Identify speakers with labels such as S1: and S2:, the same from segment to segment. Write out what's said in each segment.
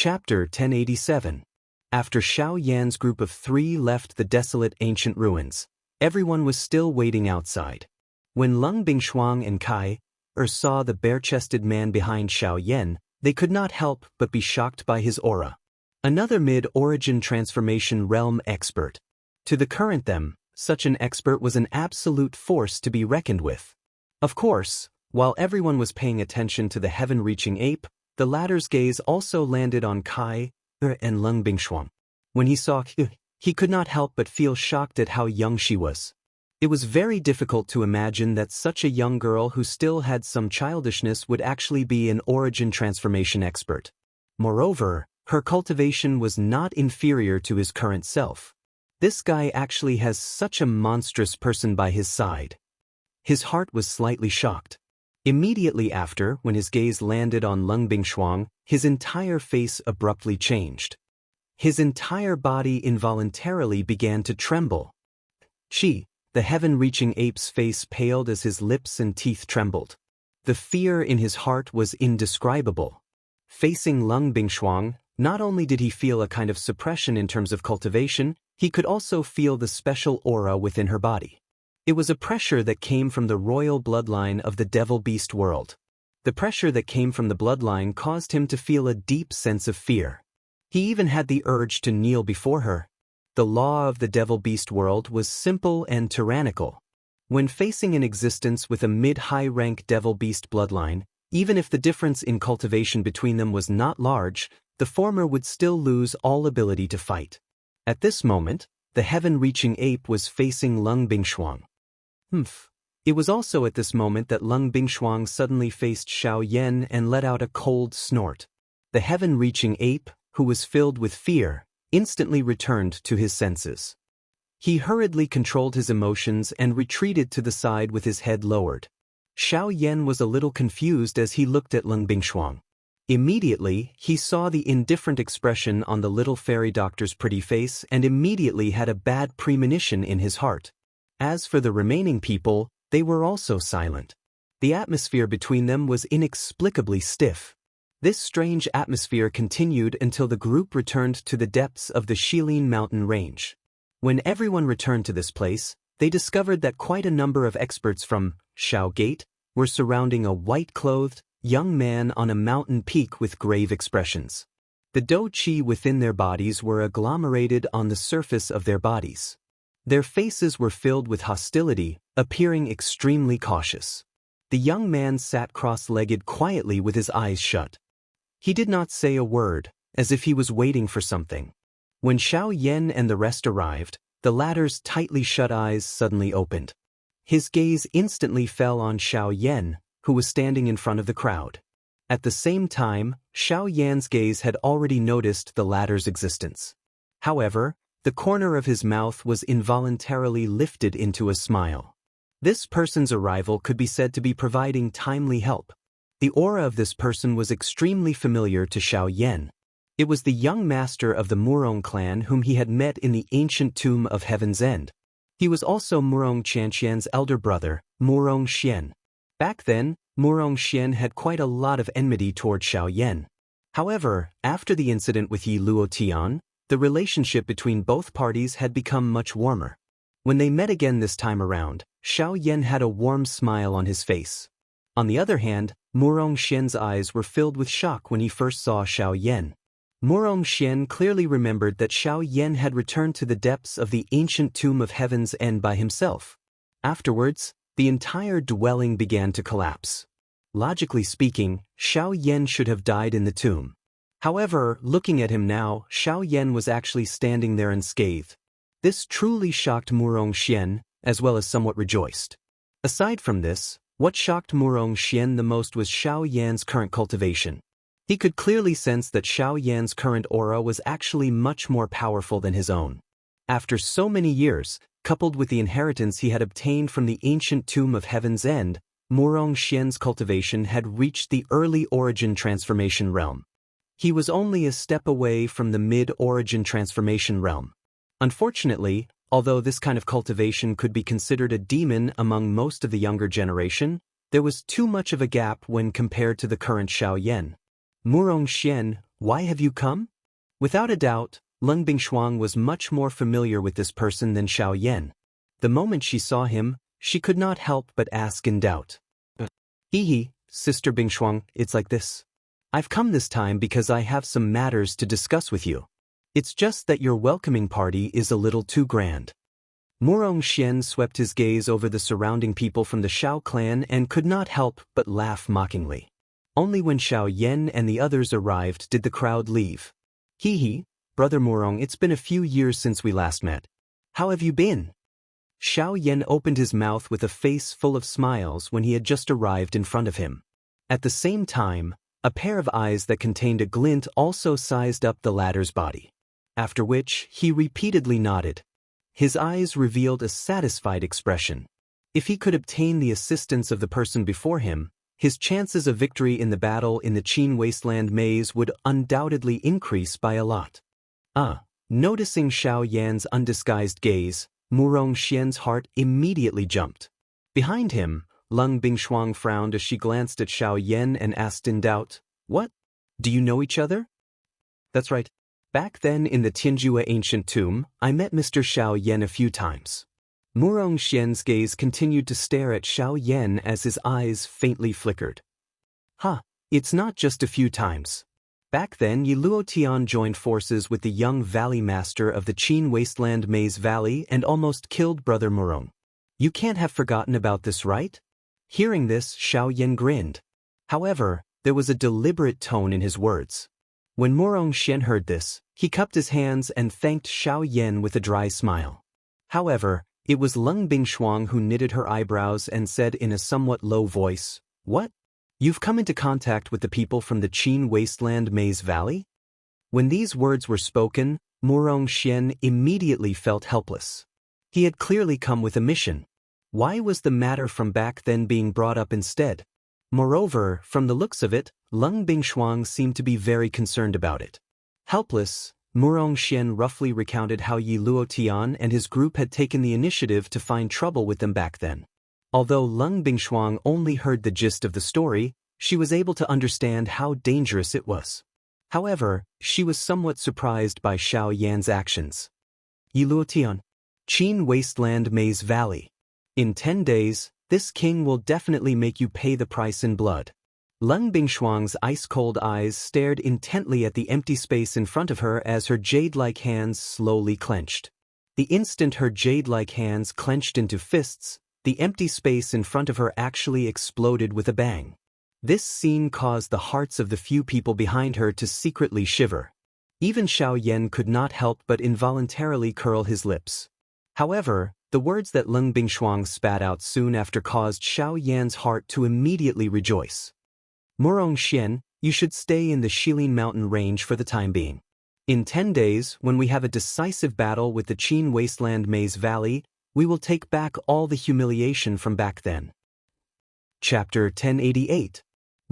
S1: Chapter 1087. After Xiao Yan's group of 3 left the desolate ancient ruins, everyone was still waiting outside. When Lung Bingshuang and Kai saw the bare-chested man behind Xiao Yan, they could not help but be shocked by his aura. Another mid-origin transformation realm expert. To the current them, such an expert was an absolute force to be reckoned with. Of course, while everyone was paying attention to the heaven-reaching ape, the latter's gaze also landed on Kai and Lung Bingshuang. When he saw he could not help but feel shocked at how young she was. It was very difficult to imagine that such a young girl who still had some childishness would actually be an origin transformation expert. Moreover, her cultivation was not inferior to his current self. This guy actually has such a monstrous person by his side. His heart was slightly shocked. Immediately after, when his gaze landed on Lung Bingshuang, his entire face abruptly changed. His entire body involuntarily began to tremble. The heaven-reaching ape's face paled as his lips and teeth trembled. The fear in his heart was indescribable. Facing Lung Bingshuang, not only did he feel a kind of suppression in terms of cultivation, he could also feel the special aura within her body. It was a pressure that came from the royal bloodline of the devil-beast world. The pressure that came from the bloodline caused him to feel a deep sense of fear. He even had the urge to kneel before her. The law of the devil-beast world was simple and tyrannical. When facing an existence with a mid-high rank devil-beast bloodline, even if the difference in cultivation between them was not large, the former would still lose all ability to fight. At this moment, the heaven-reaching ape was facing Lung Bingshuang. It was also at this moment that Lung Bingshuang suddenly faced Xiao Yan and let out a cold snort. The heaven-reaching ape, who was filled with fear, instantly returned to his senses. He hurriedly controlled his emotions and retreated to the side with his head lowered. Xiao Yan was a little confused as he looked at Lung Bingshuang. Immediately, he saw the indifferent expression on the little fairy doctor's pretty face and immediately had a bad premonition in his heart. As for the remaining people, they were also silent. The atmosphere between them was inexplicably stiff. This strange atmosphere continued until the group returned to the depths of the Shilin mountain range. When everyone returned to this place, they discovered that quite a number of experts from Shao Gate were surrounding a white-clothed, young man on a mountain peak with grave expressions. The dou-qi within their bodies were agglomerated on the surface of their bodies. Their faces were filled with hostility, appearing extremely cautious. The young man sat cross-legged quietly with his eyes shut. He did not say a word, as if he was waiting for something. When Xiao Yan and the rest arrived, the latter's tightly shut eyes suddenly opened. His gaze instantly fell on Xiao Yan, who was standing in front of the crowd. At the same time, Xiao Yan's gaze had already noticed the latter's existence. However, the corner of his mouth was involuntarily lifted into a smile. This person's arrival could be said to be providing timely help. The aura of this person was extremely familiar to Xiao Yan. It was the young master of the Murong clan whom he had met in the ancient tomb of Heaven's End. He was also Murong Xianxian's elder brother, Murong Xian. Back then, Murong Xian had quite a lot of enmity toward Xiao Yan. However, after the incident with Yi Luotian, the relationship between both parties had become much warmer. When they met again this time around, Xiao Yan had a warm smile on his face. On the other hand, Murong Xian's eyes were filled with shock when he first saw Xiao Yan. Murong Xian clearly remembered that Xiao Yan had returned to the depths of the ancient tomb of Heaven's End by himself. Afterwards, the entire dwelling began to collapse. Logically speaking, Xiao Yan should have died in the tomb. However, looking at him now, Xiao Yan was actually standing there unscathed. This truly shocked Murong Xian, as well as somewhat rejoiced. Aside from this, what shocked Murong Xian the most was Xiao Yan's current cultivation. He could clearly sense that Xiao Yan's current aura was actually much more powerful than his own. After so many years, coupled with the inheritance he had obtained from the ancient tomb of Heaven's End, Murong Xian's cultivation had reached the early origin transformation realm. He was only a step away from the mid-origin transformation realm. Unfortunately, although this kind of cultivation could be considered a demon among most of the younger generation, there was too much of a gap when compared to the current Xiao Yan. Murong Xian, Why have you come? Without a doubt, Lung Bingshuang was much more familiar with this person than Xiao Yan. The moment she saw him, she could not help but ask in doubt. Hehe, Sister Bingshuang, it's like this. I've come this time because I have some matters to discuss with you. It's just that your welcoming party is a little too grand. Murong Xian swept his gaze over the surrounding people from the Xiao clan and could not help but laugh mockingly. Only when Xiao Yan and the others arrived did the crowd leave. Hehe, Brother Murong, it's been a few years since we last met. How have you been? Xiao Yan opened his mouth with a face full of smiles when he had just arrived in front of him. At the same time, a pair of eyes that contained a glint also sized up the latter's body. After which, he repeatedly nodded. His eyes revealed a satisfied expression. If he could obtain the assistance of the person before him, his chances of victory in the battle in the Qin Wasteland maze would undoubtedly increase by a lot. Noticing Xiao Yan's undisguised gaze, Murong Xian's heart immediately jumped. Behind him, Lung Bingshuang frowned as she glanced at Xiao Yan and asked in doubt, What? Do you know each other? That's right. Back then in the Tianjua ancient tomb, I met Mr. Xiao Yan a few times. Murong Xian's gaze continued to stare at Xiao Yan as his eyes faintly flickered. It's not just a few times. Back then Yi Luo Tian joined forces with the young valley master of the Qin Wasteland Maze Valley and almost killed Brother Murong. You can't have forgotten about this, right? Hearing this, Xiao Yan grinned. However, there was a deliberate tone in his words. When Murong Xian heard this, he cupped his hands and thanked Xiao Yan with a dry smile. However, it was Lung Bingshuang who knitted her eyebrows and said in a somewhat low voice, What? You've come into contact with the people from the Qin Wasteland Maze Valley? When these words were spoken, Murong Xian immediately felt helpless. He had clearly come with a mission. Why was the matter from back then being brought up instead? Moreover, from the looks of it, Lung Bingshuang seemed to be very concerned about it. Helpless, Murong Xian roughly recounted how Yi Luo Tian and his group had taken the initiative to find trouble with them back then. Although Lung Bingshuang only heard the gist of the story, she was able to understand how dangerous it was. However, she was somewhat surprised by Xiao Yan's actions. Yi Luo Tian, Qin Wasteland Maze Valley. In 10 days, this king will definitely make you pay the price in blood. Lung Bingshuang's ice-cold eyes stared intently at the empty space in front of her as her jade-like hands slowly clenched. The instant her jade-like hands clenched into fists, the empty space in front of her actually exploded with a bang. This scene caused the hearts of the few people behind her to secretly shiver. Even Xiao Yan could not help but involuntarily curl his lips. However, the words that Lung Bingshuang spat out soon after caused Xiao Yan's heart to immediately rejoice. Murong Xian, you should stay in the Shilin Mountain range for the time being. In 10 days, when we have a decisive battle with the Qin Wasteland Maze Valley, we will take back all the humiliation from back then. Chapter 1088.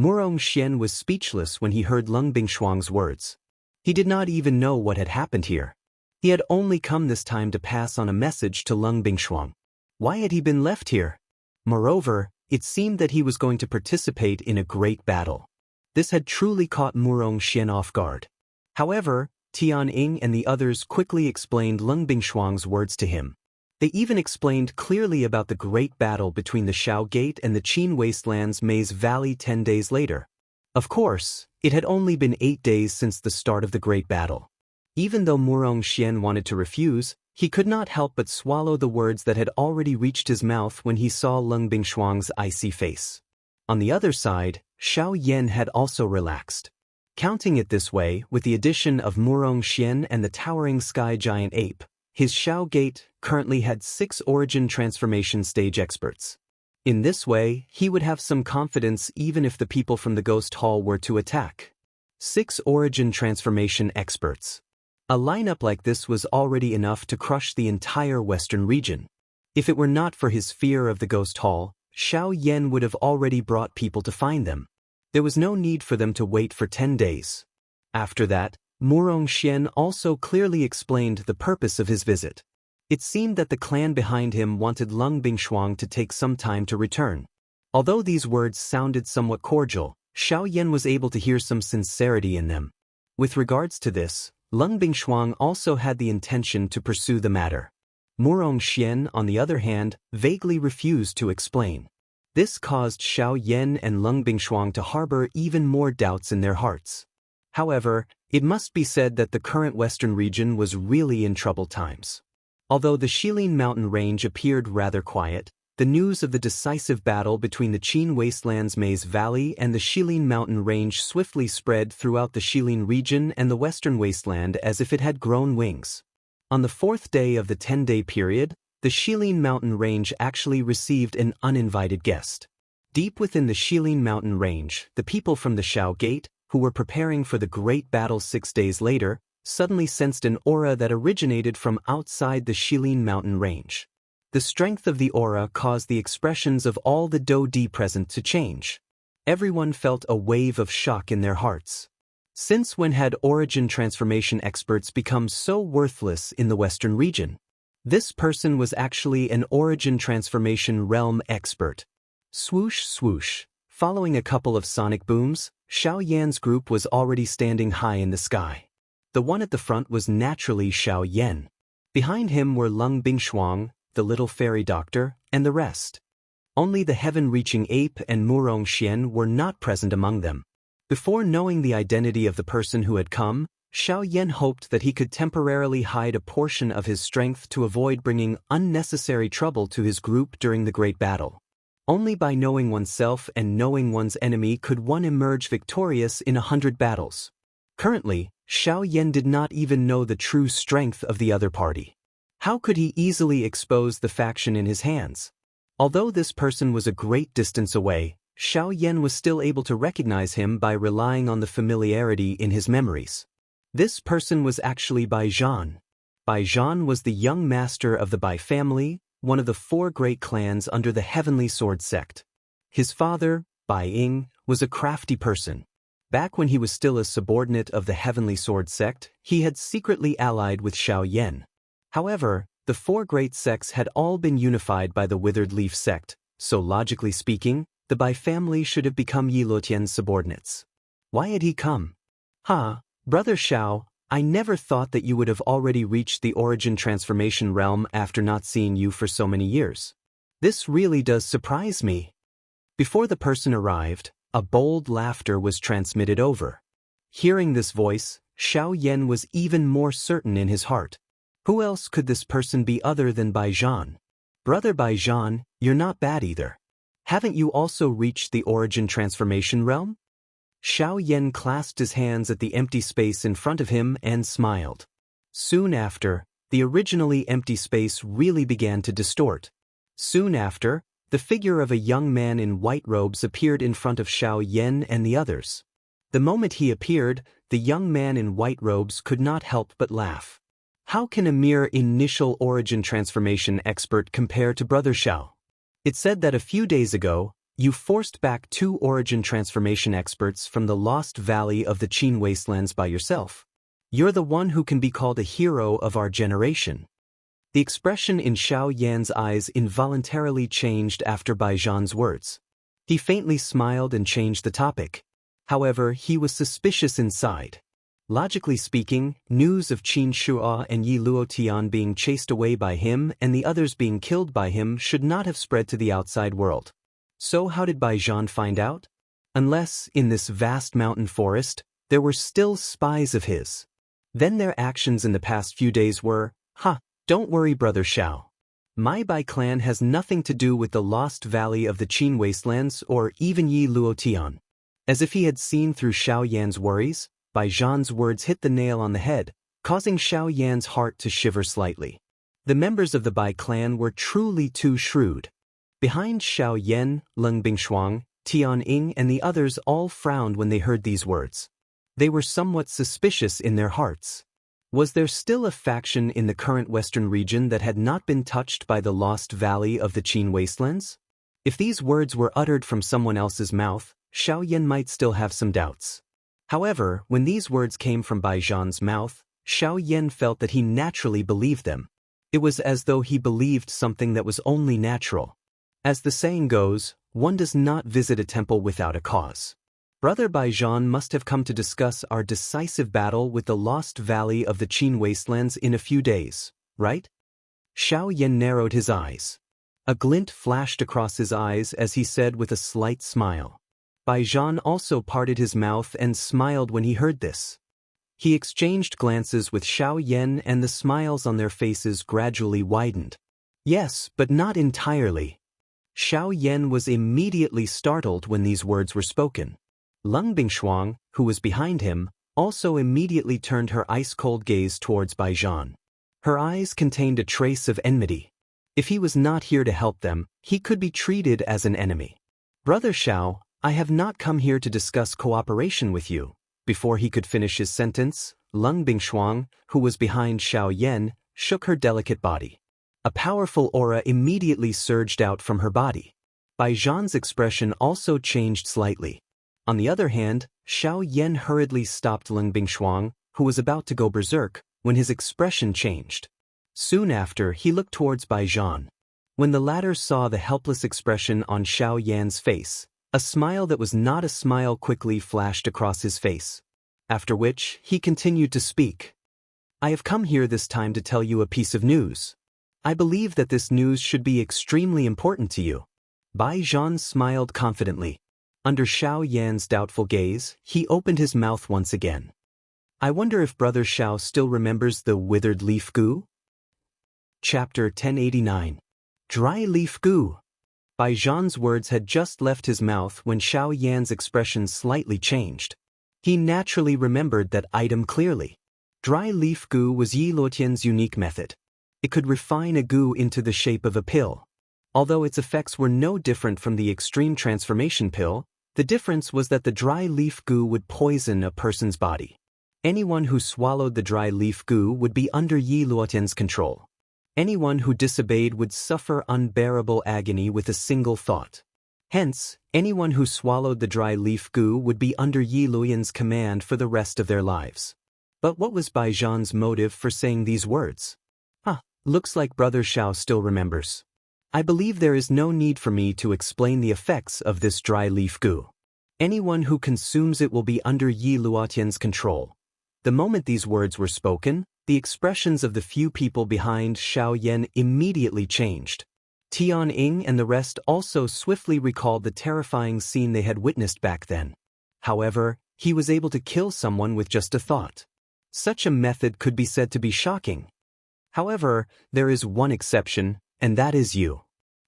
S1: Murong Xian was speechless when he heard Lung Bingshuang's words. He did not even know what had happened here. He had only come this time to pass on a message to Lung Bingshuang. Why had he been left here? Moreover, it seemed that he was going to participate in a great battle. This had truly caught Murong Xian off guard. However, Tian Ying and the others quickly explained Lung Bingshuang's words to him. They even explained clearly about the great battle between the Xiao Gate and the Qin Wasteland's Maze Valley 10 days later. Of course, it had only been 8 days since the start of the great battle. Even though Murong Xian wanted to refuse, he could not help but swallow the words that had already reached his mouth when he saw Lung Bingshuang's icy face. On the other side, Xiao Yan had also relaxed. Counting it this way, with the addition of Murong Xian and the towering sky giant ape, his Xiao Gate currently had 6 origin transformation stage experts. In this way, he would have some confidence even if the people from the Ghost Hall were to attack. 6 origin transformation experts. A lineup like this was already enough to crush the entire western region. If it were not for his fear of the Ghost Hall, Xiao Yan would have already brought people to find them. There was no need for them to wait for 10 days. After that, Murong Xian also clearly explained the purpose of his visit. It seemed that the clan behind him wanted Lung Bingshuang to take some time to return. Although these words sounded somewhat cordial, Xiao Yan was able to hear some sincerity in them. With regards to this, Lung Bingshuang also had the intention to pursue the matter. Murong Xian, on the other hand, vaguely refused to explain. This caused Xiao Yan and Lung Bingshuang to harbor even more doubts in their hearts. However, it must be said that the current western region was really in troubled times. Although the Shilin mountain range appeared rather quiet, the news of the decisive battle between the Qin Wasteland's Maze Valley and the Shilin mountain range swiftly spread throughout the Shilin region and the western wasteland as if it had grown wings. On the fourth day of the 10-day period, the Shilin mountain range actually received an uninvited guest. Deep within the Shilin mountain range, the people from the Shao Gate, who were preparing for the great battle 6 days later, suddenly sensed an aura that originated from outside the Shilin mountain range. The strength of the aura caused the expressions of all the Do Di present to change. Everyone felt a wave of shock in their hearts. Since when had origin transformation experts become so worthless in the western region? This person was actually an origin transformation realm expert. Swoosh swoosh. Following a couple of sonic booms, Xiao Yan's group was already standing high in the sky. The one at the front was naturally Xiao Yan. Behind him were Lung Bingshuang, the little fairy doctor, and the rest. Only the heaven-reaching ape and Murong Xian were not present among them. Before knowing the identity of the person who had come, Xiao Yan hoped that he could temporarily hide a portion of his strength to avoid bringing unnecessary trouble to his group during the great battle. Only by knowing oneself and knowing one's enemy could one emerge victorious in 100 battles. Currently, Xiao Yan did not even know the true strength of the other party. How could he easily expose the faction in his hands? Although this person was a great distance away, Xiao Yan was still able to recognize him by relying on the familiarity in his memories. This person was actually Bai Zhan. Bai Zhan was the young master of the Bai family, one of the 4 great clans under the Heavenly Sword sect. His father, Bai Ying, was a crafty person. Back when he was still a subordinate of the Heavenly Sword sect, he had secretly allied with Xiao Yan. However, the 4 great sects had all been unified by the Withered Leaf sect, so logically speaking, the Bai family should have become Yi Luotian's subordinates. Why had he come? Brother Xiao, I never thought that you would have already reached the origin transformation realm after not seeing you for so many years. This really does surprise me. Before the person arrived, a bold laughter was transmitted over. Hearing this voice, Xiao Yan was even more certain in his heart. Who else could this person be other than Bai Zhan? Brother Bai Zhan, you're not bad either. Haven't you also reached the origin transformation realm? Xiao Yan clasped his hands at the empty space in front of him and smiled. Soon after, the originally empty space really began to distort. Soon after, the figure of a young man in white robes appeared in front of Xiao Yan and the others. The moment he appeared, the young man in white robes could not help but laugh. How can a mere initial origin transformation expert compare to Brother Xiao? It said that a few days ago, you forced back 2 origin transformation experts from the lost valley of the Qin Wastelands by yourself. You're the one who can be called a hero of our generation. The expression in Xiao Yan's eyes involuntarily changed after Bai Zhan's words. He faintly smiled and changed the topic. However, he was suspicious inside. Logically speaking, news of Qin Shuo and Yi Luotian being chased away by him and the others being killed by him should not have spread to the outside world. So how did Bai Zhan find out? Unless, in this vast mountain forest, there were still spies of his. Then their actions in the past few days were, don't worry Brother Xiao. My Bai clan has nothing to do with the lost valley of the Qin Wastelands or even Yi Luotian. As if he had seen through Xiao Yan's worries, Bai Zhan's words hit the nail on the head, causing Xiao Yan's heart to shiver slightly. The members of the Bai clan were truly too shrewd. Behind Xiao Yan, Lung Bingshuang, Tian Ying and the others all frowned when they heard these words. They were somewhat suspicious in their hearts. Was there still a faction in the current western region that had not been touched by the lost valley of the Qin Wastelands? If these words were uttered from someone else's mouth, Xiao Yan might still have some doubts. However, when these words came from Bai Zhan's mouth, Xiao Yan felt that he naturally believed them. It was as though he believed something that was only natural. As the saying goes, one does not visit a temple without a cause. Brother Baijan must have come to discuss our decisive battle with the lost valley of the Qin wastelands in a few days, right? Xiao Yan narrowed his eyes. A glint flashed across his eyes as he said with a slight smile. Baijan also parted his mouth and smiled when he heard this. He exchanged glances with Xiao Yan and the smiles on their faces gradually widened. Yes, but not entirely. Xiao Yan was immediately startled when these words were spoken. Lung Bingshuang, who was behind him, also immediately turned her ice-cold gaze towards Baijan. Her eyes contained a trace of enmity. If he was not here to help them, he could be treated as an enemy. Brother Xiao, I have not come here to discuss cooperation with you. Before he could finish his sentence, Lung Bingshuang, who was behind Xiao Yan, shook her delicate body. A powerful aura immediately surged out from her body. Baijan's expression also changed slightly. On the other hand, Xiao Yan hurriedly stopped Lung Bingshuang, who was about to go berserk, when his expression changed. Soon after, he looked towards Baijan. When the latter saw the helpless expression on Xiao Yan's face, a smile that was not a smile quickly flashed across his face. After which, he continued to speak. I have come here this time to tell you a piece of news. I believe that this news should be extremely important to you. Baijan smiled confidently. Under Xiao Yan's doubtful gaze, he opened his mouth once again. I wonder if Brother Xiao still remembers the withered leaf goo? Chapter 1089. Dry leaf goo. Baijan's words had just left his mouth when Xiao Yan's expression slightly changed. He naturally remembered that item clearly. Dry leaf goo was Yi Luotian's unique method. It could refine a goo into the shape of a pill. Although its effects were no different from the extreme transformation pill, the difference was that the dry leaf goo would poison a person's body. Anyone who swallowed the dry leaf goo would be under Yi Luotian's control. Anyone who disobeyed would suffer unbearable agony with a single thought. Hence, anyone who swallowed the dry leaf goo would be under Yi Luotian's command for the rest of their lives. But what was Baijan's motive for saying these words? Looks like Brother Xiao still remembers. I believe there is no need for me to explain the effects of this dry leaf goo. Anyone who consumes it will be under Yi Luotian's control. The moment these words were spoken, the expressions of the few people behind Xiao Yan immediately changed. Tian Ying and the rest also swiftly recalled the terrifying scene they had witnessed back then. However, he was able to kill someone with just a thought. Such a method could be said to be shocking. However, there is one exception, and that is you.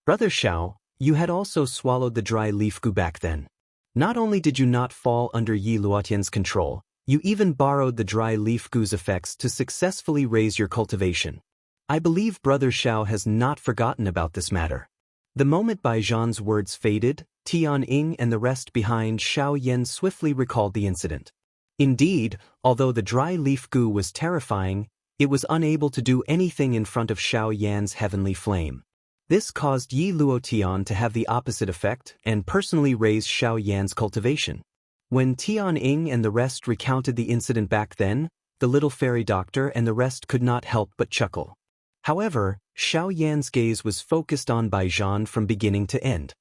S1: Brother Xiao, you had also swallowed the dry leaf goo back then. Not only did you not fall under Yi Luotian's control, you even borrowed the dry leaf goo's effects to successfully raise your cultivation. I believe Brother Xiao has not forgotten about this matter. The moment Baijan's words faded, Tian Ying and the rest behind Xiao Yan swiftly recalled the incident. Indeed, although the dry leaf goo was terrifying, it was unable to do anything in front of Xiao Yan's heavenly flame. This caused Yi Luotian to have the opposite effect and personally raise Xiao Yan's cultivation. When Tian Ying and the rest recounted the incident back then, the little fairy doctor and the rest could not help but chuckle. However, Xiao Yan's gaze was focused on Baijan from beginning to end.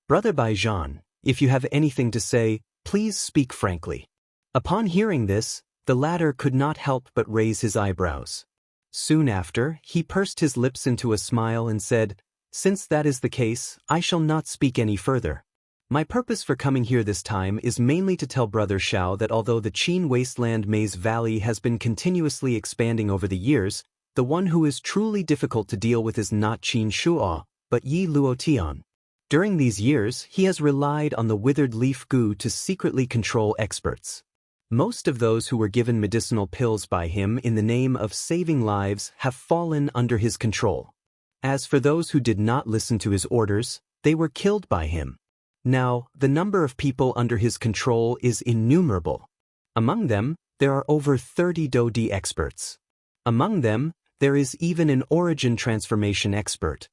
S1: Brother Baijan, if you have anything to say, please speak frankly. Upon hearing this, the latter could not help but raise his eyebrows. Soon after, he pursed his lips into a smile and said, Since that is the case, I shall not speak any further. My purpose for coming here this time is mainly to tell Brother Xiao that although the Qin wasteland Maze Valley has been continuously expanding over the years, the one who is truly difficult to deal with is not Qin Shuo, but Yi Luotian. During these years, he has relied on the withered leaf goo to secretly control experts. Most of those who were given medicinal pills by him in the name of saving lives have fallen under his control. As for those who did not listen to his orders, they were killed by him. Now, the number of people under his control is innumerable. Among them, there are over 30 Dodi experts. Among them, there is even an origin transformation expert.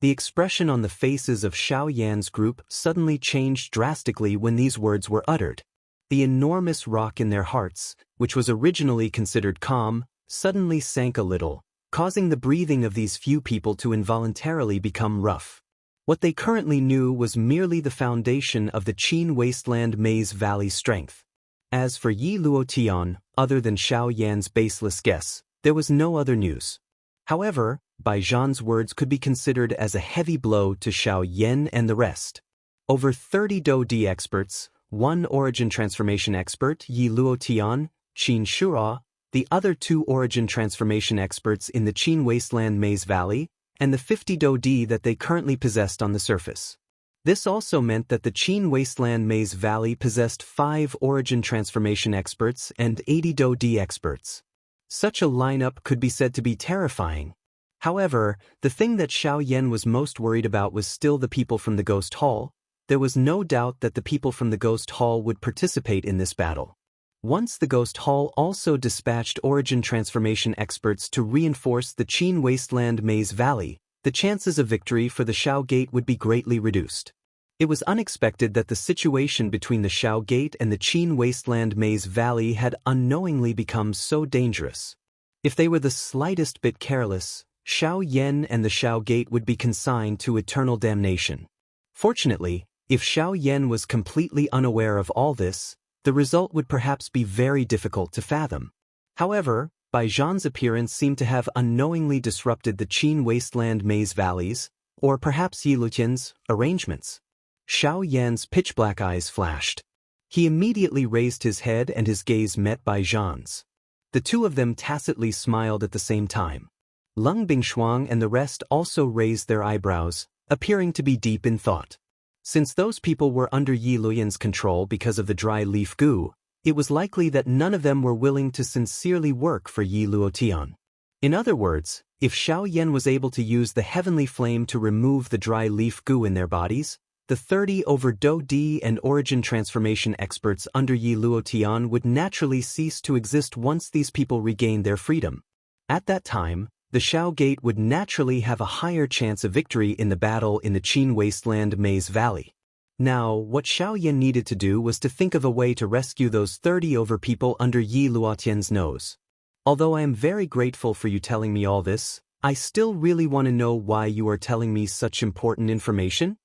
S1: The expression on the faces of Xiao Yan's group suddenly changed drastically when these words were uttered. The enormous rock in their hearts, which was originally considered calm, suddenly sank a little, causing the breathing of these few people to involuntarily become rough. What they currently knew was merely the foundation of the Qin Wasteland Maze Valley strength. As for Yi Luotian, other than Xiao Yan's baseless guess, there was no other news. However, Bai Zhan's words could be considered as a heavy blow to Xiao Yan and the rest. Over 30 Do-Di experts, one origin transformation expert, Yi Luotian, Qin Shura, the other 2 origin transformation experts in the Qin Wasteland Maze Valley, and the 50 Do-Di that they currently possessed on the surface. This also meant that the Qin Wasteland Maze Valley possessed 5 origin transformation experts and 80 Do-Di experts. Such a lineup could be said to be terrifying. However, the thing that Xiao Yan was most worried about was still the people from the Ghost Hall. There was no doubt that the people from the Ghost Hall would participate in this battle. Once the Ghost Hall also dispatched origin transformation experts to reinforce the Qin Wasteland Maze Valley, the chances of victory for the Xiao Gate would be greatly reduced. It was unexpected that the situation between the Xiao Gate and the Qin Wasteland Maze Valley had unknowingly become so dangerous. If they were the slightest bit careless, Xiao Yan and the Xiao Gate would be consigned to eternal damnation. Fortunately, if Xiao Yan was completely unaware of all this, the result would perhaps be very difficult to fathom. However, Bai Zhan's appearance seemed to have unknowingly disrupted the Qin Wasteland Maze Valleys, or perhaps Yi Luotian's, arrangements. Xiao Yan's pitch-black eyes flashed. He immediately raised his head and his gaze met Bai Zhan's. The two of them tacitly smiled at the same time. Lung Bingshuang and the rest also raised their eyebrows, appearing to be deep in thought. Since those people were under Yi Luotian's control because of the dry leaf goo, it was likely that none of them were willing to sincerely work for Yi Luotian. In other words, if Xiao Yan was able to use the heavenly flame to remove the dry leaf goo in their bodies, the 30 over Do-Di and origin transformation experts under Yi Luotian would naturally cease to exist once these people regained their freedom. At that time, the Xiao Gate would naturally have a higher chance of victory in the battle in the Qin Wasteland Maze Valley. Now, what Xiao Yan needed to do was to think of a way to rescue those 30 over people under Yi Luotian's nose. Although I am very grateful for you telling me all this, I still really want to know why you are telling me such important information?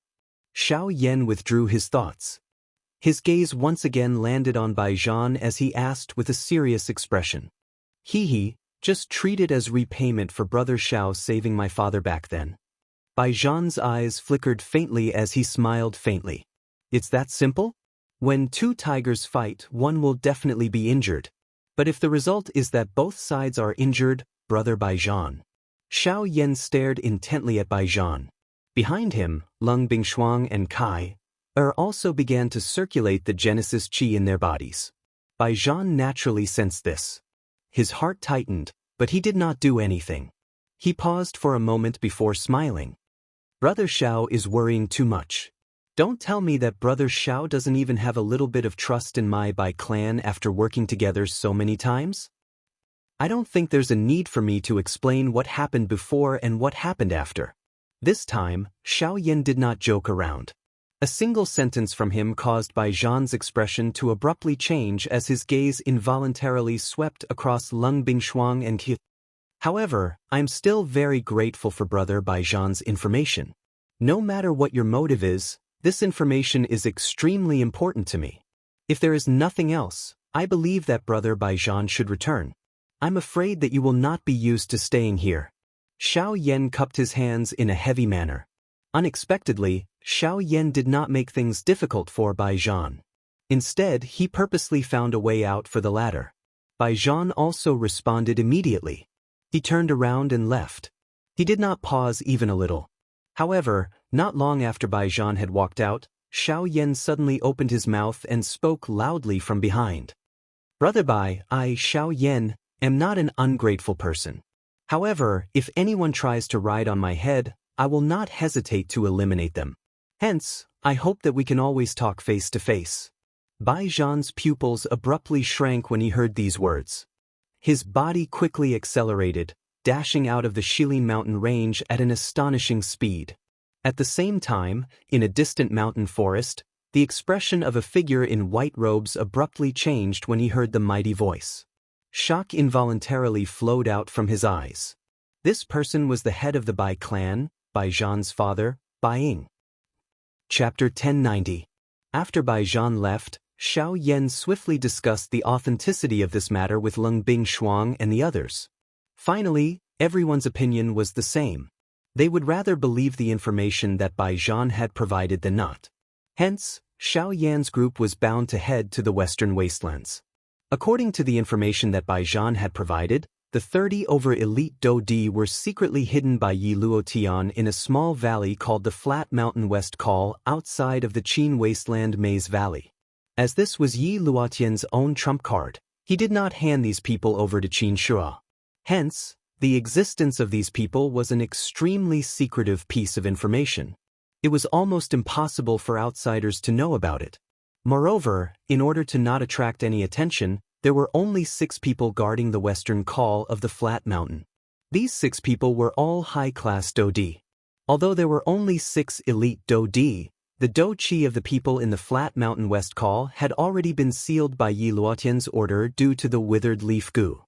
S1: Xiao Yan withdrew his thoughts. His gaze once again landed on Bai Zhan as he asked with a serious expression. He, just treat it as repayment for Brother Xiao saving my father back then. Bai Zhan's eyes flickered faintly as he smiled faintly. It's that simple? When 2 tigers fight, one will definitely be injured. But if the result is that both sides are injured, Brother Bai Zhan. Xiao Yan stared intently at Bai Zhan. Behind him, Lung Bingshuang and Kai also began to circulate the Genesis Qi in their bodies. Bai Zhan naturally sensed this. His heart tightened, but he did not do anything. He paused for a moment before smiling. Brother Xiao is worrying too much. Don't tell me that Brother Xiao doesn't even have a little bit of trust in my Bai clan after working together so many times? I don't think there's a need for me to explain what happened before and what happened after. This time, Xiao Yan did not joke around. A single sentence from him caused Bai Zhan's expression to abruptly change as his gaze involuntarily swept across Lung Bingshuang and Qi. However, I'm still very grateful for Brother Bai Zhan's information. No matter what your motive is, this information is extremely important to me. If there is nothing else, I believe that Brother Bai Zhan should return. I'm afraid that you will not be used to staying here. Xiao Yan cupped his hands in a heavy manner. Unexpectedly, Xiao Yan did not make things difficult for Bai Zhan. Instead, he purposely found a way out for the latter. Bai Zhan also responded immediately. He turned around and left. He did not pause even a little. However, not long after Bai Zhan had walked out, Xiao Yan suddenly opened his mouth and spoke loudly from behind. Brother Bai, I, Xiao Yan, am not an ungrateful person. However, if anyone tries to ride on my head, I will not hesitate to eliminate them. Hence, I hope that we can always talk face to face. Bai Zhan's pupils abruptly shrank when he heard these words. His body quickly accelerated, dashing out of the Shilin mountain range at an astonishing speed. At the same time, in a distant mountain forest, the expression of a figure in white robes abruptly changed when he heard the mighty voice. Shock involuntarily flowed out from his eyes. This person was the head of the Bai clan, Bai Zhan's father, Bai Ying. Chapter 1090. After Bai Zhan left, Xiao Yan swiftly discussed the authenticity of this matter with Lung Bingshuang and the others. Finally, everyone's opinion was the same. They would rather believe the information that Bai Zhan had provided than not. Hence, Xiao Yan's group was bound to head to the western wastelands. According to the information that Bai Zhan had provided, the 30 elite Dodi were secretly hidden by Yi Luotian in a small valley called the Flat Mountain West Call outside of the Qin Wasteland Maze Valley. As this was Yi Luotian's own trump card, he did not hand these people over to Qin Shua. Hence, the existence of these people was an extremely secretive piece of information. It was almost impossible for outsiders to know about it. Moreover, in order to not attract any attention, there were only 6 people guarding the western call of the Flat Mountain. These 6 people were all high-class Dodi. Although there were only 6 elite Dodi, the Do-Chi of the people in the Flat Mountain West Call had already been sealed by Yi Luotian's order due to the withered leaf goo.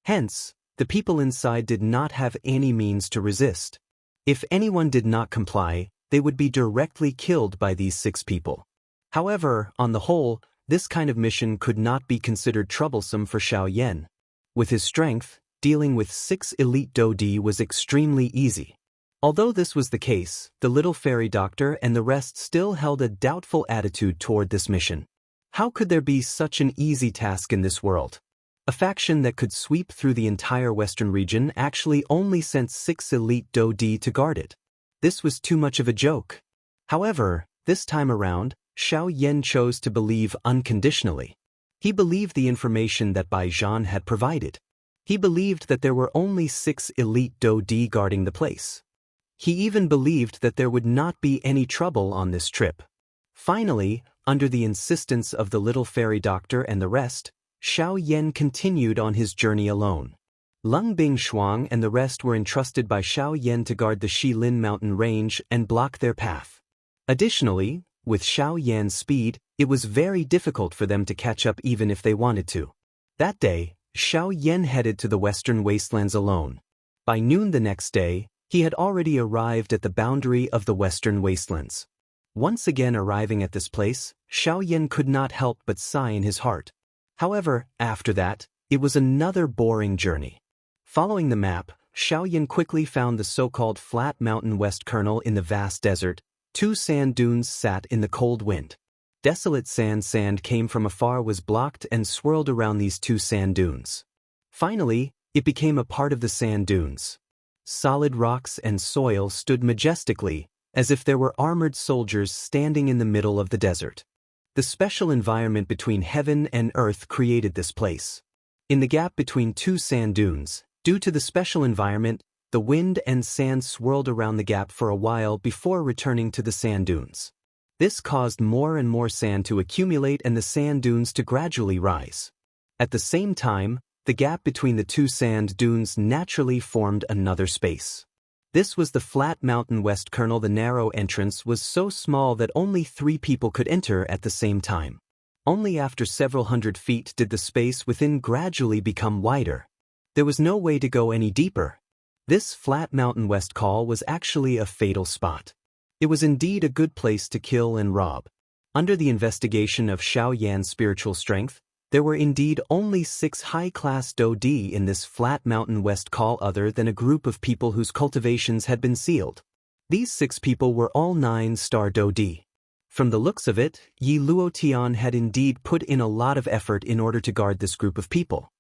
S1: Hence, the people inside did not have any means to resist. If anyone did not comply, they would be directly killed by these 6 people. However, on the whole, this kind of mission could not be considered troublesome for Xiao Yan. With his strength, dealing with 6 elite Dodi was extremely easy. Although this was the case, the little fairy doctor and the rest still held a doubtful attitude toward this mission. How could there be such an easy task in this world? A faction that could sweep through the entire western region actually only sent 6 elite Dodi to guard it. This was too much of a joke. However, this time around, Xiao Yan chose to believe unconditionally. He believed the information that Bai Zhan had provided. He believed that there were only 6 elite Dodi guarding the place. He even believed that there would not be any trouble on this trip. Finally, under the insistence of the little fairy doctor and the rest, Xiao Yan continued on his journey alone. Lung Bingshuang and the rest were entrusted by Xiao Yan to guard the Shilin mountain range and block their path. Additionally, with Xiao Yan's speed, it was very difficult for them to catch up even if they wanted to. That day, Xiao Yan headed to the western wastelands alone. By noon the next day, he had already arrived at the boundary of the western wastelands. Once again arriving at this place, Xiao Yan could not help but sigh in his heart. However, after that, it was another boring journey. Following the map, Xiao Yan quickly found the so-called Flat Mountain West Kernel in the vast desert. 2 sand dunes sat in the cold wind. Desolate sand came from afar was blocked and swirled around these 2 sand dunes. Finally, it became a part of the sand dunes. Solid rocks and soil stood majestically, as if there were armored soldiers standing in the middle of the desert. The special environment between heaven and earth created this place. In the gap between 2 sand dunes, due to the special environment, the wind and sand swirled around the gap for a while before returning to the sand dunes. This caused more and more sand to accumulate and the sand dunes to gradually rise. At the same time, the gap between the 2 sand dunes naturally formed another space. This was the Flat Mountain West Kernel. The narrow entrance was so small that only 3 people could enter at the same time. Only after several hundred feet did the space within gradually become wider. There was no way to go any deeper. This Flat Mountain West Call was actually a fatal spot. It was indeed a good place to kill and rob. Under the investigation of Xiao Yan's spiritual strength, there were indeed only 6 high-class Dodi in this Flat Mountain West Call other than a group of people whose cultivations had been sealed. These 6 people were all 9-star Dodi. From the looks of it, Yi Luotian had indeed put in a lot of effort in order to guard this group of people.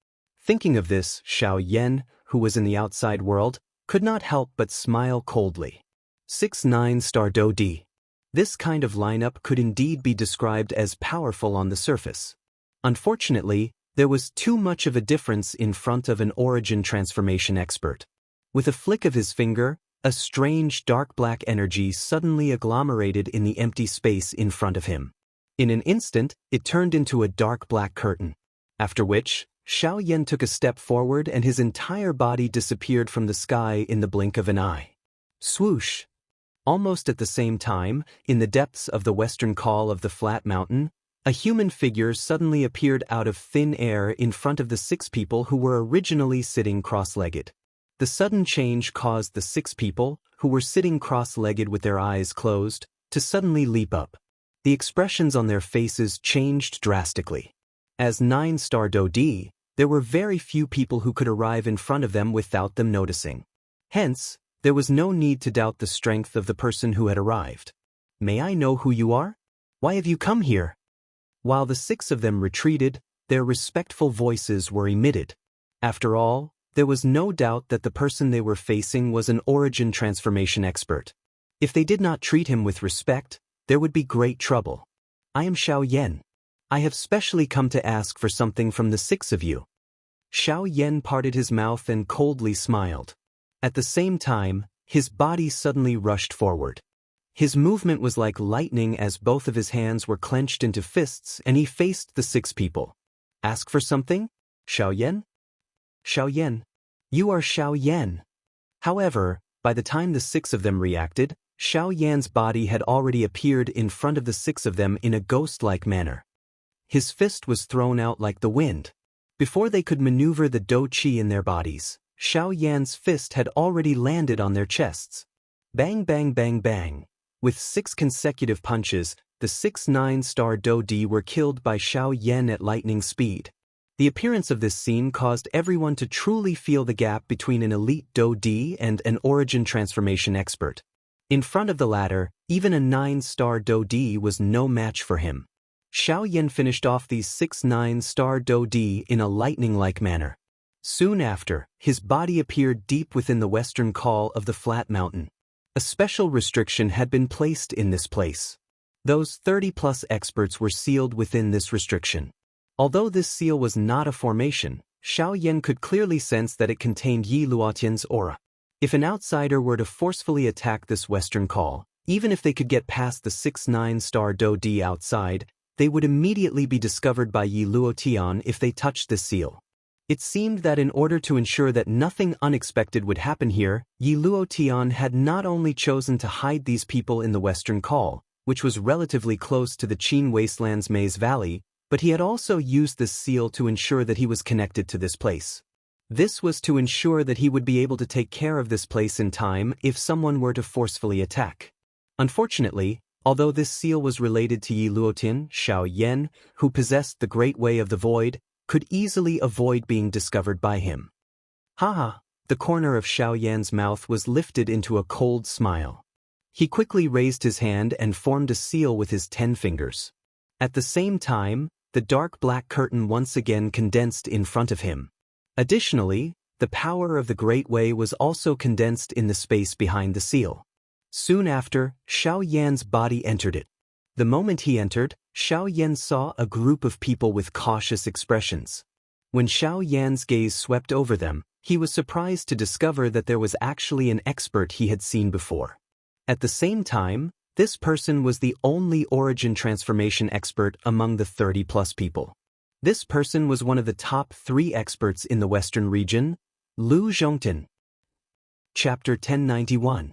S1: Thinking of this, Xiao Yan, who was in the outside world, could not help but smile coldly. 6 9-star Dodi. This kind of lineup could indeed be described as powerful on the surface. Unfortunately, there was too much of a difference in front of an origin transformation expert. With a flick of his finger, a strange dark black energy suddenly agglomerated in the empty space in front of him. In an instant, it turned into a dark black curtain. After which, Xiao Yan took a step forward and his entire body disappeared from the sky in the blink of an eye. Swoosh! Almost at the same time, in the depths of the western call of the Flat Mountain, a human figure suddenly appeared out of thin air in front of the 6 people who were originally sitting cross-legged. The sudden change caused the 6 people, who were sitting cross-legged with their eyes closed, to to suddenly leap up. The expressions on their faces changed drastically. As 9-star Dodi, there were very few people who could arrive in front of them without them noticing. Hence, there was no need to doubt the strength of the person who had arrived. "May I know who you are? Why have you come here?" While the 6 of them retreated, their respectful voices were emitted. After all, there was no doubt that the person they were facing was an origin transformation expert. If they did not treat him with respect, there would be great trouble. "I am Xiaoyan. I have specially come to ask for something from the 6 of you." Xiaoyan parted his mouth and coldly smiled. At the same time, his body suddenly rushed forward. His movement was like lightning as both of his hands were clenched into fists and he faced the 6 people. "Ask for something? Xiaoyan? Xiaoyan. You are Xiaoyan." However, by the time the 6 of them reacted, Xiaoyan's body had already appeared in front of the 6 of them in a ghost-like manner. His fist was thrown out like the wind. Before they could maneuver the Do Qi in their bodies, Xiaoyan's fist had already landed on their chests. Bang bang bang bang. With 6 consecutive punches, the 6 9-star Dodi were killed by Xiaoyan at lightning speed. The appearance of this scene caused everyone to truly feel the gap between an elite Dodi and an origin transformation expert. In front of the latter, even a 9-star Dodi was no match for him. Xiaoyan finished off these 6 9-star Dodi in a lightning-like manner. Soon after, his body appeared deep within the western col of the flat mountain. A special restriction had been placed in this place. Those 30-plus experts were sealed within this restriction. Although this seal was not a formation, Xiaoyan could clearly sense that it contained Yi Luotian's aura. If an outsider were to forcefully attack this western col, even if they could get past the 6 9-star Dodi outside, they would immediately be discovered by Yi Luotian if they touched this seal. It seemed that in order to ensure that nothing unexpected would happen here, Yi Luotian had not only chosen to hide these people in the western col, which was relatively close to the Qin Wasteland's Maze Valley, but he had also used this seal to ensure that he was connected to this place. This was to ensure that he would be able to take care of this place in time if someone were to forcefully attack. Unfortunately, although this seal was related to Yi Luotian, Xiaoyan, who possessed the Great Way of the Void, could easily avoid being discovered by him. Haha, the corner of Xiaoyan's mouth was lifted into a cold smile. He quickly raised his hand and formed a seal with his 10 fingers. At the same time, the dark black curtain once again condensed in front of him. Additionally, the power of the Great Way was also condensed in the space behind the seal. Soon after, Xiaoyan's body entered it. The moment he entered, Xiaoyan saw a group of people with cautious expressions. When Xiaoyan's gaze swept over them, he was surprised to discover that there was actually an expert he had seen before. At the same time, this person was the only origin transformation expert among the 30-plus people. This person was one of the top 3 experts in the Western region, Lu Zhongtan. Chapter 1091.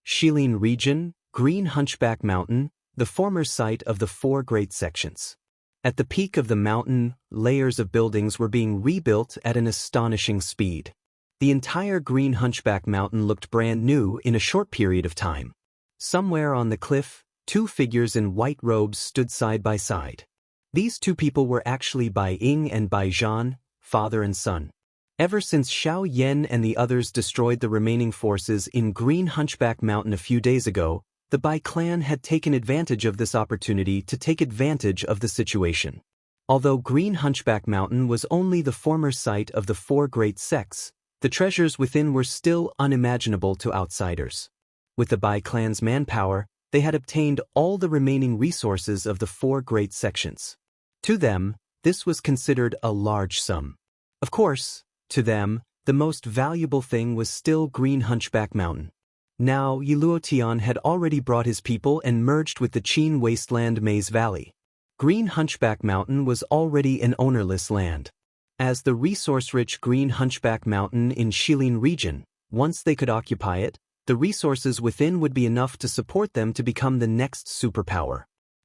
S1: Shilin Region, Green Hunchback Mountain, the former site of the 4 great sections. At the peak of the mountain, layers of buildings were being rebuilt at an astonishing speed. The entire Green Hunchback Mountain looked brand new in a short period of time. Somewhere on the cliff, 2 figures in white robes stood side by side. These 2 people were actually Bai Ying and Bai Zhan, father and son. Ever since Xiaoyan and the others destroyed the remaining forces in Green Hunchback Mountain a few days ago, the Bai clan had taken advantage of this opportunity to take advantage of the situation. Although Green Hunchback Mountain was only the former site of the 4 great sects, the treasures within were still unimaginable to outsiders. With the Bai clan's manpower, they had obtained all the remaining resources of the 4 great sections. To them, this was considered a large sum. Of course, to them, the most valuable thing was still Green Hunchback Mountain. Now Yi Luotian had already brought his people and merged with the Qin Wasteland Maze Valley. Green Hunchback Mountain was already an ownerless land. As the resource-rich Green Hunchback Mountain in Shilin region, once they could occupy it, the resources within would be enough to support them to become the next superpower.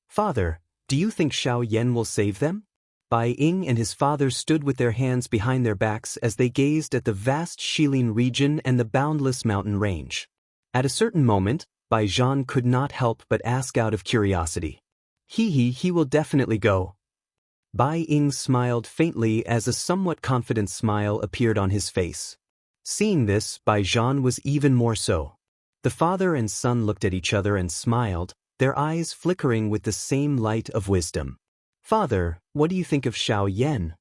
S1: Father, do you think Xiaoyan will save them? Bai Ying and his father stood with their hands behind their backs as they gazed at the vast Shilin region and the boundless mountain range. At a certain moment, Bai Zhan could not help but ask out of curiosity. He will definitely go. Bai Ying smiled faintly as a somewhat confident smile appeared on his face. Seeing this, Bai Zhan was even more so. The father and son looked at each other and smiled, their eyes flickering with the same light of wisdom. Father, what do you think of Xiao Yan?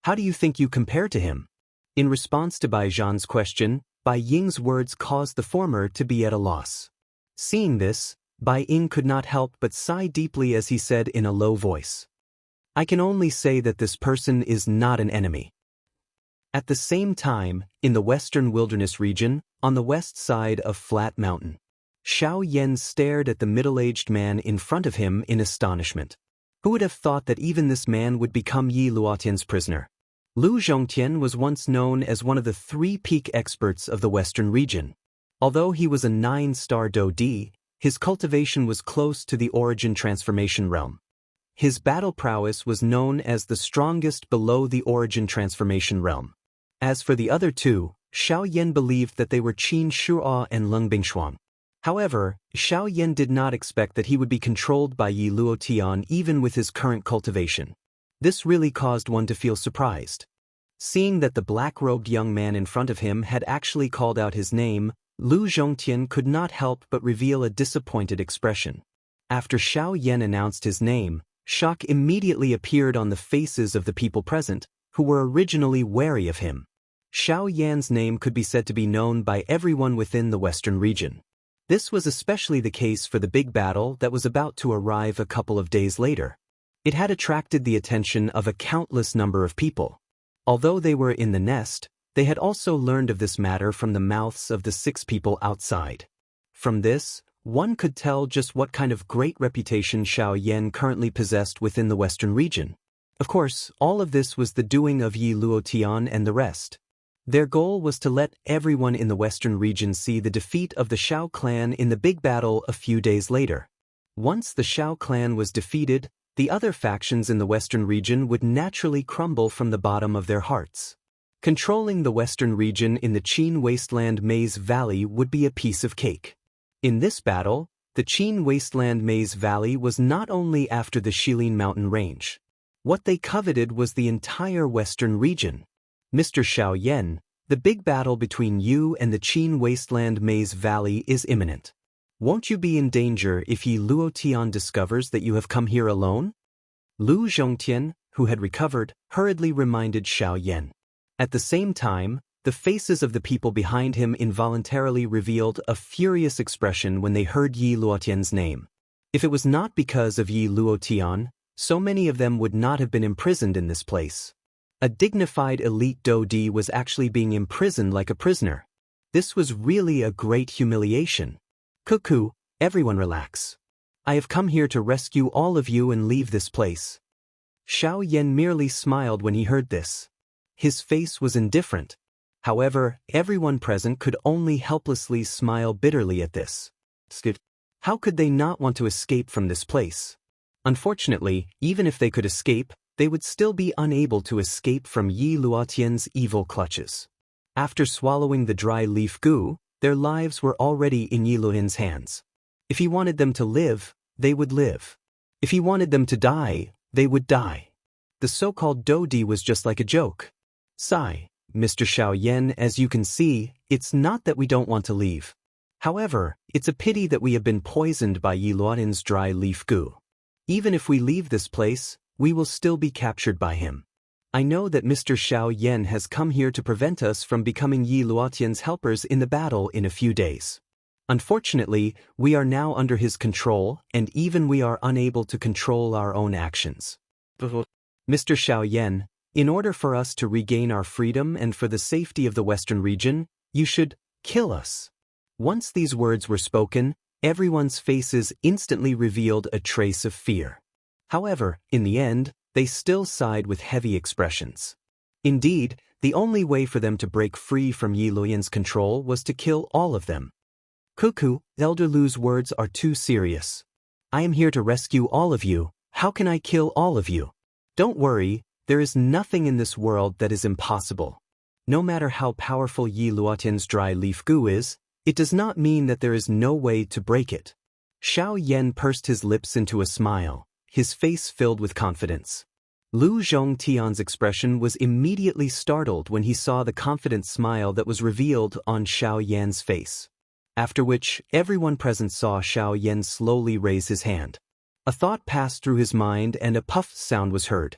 S1: How do you think you compare to him? In response to Bai Zhan's question, Bai Ying's words caused the former to be at a loss. Seeing this, Bai Ying could not help but sigh deeply as he said in a low voice. I can only say that this person is not an enemy. At the same time, in the western wilderness region, on the west side of Flat Mountain, Xiao Yan stared at the middle-aged man in front of him in astonishment. Who would have thought that even this man would become Yi Luotian's prisoner? Lu Zhongtian was once known as one of the 3 peak experts of the western region. Although he was a 9-star Do-Di, his cultivation was close to the origin transformation realm. His battle prowess was known as the strongest below the origin transformation realm. As for the other 2, Xiao Yan believed that they were Qin Shuo and Lung Bingshuang. However, Xiao Yan did not expect that he would be controlled by Yi Luotian even with his current cultivation. This really caused one to feel surprised. Seeing that the black-robed young man in front of him had actually called out his name, Lu Zhongtian could not help but reveal a disappointed expression. After Xiao Yan announced his name, shock immediately appeared on the faces of the people present, who were originally wary of him. Xiao Yan's name could be said to be known by everyone within the western region. This was especially the case for the big battle that was about to arrive a couple of days later. It had attracted the attention of a countless number of people. Although they were in the nest, they had also learned of this matter from the mouths of the 6 people outside. From this, one could tell just what kind of great reputation Xiao Yan currently possessed within the western region. Of course, all of this was the doing of Yi Luotian and the rest. Their goal was to let everyone in the western region see the defeat of the Xiao clan in the big battle a few days later. Once the Xiao clan was defeated, the other factions in the western region would naturally crumble from the bottom of their hearts. Controlling the western region in the Qin Wasteland Maze Valley would be a piece of cake. In this battle, the Qin Wasteland Maze Valley was not only after the Shilin Mountain Range. What they coveted was the entire western region. Mr. Xiao Yan, the big battle between you and the Qin Wasteland Maze Valley is imminent. Won't you be in danger if Yi Luotian discovers that you have come here alone? Lu Zhongtian, who had recovered, hurriedly reminded Xiao Yan. At the same time, the faces of the people behind him involuntarily revealed a furious expression when they heard Yi Luotian's name. If it was not because of Yi Luotian, so many of them would not have been imprisoned in this place. A dignified elite Do-Di was actually being imprisoned like a prisoner. This was really a great humiliation. Cuckoo, everyone relax. I have come here to rescue all of you and leave this place. Xiao Yan merely smiled when he heard this. His face was indifferent. However, everyone present could only helplessly smile bitterly at this. How could they not want to escape from this place? Unfortunately, even if they could escape, they would still be unable to escape from Yi Luotian's evil clutches. After swallowing the dry leaf goo, their lives were already in Yi Luotian's hands. If he wanted them to live, they would live. If he wanted them to die, they would die. The so-called Do-Di was just like a joke. Sigh, Mr. Xiao Yan, as you can see, it's not that we don't want to leave. However, it's a pity that we have been poisoned by Yi Luotian's dry leaf goo. Even if we leave this place, we will still be captured by him. I know that Mr. Xiao Yan has come here to prevent us from becoming Yi Luotian's helpers in the battle in a few days. Unfortunately, we are now under his control, and even we are unable to control our own actions. Mr. Xiao Yan, in order for us to regain our freedom and for the safety of the western region, you should kill us. Once these words were spoken, everyone's faces instantly revealed a trace of fear. However, in the end, they still sighed with heavy expressions. Indeed, the only way for them to break free from Yi Luotian's control was to kill all of them. Cuckoo, Elder Lu's words are too serious. I am here to rescue all of you. How can I kill all of you? Don't worry, there is nothing in this world that is impossible. No matter how powerful Yi Luotian's dry leaf goo is, It does not mean that there is no way to break it. Xiao Yan pursed his lips into a smile, his face filled with confidence. Lu Zhongtian's expression was immediately startled when he saw the confident smile that was revealed on Xiao Yan's face. After which, everyone present saw Xiao Yan slowly raise his hand. A thought passed through his mind and a puff sound was heard.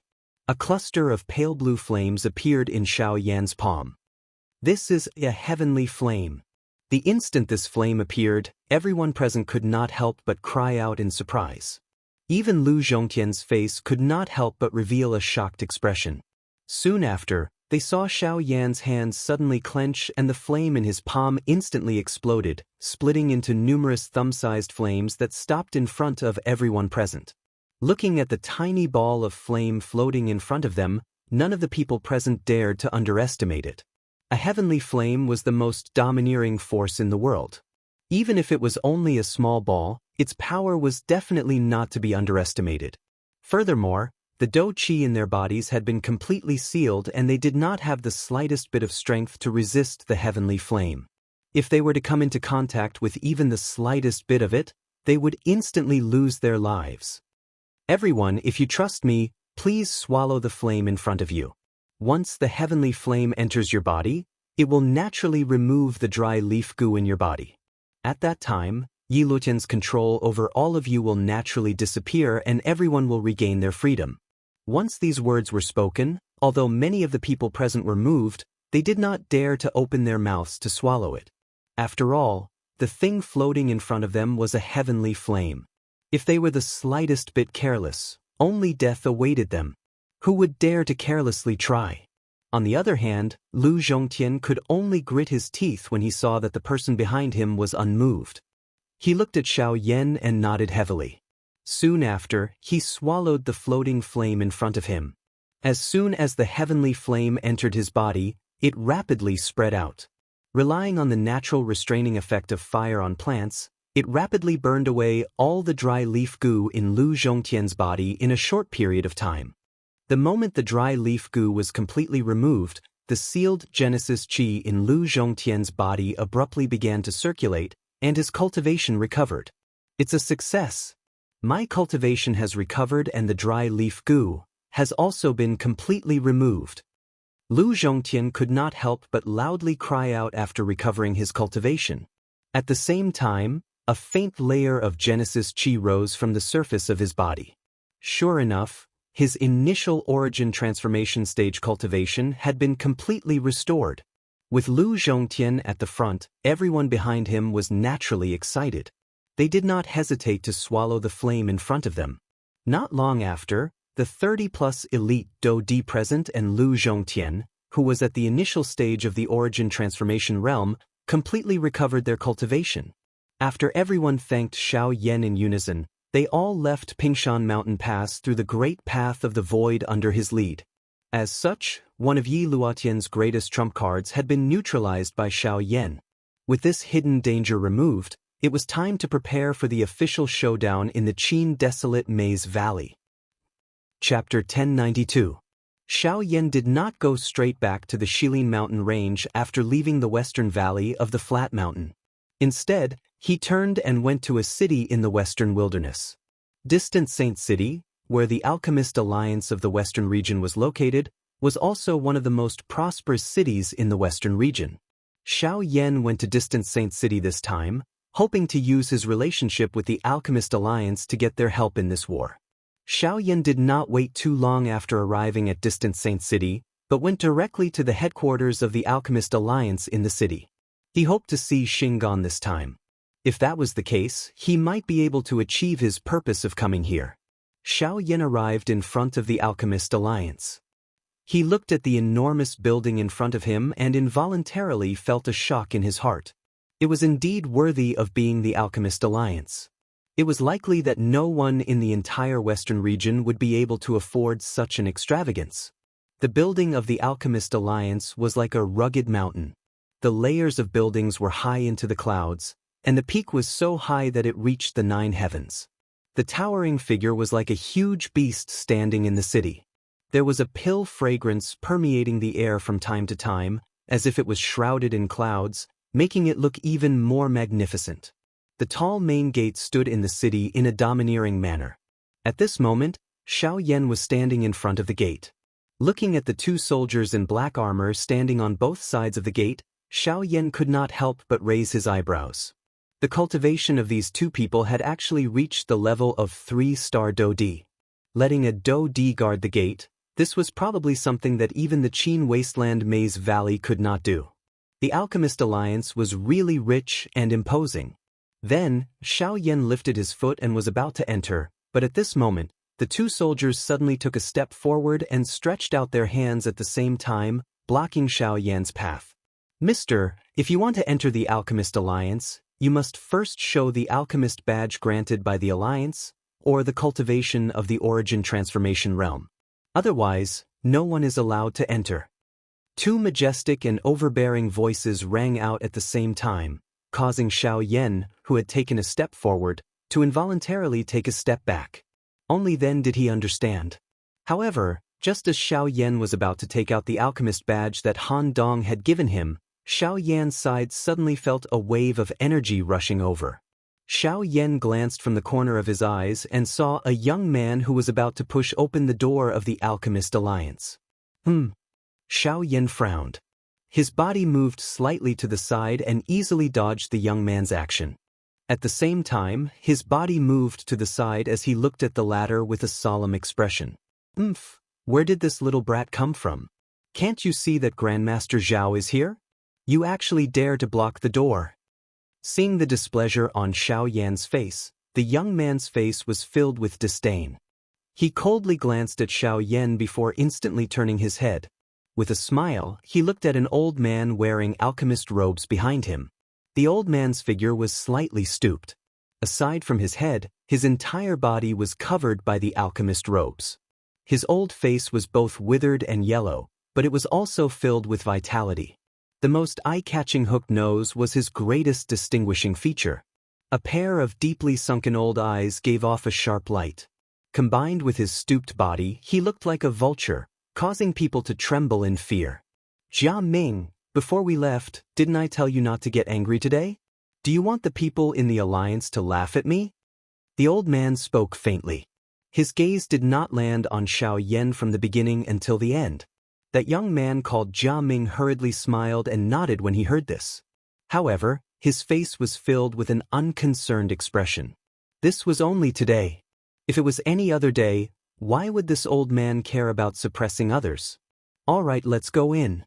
S1: A cluster of pale blue flames appeared in Xiao Yan's palm. This is a heavenly flame. The instant this flame appeared, everyone present could not help but cry out in surprise. Even Lu Zhongtian's face could not help but reveal a shocked expression. Soon after, they saw Xiao Yan's hands suddenly clench and the flame in his palm instantly exploded, splitting into numerous thumb-sized flames that stopped in front of everyone present. Looking at the tiny ball of flame floating in front of them, none of the people present dared to underestimate it. A heavenly flame was the most domineering force in the world. Even if it was only a small ball, its power was definitely not to be underestimated. Furthermore, the dou qi in their bodies had been completely sealed and they did not have the slightest bit of strength to resist the heavenly flame. If they were to come into contact with even the slightest bit of it, they would instantly lose their lives. Everyone, if you trust me, please swallow the flame in front of you. Once the heavenly flame enters your body, it will naturally remove the dry leaf goo in your body. At that time, Yi Lutian's control over all of you will naturally disappear and everyone will regain their freedom. Once these words were spoken, although many of the people present were moved, they did not dare to open their mouths to swallow it. After all, the thing floating in front of them was a heavenly flame. If they were the slightest bit careless, only death awaited them. Who would dare to carelessly try? On the other hand, Lu Zhongtian could only grit his teeth when he saw that the person behind him was unmoved. He looked at Xiao Yan and nodded heavily. Soon after, he swallowed the floating flame in front of him. As soon as the heavenly flame entered his body, it rapidly spread out. Relying on the natural restraining effect of fire on plants, it rapidly burned away all the dry leaf goo in Lu Zhongtian's body in a short period of time. The moment the dry leaf goo was completely removed, the sealed Genesis Qi in Lu Zhongtian's body abruptly began to circulate, and his cultivation recovered. It's a success. My cultivation has recovered and the dry leaf goo has also been completely removed. Lu Zhongtian could not help but loudly cry out after recovering his cultivation. At the same time, a faint layer of Genesis Qi rose from the surface of his body. Sure enough, his initial origin transformation stage cultivation had been completely restored. With Lu Zhongtian at the front, everyone behind him was naturally excited. They did not hesitate to swallow the flame in front of them. Not long after, the 30-plus elite Dou Di present and Lu Zhongtian, who was at the initial stage of the origin transformation realm, completely recovered their cultivation. After everyone thanked Xiao Yan in unison, they all left Pingshan Mountain Pass through the great path of the void under his lead. As such, one of Yi Luotian's greatest trump cards had been neutralized by Xiao Yan. With this hidden danger removed, it was time to prepare for the official showdown in the Qin Desolate Maze Valley. Chapter 1092. Xiao Yan did not go straight back to the Shilin Mountain range after leaving the western valley of the Flat Mountain. Instead, he turned and went to a city in the western wilderness. Distant Saint City, where the Alchemist Alliance of the western region was located, was also one of the most prosperous cities in the western region. Xiao Yan went to Distant Saint City this time, hoping to use his relationship with the Alchemist Alliance to get their help in this war. Xiao Yan did not wait too long after arriving at Distant Saint City, but went directly to the headquarters of the Alchemist Alliance in the city. He hoped to see Shingon this time. If that was the case, he might be able to achieve his purpose of coming here. Xiao Yan arrived in front of the Alchemist Alliance. He looked at the enormous building in front of him and involuntarily felt a shock in his heart. It was indeed worthy of being the Alchemist Alliance. It was likely that no one in the entire western region would be able to afford such an extravagance. The building of the Alchemist Alliance was like a rugged mountain. The layers of buildings were high into the clouds, and the peak was so high that it reached the 9 heavens. The towering figure was like a huge beast standing in the city. There was a pill fragrance permeating the air from time to time, as if it was shrouded in clouds, making it look even more magnificent. The tall main gate stood in the city in a domineering manner. At this moment, Xiaoyan was standing in front of the gate. Looking at the two soldiers in black armor standing on both sides of the gate, Xiaoyan could not help but raise his eyebrows. The cultivation of these two people had actually reached the level of 3-star Do-D. Letting a Do-D guard the gate, this was probably something that even the Qin Wasteland Maze Valley could not do. The Alchemist Alliance was really rich and imposing. Then, Xiaoyan lifted his foot and was about to enter, but at this moment, the two soldiers suddenly took a step forward and stretched out their hands at the same time, blocking Xiaoyan's path. Mister, if you want to enter the Alchemist Alliance, you must first show the Alchemist badge granted by the Alliance, or the cultivation of the Origin Transformation Realm. Otherwise, no one is allowed to enter. Two majestic and overbearing voices rang out at the same time, causing Xiaoyan, who had taken a step forward, to involuntarily take a step back. Only then did he understand. However, just as Xiaoyan was about to take out the alchemist badge that Han Dong had given him, Xiaoyan's side suddenly felt a wave of energy rushing over. Xiaoyan glanced from the corner of his eyes and saw a young man who was about to push open the door of the Alchemist Alliance. Xiaoyan frowned. His body moved slightly to the side and easily dodged the young man's action. At the same time, his body moved to the side as he looked at the latter with a solemn expression. Where did this little brat come from? Can't you see that Grandmaster Zhao is here? You actually dare to block the door. Seeing the displeasure on Xiaoyan's face, the young man's face was filled with disdain. He coldly glanced at Xiaoyan before instantly turning his head. With a smile, he looked at an old man wearing alchemist robes behind him. The old man's figure was slightly stooped. Aside from his head, his entire body was covered by the alchemist robes. His old face was both withered and yellow, but it was also filled with vitality. The most eye-catching hooked nose was his greatest distinguishing feature. A pair of deeply sunken old eyes gave off a sharp light. Combined with his stooped body, he looked like a vulture, causing people to tremble in fear. Jia Ming, before we left, didn't I tell you not to get angry today? Do you want the people in the Alliance to laugh at me? The old man spoke faintly. His gaze did not land on Xiaoyan from the beginning until the end. That young man called Jia Ming hurriedly smiled and nodded when he heard this. However, his face was filled with an unconcerned expression. This was only today. If it was any other day, why would this old man care about suppressing others? All right, let's go in.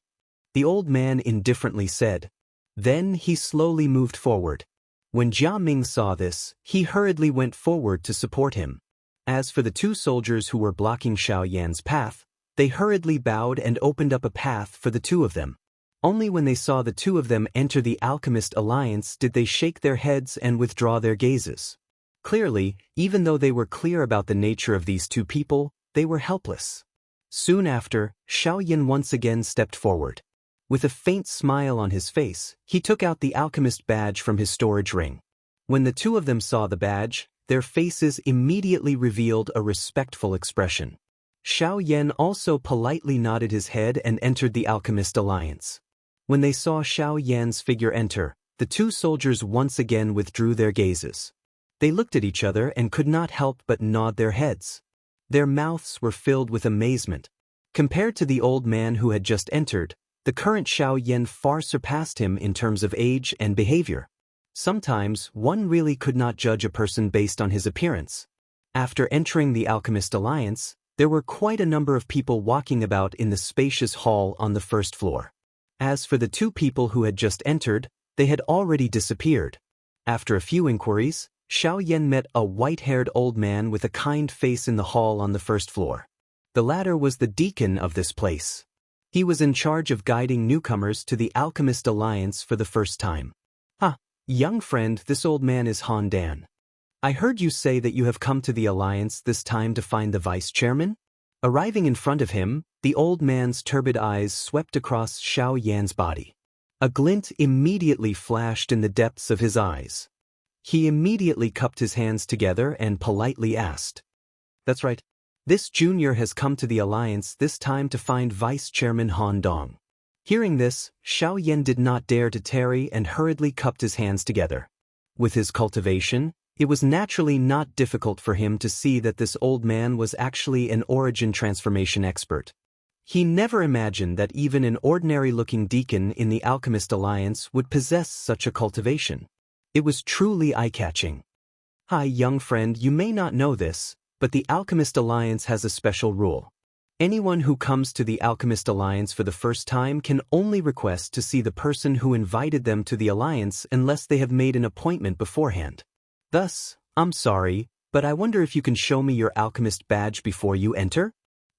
S1: The old man indifferently said. Then he slowly moved forward. When Jia Ming saw this, he hurriedly went forward to support him. As for the two soldiers who were blocking Xiaoyan's path, they hurriedly bowed and opened up a path for the two of them. Only when they saw the two of them enter the Alchemist Alliance did they shake their heads and withdraw their gazes. Clearly, even though they were clear about the nature of these two people, they were helpless. Soon after, Xiaoyan once again stepped forward. With a faint smile on his face, he took out the alchemist badge from his storage ring. When the two of them saw the badge, their faces immediately revealed a respectful expression. Xiaoyan also politely nodded his head and entered the Alchemist Alliance. When they saw Xiaoyan's figure enter, the two soldiers once again withdrew their gazes. They looked at each other and could not help but nod their heads. Their mouths were filled with amazement. Compared to the old man who had just entered, the current Xiaoyan far surpassed him in terms of age and behavior. Sometimes, one really could not judge a person based on his appearance. After entering the Alchemist Alliance, there were quite a number of people walking about in the spacious hall on the first floor. As for the two people who had just entered, they had already disappeared. After a few inquiries, Xiaoyan met a white-haired old man with a kind face in the hall on the first floor. The latter was the deacon of this place. He was in charge of guiding newcomers to the Alchemist Alliance for the first time. Young friend, this old man is Han Dan. I heard you say that you have come to the Alliance this time to find the vice-chairman? Arriving in front of him, the old man's turbid eyes swept across Xiaoyan's body. A glint immediately flashed in the depths of his eyes. He immediately cupped his hands together and politely asked. That's right. This junior has come to the Alliance this time to find Vice-Chairman Han Dong. Hearing this, Xiao Yan did not dare to tarry and hurriedly cupped his hands together. With his cultivation, it was naturally not difficult for him to see that this old man was actually an origin transformation expert. He never imagined that even an ordinary-looking deacon in the Alchemist Alliance would possess such a cultivation. It was truly eye-catching. Hi, young friend, you may not know this, but the Alchemist Alliance has a special rule. Anyone who comes to the Alchemist Alliance for the first time can only request to see the person who invited them to the Alliance unless they have made an appointment beforehand. Thus, I'm sorry, but I wonder if you can show me your alchemist badge before you enter?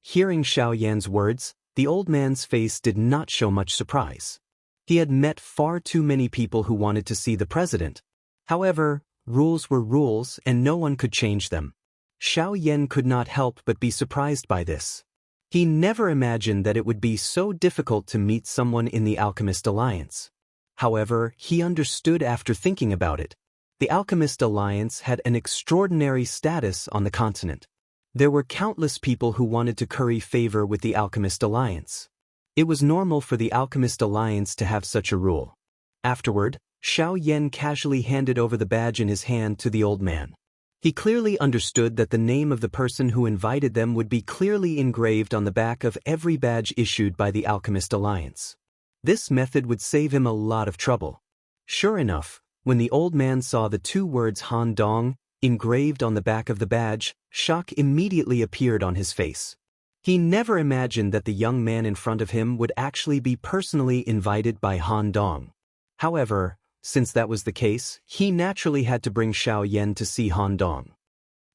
S1: Hearing Xiao Yan's words, the old man's face did not show much surprise. He had met far too many people who wanted to see the president. However, rules were rules and no one could change them. Xiao Yan could not help but be surprised by this. He never imagined that it would be so difficult to meet someone in the Alchemist Alliance. However, he understood after thinking about it. The Alchemist Alliance had an extraordinary status on the continent. There were countless people who wanted to curry favor with the Alchemist Alliance. It was normal for the Alchemist Alliance to have such a rule. Afterward, Xiao Yan casually handed over the badge in his hand to the old man. He clearly understood that the name of the person who invited them would be clearly engraved on the back of every badge issued by the Alchemist Alliance. This method would save him a lot of trouble. Sure enough, when the old man saw the two words Han Dong engraved on the back of the badge, shock immediately appeared on his face. He never imagined that the young man in front of him would actually be personally invited by Han Dong. However, since that was the case, he naturally had to bring Xiao Yan to see Han Dong.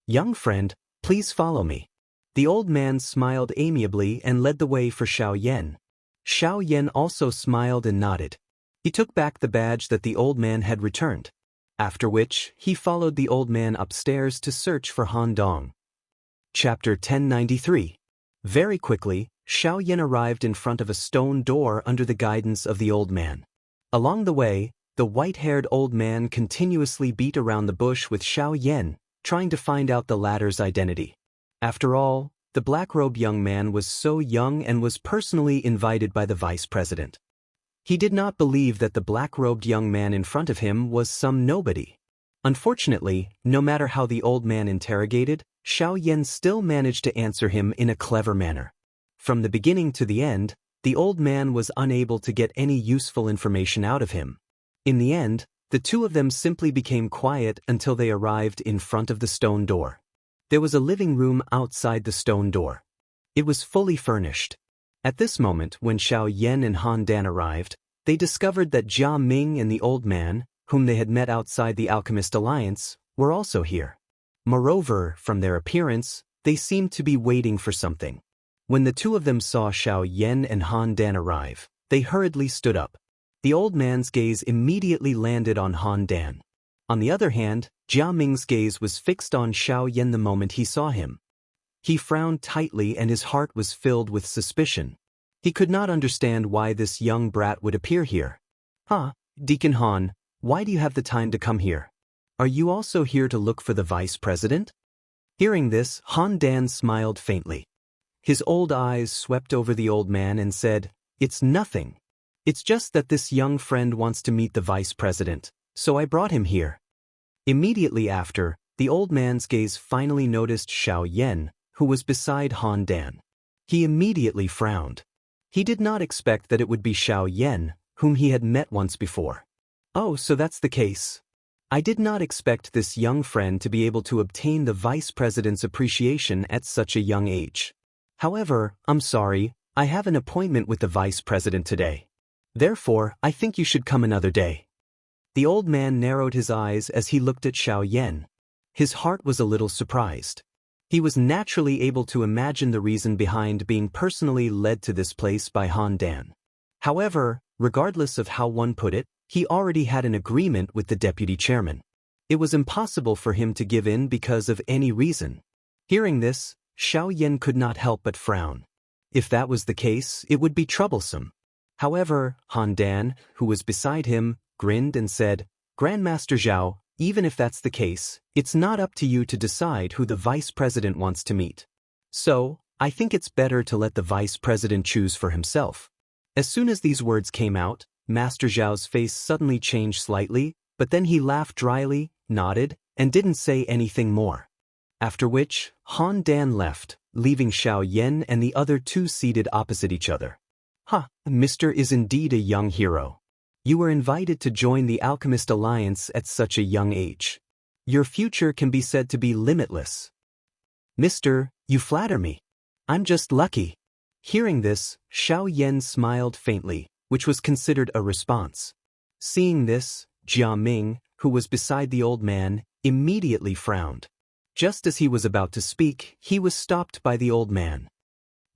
S1: Young friend, please follow me. The old man smiled amiably and led the way for Xiao Yan. Xiao Yan also smiled and nodded. He took back the badge that the old man had returned. After which, he followed the old man upstairs to search for Han Dong. Chapter 1093. Very quickly, Xiao Yan arrived in front of a stone door under the guidance of the old man. Along the way, the white-haired old man continuously beat around the bush with Xiao Yan, trying to find out the latter's identity. After all, the black-robed young man was so young and was personally invited by the vice president. He did not believe that the black-robed young man in front of him was some nobody. Unfortunately, no matter how the old man interrogated, Xiao Yan still managed to answer him in a clever manner. From the beginning to the end, the old man was unable to get any useful information out of him. In the end, the two of them simply became quiet until they arrived in front of the stone door. There was a living room outside the stone door. It was fully furnished. At this moment, when Xiao Yan and Han Dan arrived, they discovered that Jia Ming and the old man, whom they had met outside the Alchemist Alliance, were also here. Moreover, from their appearance, they seemed to be waiting for something. When the two of them saw Xiao Yan and Han Dan arrive, they hurriedly stood up. The old man's gaze immediately landed on Han Dan. On the other hand, Jia Ming's gaze was fixed on Xiao Yan the moment he saw him. He frowned tightly and his heart was filled with suspicion. He could not understand why this young brat would appear here. Deacon Han, why do you have the time to come here? Are you also here to look for the vice president? Hearing this, Han Dan smiled faintly. His old eyes swept over the old man and said, "It's nothing. It's just that this young friend wants to meet the vice president, so I brought him here." Immediately after, the old man's gaze finally noticed Xiao Yan, who was beside Han Dan. He immediately frowned. He did not expect that it would be Xiao Yan, whom he had met once before. Oh, so that's the case. I did not expect this young friend to be able to obtain the vice president's appreciation at such a young age. However, I'm sorry, I have an appointment with the vice president today. Therefore, I think you should come another day. The old man narrowed his eyes as he looked at Xiao Yan. His heart was a little surprised. He was naturally able to imagine the reason behind being personally led to this place by Han Dan. However, regardless of how one put it, he already had an agreement with the deputy chairman. It was impossible for him to give in because of any reason. Hearing this, Xiao Yan could not help but frown. If that was the case, it would be troublesome. However, Han Dan, who was beside him, grinned and said, "Grandmaster Zhao, even if that's the case, it's not up to you to decide who the vice president wants to meet. So, I think it's better to let the vice president choose for himself." As soon as these words came out, Master Zhao's face suddenly changed slightly, but then he laughed dryly, nodded, and didn't say anything more. After which, Han Dan left, leaving Xiao Yan and the other two seated opposite each other. Mr. is indeed a young hero. You were invited to join the Alchemist Alliance at such a young age. Your future can be said to be limitless. Mister, you flatter me. I'm just lucky. Hearing this, Xiao Yan smiled faintly, which was considered a response. Seeing this, Jia Ming, who was beside the old man, immediately frowned. Just as he was about to speak, he was stopped by the old man.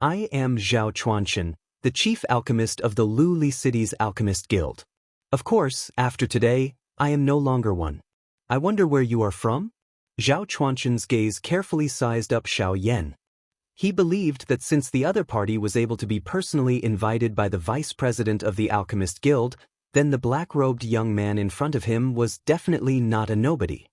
S1: I am Zhao Chuanchen, the chief alchemist of the Luli City's Alchemist Guild. Of course, after today, I am no longer one. I wonder where you are from? Zhao Chuanchen's gaze carefully sized up Xiao Yan. He believed that since the other party was able to be personally invited by the vice president of the Alchemist Guild, then the black-robed young man in front of him was definitely not a nobody.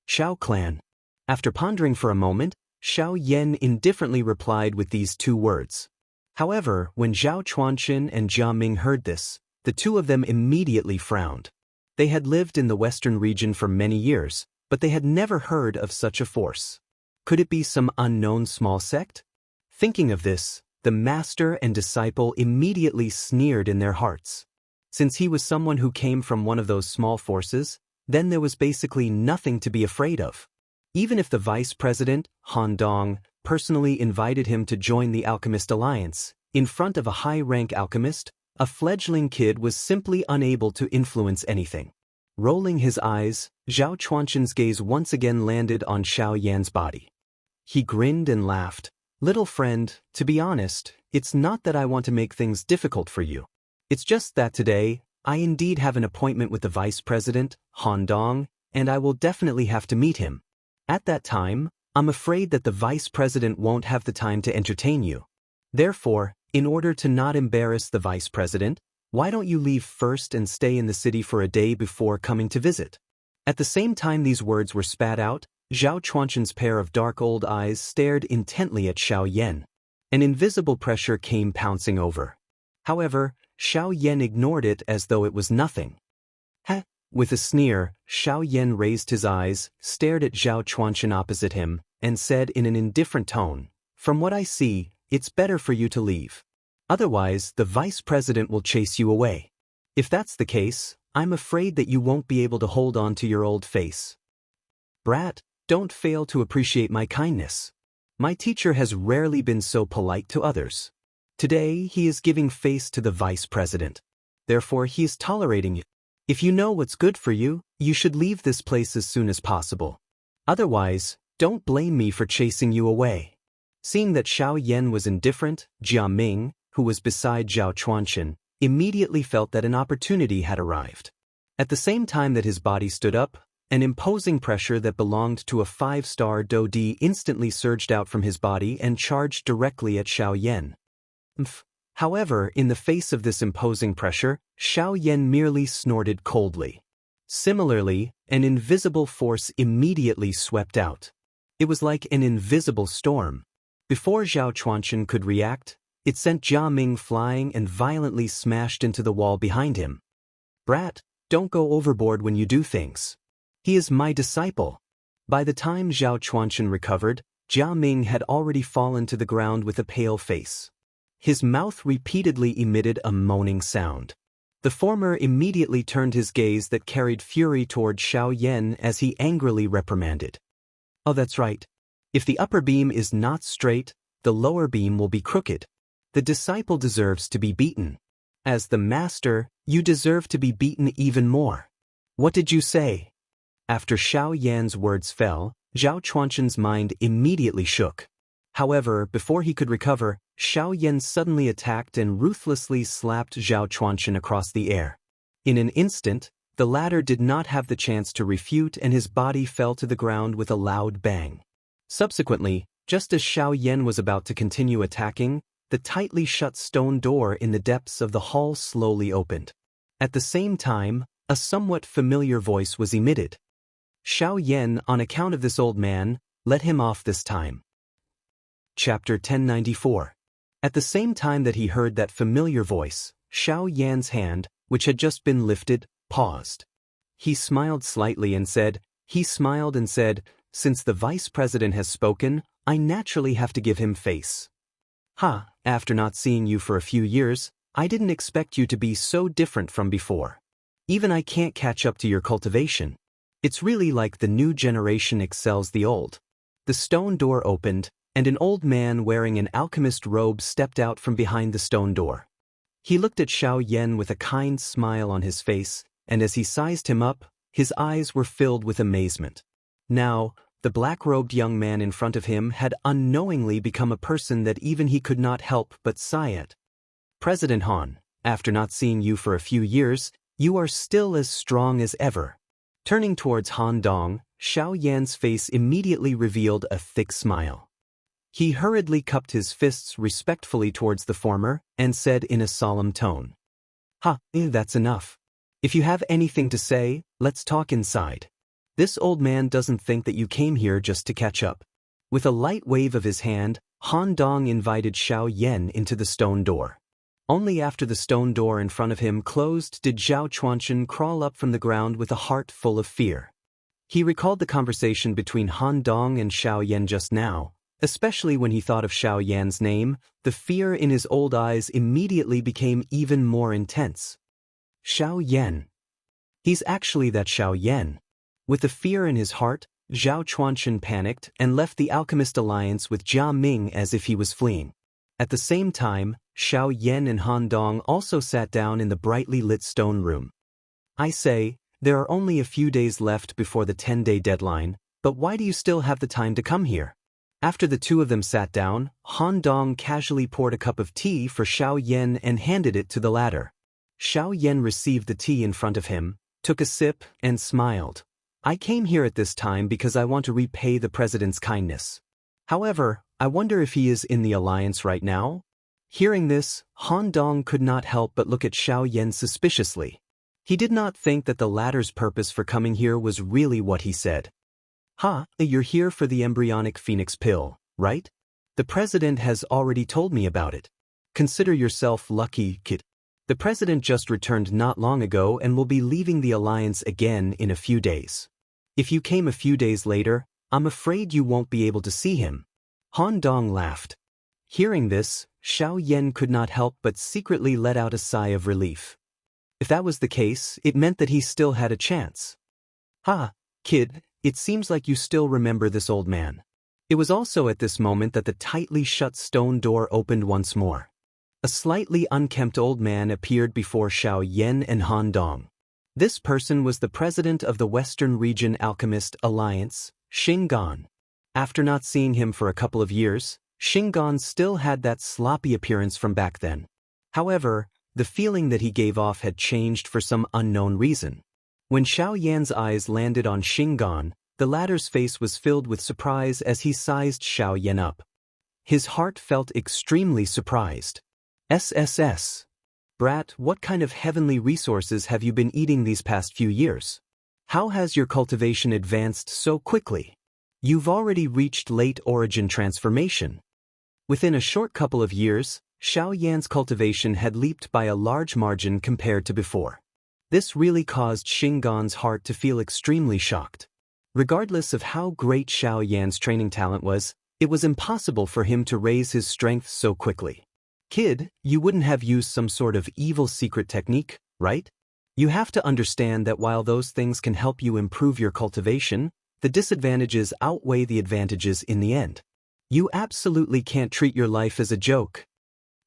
S1: Xiao clan. After pondering for a moment, Xiao Yan indifferently replied with these two words. However, when Zhao Chuanchen and Jia Ming heard this, the two of them immediately frowned. They had lived in the western region for many years, but they had never heard of such a force. Could it be some unknown small sect? Thinking of this, the master and disciple immediately sneered in their hearts. Since he was someone who came from one of those small forces, then there was basically nothing to be afraid of. Even if the vice president, Han Dong, personally invited him to join the Alchemist Alliance, in front of a high-rank alchemist, a fledgling kid was simply unable to influence anything. Rolling his eyes, Zhao Chuanchen's gaze once again landed on Xiao Yan's body. He grinned and laughed. Little friend, to be honest, it's not that I want to make things difficult for you. It's just that today, I indeed have an appointment with the vice president, Han Dong, and I will definitely have to meet him. At that time, I'm afraid that the vice president won't have the time to entertain you. Therefore, in order to not embarrass the vice president, why don't you leave first and stay in the city for a day before coming to visit? At the same time these words were spat out, Zhao Chuanchen's pair of dark old eyes stared intently at Xiao Yan. An invisible pressure came pouncing over. However, Xiao Yan ignored it as though it was nothing. With a sneer, Xiao Yan raised his eyes, stared at Zhao Chuanchen opposite him, and said in an indifferent tone, "From what I see, it's better for you to leave. Otherwise, the vice president will chase you away. If that's the case, I'm afraid that you won't be able to hold on to your old face. Brat, don't fail to appreciate my kindness. My teacher has rarely been so polite to others. Today, he is giving face to the vice president. Therefore, he is tolerating you. If you know what's good for you, you should leave this place as soon as possible. Otherwise, don't blame me for chasing you away." Seeing that Xiao Yan was indifferent, Jia Ming, who was beside Zhao Chuanchen, immediately felt that an opportunity had arrived. At the same time that his body stood up, an imposing pressure that belonged to a 5-star Dodi instantly surged out from his body and charged directly at Xiao Yan. However, in the face of this imposing pressure, Xiao Yan merely snorted coldly. Similarly, an invisible force immediately swept out. It was like an invisible storm. Before Zhao Chuanchen could react, it sent Jia Ming flying and violently smashed into the wall behind him. "Brat, don't go overboard when you do things. He is my disciple." By the time Zhao Chuanchen recovered, Jia Ming had already fallen to the ground with a pale face. His mouth repeatedly emitted a moaning sound. The former immediately turned his gaze that carried fury toward Xiao Yan as he angrily reprimanded. "Oh, that's right. If the upper beam is not straight, the lower beam will be crooked. The disciple deserves to be beaten. As the master, you deserve to be beaten even more. What did you say?" After Xiao Yan's words fell, Zhao Chuanchen's mind immediately shook. However, before he could recover, Xiao Yan suddenly attacked and ruthlessly slapped Zhao Chuanchen across the air. In an instant, the latter did not have the chance to refute and his body fell to the ground with a loud bang. Subsequently, just as Xiao Yan was about to continue attacking, the tightly shut stone door in the depths of the hall slowly opened. At the same time, a somewhat familiar voice was emitted. Xiao Yan, on account of this old man, let him off this time. Chapter 1094. At the same time that he heard that familiar voice, Xiao Yan's hand, which had just been lifted, paused. He smiled slightly and said, since the vice president has spoken, I naturally have to give him face. Ha, after not seeing you for a few years, I didn't expect you to be so different from before. Even I can't catch up to your cultivation. It's really like the new generation excels the old. The stone door opened, and an old man wearing an alchemist robe stepped out from behind the stone door. He looked at Xiao Yan with a kind smile on his face, and as he sized him up, his eyes were filled with amazement. Now, the black-robed young man in front of him had unknowingly become a person that even he could not help but sigh at. President Han, after not seeing you for a few years, you are still as strong as ever. Turning towards Han Dong, Xiao Yan's face immediately revealed a thick smile. He hurriedly cupped his fists respectfully towards the former and said in a solemn tone, That's enough. If you have anything to say, let's talk inside. This old man doesn't think that you came here just to catch up. With a light wave of his hand, Han Dong invited Xiao Yan into the stone door. Only after the stone door in front of him closed did Zhao Chuanchen crawl up from the ground with a heart full of fear. He recalled the conversation between Han Dong and Xiao Yan just now. Especially when he thought of Xiao Yan's name, the fear in his old eyes immediately became even more intense. Xiao Yan. He's actually that Xiao Yan. With the fear in his heart, Zhao Chuanchen panicked and left the alchemist alliance with Jia Ming as if he was fleeing. At the same time, Xiao Yan and Han Dong also sat down in the brightly lit stone room. I say, there are only a few days left before the 10-day deadline, but why do you still have the time to come here? After the two of them sat down, Han Dong casually poured a cup of tea for Xiao Yan and handed it to the latter. Xiao Yan received the tea in front of him, took a sip, and smiled. I came here at this time because I want to repay the president's kindness. However, I wonder if he is in the alliance right now? Hearing this, Han Dong could not help but look at Xiao Yan suspiciously. He did not think that the latter's purpose for coming here was really what he said. You're here for the embryonic phoenix pill, right? The president has already told me about it. Consider yourself lucky, kid. The president just returned not long ago and will be leaving the alliance again in a few days. If you came a few days later, I'm afraid you won't be able to see him. Han Dong laughed. Hearing this, Xiao Yan could not help but secretly let out a sigh of relief. If that was the case, it meant that he still had a chance. Kid, it seems like you still remember this old man. It was also at this moment that the tightly shut stone door opened once more. A slightly unkempt old man appeared before Xiao Yan and Han Dong. This person was the president of the Western Region Alchemist Alliance, Xingan. After not seeing him for a couple of years, Xingan still had that sloppy appearance from back then. However, the feeling that he gave off had changed for some unknown reason. When Xiao Yan's eyes landed on Xingan, the latter's face was filled with surprise as he sized Xiao Yan up. His heart felt extremely surprised. SSS. Brat, what kind of heavenly resources have you been eating these past few years? How has your cultivation advanced so quickly? You've already reached late origin transformation. Within a short couple of years, Xiao Yan's cultivation had leaped by a large margin compared to before. This really caused Xingan's heart to feel extremely shocked. Regardless of how great Xiao Yan's training talent was, it was impossible for him to raise his strength so quickly. Kid, you wouldn't have used some sort of evil secret technique, right? You have to understand that while those things can help you improve your cultivation, the disadvantages outweigh the advantages in the end. You absolutely can't treat your life as a joke.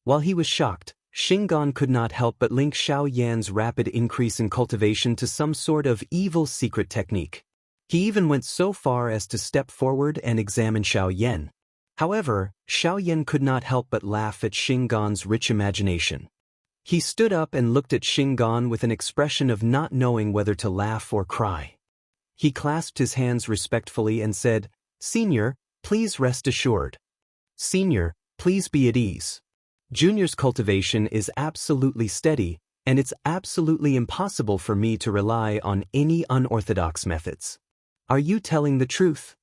S1: While he was shocked, Xingan could not help but link Xiao Yan's rapid increase in cultivation to some sort of evil secret technique. He even went so far as to step forward and examine Xiao Yan. However, Xiao Yan could not help but laugh at Xingan's rich imagination. He stood up and looked at Xingan with an expression of not knowing whether to laugh or cry. He clasped his hands respectfully and said, "Senior, please rest assured. Senior, please be at ease. Junior's cultivation is absolutely steady, and it's absolutely impossible for me to rely on any unorthodox methods." Are you telling the truth?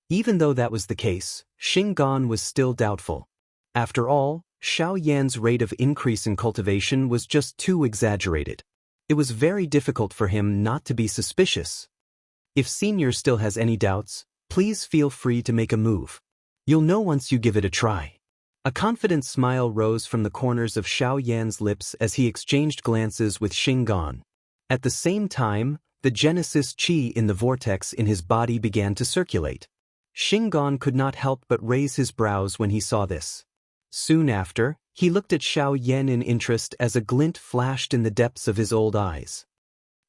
S1: Even though that was the case, Xingan was still doubtful. After all, Xiao Yan's rate of increase in cultivation was just too exaggerated. It was very difficult for him not to be suspicious. If Senior still has any doubts, please feel free to make a move. You'll know once you give it a try. A confident smile rose from the corners of Xiao Yan's lips as he exchanged glances with Xinggan. At the same time, the Genesis Qi in the vortex in his body began to circulate. Xinggan could not help but raise his brows when he saw this. Soon after, he looked at Xiao Yan in interest as a glint flashed in the depths of his old eyes.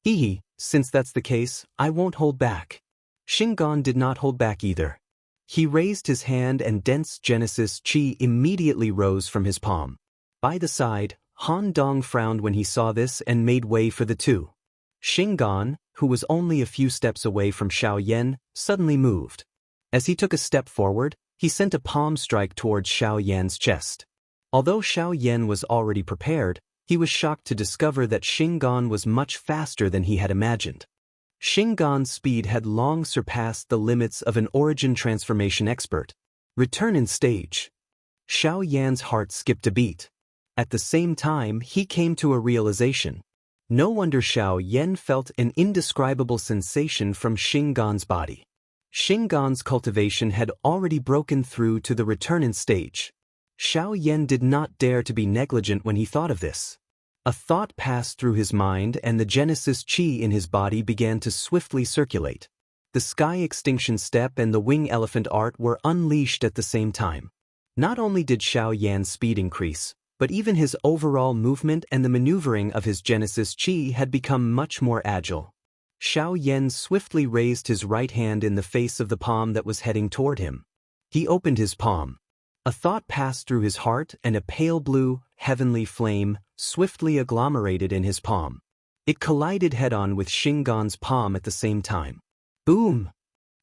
S1: Hehe, since that's the case, I won't hold back. Xinggan did not hold back either. He raised his hand and dense Genesis Qi immediately rose from his palm. By the side, Han Dong frowned when he saw this and made way for the two. Xinggan, who was only a few steps away from Xiao Yan, suddenly moved. As he took a step forward, he sent a palm strike towards Xiao Yan's chest. Although Xiao Yan was already prepared, he was shocked to discover that Xinggan was much faster than he had imagined. Xinggan's speed had long surpassed the limits of an origin transformation expert. Return in stage. Xiao Yan's heart skipped a beat. At the same time, he came to a realization. No wonder Xiao Yan felt an indescribable sensation from Xinggan's body. Xinggan's cultivation had already broken through to the return in stage. Xiao Yan did not dare to be negligent when he thought of this. A thought passed through his mind and the Genesis Qi in his body began to swiftly circulate. The Sky Extinction Step and the Wing Elephant Art were unleashed at the same time. Not only did Xiao Yan's speed increase, but even his overall movement and the maneuvering of his Genesis Qi had become much more agile. Xiao Yan swiftly raised his right hand in the face of the palm that was heading toward him. He opened his palm. A thought passed through his heart and a pale blue, heavenly flame swiftly agglomerated in his palm. It collided head-on with Xinggan's palm at the same time. Boom!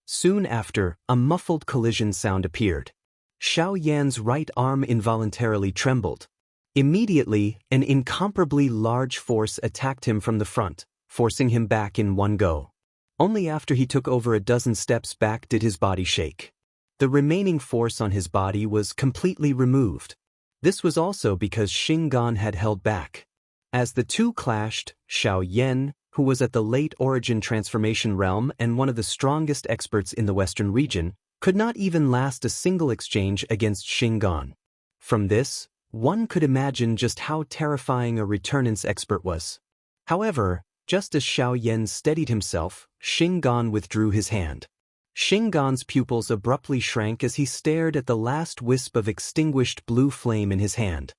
S1: Soon after, a muffled collision sound appeared. Xiao Yan's right arm involuntarily trembled. Immediately, an incomparably large force attacked him from the front, forcing him back in one go. Only after he took over a dozen steps back did his body shake. The remaining force on his body was completely removed. This was also because Xinggan had held back. As the two clashed, Xiao Yan, who was at the late origin transformation realm and one of the strongest experts in the western region, could not even last a single exchange against Xinggan. From this, one could imagine just how terrifying a returnance expert was. However, just as Xiao Yan steadied himself, Xinggan withdrew his hand. Xinggan's pupils abruptly shrank as he stared at the last wisp of extinguished blue flame in his hand.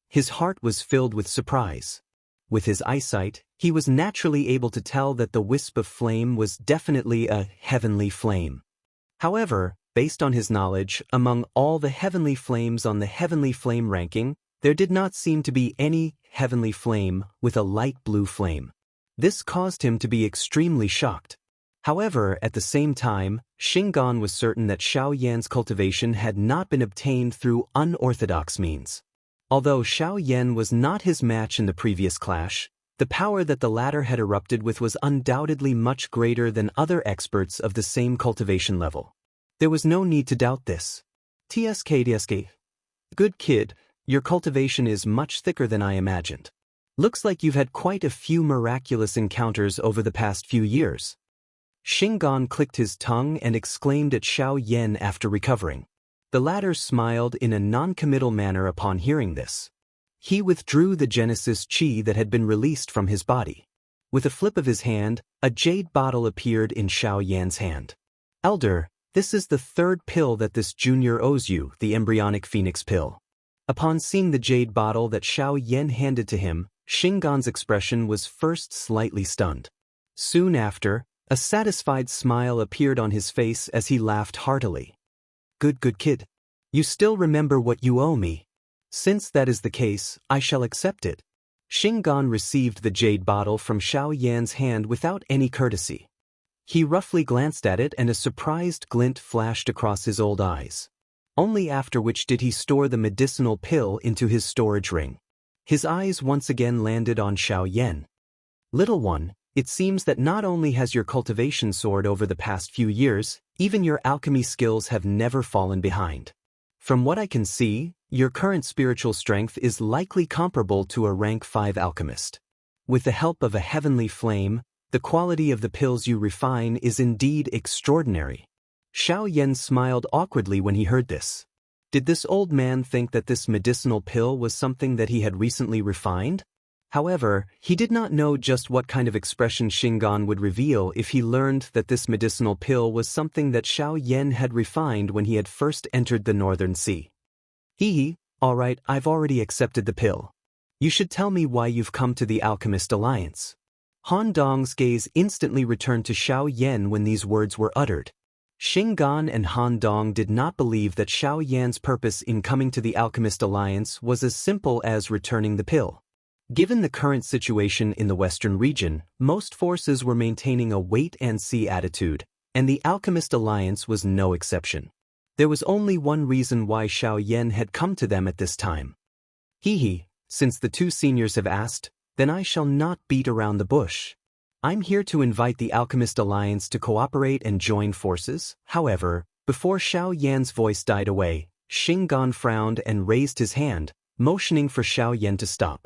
S1: His heart was filled with surprise. With his eyesight, he was naturally able to tell that the wisp of flame was definitely a heavenly flame. However, based on his knowledge, among all the heavenly flames on the heavenly flame ranking, there did not seem to be any heavenly flame with a light blue flame. This caused him to be extremely shocked. However, at the same time, Xinggan was certain that Xiao Yan's cultivation had not been obtained through unorthodox means. Although Xiao Yan was not his match in the previous clash, the power that the latter had erupted with was undoubtedly much greater than other experts of the same cultivation level. There was no need to doubt this. TSK. Good kid, your cultivation is much thicker than I imagined. Looks like you've had quite a few miraculous encounters over the past few years. Xinggan clicked his tongue and exclaimed at Xiao Yan after recovering. The latter smiled in a non-committal manner upon hearing this. He withdrew the Genesis Qi that had been released from his body. With a flip of his hand, a jade bottle appeared in Xiao Yan's hand. Elder, this is the third pill that this junior owes you, the embryonic phoenix pill. Upon seeing the jade bottle that Xiao Yan handed to him, Xinggan's expression was first slightly stunned. Soon after, a satisfied smile appeared on his face as he laughed heartily. Good kid. You still remember what you owe me. Since that is the case, I shall accept it. Xinggan received the jade bottle from Xiao Yan's hand without any courtesy. He roughly glanced at it and a surprised glint flashed across his old eyes. Only after which did he store the medicinal pill into his storage ring. His eyes once again landed on Xiao Yan. Little one, it seems that not only has your cultivation soared over the past few years, even your alchemy skills have never fallen behind. From what I can see, your current spiritual strength is likely comparable to a rank 5 alchemist. With the help of a heavenly flame, the quality of the pills you refine is indeed extraordinary. Xiao Yan smiled awkwardly when he heard this. Did this old man think that this medicinal pill was something that he had recently refined? However, he did not know just what kind of expression Xinggan would reveal if he learned that this medicinal pill was something that Xiao Yan had refined when he had first entered the Northern Sea. All right, I've already accepted the pill. You should tell me why you've come to the Alchemist Alliance. Han Dong's gaze instantly returned to Xiao Yan when these words were uttered. Xinggan and Han Dong did not believe that Xiao Yan's purpose in coming to the Alchemist Alliance was as simple as returning the pill. Given the current situation in the Western region, most forces were maintaining a wait-and-see attitude, and the Alchemist Alliance was no exception. There was only one reason why Xiao Yan had come to them at this time. Since the two seniors have asked, then I shall not beat around the bush. I'm here to invite the Alchemist Alliance to cooperate and join forces. However, before Xiao Yan's voice died away, Xinggan frowned and raised his hand, motioning for Xiao Yan to stop.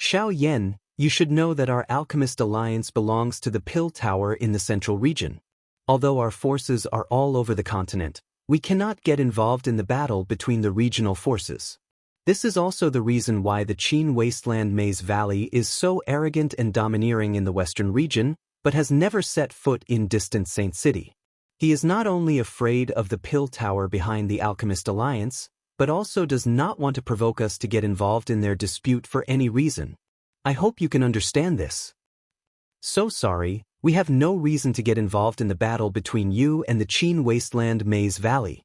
S1: Xiao Yan, you should know that our Alchemist Alliance belongs to the Pill Tower in the central region. Although our forces are all over the continent, we cannot get involved in the battle between the regional forces. This is also the reason why the Qin Wasteland Maze Valley is so arrogant and domineering in the western region, but has never set foot in distant Saint City. He is not only afraid of the Pill Tower behind the Alchemist Alliance, but also does not want to provoke us to get involved in their dispute for any reason. I hope you can understand this. So sorry, we have no reason to get involved in the battle between you and the Qin Wasteland Maze Valley.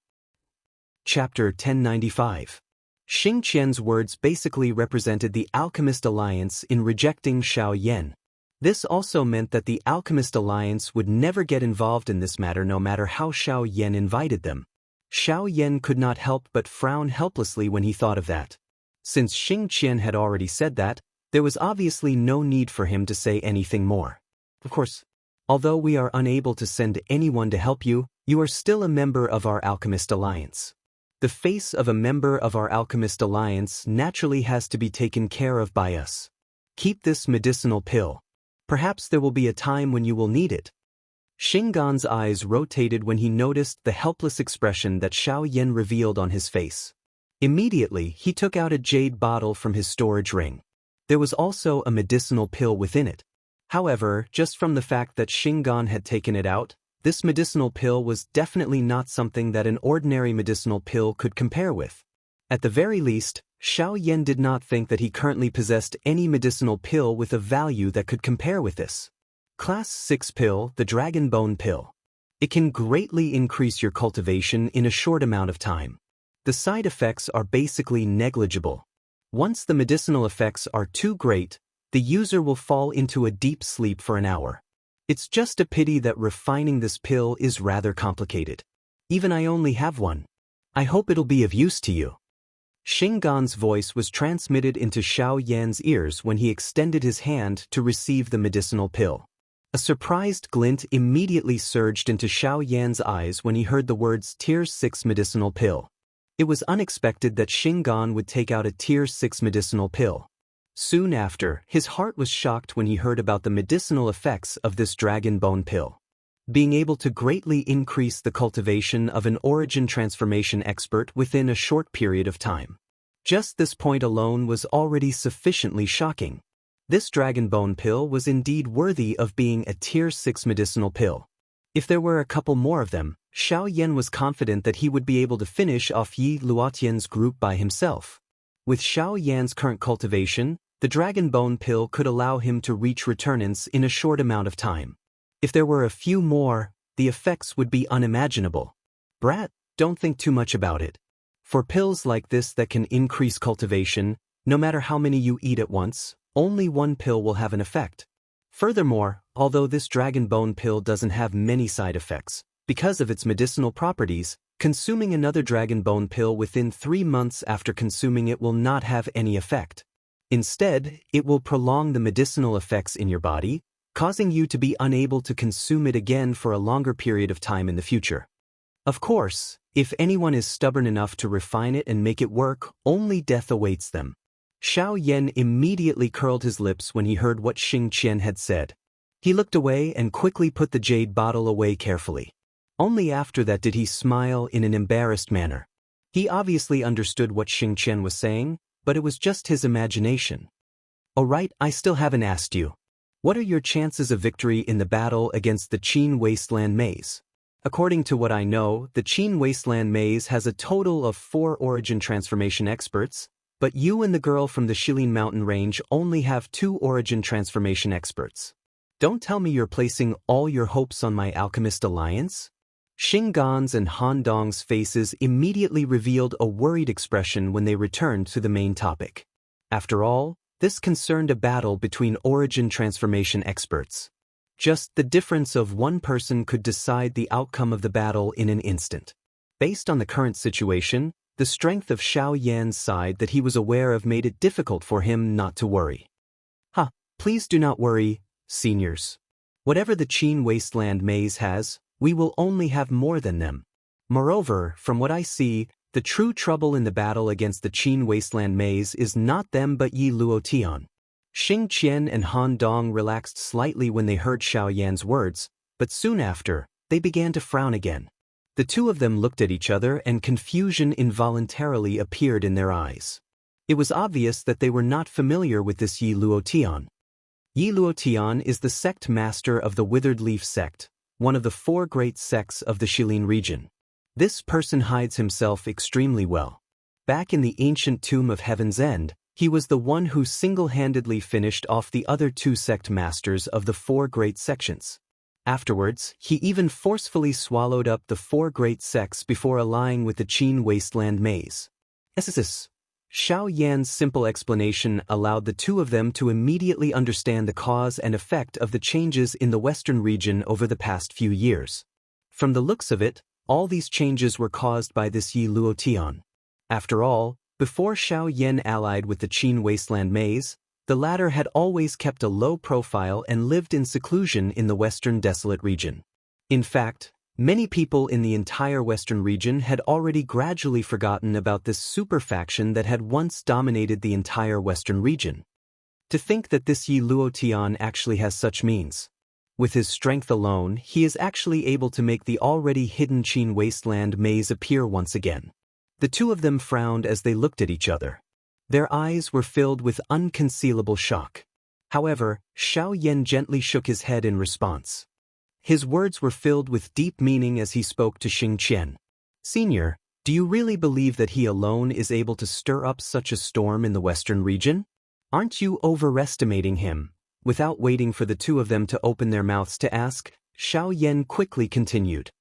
S1: Chapter 1095. Xingqian's words basically represented the Alchemist Alliance in rejecting Xiao Yan. This also meant that the Alchemist Alliance would never get involved in this matter no matter how Xiao Yan invited them. Xiao Yan could not help but frown helplessly when he thought of that. Since Xingqian had already said that, there was obviously no need for him to say anything more. Of course, although we are unable to send anyone to help you, you are still a member of our Alchemist Alliance. The face of a member of our Alchemist Alliance naturally has to be taken care of by us. Keep this medicinal pill. Perhaps there will be a time when you will need it. Xinggan's eyes rotated when he noticed the helpless expression that Xiao Yan revealed on his face. Immediately, he took out a jade bottle from his storage ring. There was also a medicinal pill within it. However, just from the fact that Xinggan had taken it out, this medicinal pill was definitely not something that an ordinary medicinal pill could compare with. At the very least, Xiao Yan did not think that he currently possessed any medicinal pill with a value that could compare with this. Class 6 pill, the Dragon Bone pill. It can greatly increase your cultivation in a short amount of time. The side effects are basically negligible. Once the medicinal effects are too great, the user will fall into a deep sleep for an hour. It's just a pity that refining this pill is rather complicated. Even I only have one. I hope it'll be of use to you. Xinggan's voice was transmitted into Xiao Yan's ears when he extended his hand to receive the medicinal pill. A surprised glint immediately surged into Xiao Yan's eyes when he heard the words Tier 6 medicinal pill. It was unexpected that Xinggan would take out a Tier 6 medicinal pill. Soon after, his heart was shocked when he heard about the medicinal effects of this Dragon Bone pill. Being able to greatly increase the cultivation of an origin transformation expert within a short period of time. Just this point alone was already sufficiently shocking. This Dragon Bone pill was indeed worthy of being a Tier 6 medicinal pill. If there were a couple more of them, Xiao Yan was confident that he would be able to finish off Yi Luotian's group by himself. With Xiao Yan's current cultivation, the Dragon Bone pill could allow him to reach returnance in a short amount of time. If there were a few more, the effects would be unimaginable. Brat, don't think too much about it. For pills like this that can increase cultivation, no matter how many you eat at once, only one pill will have an effect. Furthermore, although this Dragon Bone pill doesn't have many side effects, because of its medicinal properties, consuming another Dragon Bone pill within 3 months after consuming it will not have any effect. Instead, it will prolong the medicinal effects in your body, causing you to be unable to consume it again for a longer period of time in the future. Of course, if anyone is stubborn enough to refine it and make it work, only death awaits them. Xiao Yan immediately curled his lips when he heard what Xianxia had said. He looked away and quickly put the jade bottle away carefully. Only after that did he smile in an embarrassed manner. He obviously understood what Xianxia was saying, but it was just his imagination. "Alright, I still haven't asked you. What are your chances of victory in the battle against the Qin Wasteland Maze?" According to what I know, the Qin Wasteland Maze has a total of 4 origin transformation experts, but you and the girl from the Shilin Mountain Range only have 2 origin transformation experts. Don't tell me you're placing all your hopes on my alchemist alliance? Xinggan's and Han Dong's faces immediately revealed a worried expression when they returned to the main topic. After all, this concerned a battle between origin transformation experts. Just the difference of one person could decide the outcome of the battle in an instant. Based on the current situation, the strength of Xiao Yan's side that he was aware of made it difficult for him not to worry. Please do not worry, seniors. Whatever the Qin Wasteland Maze has, we will only have more than them. Moreover, from what I see, the true trouble in the battle against the Qin Wasteland Maze is not them but Yi Luotian. Xing Qian and Han Dong relaxed slightly when they heard Xiao Yan's words, but soon after, they began to frown again. The two of them looked at each other and confusion involuntarily appeared in their eyes. It was obvious that they were not familiar with this Yi Luotian. Yi Luotian is the sect master of the Withered Leaf sect, one of the 4 great sects of the Shilin region. This person hides himself extremely well. Back in the ancient tomb of Heaven's End, he was the one who single-handedly finished off the other 2 sect masters of the 4 great sections. Afterwards, he even forcefully swallowed up the 4 great sects before allying with the Qin Wasteland Maze. Xiao Yan's simple explanation allowed the two of them to immediately understand the cause and effect of the changes in the western region over the past few years. From the looks of it, all these changes were caused by this Yi Luotian. After all, before Xiao Yan allied with the Qin Wasteland Maze, the latter had always kept a low profile and lived in seclusion in the western desolate region. In fact, many people in the entire western region had already gradually forgotten about this super faction that had once dominated the entire western region. To think that this Yi Luotian actually has such means. With his strength alone, he is actually able to make the already hidden Qin Wasteland Maze appear once again. The two of them frowned as they looked at each other. Their eyes were filled with unconcealable shock. However, Xiao Yan gently shook his head in response. His words were filled with deep meaning as he spoke to Xianxia. "Senior, do you really believe that he alone is able to stir up such a storm in the western region? Aren't you overestimating him?" Without waiting for the two of them to open their mouths to ask, Xiao Yan quickly continued.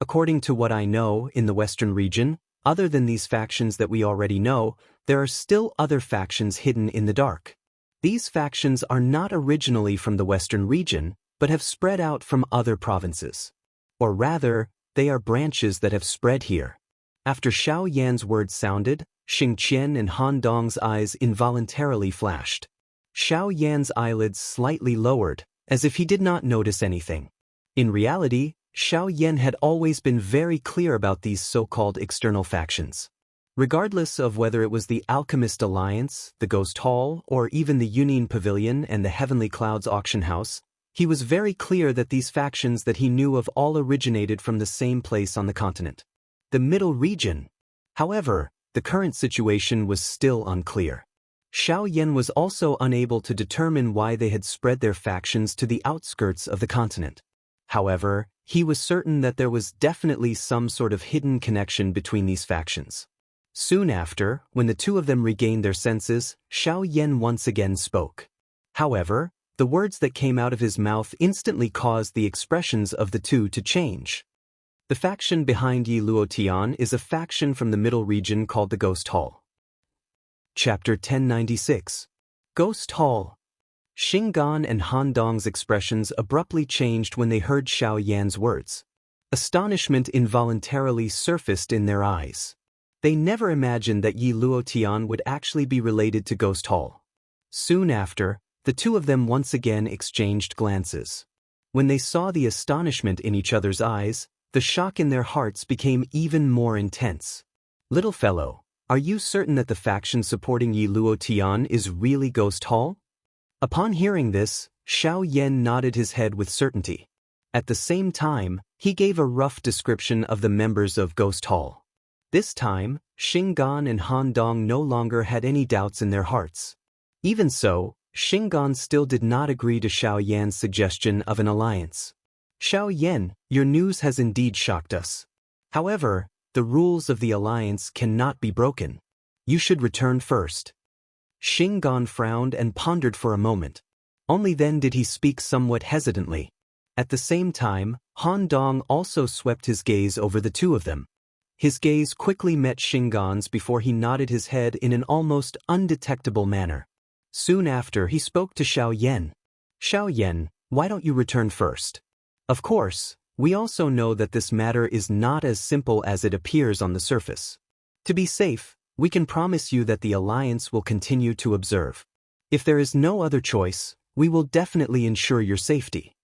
S1: "According to what I know, in the western region, other than these factions that we already know, there are still other factions hidden in the dark. These factions are not originally from the western region, but have spread out from other provinces. Or rather, they are branches that have spread here." After Xiao Yan's words sounded, Xingqian and Han Dong's eyes involuntarily flashed. Xiao Yan's eyelids slightly lowered, as if he did not notice anything. In reality, Xiao Yan had always been very clear about these so-called external factions. Regardless of whether it was the Alchemist Alliance, the Ghost Hall, or even the Union Pavilion and the Heavenly Clouds Auction House, he was very clear that these factions that he knew of all originated from the same place on the continent, the Middle Region. However, the current situation was still unclear. Xiao Yan was also unable to determine why they had spread their factions to the outskirts of the continent. However, he was certain that there was definitely some sort of hidden connection between these factions. Soon after, when the two of them regained their senses, Xiao Yan once again spoke. However, the words that came out of his mouth instantly caused the expressions of the two to change. The faction behind Yi Luotian is a faction from the Middle Region called the Ghost Hall. Chapter 1096. Ghost Hall. Xinggan and Han Dong's expressions abruptly changed when they heard Xiao Yan's words. Astonishment involuntarily surfaced in their eyes. They never imagined that Yi Luotian would actually be related to Ghost Hall. Soon after, the two of them once again exchanged glances. When they saw the astonishment in each other's eyes, The shock in their hearts became even more intense. "Little fellow, are you certain that the faction supporting Yi Luo Tian is really Ghost Hall?" Upon hearing this, Xiao Yan nodded his head with certainty. At the same time, he gave a rough description of the members of Ghost Hall. This time, Xinggan and Han Dong no longer had any doubts in their hearts. Even so, Xinggan still did not agree to Xiao Yan's suggestion of an alliance. "Xiao Yan, your news has indeed shocked us. However, the rules of the alliance cannot be broken. You should return first." Xinggan frowned and pondered for a moment. Only then did he speak somewhat hesitantly. At the same time, Han Dong also swept his gaze over the two of them. His gaze quickly met Xinggan's before he nodded his head in an almost undetectable manner. Soon after, he spoke to Xiao Yan. "Xiao Yan, why don't you return first? Of course, we also know that this matter is not as simple as it appears on the surface. To be safe, we can promise you that the alliance will continue to observe. If there is no other choice, we will definitely ensure your safety."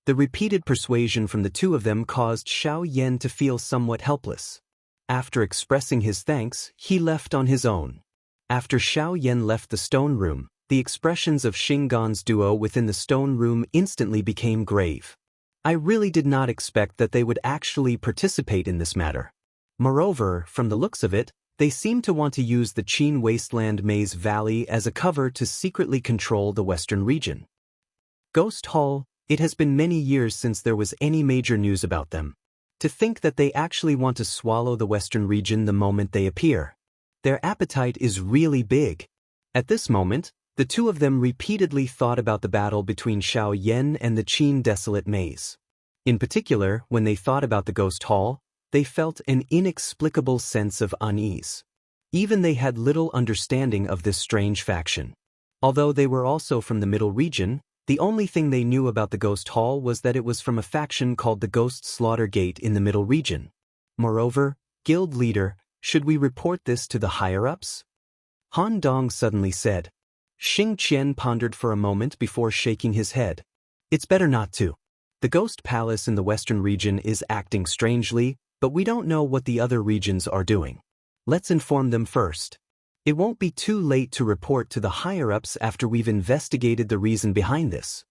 S1: The repeated persuasion from the two of them caused Xiao Yan to feel somewhat helpless. After expressing his thanks, he left on his own. After Xiao Yan left the stone room, the expressions of Xinggan's duo within the stone room instantly became grave. "I really did not expect that they would actually participate in this matter. Moreover, from the looks of it, they seem to want to use the Qin Wasteland Maze Valley as a cover to secretly control the western region. Ghost Hall, it has been many years since there was any major news about them. To think that they actually want to swallow the western region the moment they appear. Their appetite is really big." At this moment, the two of them repeatedly thought about the battle between Xiao Yan and the Qin Desolate Maze. In particular, when they thought about the Ghost Hall, they felt an inexplicable sense of unease. Even they had little understanding of this strange faction. Although they were also from the Middle Region, the only thing they knew about the Ghost Hall was that it was from a faction called the Ghost Slaughter Gate in the Middle Region. Moreover, guild leader, should we report this to the higher-ups? Han Dong suddenly said. Xing Qian pondered for a moment before shaking his head. "It's better not to. The Ghost Palace in the Western region is acting strangely, but we don't know what the other regions are doing. Let's inform them first. It won't be too late to report to the higher-ups after we've investigated the reason behind this."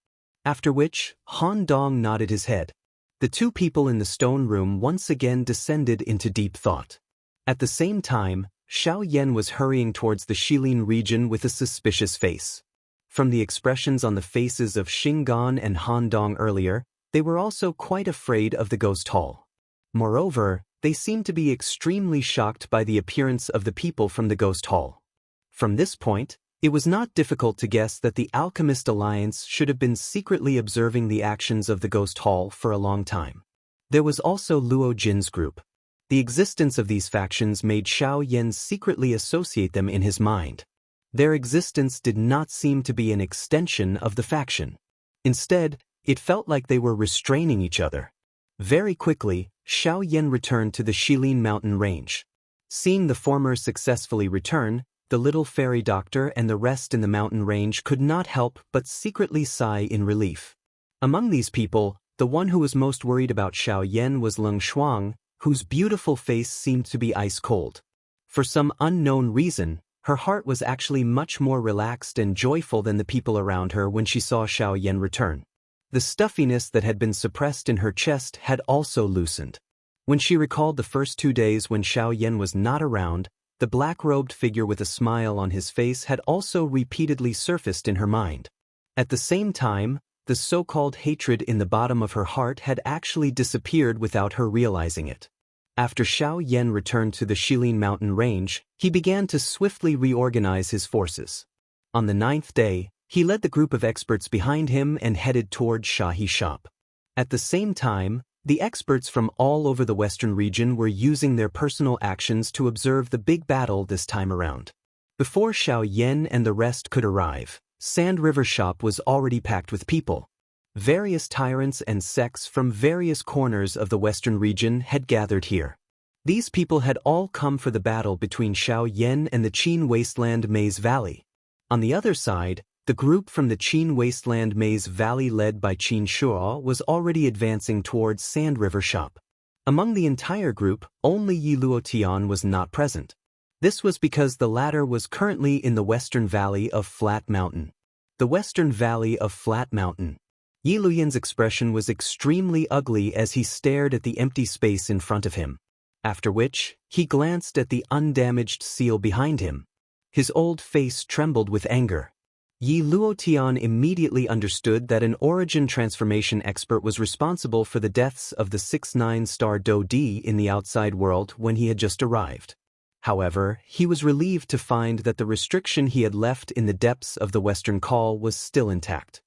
S1: After which, Han Dong nodded his head. The two people in the stone room once again descended into deep thought. At the same time, Xiao Yan was hurrying towards the Shilin region with a suspicious face. From the expressions on the faces of Xinggan and Han Dong earlier, they were also quite afraid of the Ghost Hall. Moreover, they seemed to be extremely shocked by the appearance of the people from the Ghost Hall. From this point, it was not difficult to guess that the Alchemist Alliance should have been secretly observing the actions of the Ghost Hall for a long time. There was also Luo Jin's group. The existence of these factions made Xiao Yan secretly associate them in his mind. Their existence did not seem to be an extension of the faction. Instead, it felt like they were restraining each other. Very quickly, Xiao Yan returned to the Shilin mountain range. Seeing the former successfully return, the little fairy doctor and the rest in the mountain range could not help but secretly sigh in relief. Among these people, the one who was most worried about Xiao Yan was Leng Shuang, whose beautiful face seemed to be ice cold. For some unknown reason, her heart was actually much more relaxed and joyful than the people around her when she saw Xiao Yan return. The stuffiness that had been suppressed in her chest had also loosened. When she recalled the first 2 days when Xiao Yan was not around, the black-robed figure with a smile on his face had also repeatedly surfaced in her mind. At the same time, the so-called hatred in the bottom of her heart had actually disappeared without her realizing it. After Xiao Yan returned to the Shilin mountain range, he began to swiftly reorganize his forces. On the 9th day, he led the group of experts behind him and headed toward Shahi Shop. At the same time, the experts from all over the western region were using their personal actions to observe the big battle this time around. Before Xiao Yan and the rest could arrive, Sand River Shop was already packed with people. Various tyrants and sects from various corners of the western region had gathered here. These people had all come for the battle between Xiao Yan and the Qin Wasteland Maze Valley. On the other side, the group from the Qin Wasteland Maze Valley led by Qin Shuo was already advancing towards Sand River Shop. Among the entire group, only Yi Luotian was not present. This was because the latter was currently in the western valley of Flat Mountain. The western valley of Flat Mountain. Yi Luotian's expression was extremely ugly as he stared at the empty space in front of him. After which, he glanced at the undamaged seal behind him. His old face trembled with anger. Yi Luotian immediately understood that an origin transformation expert was responsible for the deaths of the 6 9-star Do-Di in the outside world when he had just arrived. However, he was relieved to find that the restriction he had left in the depths of the Western Call was still intact.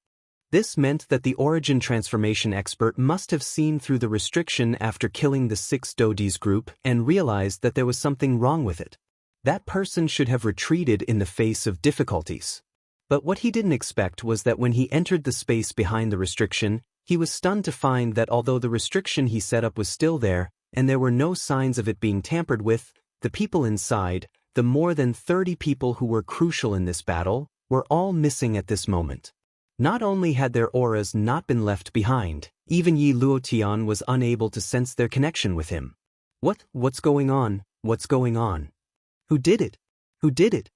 S1: This meant that the origin transformation expert must have seen through the restriction after killing the 6 Do-Di's group and realized that there was something wrong with it. That person should have retreated in the face of difficulties. But what he didn't expect was that when he entered the space behind the restriction, he was stunned to find that although the restriction he set up was still there, and there were no signs of it being tampered with, the people inside, the more than 30 people who were crucial in this battle, were all missing at this moment. Not only had their auras not been left behind, even Yi Luotian was unable to sense their connection with him. What's going on? What's going on? Who did it? Who did it?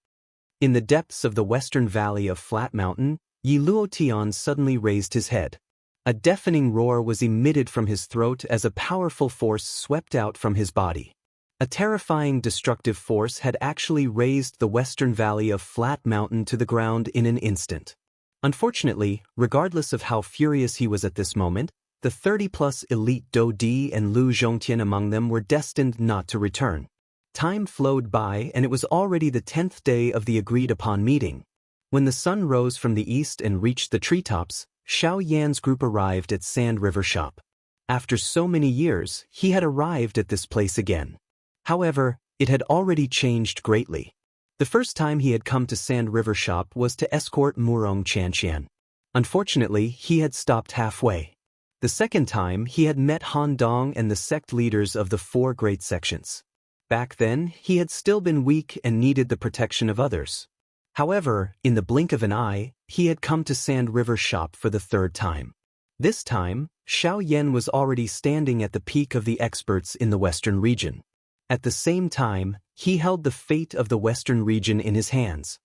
S1: In the depths of the western valley of Flat Mountain, Yi Luotian suddenly raised his head. A deafening roar was emitted from his throat as a powerful force swept out from his body. A terrifying destructive force had actually razed the western valley of Flat Mountain to the ground in an instant. Unfortunately, regardless of how furious he was at this moment, the 30-plus elite Do-Di and Lu Zhongtian among them were destined not to return. Time flowed by and it was already the 10th day of the agreed-upon meeting. When the sun rose from the east and reached the treetops, Xiao Yan's group arrived at Sand River Shop. After so many years, he had arrived at this place again. However, it had already changed greatly. The first time he had come to Sand River Shop was to escort Murong Xianxia. Unfortunately, he had stopped halfway. The second time, he had met Han Dong and the sect leaders of the 4 great sections. Back then, he had still been weak and needed the protection of others. However, in the blink of an eye, he had come to Sand River Shop for the 3rd time. This time, Xiao Yan was already standing at the peak of the experts in the Western region. At the same time, he held the fate of the Western region in his hands.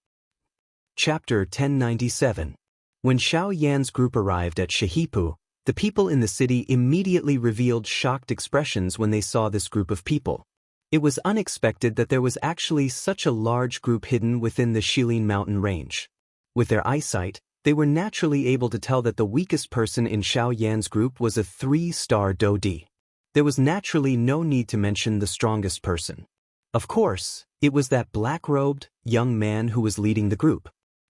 S1: Chapter 1097. When Xiao Yan's group arrived at Shihipu, the people in the city immediately revealed shocked expressions when they saw this group of people. It was unexpected that there was actually such a large group hidden within the Shilin mountain range. With their eyesight, they were naturally able to tell that the weakest person in Xiao Yan's group was a 3-star Do-Di. There was naturally no need to mention the strongest person. Of course, it was that black-robed, young man who was leading the group.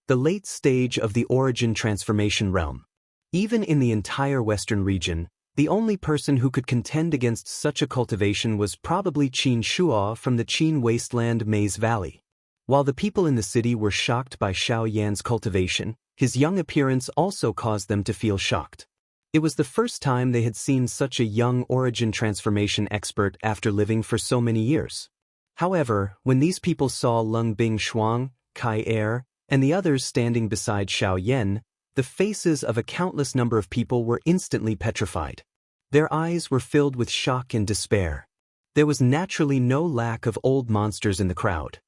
S1: The late stage of the origin transformation realm. Even in the entire western region, the only person who could contend against such a cultivation was probably Qin Shuo from the Qin Wasteland Maze Valley. While the people in the city were shocked by Xiao Yan's cultivation, his young appearance also caused them to feel shocked. It was the first time they had seen such a young origin transformation expert after living for so many years. However, when these people saw Lung Bing Shuang, Kai Er, and the others standing beside Xiao Yan, the faces of a countless number of people were instantly petrified. Their eyes were filled with shock and despair. There was naturally no lack of old monsters in the crowd.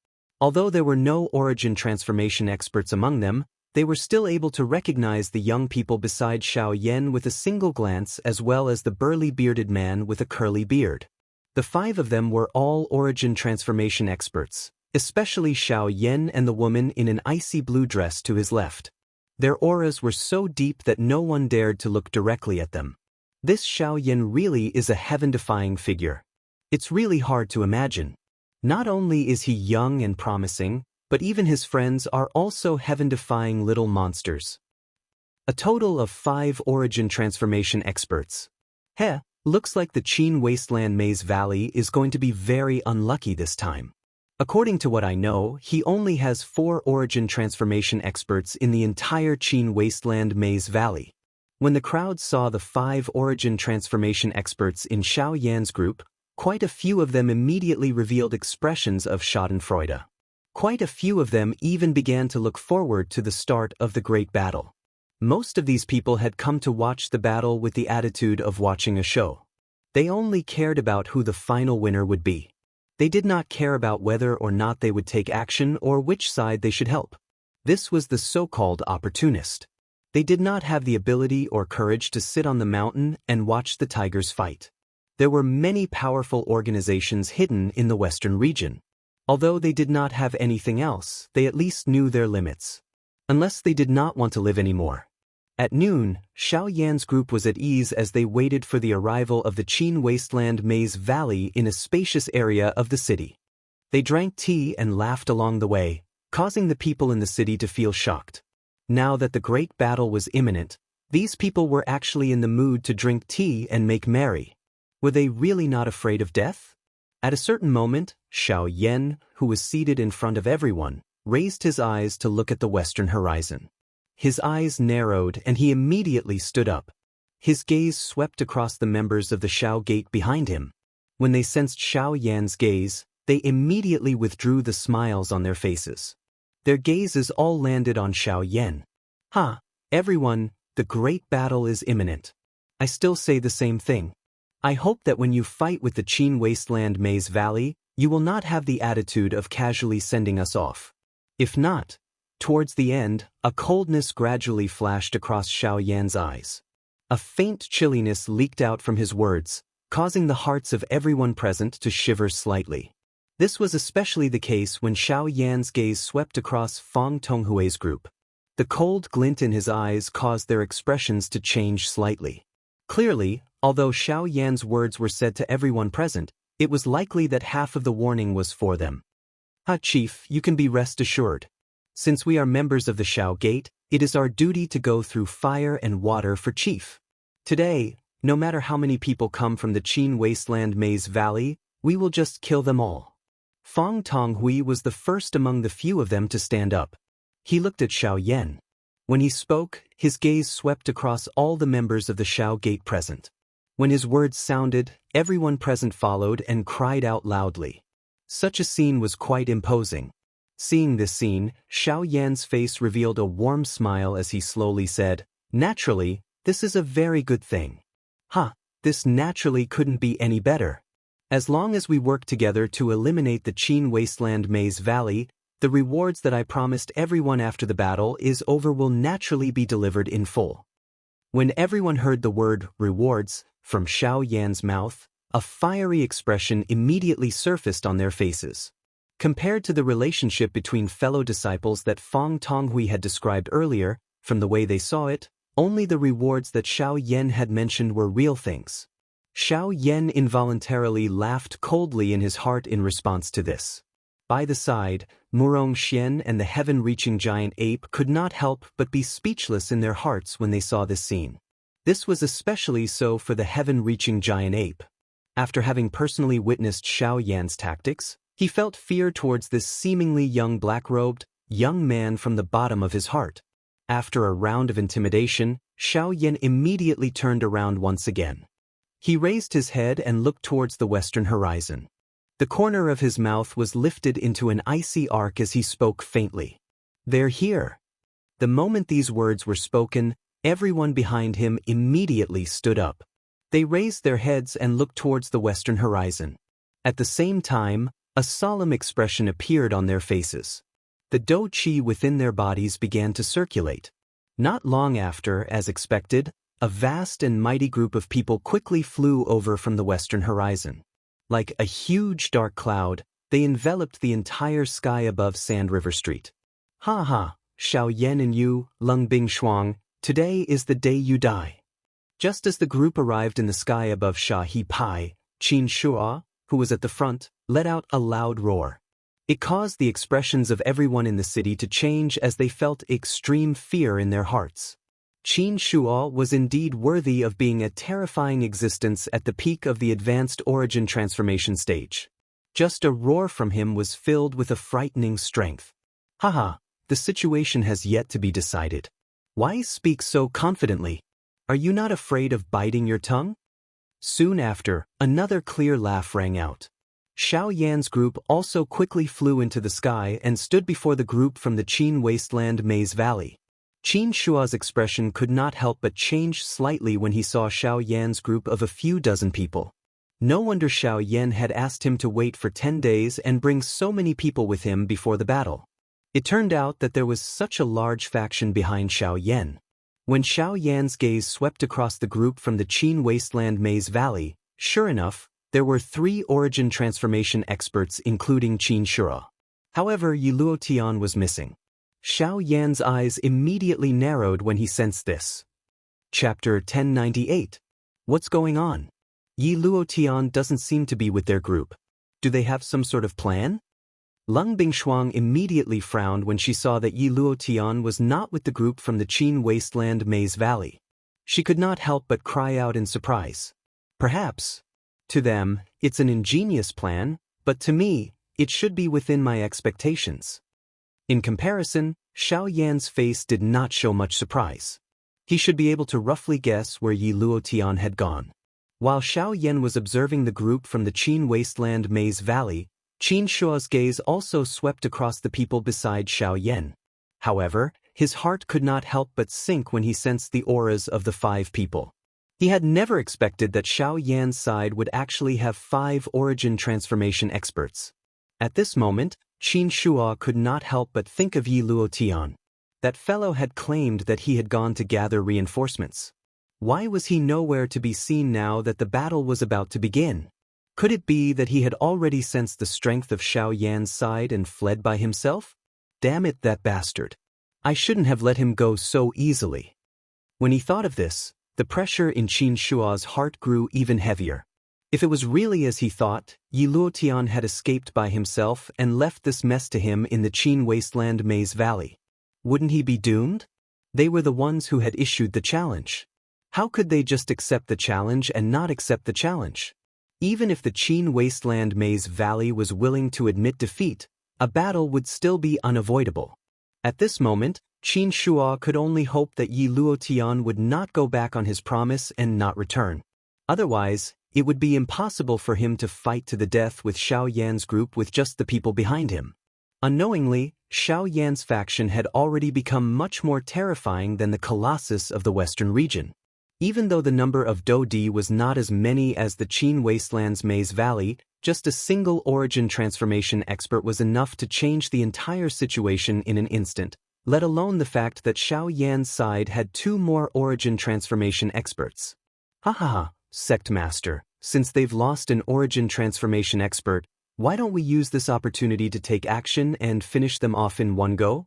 S1: Although there were no origin transformation experts among them, they were still able to recognize the young people beside Xiao Yan with a single glance as well as the burly bearded man with a curly beard. The 5 of them were all origin transformation experts, especially Xiao Yan and the woman in an icy blue dress to his left. Their auras were so deep that no one dared to look directly at them. This Xiao Yan really is a heaven-defying figure. It's really hard to imagine. Not only is he young and promising, but even his friends are also heaven-defying little monsters. A total of 5 origin transformation experts. Looks like the Qin Wasteland Maze Valley is going to be very unlucky this time. According to what I know, he only has 4 origin transformation experts in the entire Qin Wasteland Maze Valley. When the crowd saw the 5 origin transformation experts in Xiao Yan's group, quite a few of them immediately revealed expressions of schadenfreude. Quite a few of them even began to look forward to the start of the great battle. Most of these people had come to watch the battle with the attitude of watching a show. They only cared about who the final winner would be. They did not care about whether or not they would take action or which side they should help. This was the so-called opportunist. They did not have the ability or courage to sit on the mountain and watch the tigers fight. There were many powerful organizations hidden in the western region. Although they did not have anything else, they at least knew their limits. Unless they did not want to live anymore. At noon, Xiao Yan's group was at ease as they waited for the arrival of the Qin Wasteland Maze Valley in a spacious area of the city. They drank tea and laughed along the way, causing the people in the city to feel shocked. Now that the great battle was imminent, these people were actually in the mood to drink tea and make merry. Were they really not afraid of death? At a certain moment, Xiao Yan, who was seated in front of everyone, raised his eyes to look at the western horizon. His eyes narrowed and he immediately stood up. His gaze swept across the members of the Xiao Gate behind him. When they sensed Xiao Yan's gaze, they immediately withdrew the smiles on their faces. Their gazes all landed on Xiao Yan. Everyone, the great battle is imminent. I still say the same thing. I hope that when you fight with the Qin Wasteland Maze Valley, you will not have the attitude of casually sending us off. If not, towards the end, a coldness gradually flashed across Xiao Yan's eyes. A faint chilliness leaked out from his words, causing the hearts of everyone present to shiver slightly. This was especially the case when Xiao Yan's gaze swept across Fang Tonghui's group. The cold glint in his eyes caused their expressions to change slightly. Clearly, although Xiao Yan's words were said to everyone present, it was likely that half of the warning was for them. Chief, you can be rest assured. Since we are members of the Xiao Gate, it is our duty to go through fire and water for Chief. Today, no matter how many people come from the Qin Wasteland Maze Valley, we will just kill them all. Fang Tonghui was the first among the few of them to stand up. He looked at Xiao Yan. When he spoke, his gaze swept across all the members of the Xiao Gate present. When his words sounded, everyone present followed and cried out loudly. Such a scene was quite imposing. Seeing this scene, Xiao Yan's face revealed a warm smile as he slowly said, "Naturally, this is a very good thing." This naturally couldn't be any better. As long as we work together to eliminate the Qin Wasteland Maze Valley, the rewards that I promised everyone after the battle is over will naturally be delivered in full. When everyone heard the word rewards from Xiao Yan's mouth, a fiery expression immediately surfaced on their faces. Compared to the relationship between fellow disciples that Fang Tonghui had described earlier, from the way they saw it, only the rewards that Xiao Yan had mentioned were real things. Xiao Yan involuntarily laughed coldly in his heart in response to this. By the side, Murong Xian and the heaven-reaching giant ape could not help but be speechless in their hearts when they saw this scene. This was especially so for the heaven-reaching giant ape. After having personally witnessed Xiao Yan's tactics, he felt fear towards this seemingly young black-robed, young man from the bottom of his heart. After a round of intimidation, Xiao Yan immediately turned around once again. He raised his head and looked towards the western horizon. The corner of his mouth was lifted into an icy arc as he spoke faintly. "They're here." The moment these words were spoken, everyone behind him immediately stood up. They raised their heads and looked towards the western horizon. At the same time, a solemn expression appeared on their faces. The dou qi within their bodies began to circulate. Not long after, as expected, a vast and mighty group of people quickly flew over from the western horizon. Like a huge dark cloud, they enveloped the entire sky above Sand River Street. Xiao Yan and you, Lung Bing Shuang, today is the day you die. Just as the group arrived in the sky above Sha He Pai, Qin Shua, who was at the front, let out a loud roar. It caused the expressions of everyone in the city to change as they felt extreme fear in their hearts. Qin Shua was indeed worthy of being a terrifying existence at the peak of the advanced origin transformation stage. Just a roar from him was filled with a frightening strength. The situation has yet to be decided. Why speak so confidently? Are you not afraid of biting your tongue? Soon after, another clear laugh rang out. Xiao Yan's group also quickly flew into the sky and stood before the group from the Qin Wasteland Maze Valley. Qin Shua's expression could not help but change slightly when he saw Xiao Yan's group of a few dozen people. No wonder Xiao Yan had asked him to wait for 10 days and bring so many people with him before the battle. It turned out that there was such a large faction behind Xiao Yan. When Xiao Yan's gaze swept across the group from the Qin Wasteland Maze Valley, sure enough, there were 3 origin transformation experts including Qin Shura. However, Yi Luotian was missing. Xiao Yan's eyes immediately narrowed when he sensed this. Chapter 1098. What's going on? Yi Luotian doesn't seem to be with their group. Do they have some sort of plan? Lung Bingshuang immediately frowned when she saw that Yi Luotian was not with the group from the Qin Wasteland Maze Valley. She could not help but cry out in surprise. Perhaps. To them, it's an ingenious plan, but to me, it should be within my expectations. In comparison, Xiao Yan's face did not show much surprise. He should be able to roughly guess where Yi Luotian had gone. While Xiao Yan was observing the group from the Qin Wasteland Maze Valley, Qin Shua's gaze also swept across the people beside Xiao Yan. However, his heart could not help but sink when he sensed the auras of the 5 people. He had never expected that Xiao Yan's side would actually have 5 origin transformation experts. At this moment, Qin Shua could not help but think of Yi Luotian. That fellow had claimed that he had gone to gather reinforcements. Why was he nowhere to be seen now that the battle was about to begin? Could it be that he had already sensed the strength of Xiao Yan's side and fled by himself? Damn it, that bastard. I shouldn't have let him go so easily. When he thought of this, the pressure in Qin Shua's heart grew even heavier. If it was really as he thought, Yi Luotian had escaped by himself and left this mess to him in the Qin Wasteland Maze Valley. Wouldn't he be doomed? They were the ones who had issued the challenge. How could they just accept the challenge and not accept the challenge? Even if the Qin Wasteland Maze Valley was willing to admit defeat, a battle would still be unavoidable. At this moment, Qin Shua could only hope that Yi Luotian would not go back on his promise and not return. Otherwise, it would be impossible for him to fight to the death with Xiao Yan's group with just the people behind him. Unknowingly, Xiao Yan's faction had already become much more terrifying than the Colossus of the Western region. Even though the number of Dodi was not as many as the Qin Wasteland's Maze Valley, just a single origin transformation expert was enough to change the entire situation in an instant, let alone the fact that Xiao Yan's side had 2 more origin transformation experts. Ha, Sect Master, since they've lost an origin transformation expert, why don't we use this opportunity to take action and finish them off in one go?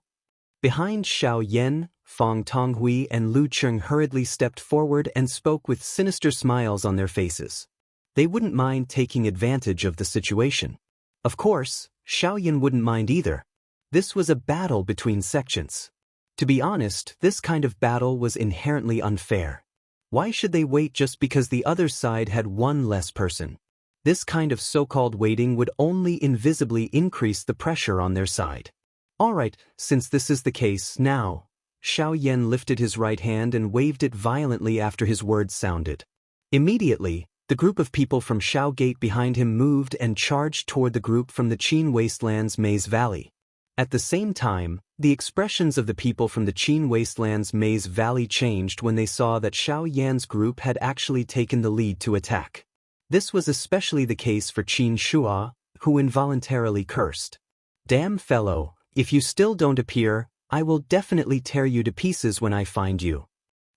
S1: Behind Xiao Yan, Fang Tonghui and Lu Cheng hurriedly stepped forward and spoke with sinister smiles on their faces. They wouldn't mind taking advantage of the situation. Of course, Xiao Yan wouldn't mind either. This was a battle between sections. To be honest, this kind of battle was inherently unfair. Why should they wait just because the other side had 1 less person? This kind of so-called waiting would only invisibly increase the pressure on their side. Alright, since this is the case, now. Xiao Yan lifted his right hand and waved it violently after his words sounded. Immediately, the group of people from Xiao Gate behind him moved and charged toward the group from the Qin Wasteland's Maze Valley. At the same time, the expressions of the people from the Qin Wasteland's Maze Valley changed when they saw that Xiao Yan's group had actually taken the lead to attack. This was especially the case for Qin Shua, who involuntarily cursed. Damn fellow, if you still don't appear, I will definitely tear you to pieces when I find you.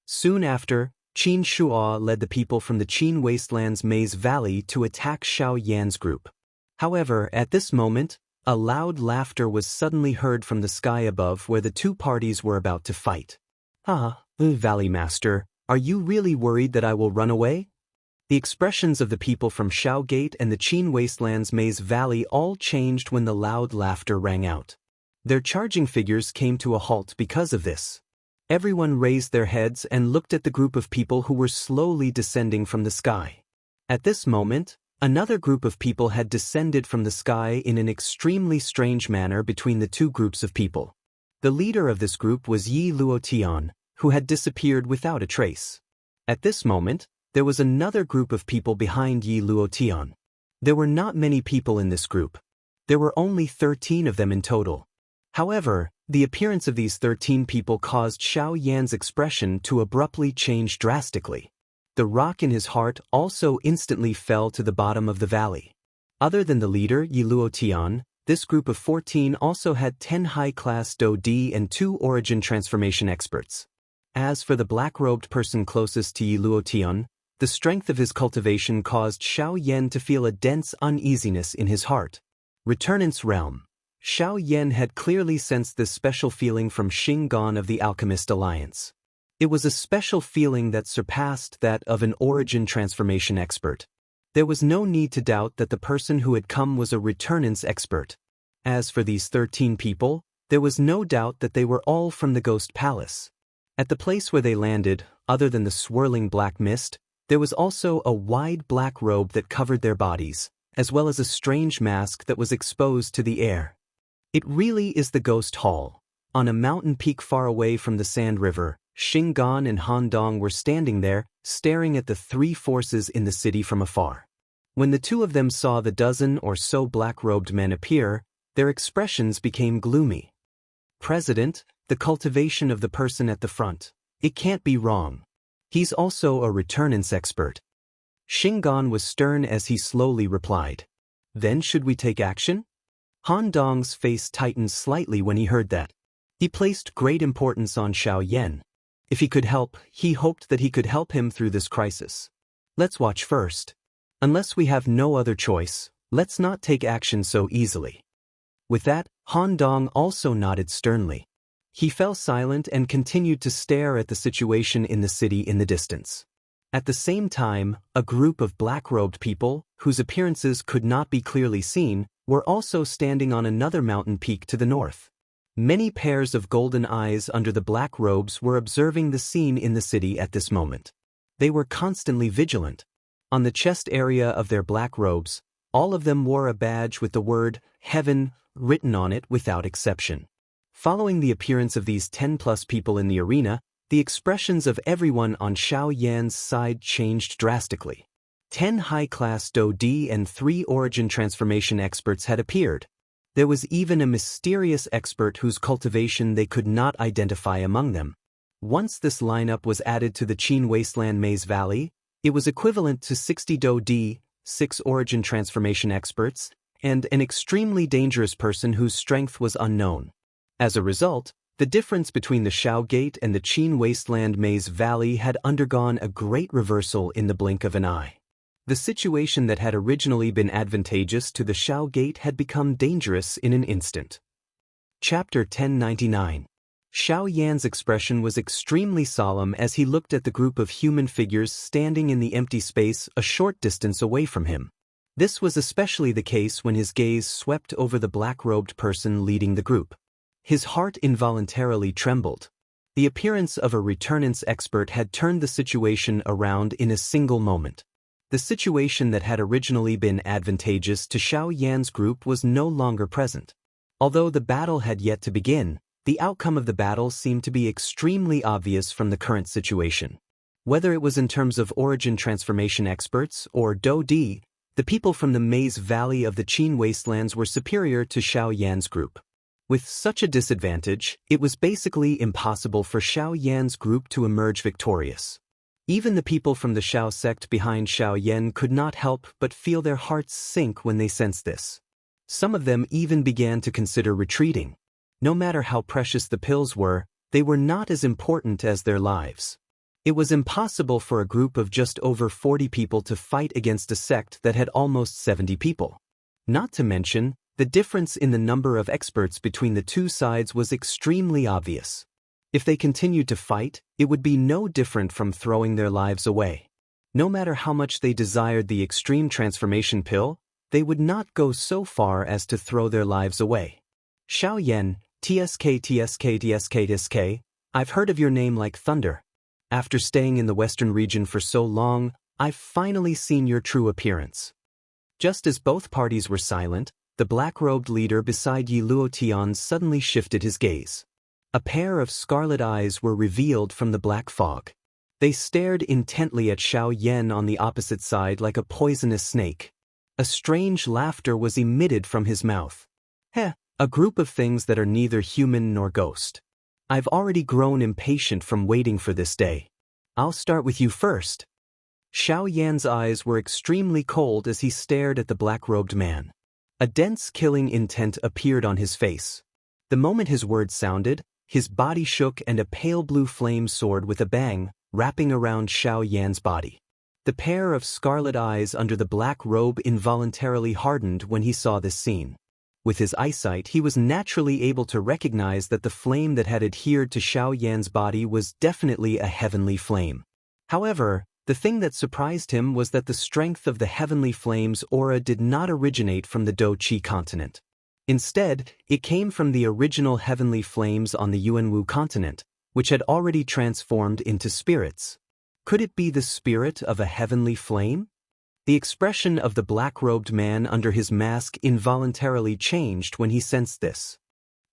S1: Soon after, Qin Shua led the people from the Qin Wasteland's Maze Valley to attack Xiao Yan's group. However, at this moment, a loud laughter was suddenly heard from the sky above where the 2 parties were about to fight. Valley Master, are you really worried that I will run away? The expressions of the people from Xiao Gate and the Qin Wasteland's Maze Valley all changed when the loud laughter rang out. Their charging figures came to a halt because of this. Everyone raised their heads and looked at the group of people who were slowly descending from the sky. At this moment, another group of people had descended from the sky in an extremely strange manner between the 2 groups of people. The leader of this group was Yi Luotian, who had disappeared without a trace. At this moment, there was another group of people behind Yi Luotian. There were not many people in this group. There were only 13 of them in total. However, the appearance of these 13 people caused Xiao Yan's expression to abruptly change drastically. The rock in his heart also instantly fell to the bottom of the valley. Other than the leader, Yiluo Tian, this group of 14 also had 10 high-class Do D and 2 origin transformation experts. As for the black-robed person closest to Yiluo Tian, the strength of his cultivation caused Xiao Yan to feel a dense uneasiness in his heart. Returnance realm. Xiao Yan had clearly sensed this special feeling from Xing Gan of the Alchemist Alliance. It was a special feeling that surpassed that of an origin transformation expert. There was no need to doubt that the person who had come was a returnance expert. As for these 13 people, there was no doubt that they were all from the Ghost Palace. At the place where they landed, other than the swirling black mist, there was also a wide black robe that covered their bodies, as well as a strange mask that was exposed to the air. It really is the Ghost Hall. On a mountain peak far away from the Sand River, Xing Gan and Han Dong were standing there, staring at the three forces in the city from afar. When the two of them saw the dozen or so black-robed men appear, their expressions became gloomy. President, the cultivation of the person at the front. It can't be wrong. He's also a returnance expert. Xing Gan was stern as he slowly replied. Then should we take action? Han Dong's face tightened slightly when he heard that. He placed great importance on Xiao Yan. If he could help, he hoped that he could help him through this crisis. Let's watch first. Unless we have no other choice, let's not take action so easily. With that, Han Dong also nodded sternly. He fell silent and continued to stare at the situation in the city in the distance. At the same time, a group of black-robed people, whose appearances could not be clearly seen, were also standing on another mountain peak to the north. Many pairs of golden eyes under the black robes were observing the scene in the city at this moment. They were constantly vigilant. On the chest area of their black robes, all of them wore a badge with the word Heaven written on it without exception. Following the appearance of these 10+ people in the arena, the expressions of everyone on Xiao Yan's side changed drastically. 10 high-class Do D and 3 origin transformation experts had appeared. There was even a mysterious expert whose cultivation they could not identify among them. Once this lineup was added to the Qin Wasteland Maze Valley, it was equivalent to 60 Do D, 6 origin transformation experts, and an extremely dangerous person whose strength was unknown. As a result, the difference between the Xiao Gate and the Qin Wasteland Maze Valley had undergone a great reversal in the blink of an eye. The situation that had originally been advantageous to the Xiao Gate had become dangerous in an instant. Chapter 1099. Xiao Yan's expression was extremely solemn as he looked at the group of human figures standing in the empty space a short distance away from him. This was especially the case when his gaze swept over the black-robed person leading the group. His heart involuntarily trembled. The appearance of a returnance expert had turned the situation around in a single moment. The situation that had originally been advantageous to Xiao Yan's group was no longer present. Although the battle had yet to begin, the outcome of the battle seemed to be extremely obvious from the current situation. Whether it was in terms of origin transformation experts or Do D, the people from the Maze Valley of the Qin Wastelands were superior to Xiao Yan's group. With such a disadvantage, it was basically impossible for Xiao Yan's group to emerge victorious. Even the people from the Xiao sect behind Xiao Yan could not help but feel their hearts sink when they sensed this. Some of them even began to consider retreating. No matter how precious the pills were, they were not as important as their lives. It was impossible for a group of just over 40 people to fight against a sect that had almost 70 people. Not to mention, the difference in the number of experts between the two sides was extremely obvious. If they continued to fight, it would be no different from throwing their lives away. No matter how much they desired the extreme transformation pill, they would not go so far as to throw their lives away. Xiao Yan, TSK, I've heard of your name like thunder. After staying in the western region for so long, I've finally seen your true appearance. Just as both parties were silent, the black-robed leader beside Yiluo Tian suddenly shifted his gaze. A pair of scarlet eyes were revealed from the black fog. They stared intently at Xiao Yan on the opposite side like a poisonous snake. A strange laughter was emitted from his mouth. Heh, a group of things that are neither human nor ghost. I've already grown impatient from waiting for this day. I'll start with you first. Xiao Yan's eyes were extremely cold as he stared at the black-robed man. A dense killing intent appeared on his face. The moment his words sounded, his body shook and a pale blue flame soared with a bang, wrapping around Xiao Yan's body. The pair of scarlet eyes under the black robe involuntarily hardened when he saw this scene. With his eyesight, he was naturally able to recognize that the flame that had adhered to Xiao Yan's body was definitely a heavenly flame. However, the thing that surprised him was that the strength of the heavenly flame's aura did not originate from the Do-Chi continent. Instead, it came from the original heavenly flames on the Yuanwu continent, which had already transformed into spirits. Could it be the spirit of a heavenly flame? The expression of the black-robed man under his mask involuntarily changed when he sensed this.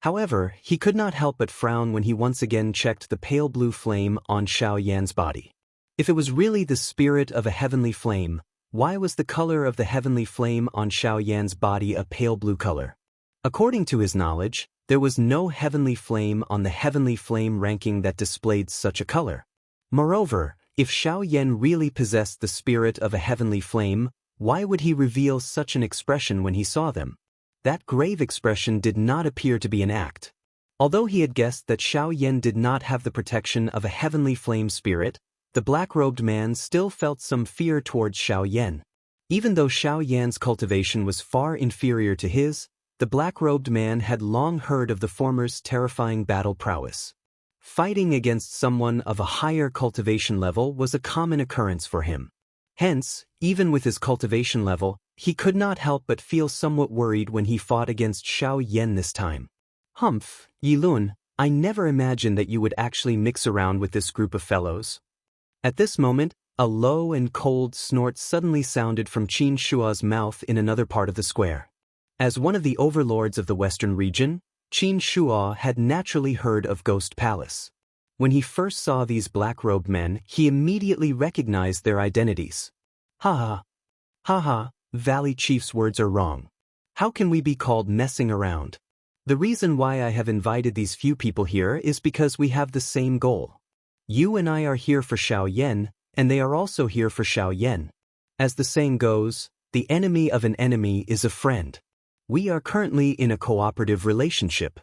S1: However, he could not help but frown when he once again checked the pale blue flame on Xiao Yan's body. If it was really the spirit of a heavenly flame, why was the color of the heavenly flame on Xiao Yan's body a pale blue color? According to his knowledge, there was no heavenly flame on the heavenly flame ranking that displayed such a color. Moreover, if Xiao Yan really possessed the spirit of a heavenly flame, why would he reveal such an expression when he saw them? That grave expression did not appear to be an act. Although he had guessed that Xiao Yan did not have the protection of a heavenly flame spirit, the black-robed man still felt some fear towards Xiao Yan. Even though Xiao Yan's cultivation was far inferior to his, the black-robed man had long heard of the former's terrifying battle prowess. Fighting against someone of a higher cultivation level was a common occurrence for him. Hence, even with his cultivation level, he could not help but feel somewhat worried when he fought against Xiao Yan this time. Humph, Yi Lun, I never imagined that you would actually mix around with this group of fellows. At this moment, a low and cold snort suddenly sounded from Qin Shua's mouth in another part of the square. As one of the overlords of the western region, Qin Shua had naturally heard of Ghost Palace. When he first saw these black-robed men, he immediately recognized their identities. Ha ha, Valley Chief's words are wrong. How can we be called messing around? The reason why I have invited these few people here is because we have the same goal. You and I are here for Xiao Yan, and they are also here for Xiao Yan. As the saying goes, the enemy of an enemy is a friend. We are currently in a cooperative relationship.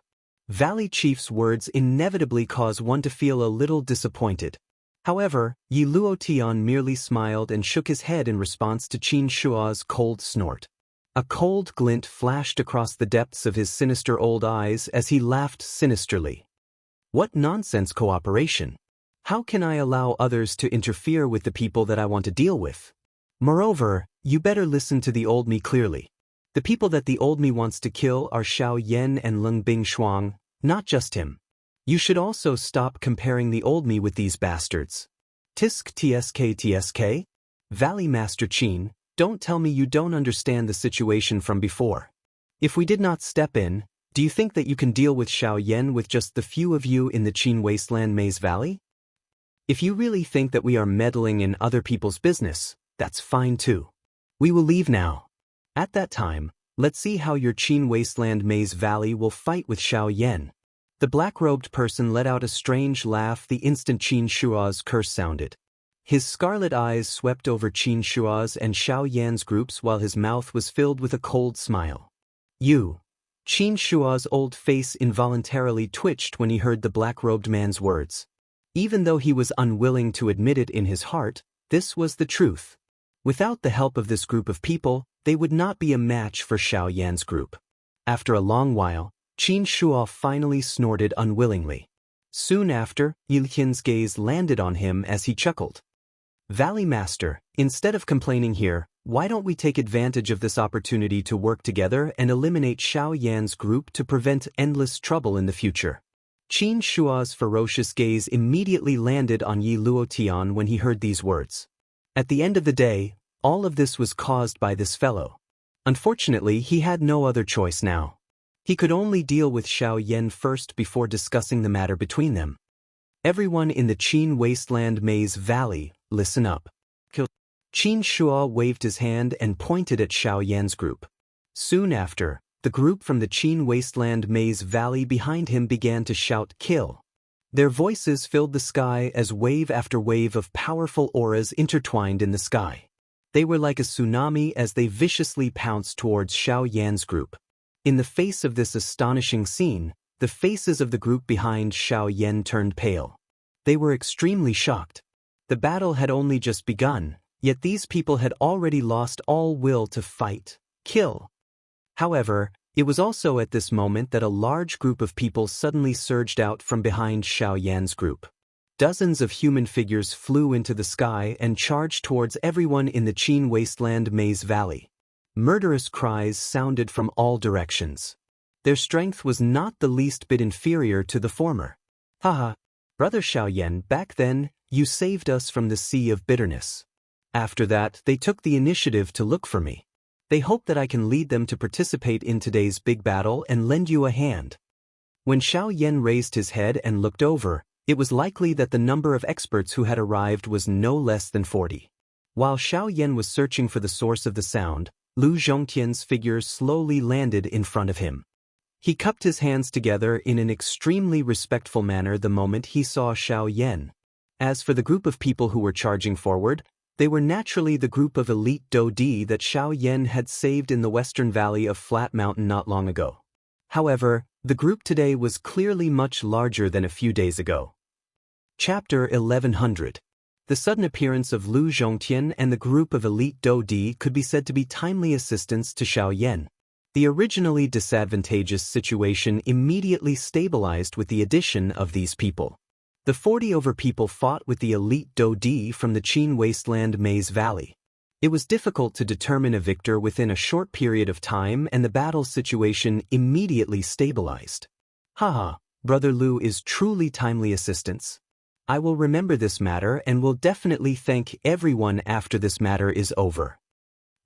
S1: Valley Chief's words inevitably cause one to feel a little disappointed. However, Yi Luotian merely smiled and shook his head in response to Qin Shua's cold snort. A cold glint flashed across the depths of his sinister old eyes as he laughed sinisterly. What nonsense cooperation! How can I allow others to interfere with the people that I want to deal with? Moreover, you better listen to the old me clearly. The people that the old me wants to kill are Xiao Yan and Lung Bingshuang, not just him. You should also stop comparing the old me with these bastards. Tsk. Valley Master Qin, don't tell me you don't understand the situation from before. If we did not step in, do you think that you can deal with Xiao Yan with just the few of you in the Qin Wasteland Maze Valley? If you really think that we are meddling in other people's business, that's fine too. We will leave now. At that time, let's see how your Qin Wasteland Maze Valley will fight with Xiao Yan. The black-robed person let out a strange laugh the instant Qin Shua's curse sounded. His scarlet eyes swept over Qin Shua's and Xiao Yan's groups while his mouth was filled with a cold smile. You. Qin Shua's old face involuntarily twitched when he heard the black-robed man's words. Even though he was unwilling to admit it in his heart, this was the truth. Without the help of this group of people, they would not be a match for Xiao Yan's group. After a long while, Qin Shua finally snorted unwillingly. Soon after, Yilqian's gaze landed on him as he chuckled. Valley Master, instead of complaining here, why don't we take advantage of this opportunity to work together and eliminate Xiao Yan's group to prevent endless trouble in the future? Qin Shua's ferocious gaze immediately landed on Yi Luotian when he heard these words. At the end of the day, all of this was caused by this fellow. Unfortunately, he had no other choice now. He could only deal with Xiao Yan first before discussing the matter between them. Everyone in the Qin Wasteland Maze Valley, listen up. Qin Shua waved his hand and pointed at Xiao Yan's group. Soon after, the group from the Qin Wasteland Maze Valley behind him began to shout "Kill." Their voices filled the sky as wave after wave of powerful auras intertwined in the sky. They were like a tsunami as they viciously pounced towards Xiao Yan's group. In the face of this astonishing scene, the faces of the group behind Xiao Yan turned pale. They were extremely shocked. The battle had only just begun, yet these people had already lost all will to fight, kill. However, it was also at this moment that a large group of people suddenly surged out from behind Xiao Yan's group. Dozens of human figures flew into the sky and charged towards everyone in the Qin wasteland Maze Valley. Murderous cries sounded from all directions. Their strength was not the least bit inferior to the former. Haha, Brother Xiao Yan, back then, you saved us from the sea of bitterness. After that, they took the initiative to look for me. They hope that I can lead them to participate in today's big battle and lend you a hand. When Xiao Yan raised his head and looked over, it was likely that the number of experts who had arrived was no less than 40. While Xiao Yan was searching for the source of the sound, Lu Zhongtian's figure slowly landed in front of him. He cupped his hands together in an extremely respectful manner the moment he saw Xiao Yan. As for the group of people who were charging forward, they were naturally the group of elite Dodi that Xiao Yan had saved in the western valley of Flat Mountain not long ago. However, the group today was clearly much larger than a few days ago. Chapter 1100. The sudden appearance of Lu Zhongtian and the group of elite Dodi could be said to be timely assistance to Xiao Yan. The originally disadvantageous situation immediately stabilized with the addition of these people. The 40 people fought with the elite Dodi from the Qin wasteland Maze Valley. It was difficult to determine a victor within a short period of time, and the battle situation immediately stabilized. Haha, Brother Lu is truly timely assistance. I will remember this matter and will definitely thank everyone after this matter is over.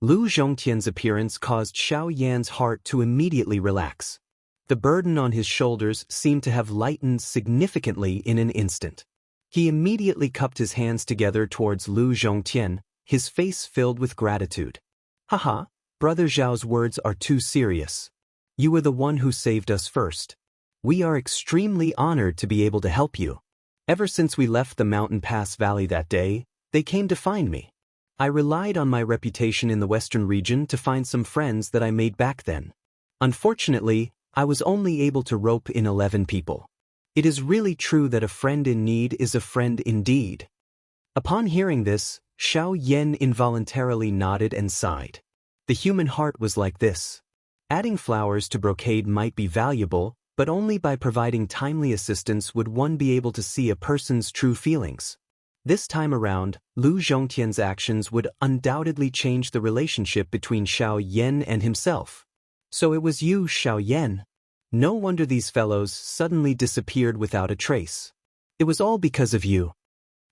S1: Lu Zhongtian's appearance caused Xiao Yan's heart to immediately relax. The burden on his shoulders seemed to have lightened significantly in an instant. He immediately cupped his hands together towards Lu Zhongtian, his face filled with gratitude. Haha, Brother Zhao's words are too serious. You were the one who saved us first. We are extremely honored to be able to help you. Ever since we left the mountain pass valley that day, they came to find me. I relied on my reputation in the western region to find some friends that I made back then. Unfortunately, I was only able to rope in 11 people. It is really true that a friend in need is a friend indeed. Upon hearing this, Xiao Yan involuntarily nodded and sighed. The human heart was like this. Adding flowers to brocade might be valuable, but only by providing timely assistance would one be able to see a person's true feelings. This time around, Lu Zhongtian's actions would undoubtedly change the relationship between Xiao Yan and himself. So it was you, Xiao Yan. No wonder these fellows suddenly disappeared without a trace. It was all because of you.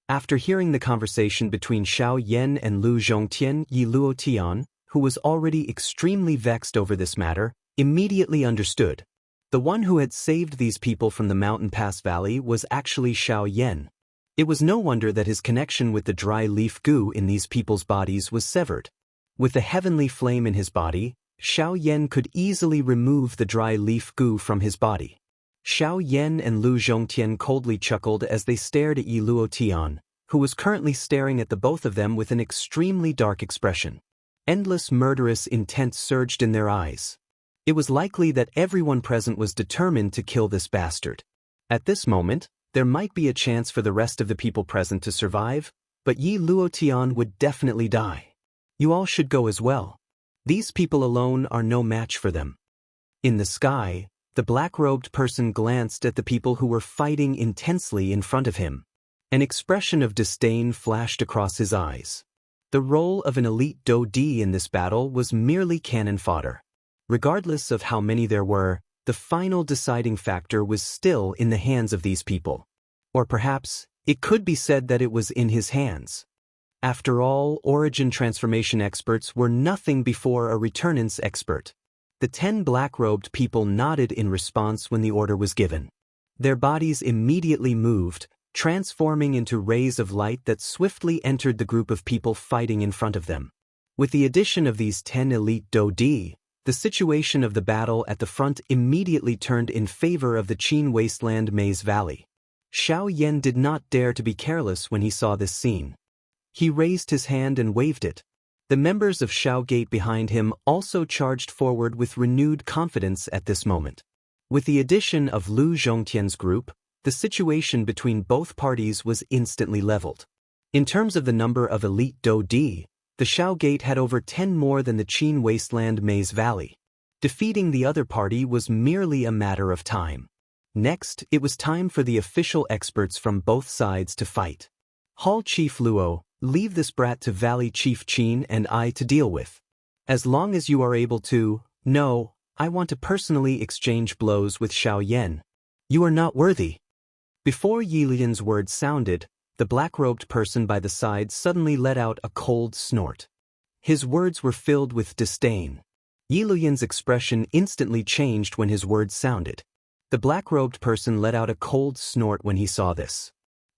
S1: After hearing the conversation between Xiao Yan and Lu Zhongtian, Yi Luotian, who was already extremely vexed over this matter, immediately understood. The one who had saved these people from the mountain pass valley was actually Xiao Yan. It was no wonder that his connection with the dry leaf goo in these people's bodies was severed. With the heavenly flame in his body, Xiao Yan could easily remove the dry leaf goo from his body. Xiao Yan and Lu Zhongtian coldly chuckled as they stared at Yi Luotian, who was currently staring at the both of them with an extremely dark expression. Endless murderous intent surged in their eyes. It was likely that everyone present was determined to kill this bastard. At this moment, there might be a chance for the rest of the people present to survive, but Yi Luotian would definitely die. You all should go as well. These people alone are no match for them. In the sky, the black-robed person glanced at the people who were fighting intensely in front of him. An expression of disdain flashed across his eyes. The role of an elite Dodi in this battle was merely cannon fodder. Regardless of how many there were, the final deciding factor was still in the hands of these people. Or perhaps, it could be said that it was in his hands. After all, origin transformation experts were nothing before a returnance expert. The 10 black-robed people nodded in response when the order was given. Their bodies immediately moved, transforming into rays of light that swiftly entered the group of people fighting in front of them. With the addition of these 10 elite Dodi, the situation of the battle at the front immediately turned in favor of the Qin wasteland Maze Valley. Xiao Yan did not dare to be careless when he saw this scene. He raised his hand and waved it. The members of Xiao Gate behind him also charged forward with renewed confidence at this moment. With the addition of Lu Zhongtian's group, the situation between both parties was instantly leveled. In terms of the number of elite Do Di, the Xiao Gate had over 10 more than the Qin Wasteland Maze Valley. Defeating the other party was merely a matter of time. Next, it was time for the official experts from both sides to fight. Hall Chief Luo, leave this brat to Valley Chief Qin and I to deal with. As long as you are able to, no, I want to personally exchange blows with Xiao Yan. You are not worthy. Before Yi Lian's words sounded, the black-robed person by the side suddenly let out a cold snort. His words were filled with disdain. Yi Lian's expression instantly changed when his words sounded. The black-robed person let out a cold snort when he saw this.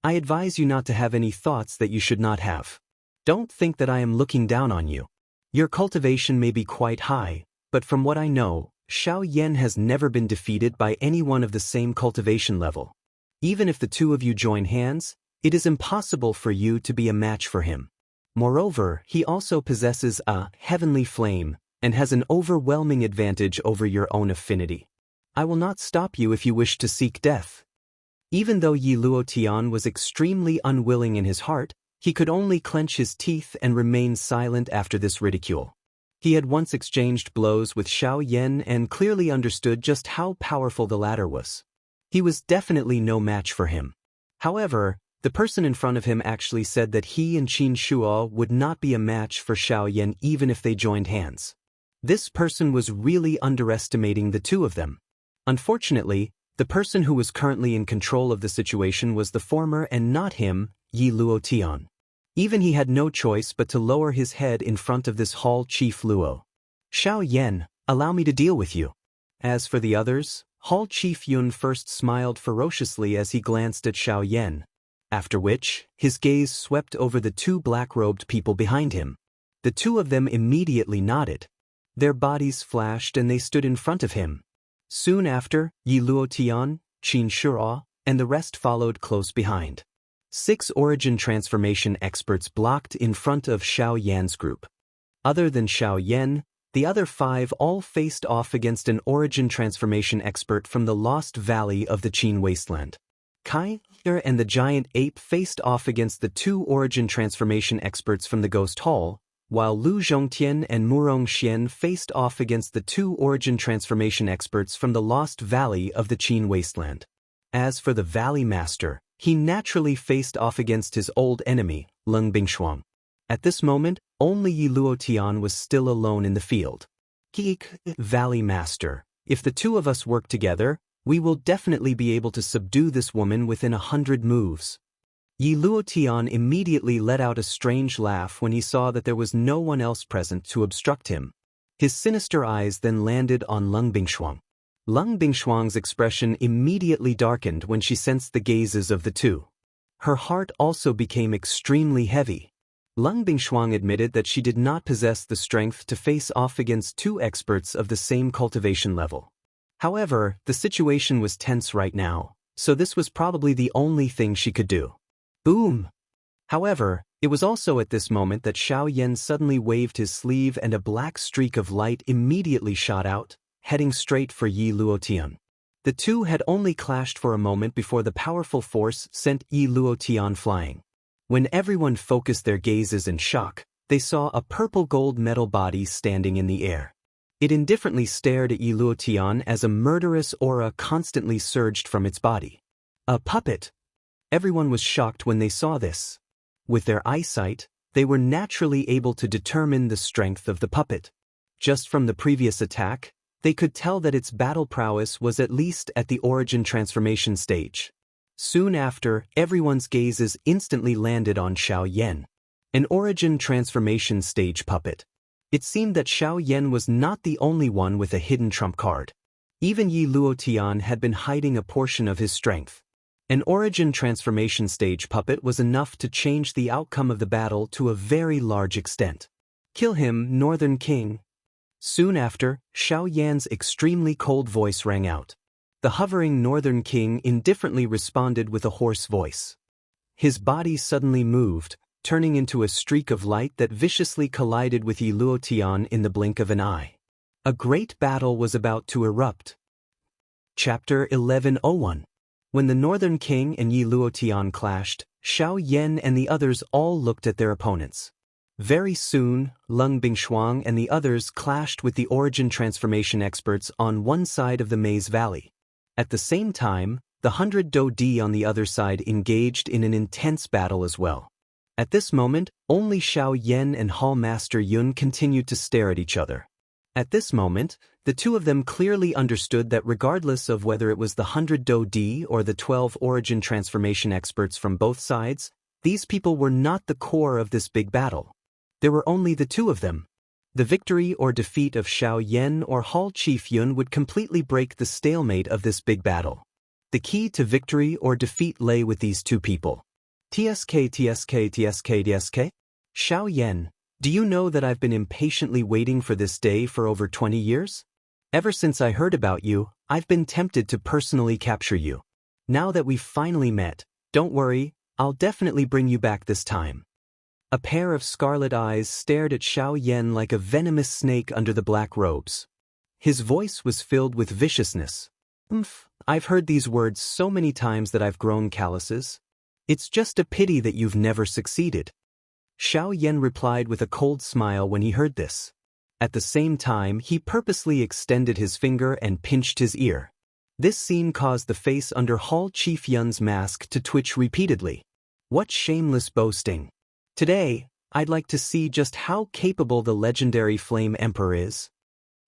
S1: I advise you not to have any thoughts that you should not have. Don't think that I am looking down on you. Your cultivation may be quite high, but from what I know, Xiao Yan has never been defeated by anyone of the same cultivation level. Even if the two of you join hands, it is impossible for you to be a match for him. Moreover, he also possesses a heavenly flame and has an overwhelming advantage over your own affinity. I will not stop you if you wish to seek death. Even though Yi Luotian was extremely unwilling in his heart, he could only clench his teeth and remain silent after this ridicule. He had once exchanged blows with Xiao Yan and clearly understood just how powerful the latter was. He was definitely no match for him. However, the person in front of him actually said that he and Qin Shuo would not be a match for Xiao Yan even if they joined hands. This person was really underestimating the two of them. Unfortunately, the person who was currently in control of the situation was the former and not him, Yi Luotian. Even he had no choice but to lower his head in front of this Hall Chief Luo. Xiao Yan, allow me to deal with you. As for the others, Hall Chief Yun first smiled ferociously as he glanced at Xiao Yan. After which, his gaze swept over the two black-robed people behind him. The two of them immediately nodded. Their bodies flashed and they stood in front of him. Soon after, Yi Luotian, Qin Shuo, and the rest followed close behind. 6 origin transformation experts blocked in front of Xiao Yan's group. Other than Xiao Yan, the other 5 all faced off against an origin transformation expert from the Lost Valley of the Qin Wasteland. Kai and the giant ape faced off against the 2 origin transformation experts from the Ghost Hall, while Lu Zhongtian and Murong Xian faced off against the 2 origin transformation experts from the Lost Valley of the Qin Wasteland. As for the Valley Master, he naturally faced off against his old enemy, Leng Bingshuang. At this moment, only Yi Luotian was still alone in the field. Geek, Valley Master, if the two of us work together, we will definitely be able to subdue this woman within 100 moves. Yi Luotian immediately let out a strange laugh when he saw that there was no one else present to obstruct him. His sinister eyes then landed on Leng Bingshuang. Leng Bingshuang's expression immediately darkened when she sensed the gazes of the two. Her heart also became extremely heavy. Leng Bingshuang admitted that she did not possess the strength to face off against 2 experts of the same cultivation level. However, the situation was tense right now, so this was probably the only thing she could do. Boom! However, it was also at this moment that Xiao Yan suddenly waved his sleeve and a black streak of light immediately shot out, heading straight for Yi Luotian. The two had only clashed for a moment before the powerful force sent Yi Luotian flying. When everyone focused their gazes in shock, they saw a purple-gold metal body standing in the air. It indifferently stared at Yi Luotian as a murderous aura constantly surged from its body. A puppet! Everyone was shocked when they saw this. With their eyesight, they were naturally able to determine the strength of the puppet. Just from the previous attack, they could tell that its battle prowess was at least at the origin transformation stage. Soon after, everyone's gazes instantly landed on Xiao Yan, an origin transformation stage puppet. It seemed that Xiao Yan was not the only one with a hidden trump card. Even Yi Luotian had been hiding a portion of his strength. An origin transformation stage puppet was enough to change the outcome of the battle to a very large extent. Kill him, Northern King. Soon after, Xiao Yan's extremely cold voice rang out. The hovering northern king indifferently responded with a hoarse voice. His body suddenly moved, turning into a streak of light that viciously collided with Yi Luotian in the blink of an eye. A great battle was about to erupt. Chapter 1101. When the Northern King and Yi Luotian clashed, Xiao Yan and the others all looked at their opponents. Very soon, Lung Bingshuang and the others clashed with the origin transformation experts on one side of the Maze Valley. At the same time, the 100 Do Di on the other side engaged in an intense battle as well. At this moment, only Xiao Yan and Hall Master Yun continued to stare at each other. At this moment, the two of them clearly understood that regardless of whether it was the 100 Do Di or the 12 origin transformation experts from both sides, these people were not the core of this big battle. There were only the two of them. The victory or defeat of Xiao Yan or Hall Chief Yun would completely break the stalemate of this big battle. The key to victory or defeat lay with these two people. TSK. Xiao Yan, do you know that I've been impatiently waiting for this day for over 20 years? Ever since I heard about you, I've been tempted to personally capture you. Now that we've finally met, don't worry, I'll definitely bring you back this time. A pair of scarlet eyes stared at Xiao Yan like a venomous snake under the black robes. His voice was filled with viciousness. I've heard these words so many times that I've grown calluses. It's just a pity that you've never succeeded. Xiao Yan replied with a cold smile when he heard this. At the same time, he purposely extended his finger and pinched his ear. This scene caused the face under Hall Chief Yun's mask to twitch repeatedly. What shameless boasting! Today, I'd like to see just how capable the legendary Flame Emperor is.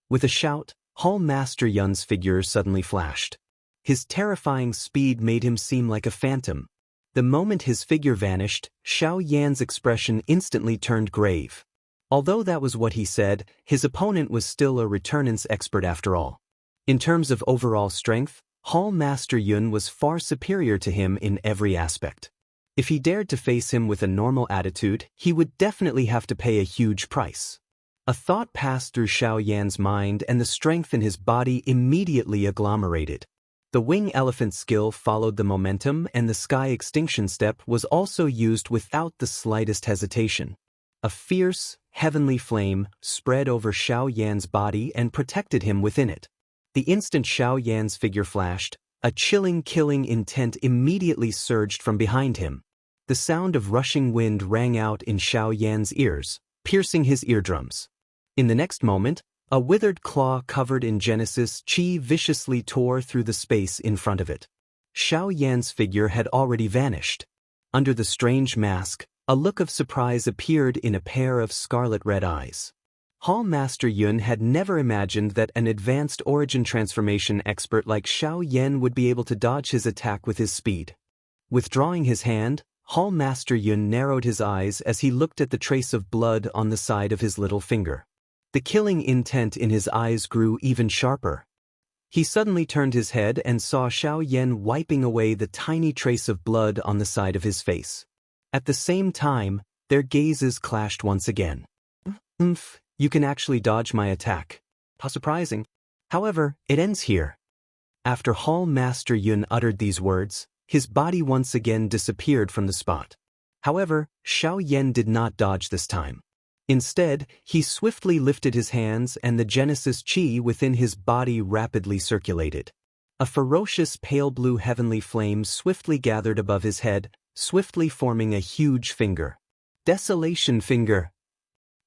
S1: With a shout, Hall Master Yun's figure suddenly flashed. His terrifying speed made him seem like a phantom. The moment his figure vanished, Xiao Yan's expression instantly turned grave. Although that was what he said, his opponent was still a returnance expert after all. In terms of overall strength, Hall Master Yun was far superior to him in every aspect. If he dared to face him with a normal attitude, he would definitely have to pay a huge price. A thought passed through Xiao Yan's mind and the strength in his body immediately agglomerated. The wing elephant skill followed the momentum and the sky extinction step was also used without the slightest hesitation. A fierce, heavenly flame spread over Xiao Yan's body and protected him within it. The instant Xiao Yan's figure flashed, a chilling killing intent immediately surged from behind him. The sound of rushing wind rang out in Xiao Yan's ears, piercing his eardrums. In the next moment, a withered claw covered in Genesis Chi viciously tore through the space in front of it. Xiao Yan's figure had already vanished. Under the strange mask, a look of surprise appeared in a pair of scarlet-red eyes. Hall Master Yun had never imagined that an advanced origin transformation expert like Xiao Yan would be able to dodge his attack with his speed. Withdrawing his hand, Hall Master Yun narrowed his eyes as he looked at the trace of blood on the side of his little finger. The killing intent in his eyes grew even sharper. He suddenly turned his head and saw Xiao Yan wiping away the tiny trace of blood on the side of his face. At the same time, their gazes clashed once again. You can actually dodge my attack. How surprising. However, it ends here. After Hall Master Yun uttered these words, his body once again disappeared from the spot. However, Xiao Yan did not dodge this time. Instead, he swiftly lifted his hands and the Genesis Chi within his body rapidly circulated. A ferocious pale blue heavenly flame swiftly gathered above his head, swiftly forming a huge finger. Desolation Finger.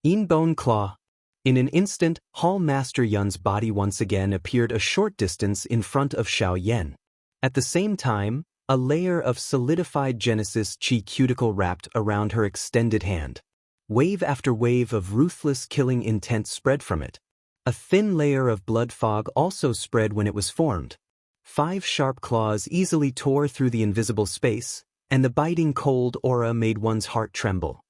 S1: Inbone Claw. In an instant, Hall Master Yun's body once again appeared a short distance in front of Xiao Yan. At the same time, a layer of solidified Genesis Chi cuticle wrapped around her extended hand. Wave after wave of ruthless killing intent spread from it. A thin layer of blood fog also spread when it was formed. 5 sharp claws easily tore through the invisible space, and the biting cold aura made one's heart tremble.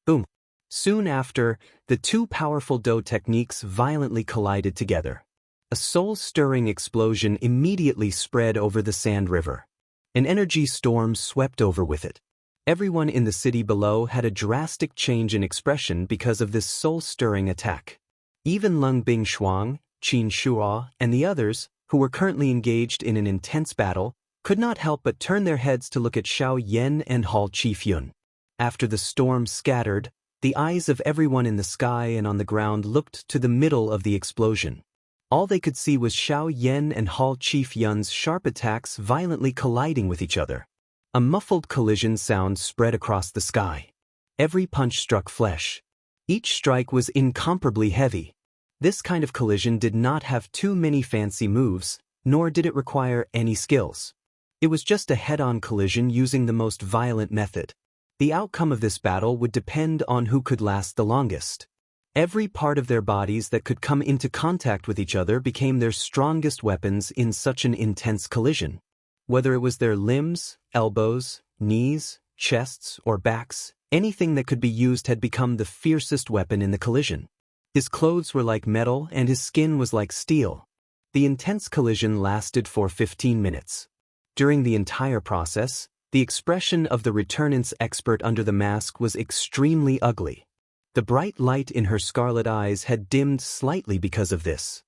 S1: Boom! Soon after, the two powerful Do techniques violently collided together. A soul-stirring explosion immediately spread over the sand river. An energy storm swept over with it. Everyone in the city below had a drastic change in expression because of this soul-stirring attack. Even Lung Bingshuang, Qin Shuo, and the others, who were currently engaged in an intense battle, could not help but turn their heads to look at Xiao Yan and Hall Chief Yun. After the storm scattered, the eyes of everyone in the sky and on the ground looked to the middle of the explosion. All they could see was Xiao Yan and Hall Chief Yun's sharp attacks violently colliding with each other. A muffled collision sound spread across the sky. Every punch struck flesh. Each strike was incomparably heavy. This kind of collision did not have too many fancy moves, nor did it require any skills. It was just a head-on collision using the most violent method. The outcome of this battle would depend on who could last the longest. Every part of their bodies that could come into contact with each other became their strongest weapons in such an intense collision. Whether it was their limbs, elbows, knees, chests, or backs, anything that could be used had become the fiercest weapon in the collision. His clothes were like metal and his skin was like steel. The intense collision lasted for 15 minutes. During the entire process, the expression of the returnance expert under the mask was extremely ugly. The bright light in her scarlet eyes had dimmed slightly because of this.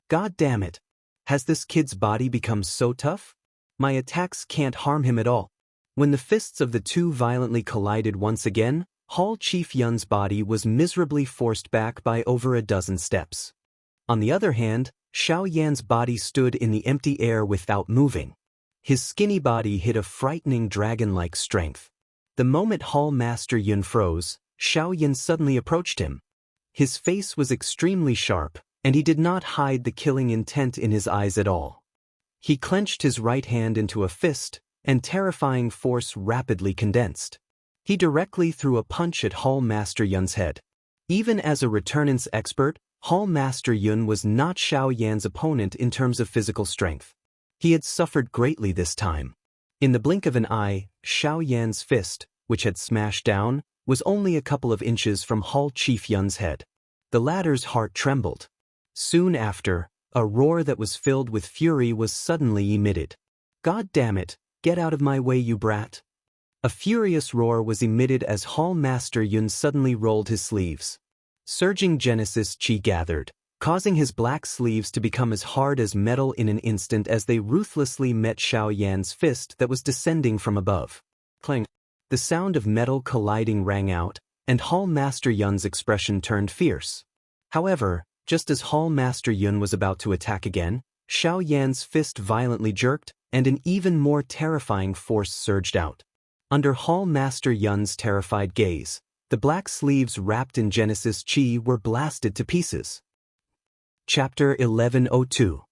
S1: God damn it! Has this kid's body become so tough? My attacks can't harm him at all. When the fists of the two violently collided once again, Hall Chief Yun's body was miserably forced back by over a dozen steps. On the other hand, Xiao Yan's body stood in the empty air without moving. His skinny body hid a frightening dragon-like strength. The moment Hall Master Yun froze, Xiao Yan suddenly approached him. His face was extremely sharp, and he did not hide the killing intent in his eyes at all. He clenched his right hand into a fist, and terrifying force rapidly condensed. He directly threw a punch at Hall Master Yun's head. Even as a returnance expert, Hall Master Yun was not Xiao Yan's opponent in terms of physical strength. He had suffered greatly this time. In the blink of an eye, Xiao Yan's fist, which had smashed down, was only a couple of inches from Hall Chief Yun's head. The latter's heart trembled. Soon after, a roar that was filled with fury was suddenly emitted. God damn it, get out of my way, you brat. A furious roar was emitted as Hall Master Yun suddenly rolled his sleeves. Surging Genesis Chi gathered, causing his black sleeves to become as hard as metal in an instant as they ruthlessly met Xiao Yan's fist that was descending from above. Clang! The sound of metal colliding rang out, and Hall Master Yun's expression turned fierce. However, just as Hall Master Yun was about to attack again, Xiao Yan's fist violently jerked, and an even more terrifying force surged out. Under Hall Master Yun's terrified gaze, the black sleeves wrapped in Genesis Chi were blasted to pieces. Chapter 1102.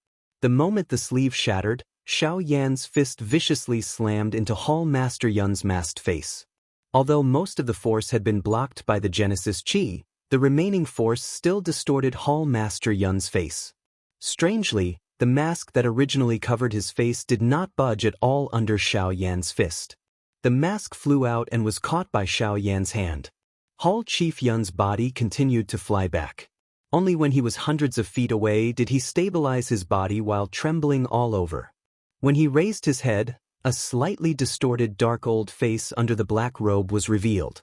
S1: The moment the sleeve shattered, Xiao Yan's fist viciously slammed into Hall Master Yun's masked face. Although most of the force had been blocked by the Genesis Chi, the remaining force still distorted Hall Master Yun's face. Strangely, the mask that originally covered his face did not budge at all under Xiao Yan's fist. The mask flew out and was caught by Xiao Yan's hand. Hall Chief Yun's body continued to fly back. Only when he was hundreds of feet away did he stabilize his body while trembling all over. When he raised his head, a slightly distorted dark old face under the black robe was revealed.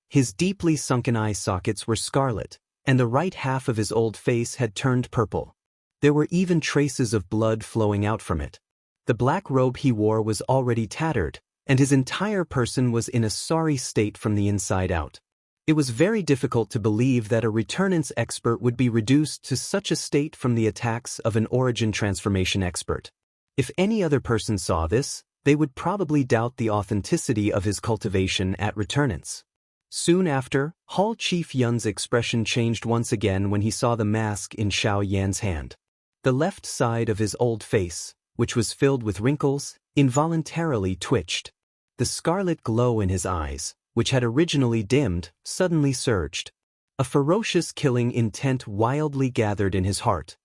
S1: His deeply sunken eye sockets were scarlet, and the right half of his old face had turned purple. There were even traces of blood flowing out from it. The black robe he wore was already tattered, and his entire person was in a sorry state from the inside out. It was very difficult to believe that a returnance expert would be reduced to such a state from the attacks of an origin transformation expert. If any other person saw this, they would probably doubt the authenticity of his cultivation at returnance. Soon after, Hall Chief Yun's expression changed once again when he saw the mask in Xiao Yan's hand. The left side of his old face, which was filled with wrinkles, involuntarily twitched. The scarlet glow in his eyes, which had originally dimmed, suddenly surged. A ferocious killing intent wildly gathered in his heart.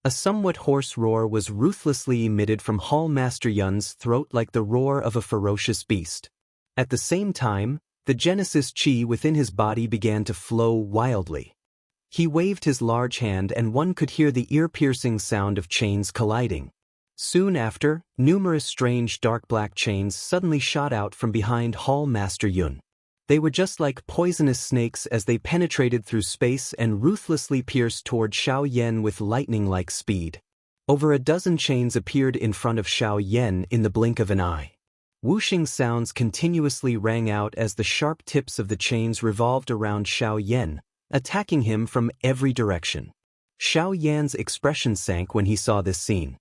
S1: A somewhat hoarse roar was ruthlessly emitted from Hall Master Yun's throat like the roar of a ferocious beast. At the same time, the Genesis Chi within his body began to flow wildly. He waved his large hand and one could hear the ear-piercing sound of chains colliding. Soon after, numerous strange dark black chains suddenly shot out from behind Hall Master Yun. They were just like poisonous snakes as they penetrated through space and ruthlessly pierced toward Xiao Yan with lightning-like speed. Over a dozen chains appeared in front of Xiao Yan in the blink of an eye. Whooshing sounds continuously rang out as the sharp tips of the chains revolved around Xiao Yan, attacking him from every direction. Xiao Yan's expression sank when he saw this scene.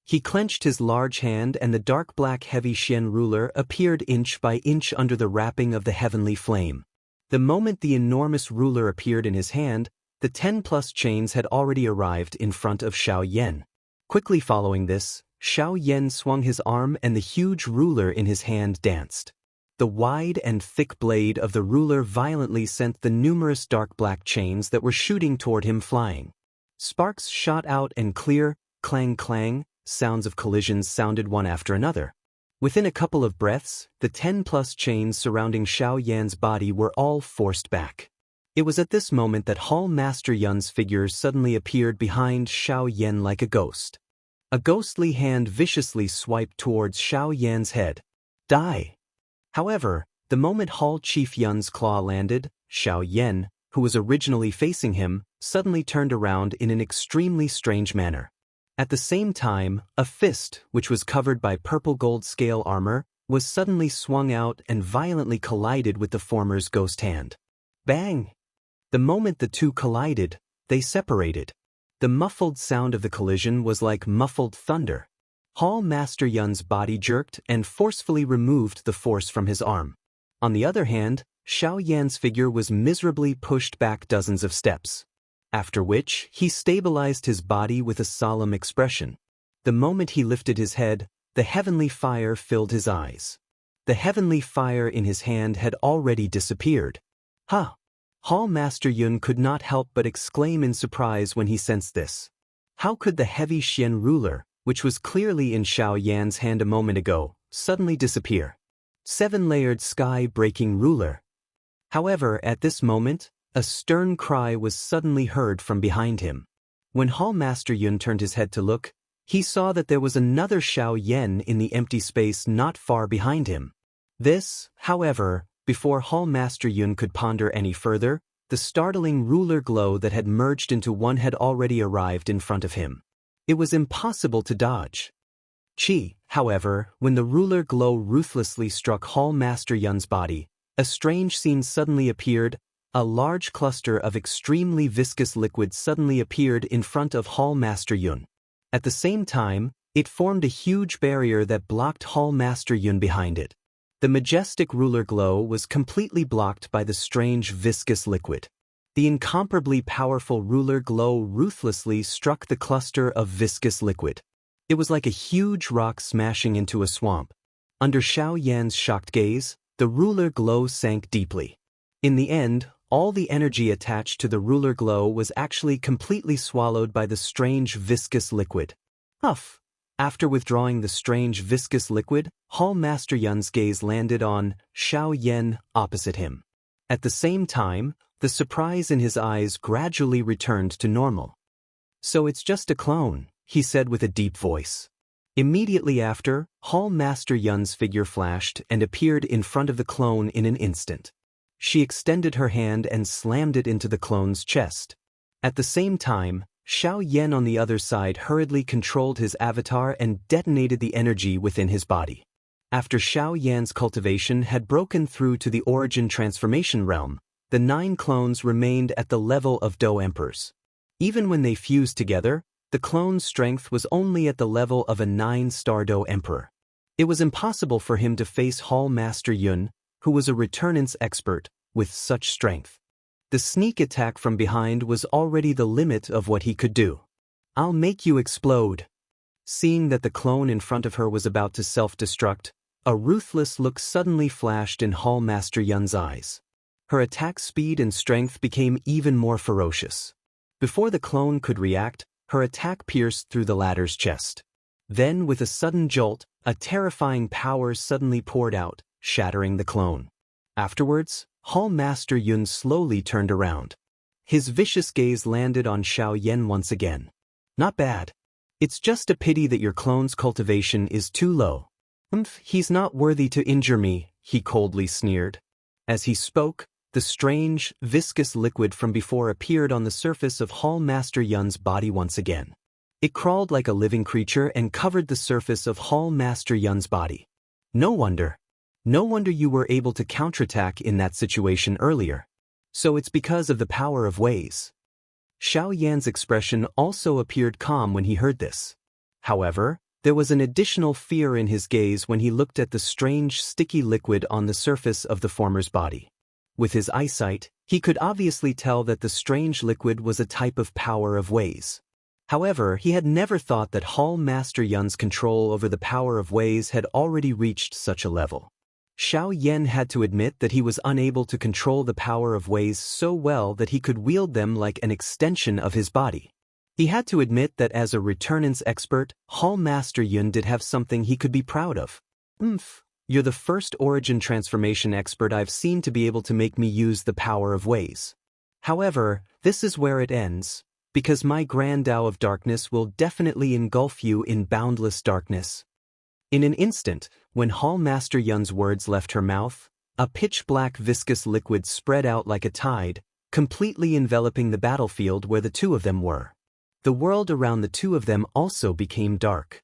S1: He clenched his large hand and the dark black heavy Xian ruler appeared inch by inch under the wrapping of the heavenly flame. The moment the enormous ruler appeared in his hand, the 10+ chains had already arrived in front of Xiao Yan. Quickly following this, Xiao Yan swung his arm and the huge ruler in his hand danced. The wide and thick blade of the ruler violently sent the numerous dark black chains that were shooting toward him flying. Sparks shot out and clear, clang clang, sounds of collisions sounded one after another. Within a couple of breaths, the 10+ chains surrounding Xiao Yan's body were all forced back. It was at this moment that Hall Master Yun's figure suddenly appeared behind Xiao Yan like a ghost. A ghostly hand viciously swiped towards Xiao Yan's head. Die! However, the moment Hall Chief Yun's claw landed, Xiao Yan, who was originally facing him, suddenly turned around in an extremely strange manner. At the same time, a fist, which was covered by purple gold scale armor, was suddenly swung out and violently collided with the former's ghost hand. Bang! The moment the two collided, they separated. The muffled sound of the collision was like muffled thunder. Hall Master Yun's body jerked and forcefully removed the force from his arm. On the other hand, Xiao Yan's figure was miserably pushed back dozens of steps. After which, he stabilized his body with a solemn expression. The moment he lifted his head, the heavenly fire filled his eyes. The heavenly fire in his hand had already disappeared. Huh! Hall Master Yun could not help but exclaim in surprise when he sensed this. How could the heavy Xian ruler, which was clearly in Xiao Yan's hand a moment ago, suddenly disappear? 7-layered sky-breaking ruler. However, at this moment, a stern cry was suddenly heard from behind him. When Hall Master Yun turned his head to look, he saw that there was another Xiao Yan in the empty space not far behind him. This, however, before Hall Master Yun could ponder any further, the startling ruler glow that had merged into one had already arrived in front of him. It was impossible to dodge. However, when the ruler glow ruthlessly struck Hall Master Yun's body, a strange scene suddenly appeared. A large cluster of extremely viscous liquid suddenly appeared in front of Hall Master Yun. At the same time, it formed a huge barrier that blocked Hall Master Yun behind it. The majestic ruler glow was completely blocked by the strange viscous liquid. The incomparably powerful ruler glow ruthlessly struck the cluster of viscous liquid. It was like a huge rock smashing into a swamp. Under Xiao Yan's shocked gaze, the ruler glow sank deeply. In the end, all the energy attached to the ruler glow was actually completely swallowed by the strange viscous liquid. Huff! After withdrawing the strange viscous liquid, Hall Master Yun's gaze landed on Xiao Yan opposite him. At the same time, the surprise in his eyes gradually returned to normal. So it's just a clone, he said with a deep voice. Immediately after, Hall Master Yun's figure flashed and appeared in front of the clone in an instant. She extended her hand and slammed it into the clone's chest. At the same time, Xiao Yan on the other side hurriedly controlled his avatar and detonated the energy within his body. After Xiao Yan's cultivation had broken through to the origin transformation realm, the 9 clones remained at the level of Do Emperors. Even when they fused together, the clone's strength was only at the level of a 9-star Do Emperor. It was impossible for him to face Hall Master Yun, who was a returnance expert, with such strength. The sneak attack from behind was already the limit of what he could do. I'll make you explode. Seeing that the clone in front of her was about to self-destruct, a ruthless look suddenly flashed in Hall Master Yun's eyes. Her attack speed and strength became even more ferocious. Before the clone could react, her attack pierced through the latter's chest. Then, with a sudden jolt, a terrifying power suddenly poured out, shattering the clone. Afterwards, Hall Master Yun slowly turned around. His vicious gaze landed on Xiao Yan once again. Not bad. It's just a pity that your clone's cultivation is too low. He's not worthy to injure me, he coldly sneered. As he spoke, the strange, viscous liquid from before appeared on the surface of Hall Master Yun's body once again. It crawled like a living creature and covered the surface of Hall Master Yun's body. No wonder you were able to counterattack in that situation earlier. So it's because of the power of ways. Xiao Yan's expression also appeared calm when he heard this. However, there was an additional fear in his gaze when he looked at the strange sticky liquid on the surface of the former's body. With his eyesight, he could obviously tell that the strange liquid was a type of power of ways. However, he had never thought that Hall Master Yun's control over the power of ways had already reached such a level. Xiao Yan had to admit that he was unable to control the power of ways so well that he could wield them like an extension of his body. He had to admit that as a returnance expert, Hall Master Yun did have something he could be proud of. You're the first origin transformation expert I've seen to be able to make me use the power of ways. However, this is where it ends, because my Grand Tao of Darkness will definitely engulf you in boundless darkness. In an instant, when Hall Master Yun's words left her mouth, a pitch-black viscous liquid spread out like a tide, completely enveloping the battlefield where the two of them were. The world around the two of them also became dark.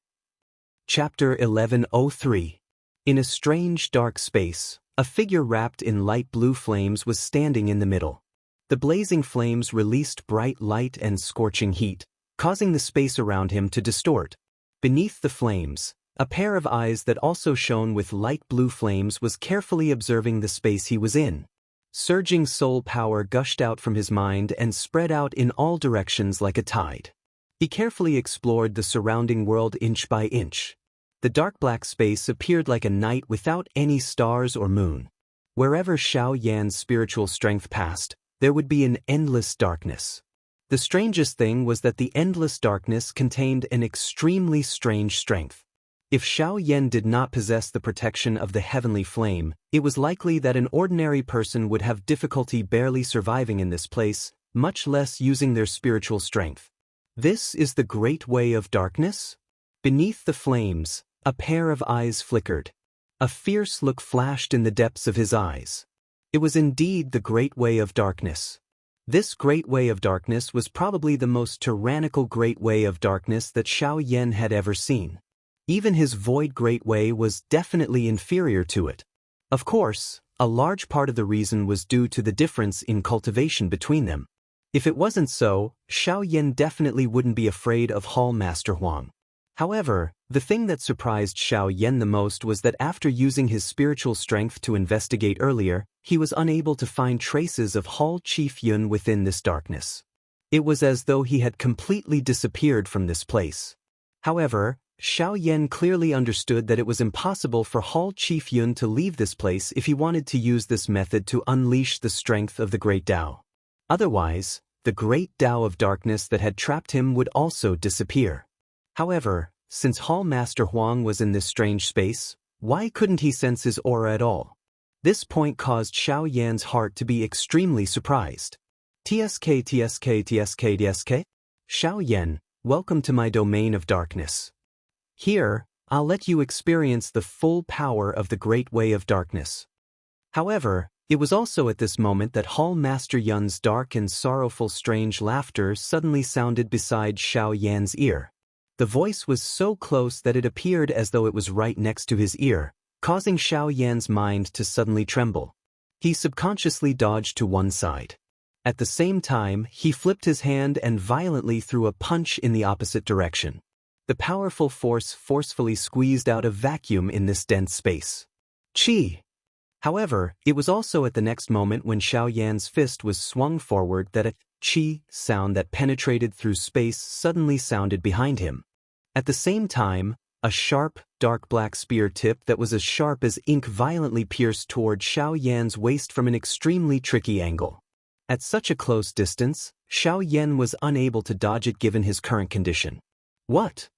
S1: Chapter 1103. In a strange dark space, a figure wrapped in light blue flames was standing in the middle. The blazing flames released bright light and scorching heat, causing the space around him to distort. Beneath the flames, a pair of eyes that also shone with light blue flames was carefully observing the space he was in. Surging soul power gushed out from his mind and spread out in all directions like a tide. He carefully explored the surrounding world inch by inch. The dark black space appeared like a night without any stars or moon. Wherever Xiao Yan's spiritual strength passed, there would be an endless darkness. The strangest thing was that the endless darkness contained an extremely strange strength. If Xiao Yan did not possess the protection of the heavenly flame, it was likely that an ordinary person would have difficulty barely surviving in this place, much less using their spiritual strength. This is the great way of darkness? Beneath the flames, a pair of eyes flickered. A fierce look flashed in the depths of his eyes. It was indeed the great way of darkness. This great way of darkness was probably the most tyrannical great way of darkness that Xiao Yan had ever seen. Even his void great way was definitely inferior to it. Of course, a large part of the reason was due to the difference in cultivation between them. If it wasn't so, Xiao Yan definitely wouldn't be afraid of Hall Master Huang. However, the thing that surprised Xiao Yan the most was that after using his spiritual strength to investigate earlier, he was unable to find traces of Hall Chief Yun within this darkness. It was as though he had completely disappeared from this place. However, Xiao Yan clearly understood that it was impossible for Hall Chief Yun to leave this place if he wanted to use this method to unleash the strength of the Great Tao. Otherwise, the Great Tao of Darkness that had trapped him would also disappear. However, since Hall Master Huang was in this strange space, why couldn't he sense his aura at all? This point caused Xiao Yan's heart to be extremely surprised. TSK. Xiao Yan, welcome to my domain of darkness. Here, I'll let you experience the full power of the Great Way of Darkness. However, it was also at this moment that Hall Master Yun's dark and sorrowful strange laughter suddenly sounded beside Xiao Yan's ear. The voice was so close that it appeared as though it was right next to his ear, causing Xiao Yan's mind to suddenly tremble. He subconsciously dodged to one side. At the same time, he flipped his hand and violently threw a punch in the opposite direction. The powerful force forcefully squeezed out a vacuum in this dense space. Chi! However, it was also at the next moment when Xiao Yan's fist was swung forward that a chi sound that penetrated through space suddenly sounded behind him. At the same time, a sharp, dark black spear tip that was as sharp as ink violently pierced toward Xiao Yan's waist from an extremely tricky angle. At such a close distance, Xiao Yan was unable to dodge it given his current condition. What?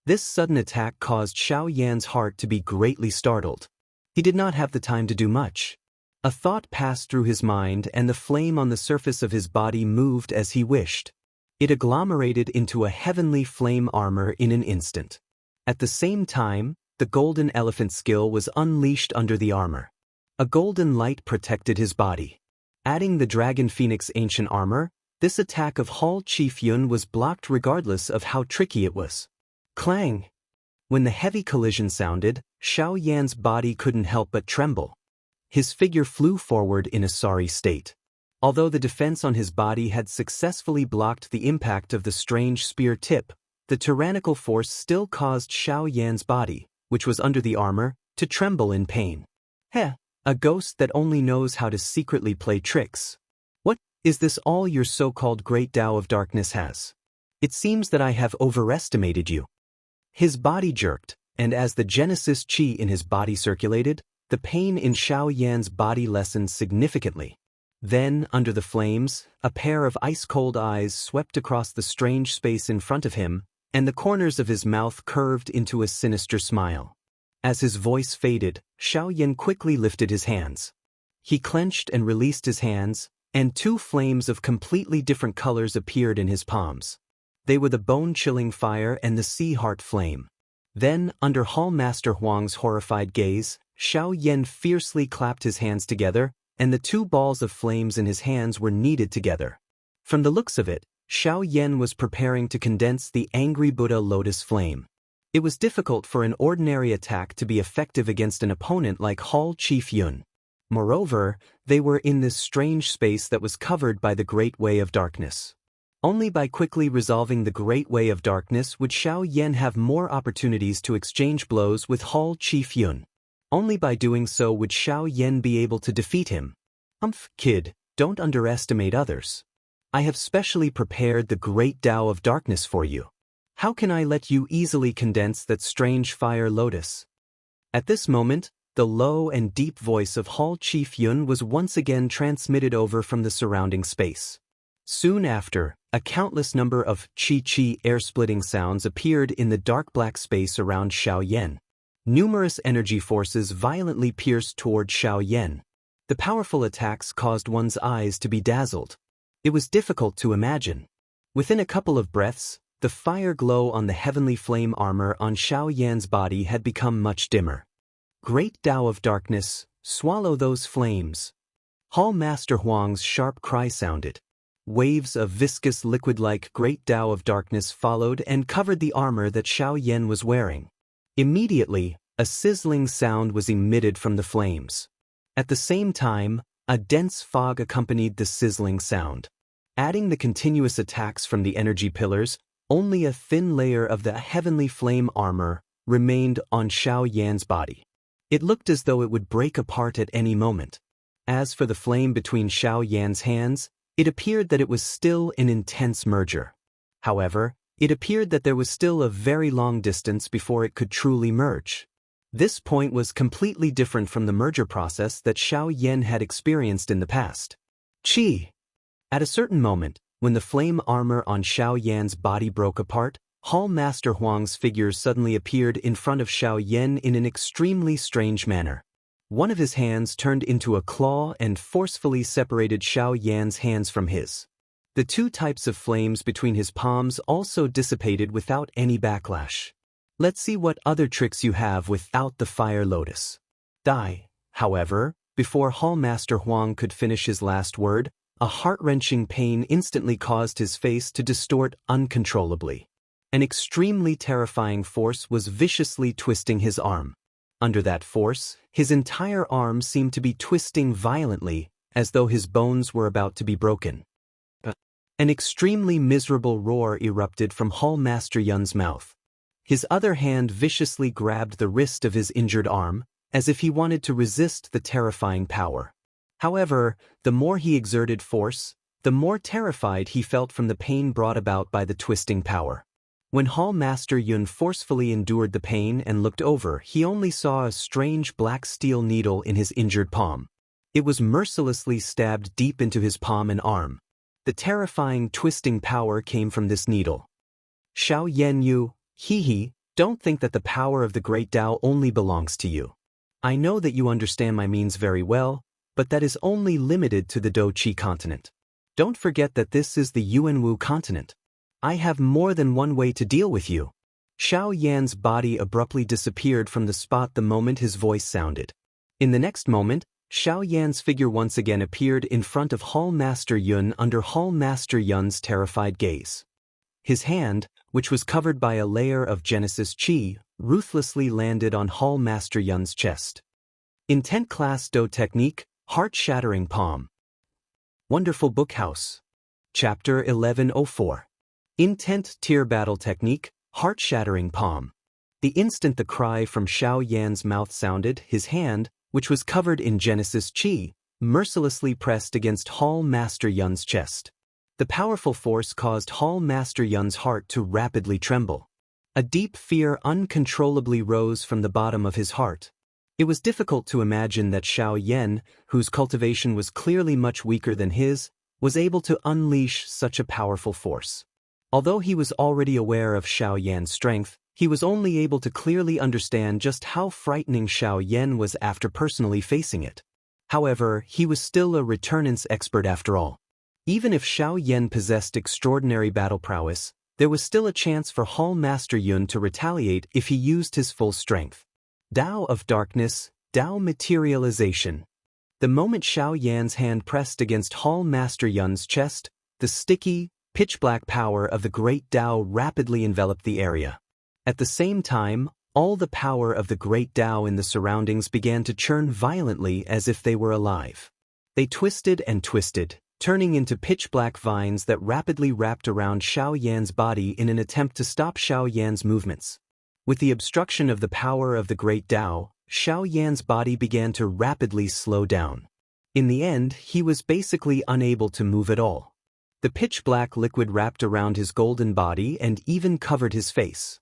S1: This sudden attack caused Xiao Yan's heart to be greatly startled. He did not have the time to do much. A thought passed through his mind and the flame on the surface of his body moved as he wished. It agglomerated into a heavenly flame armor in an instant. At the same time, the golden elephant skill was unleashed under the armor. A golden light protected his body. Adding the Dragon Phoenix ancient armor, this attack of Hall Chief Yun was blocked regardless of how tricky it was. Clang! When the heavy collision sounded, Xiao Yan's body couldn't help but tremble. His figure flew forward in a sorry state. Although the defense on his body had successfully blocked the impact of the strange spear tip, the tyrannical force still caused Xiao Yan's body, which was under the armor, to tremble in pain. Heh! A ghost that only knows how to secretly play tricks. What is this all your so-called Great Tao of Darkness has? It seems that I have overestimated you. His body jerked, and as the Genesis Qi in his body circulated, the pain in Xiao Yan's body lessened significantly. Then, under the flames, a pair of ice-cold eyes swept across the strange space in front of him, and the corners of his mouth curved into a sinister smile. As his voice faded, Xiao Yan quickly lifted his hands. He clenched and released his hands, and two flames of completely different colors appeared in his palms. They were the bone-chilling fire and the sea heart flame. Then, under Hall Master Huang's horrified gaze, Xiao Yan fiercely clapped his hands together, and the two balls of flames in his hands were kneaded together. From the looks of it, Xiao Yan was preparing to condense the angry Buddha lotus flame. It was difficult for an ordinary attack to be effective against an opponent like Hall Chief Yun. Moreover, they were in this strange space that was covered by the Great Way of Darkness. Only by quickly resolving the Great Way of Darkness would Xiao Yan have more opportunities to exchange blows with Hall Chief Yun. Only by doing so would Xiao Yan be able to defeat him. Kid, don't underestimate others. I have specially prepared the Great Tao of Darkness for you. How can I let you easily condense that strange fire lotus? At this moment, the low and deep voice of Hall Chief Yun was once again transmitted over from the surrounding space. Soon after, a countless number of chi-chi air-splitting sounds appeared in the dark black space around Xiao Yan. Numerous energy forces violently pierced toward Xiao Yan. The powerful attacks caused one's eyes to be dazzled. It was difficult to imagine. Within a couple of breaths, the fire glow on the heavenly flame armor on Xiao Yan's body had become much dimmer. Great Tao of Darkness, swallow those flames. Hall Master Huang's sharp cry sounded. Waves of viscous liquid-like Great Tao of Darkness followed and covered the armor that Xiao Yan was wearing. Immediately, a sizzling sound was emitted from the flames. At the same time, a dense fog accompanied the sizzling sound. Adding the continuous attacks from the energy pillars, only a thin layer of the heavenly flame armor remained on Xiao Yan's body. It looked as though it would break apart at any moment. As for the flame between Xiao Yan's hands, it appeared that it was still an intense merger. However, it appeared that there was still a very long distance before it could truly merge. This point was completely different from the merger process that Xiao Yan had experienced in the past. Qi! At a certain moment, when the flame armor on Xiao Yan's body broke apart, Hall Master Huang's figure suddenly appeared in front of Xiao Yan in an extremely strange manner. One of his hands turned into a claw and forcefully separated Xiao Yan's hands from his. The two types of flames between his palms also dissipated without any backlash. Let's see what other tricks you have without the fire lotus. Die. However, before Hall Master Huang could finish his last word, a heart-wrenching pain instantly caused his face to distort uncontrollably. An extremely terrifying force was viciously twisting his arm. Under that force, his entire arm seemed to be twisting violently, as though his bones were about to be broken. An extremely miserable roar erupted from Hall Master Yun's mouth. His other hand viciously grabbed the wrist of his injured arm, as if he wanted to resist the terrifying power. However, the more he exerted force, the more terrified he felt from the pain brought about by the twisting power. When Hall Master Yun forcefully endured the pain and looked over, he only saw a strange black steel needle in his injured palm. It was mercilessly stabbed deep into his palm and arm. The terrifying twisting power came from this needle. Xiao Yan you, don't think that the power of the Great Tao only belongs to you. I know that you understand my means very well, but that is only limited to the Do-Chi continent. Don't forget that this is the Yuanwu continent. I have more than one way to deal with you. Xiao Yan's body abruptly disappeared from the spot the moment his voice sounded. In the next moment, Xiao Yan's figure once again appeared in front of Hall Master Yun under Hall Master Yun's terrified gaze. His hand, which was covered by a layer of Genesis Qi, ruthlessly landed on Hall Master Yun's chest. Intent Class Do Technique, Heart-Shattering Palm. Wonderful Bookhouse. Chapter 1104. Intent Tier Battle Technique, Heart-Shattering Palm. The instant the cry from Xiao Yan's mouth sounded, his hand, which was covered in Genesis Qi, mercilessly pressed against Hall Master Yun's chest. The powerful force caused Hall Master Yun's heart to rapidly tremble. A deep fear uncontrollably rose from the bottom of his heart. It was difficult to imagine that Xiao Yan, whose cultivation was clearly much weaker than his, was able to unleash such a powerful force. Although he was already aware of Xiao Yan's strength, he was only able to clearly understand just how frightening Xiao Yan was after personally facing it. However, he was still a returnance expert after all. Even if Xiao Yan possessed extraordinary battle prowess, there was still a chance for Hall Master Yun to retaliate if he used his full strength. Tao of Darkness, Tao Materialization. The moment Xiao Yan's hand pressed against Hall Master Yun's chest, the sticky, pitch-black power of the great Tao rapidly enveloped the area. At the same time, all the power of the great Tao in the surroundings began to churn violently as if they were alive. They twisted and twisted, turning into pitch-black vines that rapidly wrapped around Xiao Yan's body in an attempt to stop Xiao Yan's movements. With the obstruction of the power of the great Tao, Xiao Yan's body began to rapidly slow down. In the end, he was basically unable to move at all. The pitch-black liquid wrapped around his golden body and even covered his face.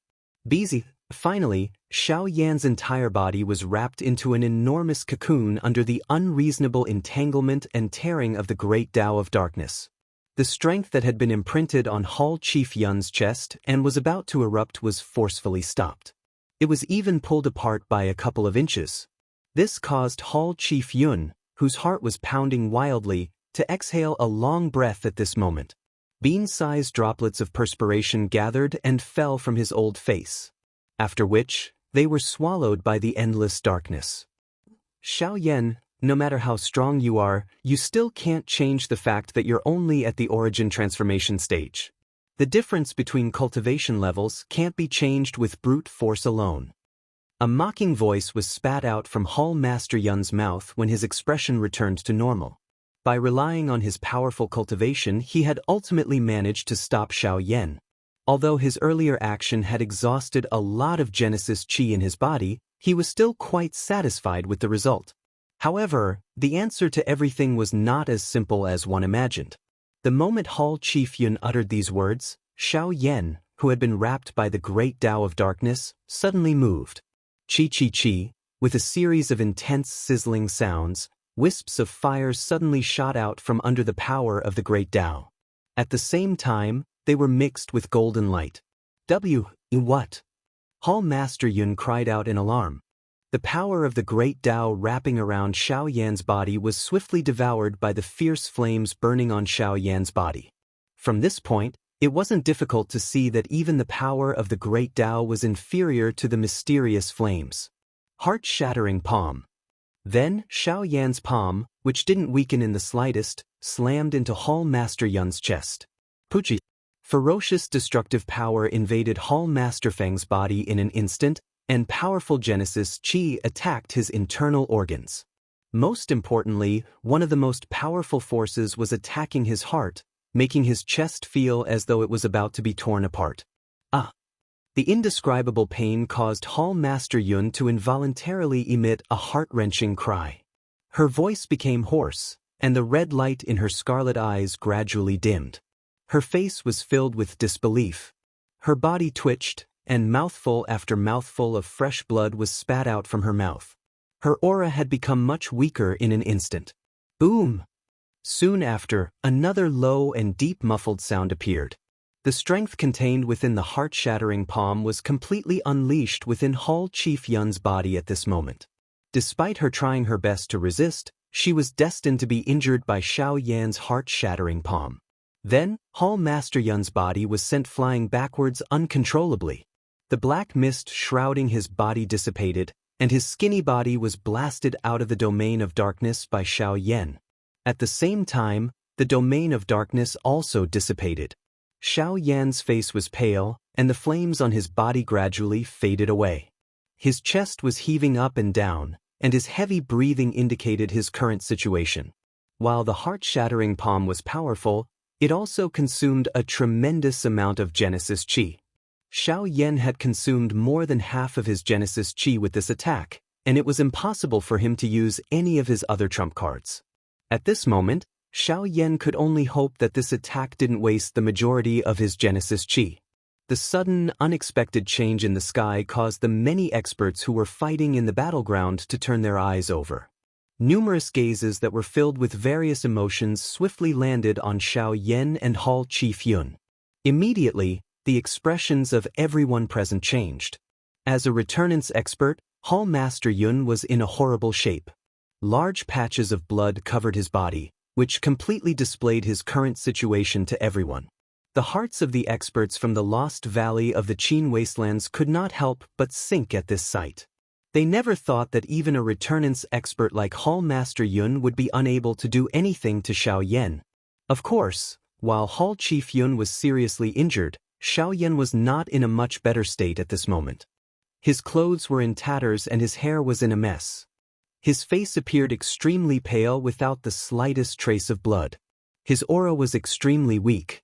S1: Finally, Xiao Yan's entire body was wrapped into an enormous cocoon under the unreasonable entanglement and tearing of the great Tao of Darkness. The strength that had been imprinted on Hall Chief Yun's chest and was about to erupt was forcefully stopped. It was even pulled apart by a couple of inches. This caused Hall Chief Yun, whose heart was pounding wildly, to exhale a long breath at this moment. Bean-sized droplets of perspiration gathered and fell from his old face. After which, they were swallowed by the endless darkness. Xiao Yan, no matter how strong you are, you still can't change the fact that you're only at the origin transformation stage. The difference between cultivation levels can't be changed with brute force alone. A mocking voice was spat out from Hall Master Yun's mouth when his expression returned to normal. By relying on his powerful cultivation, he had ultimately managed to stop Xiao Yan. Although his earlier action had exhausted a lot of Genesis Qi in his body, he was still quite satisfied with the result. However, the answer to everything was not as simple as one imagined. The moment Hall Chief Yun uttered these words, Xiao Yan, who had been wrapped by the great Tao of Darkness, suddenly moved. Chi-chi-chi, with a series of intense sizzling sounds, wisps of fire suddenly shot out from under the power of the great Tao. At the same time, they were mixed with golden light. What? Hall Master Yun cried out in alarm. The power of the great Tao wrapping around Xiao Yan's body was swiftly devoured by the fierce flames burning on Xiao Yan's body. From this point, it wasn't difficult to see that even the power of the great Tao was inferior to the mysterious flames. Heart-shattering palm. Then, Xiao Yan's palm, which didn't weaken in the slightest, slammed into Hall Master Yun's chest. Puchi. Ferocious destructive power invaded Hall Master Feng's body in an instant, and powerful Genesis Qi attacked his internal organs. Most importantly, one of the most powerful forces was attacking his heart, making his chest feel as though it was about to be torn apart. The indescribable pain caused Hall Master Yun to involuntarily emit a heart-wrenching cry. Her voice became hoarse, and the red light in her scarlet eyes gradually dimmed. Her face was filled with disbelief. Her body twitched, and mouthful after mouthful of fresh blood was spat out from her mouth. Her aura had become much weaker in an instant. Boom! Soon after, another low and deep muffled sound appeared. The strength contained within the heart-shattering palm was completely unleashed within Hall Chief Yun's body at this moment. Despite her trying her best to resist, she was destined to be injured by Xiao Yan's heart-shattering palm. Then, Hall Master Yun's body was sent flying backwards uncontrollably. The black mist shrouding his body dissipated, and his skinny body was blasted out of the domain of darkness by Xiao Yan. At the same time, the domain of darkness also dissipated. Xiao Yan's face was pale, and the flames on his body gradually faded away. His chest was heaving up and down, and his heavy breathing indicated his current situation. While the heart-shattering palm was powerful, it also consumed a tremendous amount of Genesis Qi. Xiao Yan had consumed more than half of his Genesis Qi with this attack, and it was impossible for him to use any of his other trump cards. At this moment, Xiao Yan could only hope that this attack didn't waste the majority of his Genesis Qi. The sudden, unexpected change in the sky caused the many experts who were fighting in the battleground to turn their eyes over. Numerous gazes that were filled with various emotions swiftly landed on Xiao Yan and Hall Chief Yun. Immediately, the expressions of everyone present changed. As a returnance expert, Hall Master Yun was in a horrible shape. Large patches of blood covered his body, which completely displayed his current situation to everyone. The hearts of the experts from the Lost Valley of the Qin Wastelands could not help but sink at this sight. They never thought that even a returnance expert like Hall Master Yun would be unable to do anything to Xiao Yan. Of course, while Hall Chief Yun was seriously injured, Xiao Yan was not in a much better state at this moment. His clothes were in tatters and his hair was in a mess. His face appeared extremely pale without the slightest trace of blood. His aura was extremely weak.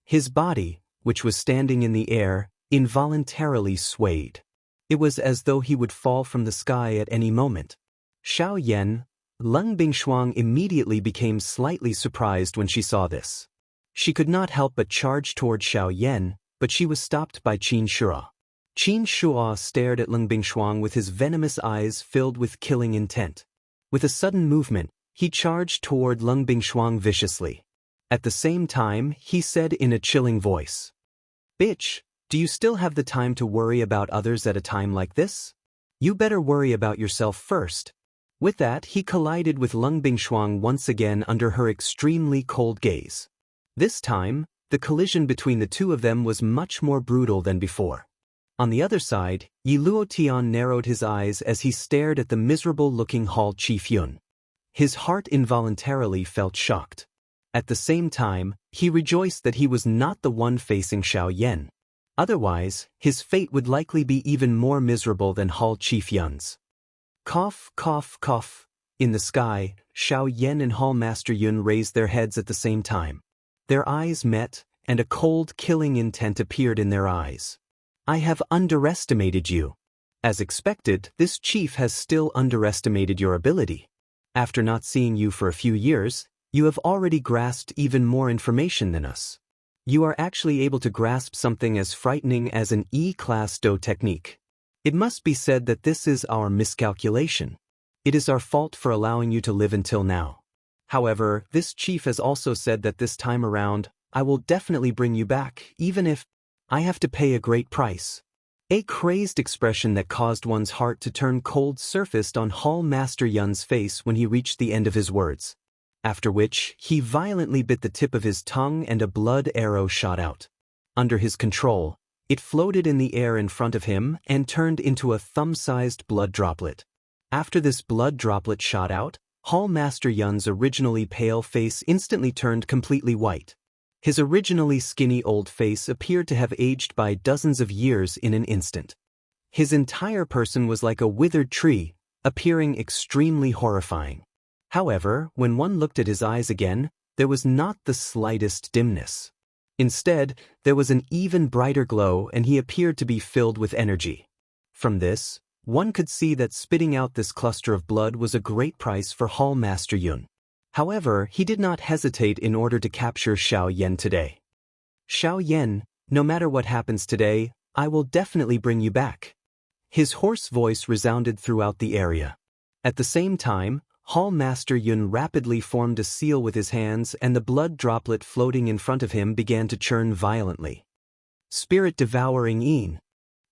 S1: His body, which was standing in the air, involuntarily swayed. It was as though he would fall from the sky at any moment. Xiao Yan, Lung Bingshuang immediately became slightly surprised when she saw this. She could not help but charge toward Xiao Yan, but she was stopped by Qin Shua. Qin Shua stared at Lung Bingshuang with his venomous eyes filled with killing intent. With a sudden movement, he charged toward Lung Bingshuang viciously. At the same time, he said in a chilling voice, "Bitch, do you still have the time to worry about others at a time like this? You better worry about yourself first." With that, he collided with Lung Bingshuang once again under her extremely cold gaze. This time, the collision between the two of them was much more brutal than before. On the other side, Yi Luotian narrowed his eyes as he stared at the miserable-looking Hall Chief Yun. His heart involuntarily felt shocked. At the same time, he rejoiced that he was not the one facing Xiao Yan. Otherwise, his fate would likely be even more miserable than Hall Chief Yun's. Cough, cough, cough. In the sky, Xiao Yan and Hall Master Yun raised their heads at the same time. Their eyes met, and a cold, killing intent appeared in their eyes. "I have underestimated you. As expected, this chief has still underestimated your ability. After not seeing you for a few years, you have already grasped even more information than us. You are actually able to grasp something as frightening as an E-class Do technique. It must be said that this is our miscalculation. It is our fault for allowing you to live until now. However, this chief has also said that this time around, I will definitely bring you back, even if I have to pay a great price." A crazed expression that caused one's heart to turn cold surfaced on Hall Master Yun's face when he reached the end of his words. After which, he violently bit the tip of his tongue and a blood arrow shot out. Under his control, it floated in the air in front of him and turned into a thumb-sized blood droplet. After this blood droplet shot out, Hall Master Yun's originally pale face instantly turned completely white. His originally skinny old face appeared to have aged by dozens of years in an instant. His entire person was like a withered tree, appearing extremely horrifying. However, when one looked at his eyes again, there was not the slightest dimness. Instead, there was an even brighter glow and he appeared to be filled with energy. From this, one could see that spitting out this cluster of blood was a great price for Hall Master Yun. However, he did not hesitate in order to capture Xiao Yan today. "Xiao Yan, no matter what happens today, I will definitely bring you back." His hoarse voice resounded throughout the area. At the same time, Hall Master Yun rapidly formed a seal with his hands and the blood droplet floating in front of him began to churn violently. Spirit-devouring Yin.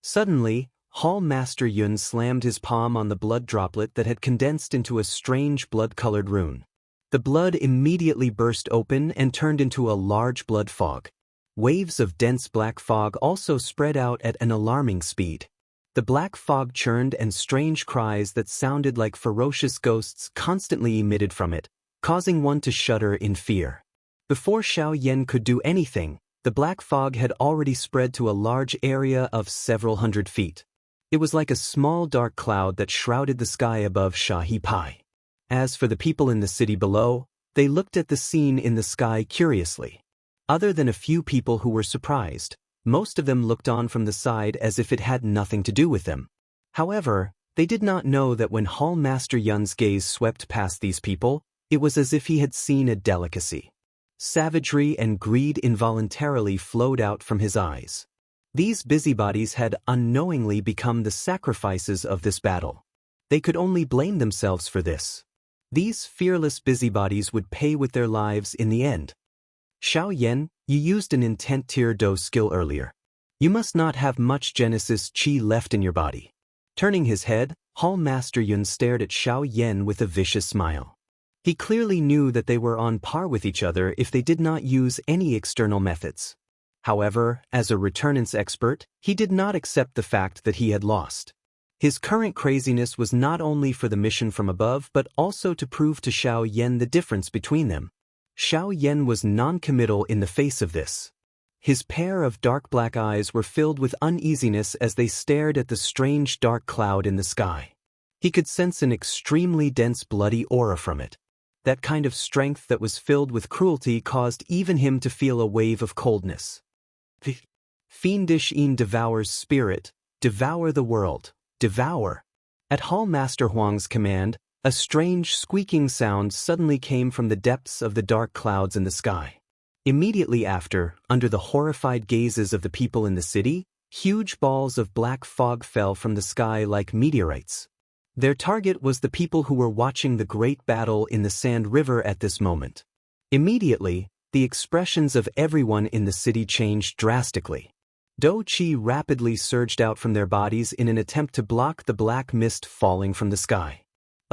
S1: Suddenly, Hall Master Yun slammed his palm on the blood droplet that had condensed into a strange blood-colored rune. The blood immediately burst open and turned into a large blood fog. Waves of dense black fog also spread out at an alarming speed. The black fog churned and strange cries that sounded like ferocious ghosts constantly emitted from it, causing one to shudder in fear. Before Xiao Yan could do anything, the black fog had already spread to a large area of several hundred feet. It was like a small dark cloud that shrouded the sky above Shahi Pai. As for the people in the city below, they looked at the scene in the sky curiously. Other than a few people who were surprised, most of them looked on from the side as if it had nothing to do with them. However, they did not know that when Hall Master Yun's gaze swept past these people, it was as if he had seen a delicacy. Savagery and greed involuntarily flowed out from his eyes. These busybodies had unknowingly become the sacrifices of this battle. They could only blame themselves for this. These fearless busybodies would pay with their lives in the end. Xiao Yan, you used an intent tier do skill earlier. You must not have much Genesis Qi left in your body. Turning his head, Hall Master Yun stared at Xiao Yan with a vicious smile. He clearly knew that they were on par with each other if they did not use any external methods. However, as a returnance expert, he did not accept the fact that he had lost. His current craziness was not only for the mission from above but also to prove to Xiao Yan the difference between them. Xiao Yan was non-committal in the face of this. His pair of dark black eyes were filled with uneasiness as they stared at the strange dark cloud in the sky. He could sense an extremely dense bloody aura from it. That kind of strength that was filled with cruelty caused even him to feel a wave of coldness. The fiendish Yin devours spirit, devour the world, devour. At Hall Master Huang's command, a strange squeaking sound suddenly came from the depths of the dark clouds in the sky. Immediately after, under the horrified gazes of the people in the city, huge balls of black fog fell from the sky like meteorites. Their target was the people who were watching the great battle in the Sand River at this moment. Immediately, the expressions of everyone in the city changed drastically. Do Qi rapidly surged out from their bodies in an attempt to block the black mist falling from the sky.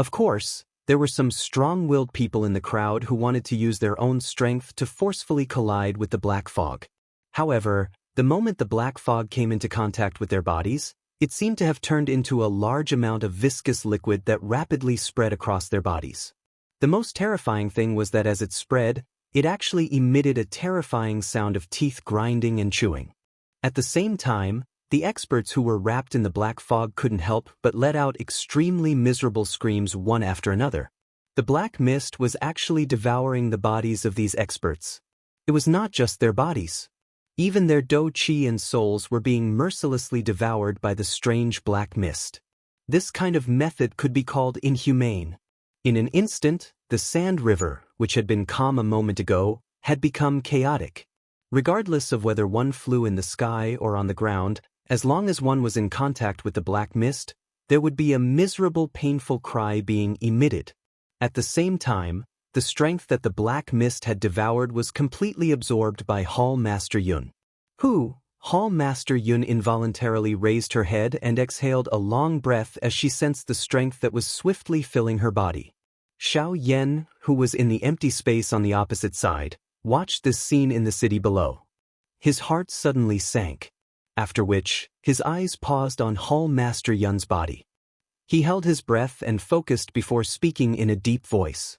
S1: Of course, there were some strong-willed people in the crowd who wanted to use their own strength to forcefully collide with the black fog. However, the moment the black fog came into contact with their bodies, it seemed to have turned into a large amount of viscous liquid that rapidly spread across their bodies. The most terrifying thing was that as it spread, it actually emitted a terrifying sound of teeth grinding and chewing. At the same time, the experts who were wrapped in the black fog couldn't help but let out extremely miserable screams one after another. The black mist was actually devouring the bodies of these experts. It was not just their bodies. Even their do qi and souls were being mercilessly devoured by the strange black mist. This kind of method could be called inhumane. In an instant, the Sand River, which had been calm a moment ago, had become chaotic. Regardless of whether one flew in the sky or on the ground, as long as one was in contact with the black mist, there would be a miserable, painful cry being emitted. At the same time, the strength that the black mist had devoured was completely absorbed by Hall Master Yun. Hall Master Yun involuntarily raised her head and exhaled a long breath as she sensed the strength that was swiftly filling her body. Xiao Yan, who was in the empty space on the opposite side, watched this scene in the city below. His heart suddenly sank, after which, his eyes paused on Hall Master Yun's body. He held his breath and focused before speaking in a deep voice.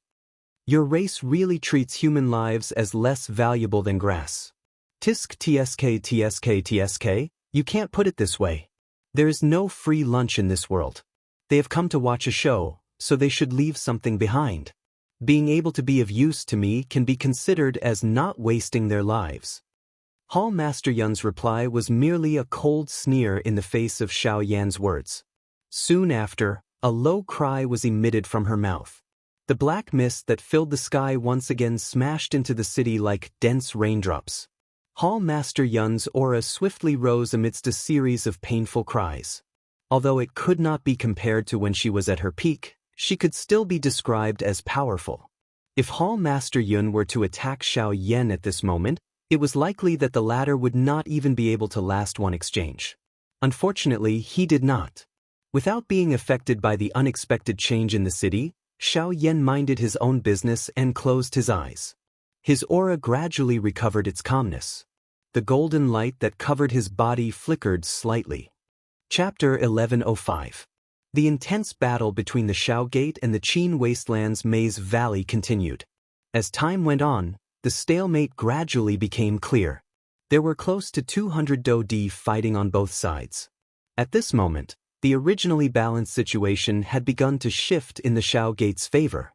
S1: Your race really treats human lives as less valuable than grass. Tisk tsk, you can't put it this way. There is no free lunch in this world. They have come to watch a show, so they should leave something behind. Being able to be of use to me can be considered as not wasting their lives. Hall Master Yun's reply was merely a cold sneer in the face of Xiao Yan's words. Soon after, a low cry was emitted from her mouth. The black mist that filled the sky once again smashed into the city like dense raindrops. Hall Master Yun's aura swiftly rose amidst a series of painful cries. Although it could not be compared to when she was at her peak, she could still be described as powerful. If Hall Master Yun were to attack Xiao Yan at this moment, it was likely that the latter would not even be able to last one exchange. Unfortunately, he did not. Without being affected by the unexpected change in the city, Xiao Yan minded his own business and closed his eyes. His aura gradually recovered its calmness. The golden light that covered his body flickered slightly. Chapter 1105. The intense battle between the Shao Gate and the Qin Wasteland's Maze Valley continued. As time went on, the stalemate gradually became clear. There were close to 200 Dou-Di fighting on both sides. At this moment, the originally balanced situation had begun to shift in the Shao Gate's favor.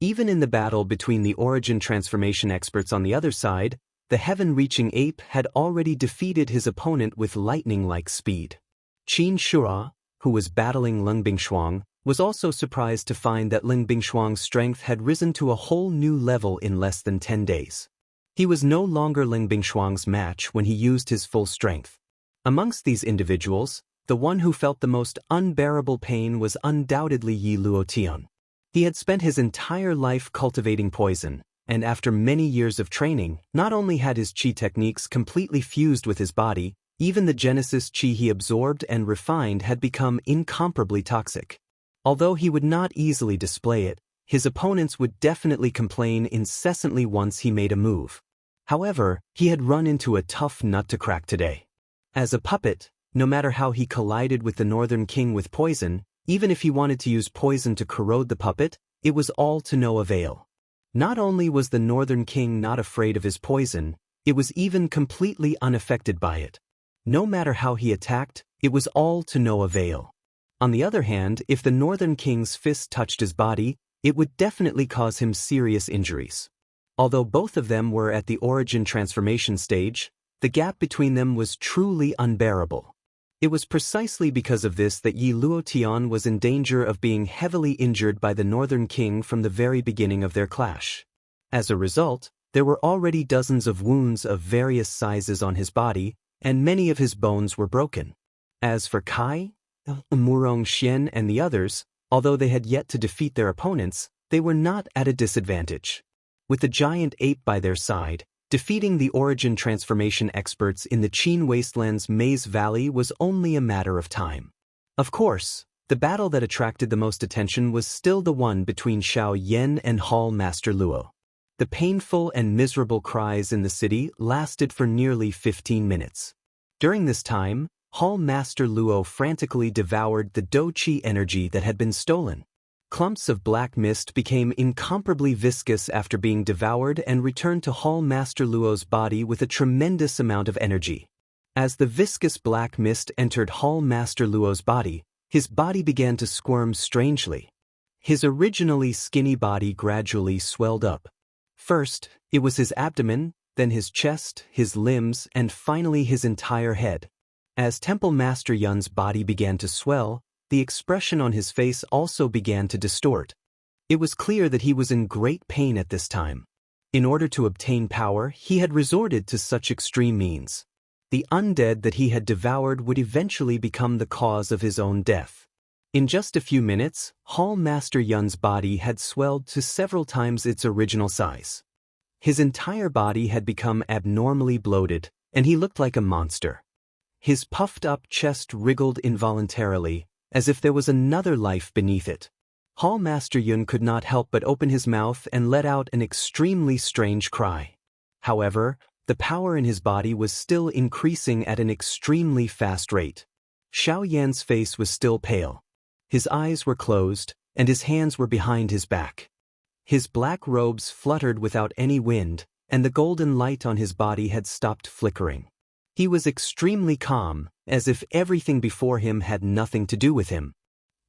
S1: Even in the battle between the origin transformation experts on the other side, the heaven-reaching ape had already defeated his opponent with lightning-like speed. Qin Shura, who was battling Lung Bingshuang, was also surprised to find that Lung Bingshuang's strength had risen to a whole new level in less than 10 days. He was no longer Lung Bingshuang's match when he used his full strength. Amongst these individuals, the one who felt the most unbearable pain was undoubtedly Yi Luotian. He had spent his entire life cultivating poison, and after many years of training, not only had his qi techniques completely fused with his body, even the Genesis qi he absorbed and refined had become incomparably toxic. Although he would not easily display it, his opponents would definitely complain incessantly once he made a move. However, he had run into a tough nut to crack today. As a puppet, no matter how he collided with the Northern King with poison, even if he wanted to use poison to corrode the puppet, it was all to no avail. Not only was the Northern King not afraid of his poison, it was even completely unaffected by it. No matter how he attacked, it was all to no avail. On the other hand, if the Northern King's fist touched his body, it would definitely cause him serious injuries. Although both of them were at the origin transformation stage, the gap between them was truly unbearable. It was precisely because of this that Yi Luotian was in danger of being heavily injured by the Northern King from the very beginning of their clash. As a result, there were already dozens of wounds of various sizes on his body, and many of his bones were broken. As for Kai, Murong Xian and the others, although they had yet to defeat their opponents, they were not at a disadvantage. With the giant ape by their side, defeating the origin transformation experts in the Qin Wasteland's Maze Valley was only a matter of time. Of course, the battle that attracted the most attention was still the one between Xiao Yan and Hall Master Luo. The painful and miserable cries in the city lasted for nearly 15 minutes. During this time, Hall Master Luo frantically devoured the Dou-Qi energy that had been stolen. Clumps of black mist became incomparably viscous after being devoured and returned to Hall Master Luo's body with a tremendous amount of energy. As the viscous black mist entered Hall Master Luo's body, his body began to squirm strangely. His originally skinny body gradually swelled up. First, it was his abdomen, then his chest, his limbs, and finally his entire head. As Temple Master Yun's body began to swell, the expression on his face also began to distort. It was clear that he was in great pain at this time. In order to obtain power, he had resorted to such extreme means. The undead that he had devoured would eventually become the cause of his own death. In just a few minutes, Hall Master Yun's body had swelled to several times its original size. His entire body had become abnormally bloated, and he looked like a monster. His puffed-up chest wriggled involuntarily, as if there was another life beneath it. Hall Master Yun could not help but open his mouth and let out an extremely strange cry. However, the power in his body was still increasing at an extremely fast rate. Xiao Yan's face was still pale. His eyes were closed, and his hands were behind his back. His black robes fluttered without any wind, and the golden light on his body had stopped flickering. He was extremely calm, as if everything before him had nothing to do with him.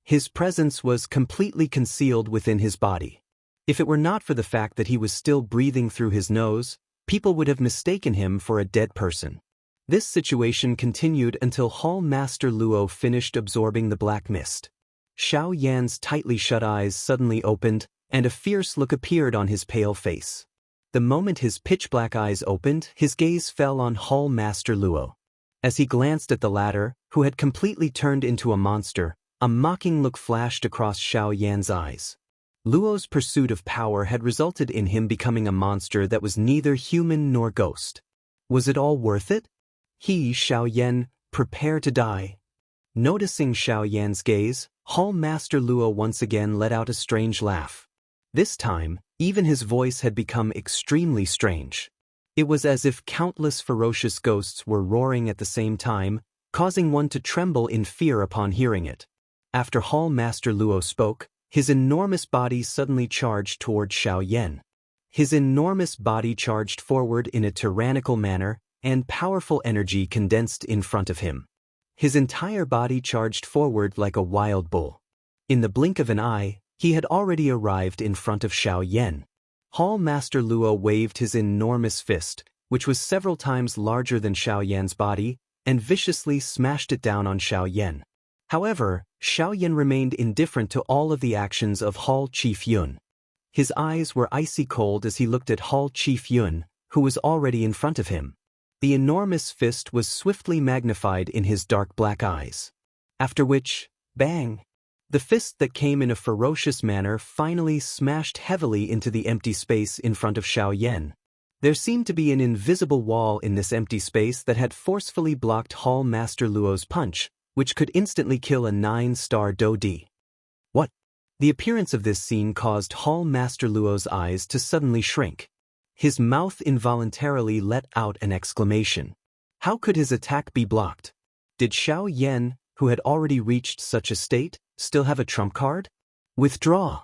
S1: His presence was completely concealed within his body. If it were not for the fact that he was still breathing through his nose, people would have mistaken him for a dead person. This situation continued until Hall Master Luo finished absorbing the black mist. Xiao Yan's tightly shut eyes suddenly opened, and a fierce look appeared on his pale face. The moment his pitch-black eyes opened, his gaze fell on Hall Master Luo. As he glanced at the latter, who had completely turned into a monster, a mocking look flashed across Xiao Yan's eyes. Luo's pursuit of power had resulted in him becoming a monster that was neither human nor ghost. Was it all worth it? He, Xiao Yan, prepare to die. Noticing Xiao Yan's gaze, Hall Master Luo once again let out a strange laugh. This time, even his voice had become extremely strange. It was as if countless ferocious ghosts were roaring at the same time, causing one to tremble in fear upon hearing it. After Hall Master Luo spoke, his enormous body suddenly charged toward Xiaoyan. His enormous body charged forward in a tyrannical manner, and powerful energy condensed in front of him. His entire body charged forward like a wild bull. In the blink of an eye, he had already arrived in front of Xiaoyan. Hall Master Luo waved his enormous fist, which was several times larger than Xiaoyan's body, and viciously smashed it down on Xiaoyan. However, Xiaoyan remained indifferent to all of the actions of Hall Chief Yun. His eyes were icy cold as he looked at Hall Chief Yun, who was already in front of him. The enormous fist was swiftly magnified in his dark black eyes. After which, bang! The fist that came in a ferocious manner finally smashed heavily into the empty space in front of Xiaoyan. There seemed to be an invisible wall in this empty space that had forcefully blocked Hall Master Luo's punch, which could instantly kill a 9-star Do-D. What? The appearance of this scene caused Hall Master Luo's eyes to suddenly shrink. His mouth involuntarily let out an exclamation. How could his attack be blocked? Did Xiaoyan, who had already reached such a state, still have a trump card? Withdraw!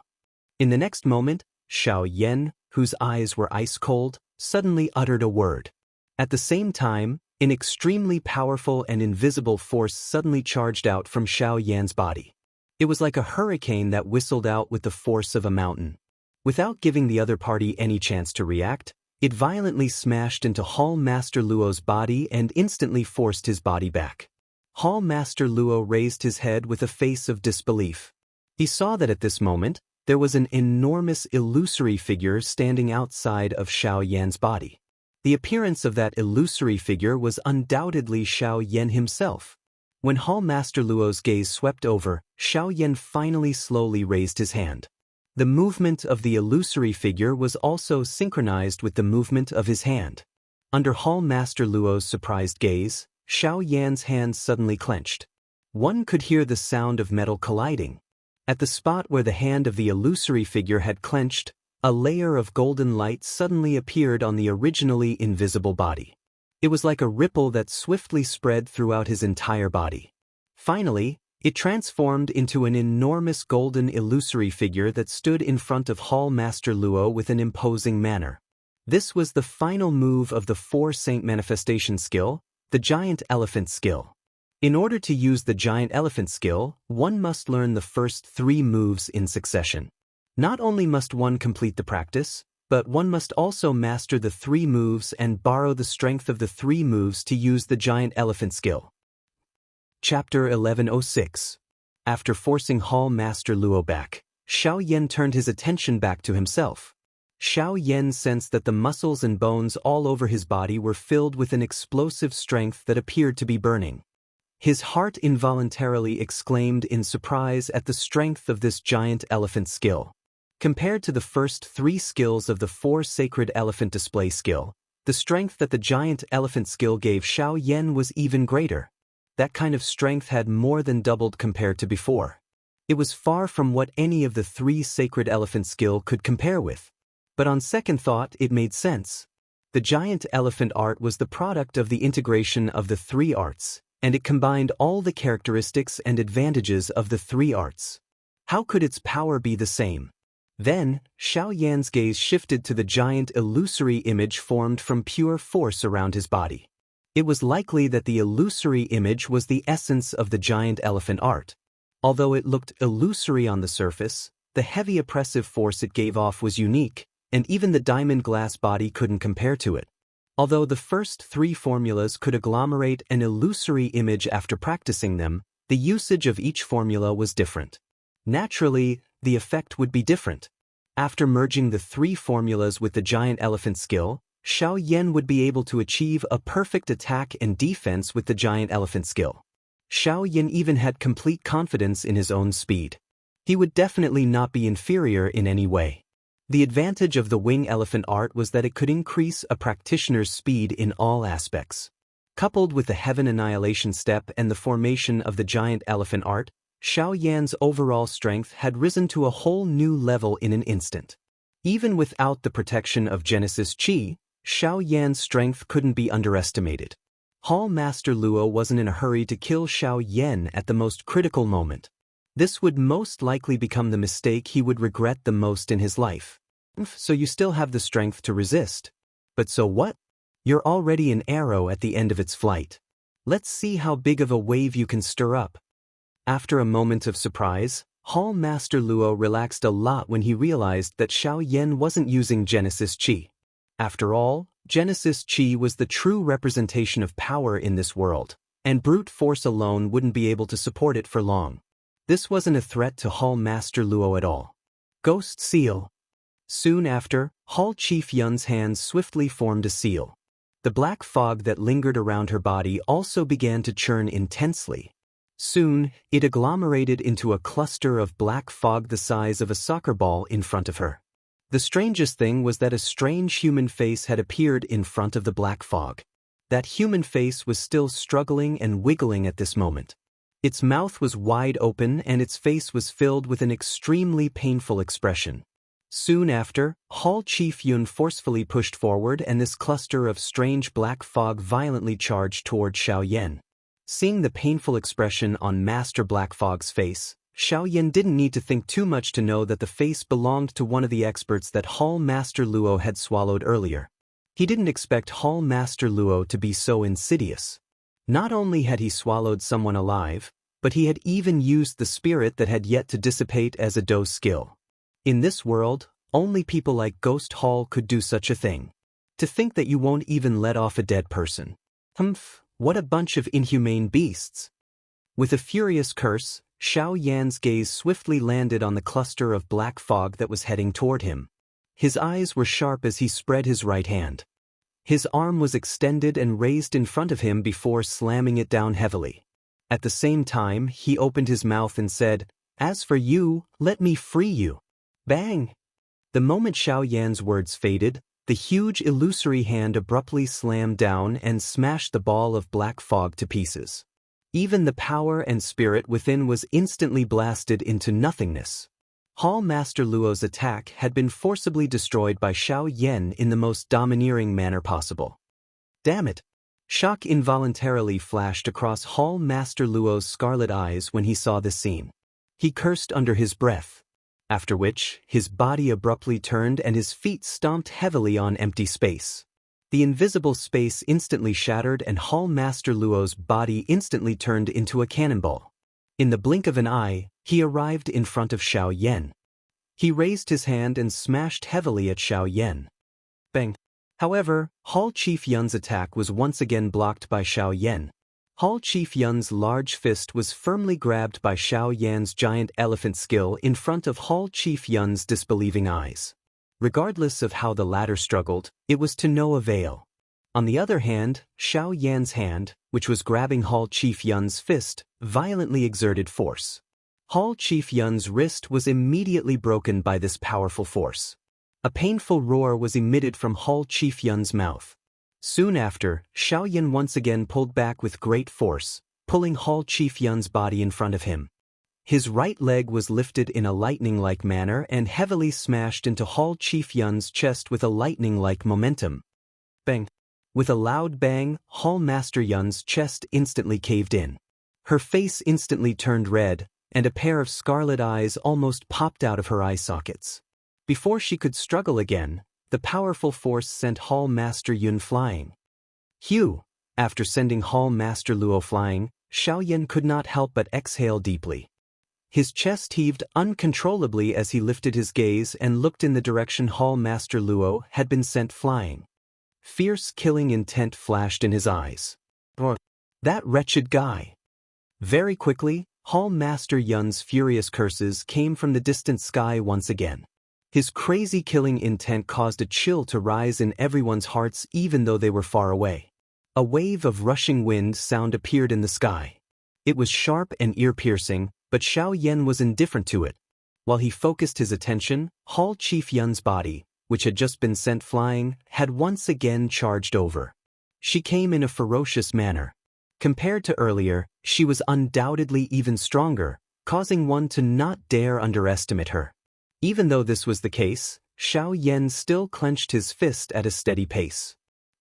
S1: In the next moment, Xiaoyan, whose eyes were ice cold, suddenly uttered a word. At the same time, an extremely powerful and invisible force suddenly charged out from Xiaoyan's body. It was like a hurricane that whistled out with the force of a mountain. Without giving the other party any chance to react, it violently smashed into Hall Master Luo's body and instantly forced his body back. Hall Master Luo raised his head with a face of disbelief. He saw that at this moment, there was an enormous illusory figure standing outside of Xiaoyan's body. The appearance of that illusory figure was undoubtedly Xiaoyan himself. When Hall Master Luo's gaze swept over, Xiaoyan finally slowly raised his hand. The movement of the illusory figure was also synchronized with the movement of his hand. Under Hall Master Luo's surprised gaze, Xiaoyan's hand suddenly clenched. One could hear the sound of metal colliding. At the spot where the hand of the illusory figure had clenched, a layer of golden light suddenly appeared on the originally invisible body. It was like a ripple that swiftly spread throughout his entire body. Finally, it transformed into an enormous golden illusory figure that stood in front of Hall Master Luo with an imposing manner. This was the final move of the 4-Saint Manifestation skill, the Giant Elephant skill. In order to use the Giant Elephant skill, one must learn the first 3 moves in succession. Not only must one complete the practice, but one must also master the 3 moves and borrow the strength of the 3 moves to use the Giant Elephant skill. Chapter 1106. After forcing Hall Master Luo back, Xiaoyan turned his attention back to himself. Xiaoyan sensed that the muscles and bones all over his body were filled with an explosive strength that appeared to be burning. His heart involuntarily exclaimed in surprise at the strength of this Giant Elephant skill. Compared to the first 3 skills of the 4 Sacred Elephant Display skill, the strength that the Giant Elephant skill gave Xiaoyan was even greater. That kind of strength had more than doubled compared to before. It was far from what any of the 3 Sacred Elephant skill could compare with. But on second thought, it made sense. The Giant Elephant art was the product of the integration of the 3 arts, and it combined all the characteristics and advantages of the 3 arts. How could its power be the same? Then, Xiaoyan's gaze shifted to the giant illusory image formed from pure force around his body. It was likely that the illusory image was the essence of the Giant Elephant art. Although it looked illusory on the surface, the heavy oppressive force it gave off was unique, and even the diamond glass body couldn't compare to it. Although the first 3 formulas could agglomerate an illusory image after practicing them, the usage of each formula was different. Naturally, the effect would be different. After merging the 3 formulas with the Giant Elephant skill, Xiaoyan would be able to achieve a perfect attack and defense with the Giant Elephant skill. Xiaoyan even had complete confidence in his own speed. He would definitely not be inferior in any way. The advantage of the Wing Elephant art was that it could increase a practitioner's speed in all aspects. Coupled with the Heaven Annihilation step and the formation of the Giant Elephant art, Xiaoyan's overall strength had risen to a whole new level in an instant. Even without the protection of Genesis Qi, Xiaoyan's strength couldn't be underestimated. Hall Master Luo wasn't in a hurry to kill Xiao Yan at the most critical moment. This would most likely become the mistake he would regret the most in his life. So you still have the strength to resist. But so what? You're already an arrow at the end of its flight. Let's see how big of a wave you can stir up. After a moment of surprise, Hall Master Luo relaxed a lot when he realized that Xiao Yan wasn't using Genesis Qi. After all, Genesis Qi was the true representation of power in this world, and brute force alone wouldn't be able to support it for long. This wasn't a threat to Hall Master Luo at all. Ghost Seal. Soon after, Hall Chief Yun's hands swiftly formed a seal. The black fog that lingered around her body also began to churn intensely. Soon, it agglomerated into a cluster of black fog the size of a soccer ball in front of her. The strangest thing was that a strange human face had appeared in front of the black fog. That human face was still struggling and wiggling at this moment. Its mouth was wide open and its face was filled with an extremely painful expression. Soon after, Hall Chief Yun forcefully pushed forward and this cluster of strange black fog violently charged toward Xiao Yan. Seeing the painful expression on Master Black Fog's face, Xiao Yan didn't need to think too much to know that the face belonged to one of the experts that Hall Master Luo had swallowed earlier. He didn't expect Hall Master Luo to be so insidious. Not only had he swallowed someone alive, but he had even used the spirit that had yet to dissipate as a dose skill. In this world, only people like Ghost Hall could do such a thing. To think that you won't even let off a dead person. Humph, what a bunch of inhumane beasts. With a furious curse, Xiao Yan's gaze swiftly landed on the cluster of black fog that was heading toward him. His eyes were sharp as he spread his right hand. His arm was extended and raised in front of him before slamming it down heavily. At the same time, he opened his mouth and said, "As for you, let me free you." Bang! The moment Xiao Yan's words faded, the huge illusory hand abruptly slammed down and smashed the ball of black fog to pieces. Even the power and spirit within was instantly blasted into nothingness. Hall Master Luo's attack had been forcibly destroyed by Xiao Yan in the most domineering manner possible. Damn it! Shock involuntarily flashed across Hall Master Luo's scarlet eyes when he saw this scene. He cursed under his breath. After which, his body abruptly turned and his feet stomped heavily on empty space. The invisible space instantly shattered and Hall Master Luo's body instantly turned into a cannonball. In the blink of an eye, he arrived in front of Xiao Yan. He raised his hand and smashed heavily at Xiao Yan. Bang! However, Hall Chief Yun's attack was once again blocked by Xiao Yan. Hall Chief Yun's large fist was firmly grabbed by Xiao Yan's giant elephant skill in front of Hall Chief Yun's disbelieving eyes. Regardless of how the latter struggled, it was to no avail. On the other hand, Xiao Yan's hand, which was grabbing Hall Chief Yun's fist, violently exerted force. Hall Chief Yun's wrist was immediately broken by this powerful force. A painful roar was emitted from Hall Chief Yun's mouth. Soon after, Xiao Yan once again pulled back with great force, pulling Hall Chief Yun's body in front of him. His right leg was lifted in a lightning-like manner and heavily smashed into Hall Chief Yun's chest with a lightning-like momentum. Bang! With a loud bang, Hall Master Yun's chest instantly caved in. Her face instantly turned red, and a pair of scarlet eyes almost popped out of her eye sockets. Before she could struggle again, the powerful force sent Hall Master Yun flying. Phew! After sending Hall Master Luo flying, Xiao Yan could not help but exhale deeply. His chest heaved uncontrollably as he lifted his gaze and looked in the direction Hall Master Luo had been sent flying. Fierce killing intent flashed in his eyes. That wretched guy! Very quickly, Hall Master Yun's furious curses came from the distant sky once again. His crazy killing intent caused a chill to rise in everyone's hearts even though they were far away. A wave of rushing wind sound appeared in the sky. It was sharp and ear-piercing, but Xiao Yan was indifferent to it. While he focused his attention, Hall Chief Yun's body, which had just been sent flying, had once again charged over. She came in a ferocious manner. Compared to earlier, she was undoubtedly even stronger, causing one to not dare underestimate her. Even though this was the case, Xiao Yan still clenched his fist at a steady pace.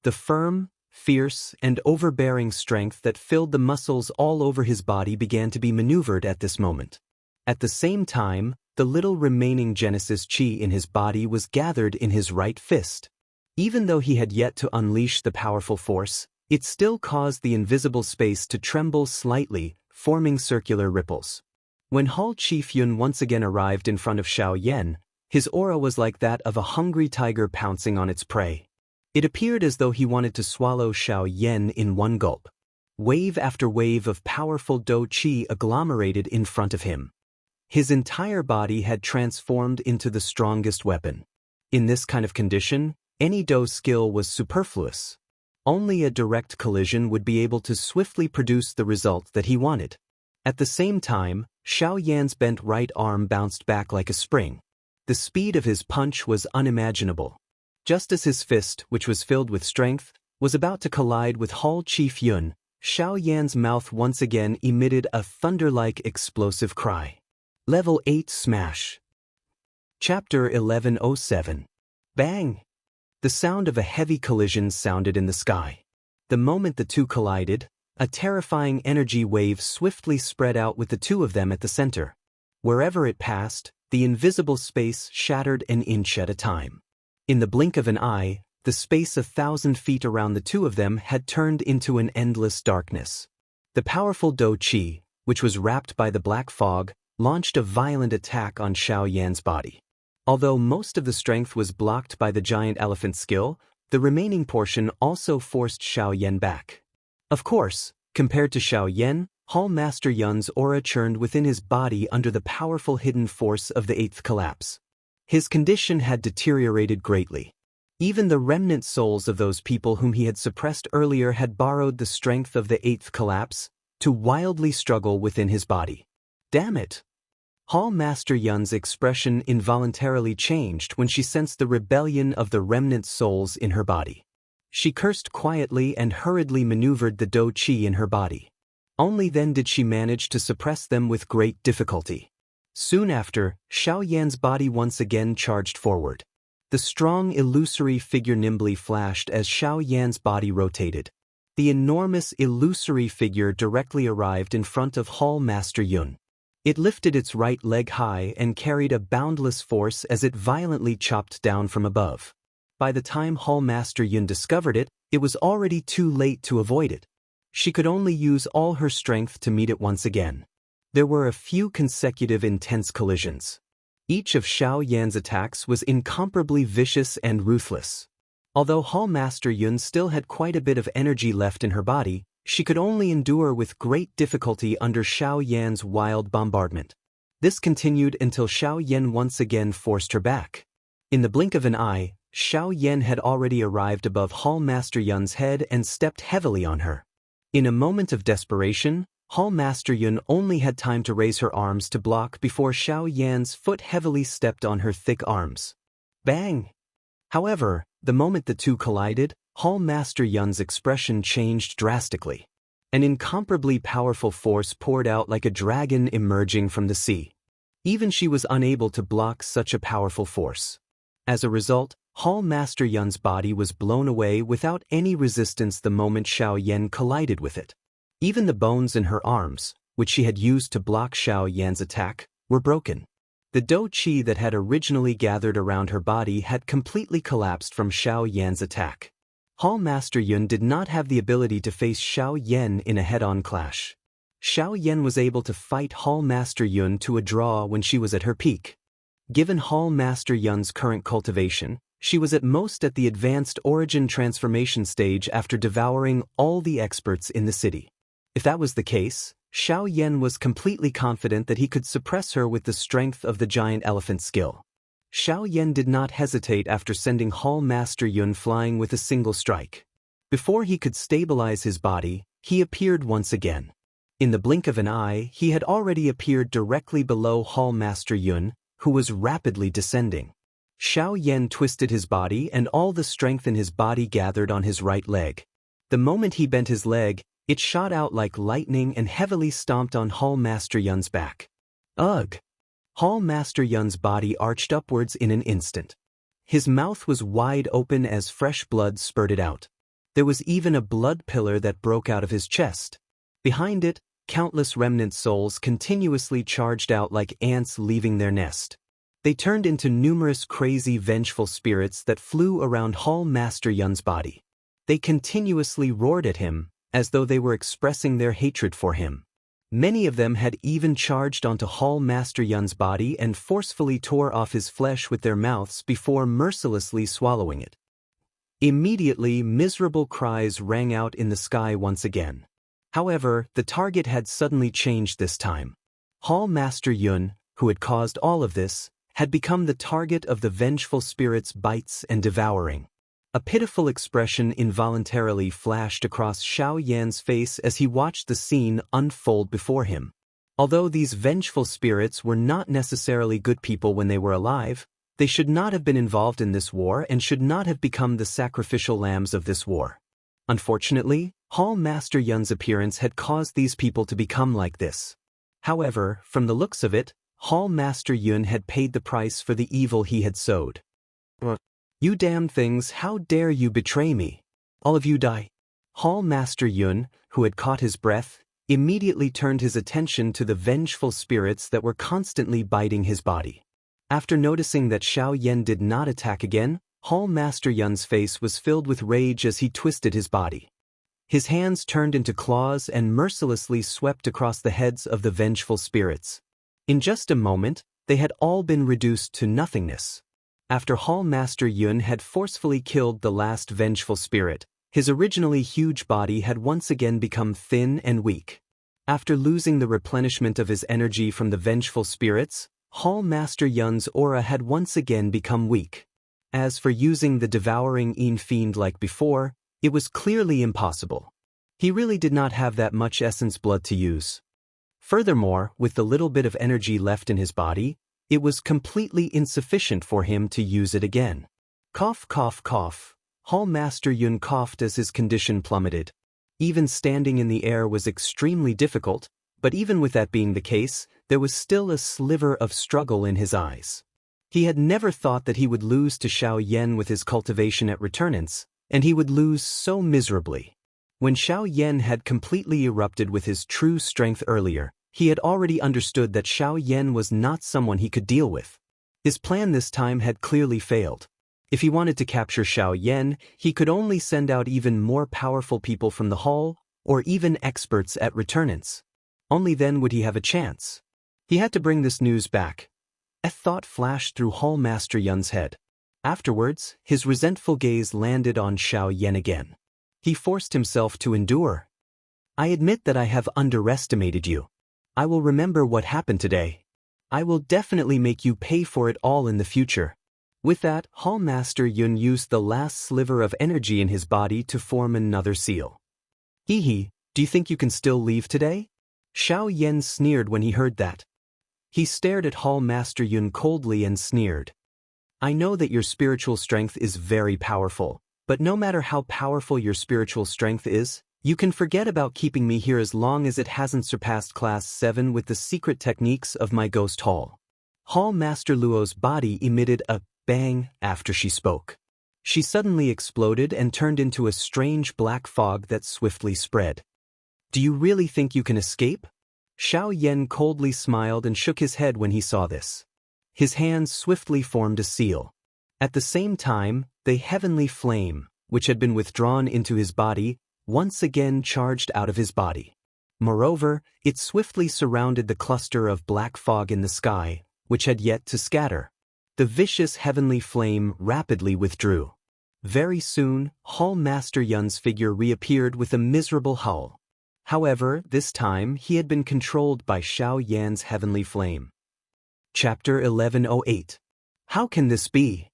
S1: The firm, fierce, and overbearing strength that filled the muscles all over his body began to be maneuvered at this moment. At the same time, the little remaining Genesis chi in his body was gathered in his right fist. Even though he had yet to unleash the powerful force, it still caused the invisible space to tremble slightly, forming circular ripples. When Hall Chief Yun once again arrived in front of Xiao Yan, his aura was like that of a hungry tiger pouncing on its prey. It appeared as though he wanted to swallow Xiao Yan in one gulp. Wave after wave of powerful Do Qi agglomerated in front of him. His entire body had transformed into the strongest weapon. In this kind of condition, any Do skill was superfluous. Only a direct collision would be able to swiftly produce the result that he wanted. At the same time, Xiao Yan's bent right arm bounced back like a spring. The speed of his punch was unimaginable. Just as his fist, which was filled with strength, was about to collide with Hall Chief Yun, Xiao Yan's mouth once again emitted a thunder-like explosive cry. Level 8 Smash. Chapter 1107. Bang! The sound of a heavy collision sounded in the sky. The moment the two collided, a terrifying energy wave swiftly spread out with the two of them at the center. Wherever it passed, the invisible space shattered an inch at a time. In the blink of an eye, the space 1,000 feet around the two of them had turned into an endless darkness. The powerful Do Qi, which was wrapped by the black fog, launched a violent attack on Xiao Yan's body. Although most of the strength was blocked by the giant elephant skill, the remaining portion also forced Xiao Yan back. Of course, compared to Xiao Yan, Hall Master Yun's aura churned within his body under the powerful hidden force of the eighth collapse. His condition had deteriorated greatly. Even the remnant souls of those people whom he had suppressed earlier had borrowed the strength of the eighth collapse to wildly struggle within his body. Damn it! Hall Master Yun's expression involuntarily changed when she sensed the rebellion of the remnant souls in her body. She cursed quietly and hurriedly maneuvered the Do Qi in her body. Only then did she manage to suppress them with great difficulty. Soon after, Xiao Yan's body once again charged forward. The strong illusory figure nimbly flashed as Xiao Yan's body rotated. The enormous illusory figure directly arrived in front of Hall Master Yun. It lifted its right leg high and carried a boundless force as it violently chopped down from above. By the time Hall Master Yun discovered it, it was already too late to avoid it. She could only use all her strength to meet it once again. There were a few consecutive intense collisions. Each of Xiao Yan's attacks was incomparably vicious and ruthless. Although Hall Master Yun still had quite a bit of energy left in her body, she could only endure with great difficulty under Xiao Yan's wild bombardment. This continued until Xiao Yan once again forced her back. In the blink of an eye, Xiao Yan had already arrived above Hall Master Yun's head and stepped heavily on her. In a moment of desperation, Hall Master Yun only had time to raise her arms to block before Xiao Yan's foot heavily stepped on her thick arms. Bang! However, the moment the two collided, Hall Master Yun's expression changed drastically. An incomparably powerful force poured out like a dragon emerging from the sea. Even she was unable to block such a powerful force. As a result, Hall Master Yun's body was blown away without any resistance the moment Xiao Yan collided with it. Even the bones in her arms, which she had used to block Xiao Yan's attack, were broken. The Do Qi that had originally gathered around her body had completely collapsed from Xiao Yan's attack. Hall Master Yun did not have the ability to face Xiao Yan in a head-on clash. Xiao Yan was able to fight Hall Master Yun to a draw when she was at her peak. Given Hall Master Yun's current cultivation, she was at most at the advanced origin transformation stage after devouring all the experts in the city. If that was the case, Xiao Yan was completely confident that he could suppress her with the strength of the giant elephant skill. Xiao Yan did not hesitate after sending Hall Master Yun flying with a single strike. Before he could stabilize his body, he appeared once again. In the blink of an eye, he had already appeared directly below Hall Master Yun, who was rapidly descending. Xiao Yan twisted his body and all the strength in his body gathered on his right leg. The moment he bent his leg, it shot out like lightning and heavily stomped on Hall Master Yun's back. Ugh! Hall Master Yun's body arched upwards in an instant. His mouth was wide open as fresh blood spurted out. There was even a blood pillar that broke out of his chest. Behind it, countless remnant souls continuously charged out like ants leaving their nest. They turned into numerous crazy vengeful spirits that flew around Hall Master Yun's body. They continuously roared at him, as though they were expressing their hatred for him. Many of them had even charged onto Hall Master Yun's body and forcefully tore off his flesh with their mouths before mercilessly swallowing it. Immediately, miserable cries rang out in the sky once again. However, the target had suddenly changed this time. Hall Master Yun, who had caused all of this, had become the target of the vengeful spirit's bites and devouring. A pitiful expression involuntarily flashed across Xiao Yan's face as he watched the scene unfold before him. Although these vengeful spirits were not necessarily good people when they were alive, they should not have been involved in this war and should not have become the sacrificial lambs of this war. Unfortunately, Hall Master Yun's appearance had caused these people to become like this. However, from the looks of it, Hall Master Yun had paid the price for the evil he had sowed. "You damned things, how dare you betray me? All of you die." Hall Master Yun, who had caught his breath, immediately turned his attention to the vengeful spirits that were constantly biting his body. After noticing that Xiao Yan did not attack again, Hall Master Yun's face was filled with rage as he twisted his body. His hands turned into claws and mercilessly swept across the heads of the vengeful spirits. In just a moment, they had all been reduced to nothingness. After Hall Master Yun had forcefully killed the last vengeful spirit, his originally huge body had once again become thin and weak. After losing the replenishment of his energy from the vengeful spirits, Hall Master Yun's aura had once again become weak. As for using the devouring Yin Fiend like before, it was clearly impossible. He really did not have that much essence blood to use. Furthermore, with the little bit of energy left in his body, it was completely insufficient for him to use it again. Cough, cough, cough. Hall Master Yun coughed as his condition plummeted. Even standing in the air was extremely difficult, but even with that being the case, there was still a sliver of struggle in his eyes. He had never thought that he would lose to Xiao Yan with his cultivation at Returnance, and he would lose so miserably. When Xiao Yan had completely erupted with his true strength earlier, he had already understood that Xiao Yan was not someone he could deal with. His plan this time had clearly failed. If he wanted to capture Xiao Yan, he could only send out even more powerful people from the hall, or even experts at Returnance. Only then would he have a chance. He had to bring this news back. A thought flashed through Hall Master Yun's head. Afterwards, his resentful gaze landed on Xiao Yan again. He forced himself to endure. "I admit that I have underestimated you. I will remember what happened today. I will definitely make you pay for it all in the future." With that, Hall Master Yun used the last sliver of energy in his body to form another seal. "Hee, do you think you can still leave today?" Xiao Yan sneered when he heard that. He stared at Hall Master Yun coldly and sneered. "I know that your spiritual strength is very powerful, but no matter how powerful your spiritual strength is, you can forget about keeping me here as long as it hasn't surpassed Class 7 with the secret techniques of my Ghost Hall." Hall Master Luo's body emitted a bang after she spoke. She suddenly exploded and turned into a strange black fog that swiftly spread. "Do you really think you can escape?" Xiao Yan coldly smiled and shook his head when he saw this. His hands swiftly formed a seal. At the same time, the heavenly flame, which had been withdrawn into his body, once again charged out of his body. Moreover, it swiftly surrounded the cluster of black fog in the sky, which had yet to scatter. The vicious heavenly flame rapidly withdrew. Very soon, Hall Master Yun's figure reappeared with a miserable howl. However, this time he had been controlled by Xiao Yan's heavenly flame. Chapter 1108. How can this be?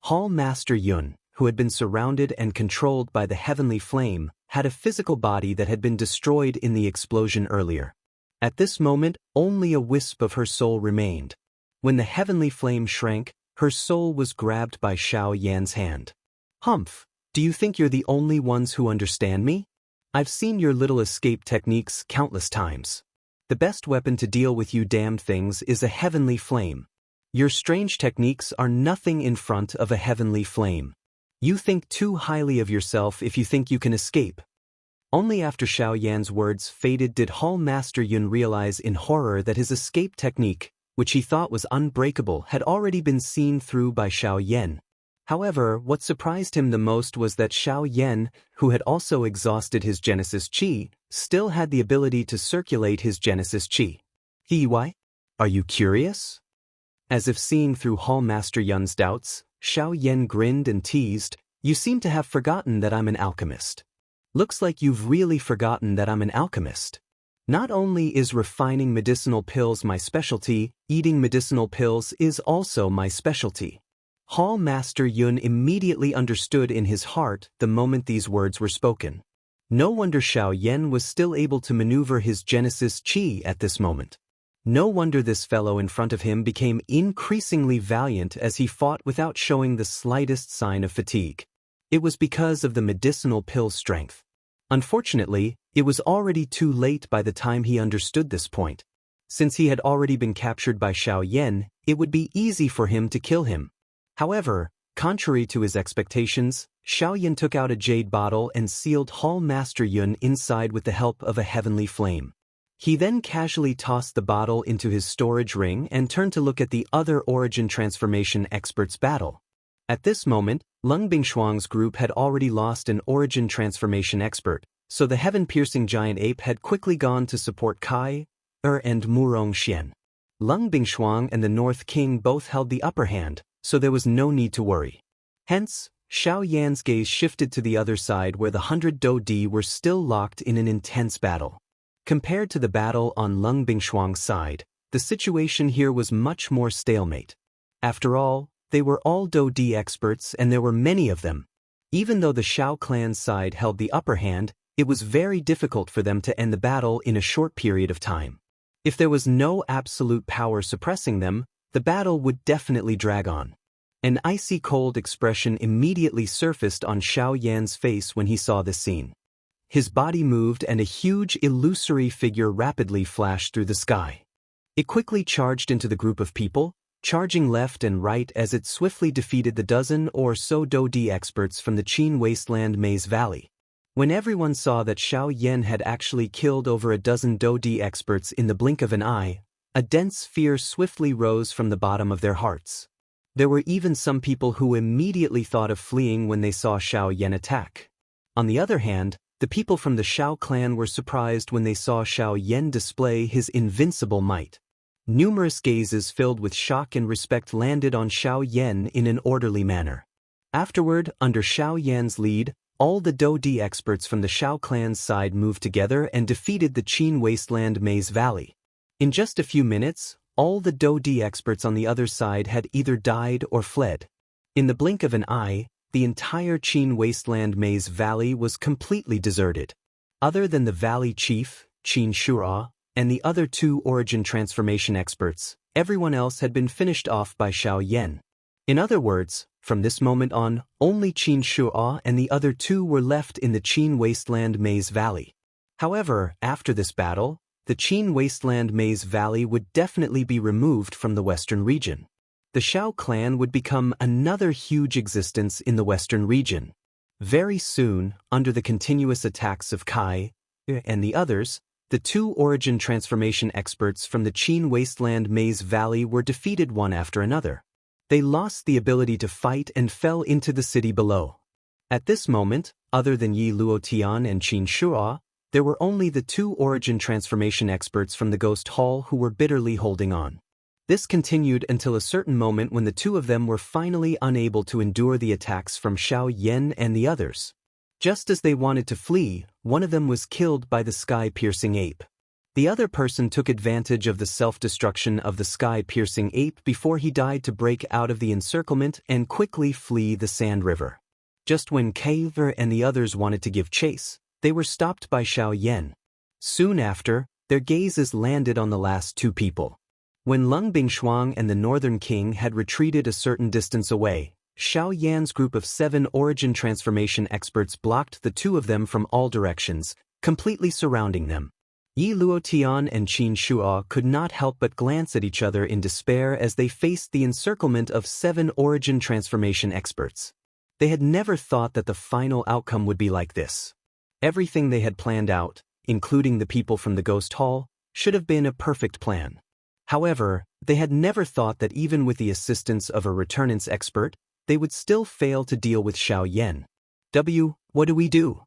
S1: Hall Master Yun, who had been surrounded and controlled by the heavenly flame, had a physical body that had been destroyed in the explosion earlier. At this moment, only a wisp of her soul remained. When the heavenly flame shrank, her soul was grabbed by Xiao Yan's hand. "Humph, do you think you're the only ones who understand me? I've seen your little escape techniques countless times. The best weapon to deal with you damned things is a heavenly flame. Your strange techniques are nothing in front of a heavenly flame. You think too highly of yourself if you think you can escape. Only after Xiao Yan's words faded did Hall Master Yun realize in horror that his escape technique, which he thought was unbreakable, had already been seen through by Xiao Yan. However, what surprised him the most was that Xiao Yan, who had also exhausted his Genesis Qi, still had the ability to circulate his Genesis Qi. Why? Are you curious? As if seeing through Hall Master Yun's doubts, Xiao Yan grinned and teased, "You seem to have forgotten that I'm an alchemist. Looks like you've really forgotten that I'm an alchemist. Not only is refining medicinal pills my specialty, eating medicinal pills is also my specialty." Hall Master Yun immediately understood in his heart the moment these words were spoken. No wonder Xiao Yan was still able to maneuver his Genesis Qi at this moment. No wonder this fellow in front of him became increasingly valiant as he fought without showing the slightest sign of fatigue. It was because of the medicinal pill's strength. Unfortunately, it was already too late by the time he understood this point. Since he had already been captured by Xiao Yan, it would be easy for him to kill him. However, contrary to his expectations, Xiao Yan took out a jade bottle and sealed Hall Master Yun inside with the help of a heavenly flame. He then casually tossed the bottle into his storage ring and turned to look at the other origin transformation experts' battle. At this moment, Lung Bingshuang's group had already lost an origin transformation expert, so the heaven-piercing giant ape had quickly gone to support Kai, and Murong Xian. Lung Bingshuang and the North King both held the upper hand, so there was no need to worry. Hence, Xiao Yan's gaze shifted to the other side where the 100 Do Di were still locked in an intense battle. Compared to the battle on Lung Bingshuang's side, the situation here was much more stalemate. After all, they were all Do Di experts and there were many of them. Even though the Xiao clan's side held the upper hand, it was very difficult for them to end the battle in a short period of time. If there was no absolute power suppressing them, the battle would definitely drag on. An icy cold expression immediately surfaced on Xiao Yan's face when he saw this scene. His body moved and a huge illusory figure rapidly flashed through the sky. It quickly charged into the group of people, charging left and right as it swiftly defeated the dozen or so Do Di experts from the Qin Wasteland Maze Valley. When everyone saw that Xiao Yan had actually killed over a dozen Do Di experts in the blink of an eye, a dense fear swiftly rose from the bottom of their hearts. There were even some people who immediately thought of fleeing when they saw Xiao Yan attack. On the other hand, the people from the Xiao clan were surprised when they saw Xiao Yan display his invincible might. Numerous gazes filled with shock and respect landed on Xiao Yan in an orderly manner. Afterward, under Xiao Yan's lead, all the Do Di experts from the Xiao clan's side moved together and defeated the Qin Wasteland Maze Valley. In just a few minutes, all the Do Di experts on the other side had either died or fled. In the blink of an eye, the entire Qin Wasteland Maze Valley was completely deserted. Other than the valley chief, Qin Shura, and the other two origin transformation experts, everyone else had been finished off by Xiao Yan. In other words, from this moment on, only Qin Shura and the other two were left in the Qin Wasteland Maze Valley. However, after this battle, the Qin Wasteland Maze Valley would definitely be removed from the western region. The Xiao clan would become another huge existence in the western region. Very soon, under the continuous attacks of Kai and the others, the two origin transformation experts from the Qin Wasteland Maze Valley were defeated one after another. They lost the ability to fight and fell into the city below. At this moment, other than Yi Luotian and Qin Shura, there were only the two origin transformation experts from the Ghost Hall who were bitterly holding on. This continued until a certain moment when the two of them were finally unable to endure the attacks from Xiao Yan and the others. Just as they wanted to flee, one of them was killed by the sky-piercing ape. The other person took advantage of the self-destruction of the sky-piercing ape before he died to break out of the encirclement and quickly flee the Sand River. Just when Kaver and the others wanted to give chase, they were stopped by Xiao Yan. Soon after, their gazes landed on the last two people. When Lung Bingshuang and the Northern King had retreated a certain distance away, Xiao Yan's group of 7 origin transformation experts blocked the two of them from all directions, completely surrounding them. Yi Luotian and Qin Shua could not help but glance at each other in despair as they faced the encirclement of 7 origin transformation experts. They had never thought that the final outcome would be like this. Everything they had planned out, including the people from the Ghost Hall, should have been a perfect plan. However, they had never thought that even with the assistance of a returnance expert, they would still fail to deal with Xianxia. What do we do?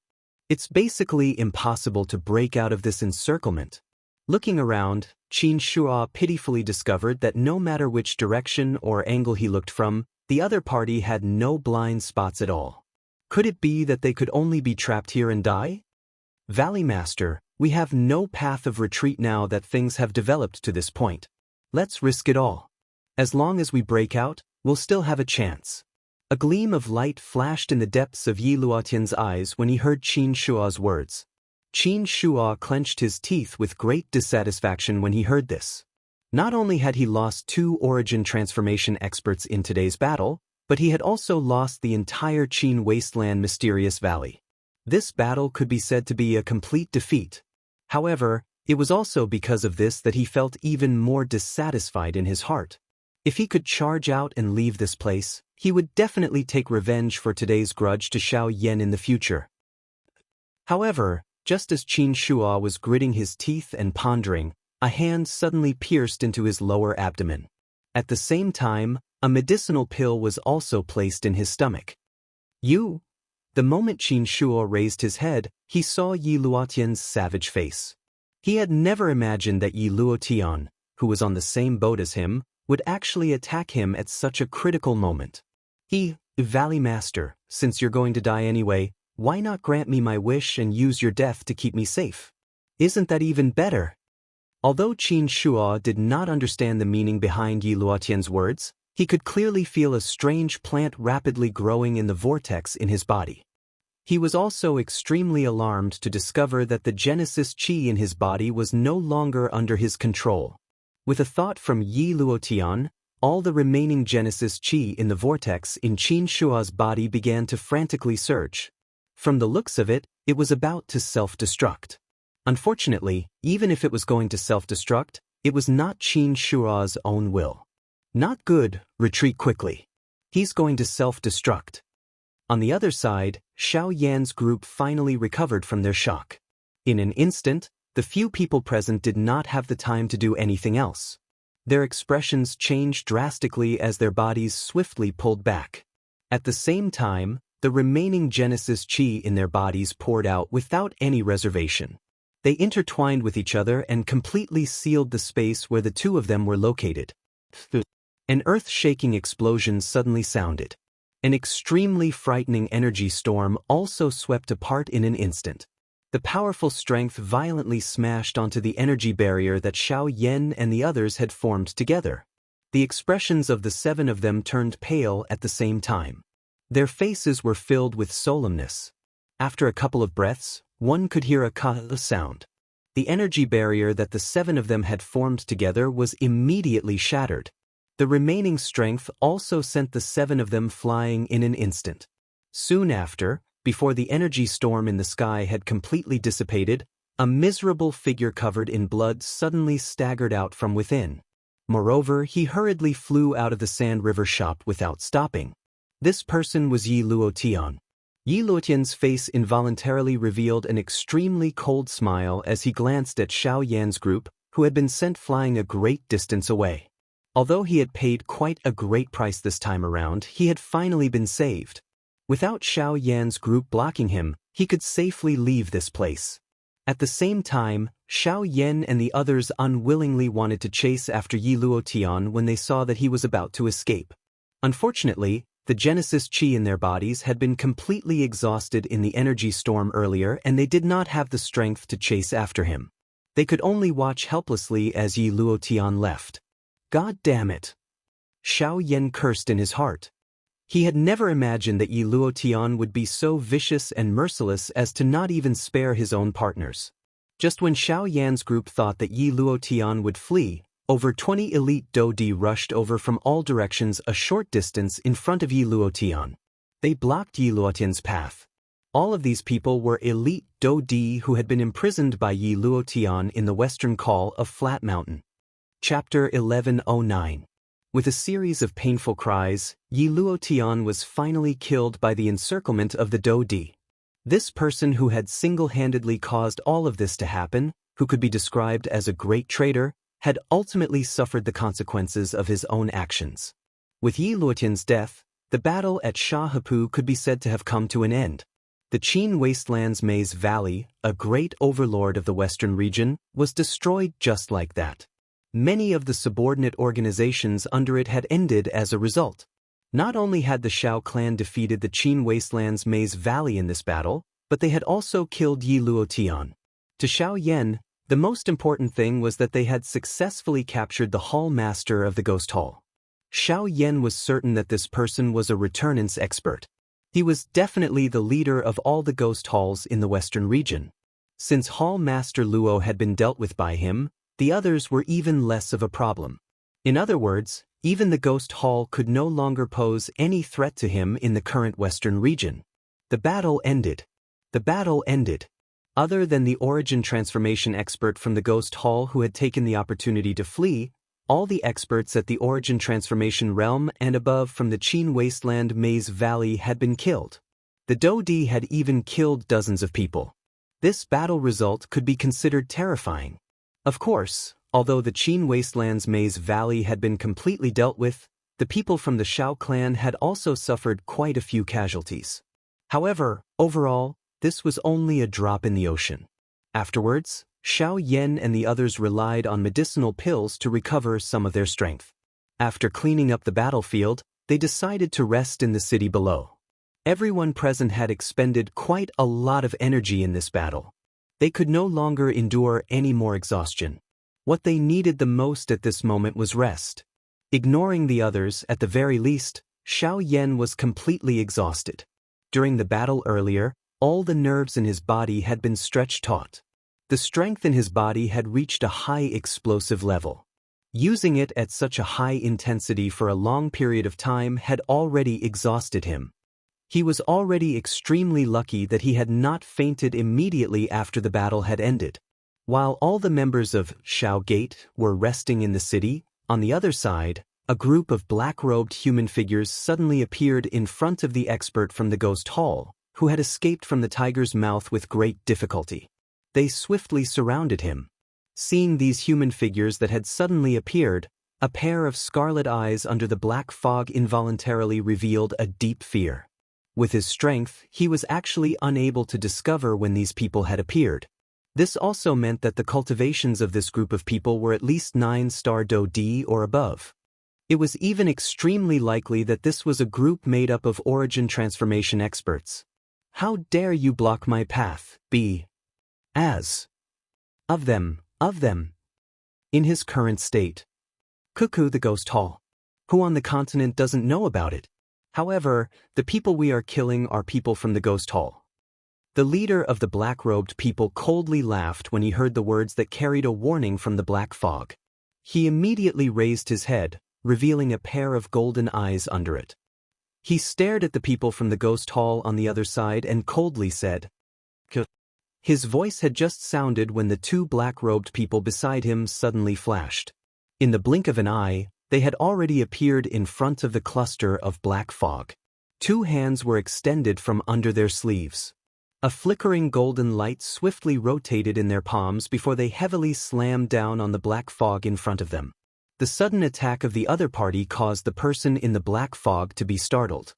S1: It's basically impossible to break out of this encirclement. Looking around, Xianxia pitifully discovered that no matter which direction or angle he looked from, the other party had no blind spots at all. Could it be that they could only be trapped here and die? Valley Master, we have no path of retreat now that things have developed to this point. Let's risk it all. As long as we break out, we'll still have a chance. A gleam of light flashed in the depths of Yi Luotian's eyes when he heard Xianxia's words. Xianxia clenched his teeth with great dissatisfaction when he heard this. Not only had he lost 2 origin transformation experts in today's battle, but he had also lost the entire Qin Wasteland Mysterious Valley. This battle could be said to be a complete defeat. However, it was also because of this that he felt even more dissatisfied in his heart. If he could charge out and leave this place, he would definitely take revenge for today's grudge to Xianxia in the future. However, just as Xianxia was gritting his teeth and pondering, a hand suddenly pierced into his lower abdomen. At the same time, a medicinal pill was also placed in his stomach. You? The moment Xianxia raised his head, he saw Yi Luotian's savage face. He had never imagined that Yi Luotian, who was on the same boat as him, would actually attack him at such a critical moment. Valley Master, since you're going to die anyway, why not grant me my wish and use your death to keep me safe? Isn't that even better? Although Xianxia did not understand the meaning behind Yi Luotian's words, he could clearly feel a strange plant rapidly growing in the vortex in his body. He was also extremely alarmed to discover that the Genesis Qi in his body was no longer under his control. With a thought from Yi Luotian, all the remaining Genesis Qi in the vortex in Xianxia's body began to frantically surge. From the looks of it, it was about to self-destruct. Unfortunately, even if it was going to self-destruct, it was not Xianxia's own will. Not good, retreat quickly. He's going to self-destruct. On the other side, Xianxia's group finally recovered from their shock. In an instant, the few people present did not have the time to do anything else. Their expressions changed drastically as their bodies swiftly pulled back. At the same time, the remaining Genesis Qi in their bodies poured out without any reservation. They intertwined with each other and completely sealed the space where the two of them were located. An earth-shaking explosion suddenly sounded. An extremely frightening energy storm also swept apart in an instant. The powerful strength violently smashed onto the energy barrier that Xianxia and the others had formed together. The expressions of the 7 of them turned pale at the same time. Their faces were filled with solemnness. After a couple of breaths, one could hear a ka sound. The energy barrier that the 7 of them had formed together was immediately shattered. The remaining strength also sent the 7 of them flying in an instant. Soon after, before the energy storm in the sky had completely dissipated, a miserable figure covered in blood suddenly staggered out from within. Moreover, he hurriedly flew out of the Sand River shop without stopping. This person was Yi Luotian. Yi Luotian's face involuntarily revealed an extremely cold smile as he glanced at Xianxia's group, who had been sent flying a great distance away. Although he had paid quite a great price this time around, he had finally been saved. Without Xianxia's group blocking him, he could safely leave this place. At the same time, Xianxia and the others unwillingly wanted to chase after Yi Luotian when they saw that he was about to escape. Unfortunately, the Genesis Qi in their bodies had been completely exhausted in the energy storm earlier and they did not have the strength to chase after him. They could only watch helplessly as Yi Luotian left. God damn it! Xianxia cursed in his heart. He had never imagined that Yi Luotian would be so vicious and merciless as to not even spare his own partners. Just when Xianxia's group thought that Yi Luotian would flee, over 20 elite Dodi rushed over from all directions a short distance in front of Yi Luotian. They blocked Yi Luotian's path. All of these people were elite Dodi who had been imprisoned by Yi Luotian in the western call of Flat Mountain. Chapter 1109. With a series of painful cries, Yi Luotian was finally killed by the encirclement of the Do Di. This person who had single-handedly caused all of this to happen, who could be described as a great traitor, had ultimately suffered the consequences of his own actions. With Yi Luotian's death, the battle at Shahapu could be said to have come to an end. The Qin Wasteland's Maze Valley, a great overlord of the western region, was destroyed just like that. Many of the subordinate organizations under it had ended as a result. Not only had the Shao clan defeated the Qin Wasteland's Maze Valley in this battle, but they had also killed Yi Luotian. To Xiao Yan, the most important thing was that they had successfully captured the Hall Master of the Ghost Hall. Xiao Yan was certain that this person was a returnance expert. He was definitely the leader of all the ghost halls in the western region. Since Hall Master Luo had been dealt with by him, the others were even less of a problem. In other words, even the ghost hall could no longer pose any threat to him in the current western region. The battle ended. The battle ended. Other than the origin transformation expert from the ghost hall who had taken the opportunity to flee, all the experts at the origin transformation realm and above from the Qin Wasteland Maze Valley had been killed. The Do Di had even killed dozens of people. This battle result could be considered terrifying. Of course, although the Qin Wasteland's Maze Valley had been completely dealt with, the people from the Shao clan had also suffered quite a few casualties. However, overall, this was only a drop in the ocean. Afterwards, Xiao Yan and the others relied on medicinal pills to recover some of their strength. After cleaning up the battlefield, they decided to rest in the city below. Everyone present had expended quite a lot of energy in this battle. They could no longer endure any more exhaustion. What they needed the most at this moment was rest. Ignoring the others, at the very least, Xiao Yan was completely exhausted. During the battle earlier, all the nerves in his body had been stretched taut. The strength in his body had reached a high explosive level. Using it at such a high intensity for a long period of time had already exhausted him. He was already extremely lucky that he had not fainted immediately after the battle had ended. While all the members of Shao Gate were resting in the city, on the other side, a group of black-robed human figures suddenly appeared in front of the expert from the Ghost Hall, who had escaped from the tiger's mouth with great difficulty. They swiftly surrounded him. Seeing these human figures that had suddenly appeared, a pair of scarlet eyes under the black fog involuntarily revealed a deep fear. With his strength, he was actually unable to discover when these people had appeared. This also meant that the cultivations of this group of people were at least 9-star Do Di or above. It was even extremely likely that this was a group made up of origin transformation experts. How dare you block my path, be as of them. In his current state. Cuckoo the Ghost Hall. Who on the continent doesn't know about it? However, the people we are killing are people from the Ghost Hall. The leader of the black-robed people coldly laughed when he heard the words that carried a warning from the black fog. He immediately raised his head, revealing a pair of golden eyes under it. He stared at the people from the Ghost Hall on the other side and coldly said, "K." His voice had just sounded when the two black-robed people beside him suddenly flashed. In the blink of an eye, they had already appeared in front of the cluster of black fog. Two hands were extended from under their sleeves. A flickering golden light swiftly rotated in their palms before they heavily slammed down on the black fog in front of them. The sudden attack of the other party caused the person in the black fog to be startled.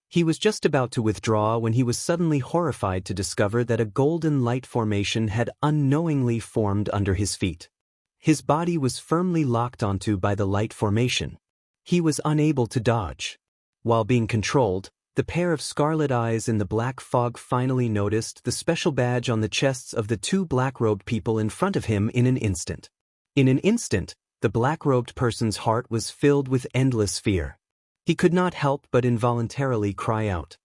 S1: He was just about to withdraw when he was suddenly horrified to discover that a golden light formation had unknowingly formed under his feet. His body was firmly locked onto by the light formation. He was unable to dodge. While being controlled, the pair of scarlet eyes in the black fog finally noticed the special badge on the chests of the two black-robed people in front of him in an instant. In an instant, the black-robed person's heart was filled with endless fear. He could not help but involuntarily cry out.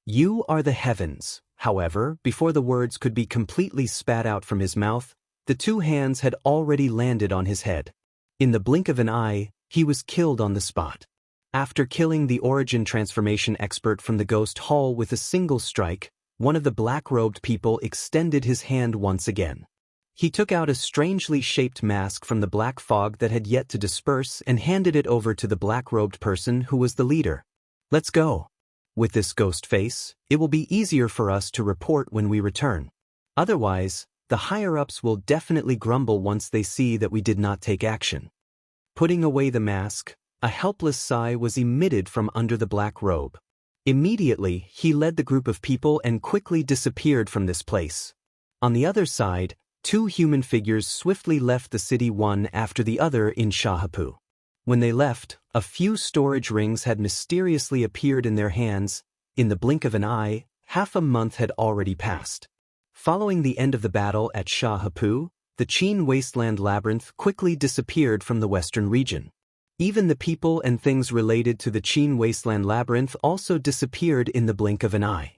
S1: "You are the heavens." However, before the words could be completely spat out from his mouth, the two hands had already landed on his head. In the blink of an eye, he was killed on the spot. After killing the origin transformation expert from the Ghost Hall with a single strike, one of the black-robed people extended his hand once again. He took out a strangely shaped mask from the black fog that had yet to disperse and handed it over to the black-robed person who was the leader. "Let's go. With this ghost face, it will be easier for us to report when we return. Otherwise, the higher-ups will definitely grumble once they see that we did not take action." Putting away the mask, a helpless sigh was emitted from under the black robe. Immediately, he led the group of people and quickly disappeared from this place. On the other side, 2 human figures swiftly left the city one after the other in Shahapu. When they left, a few storage rings had mysteriously appeared in their hands. In the blink of an eye, half a month had already passed. Following the end of the battle at Shahapu, the Qin Wasteland Labyrinth quickly disappeared from the western region. Even the people and things related to the Qin Wasteland Labyrinth also disappeared in the blink of an eye.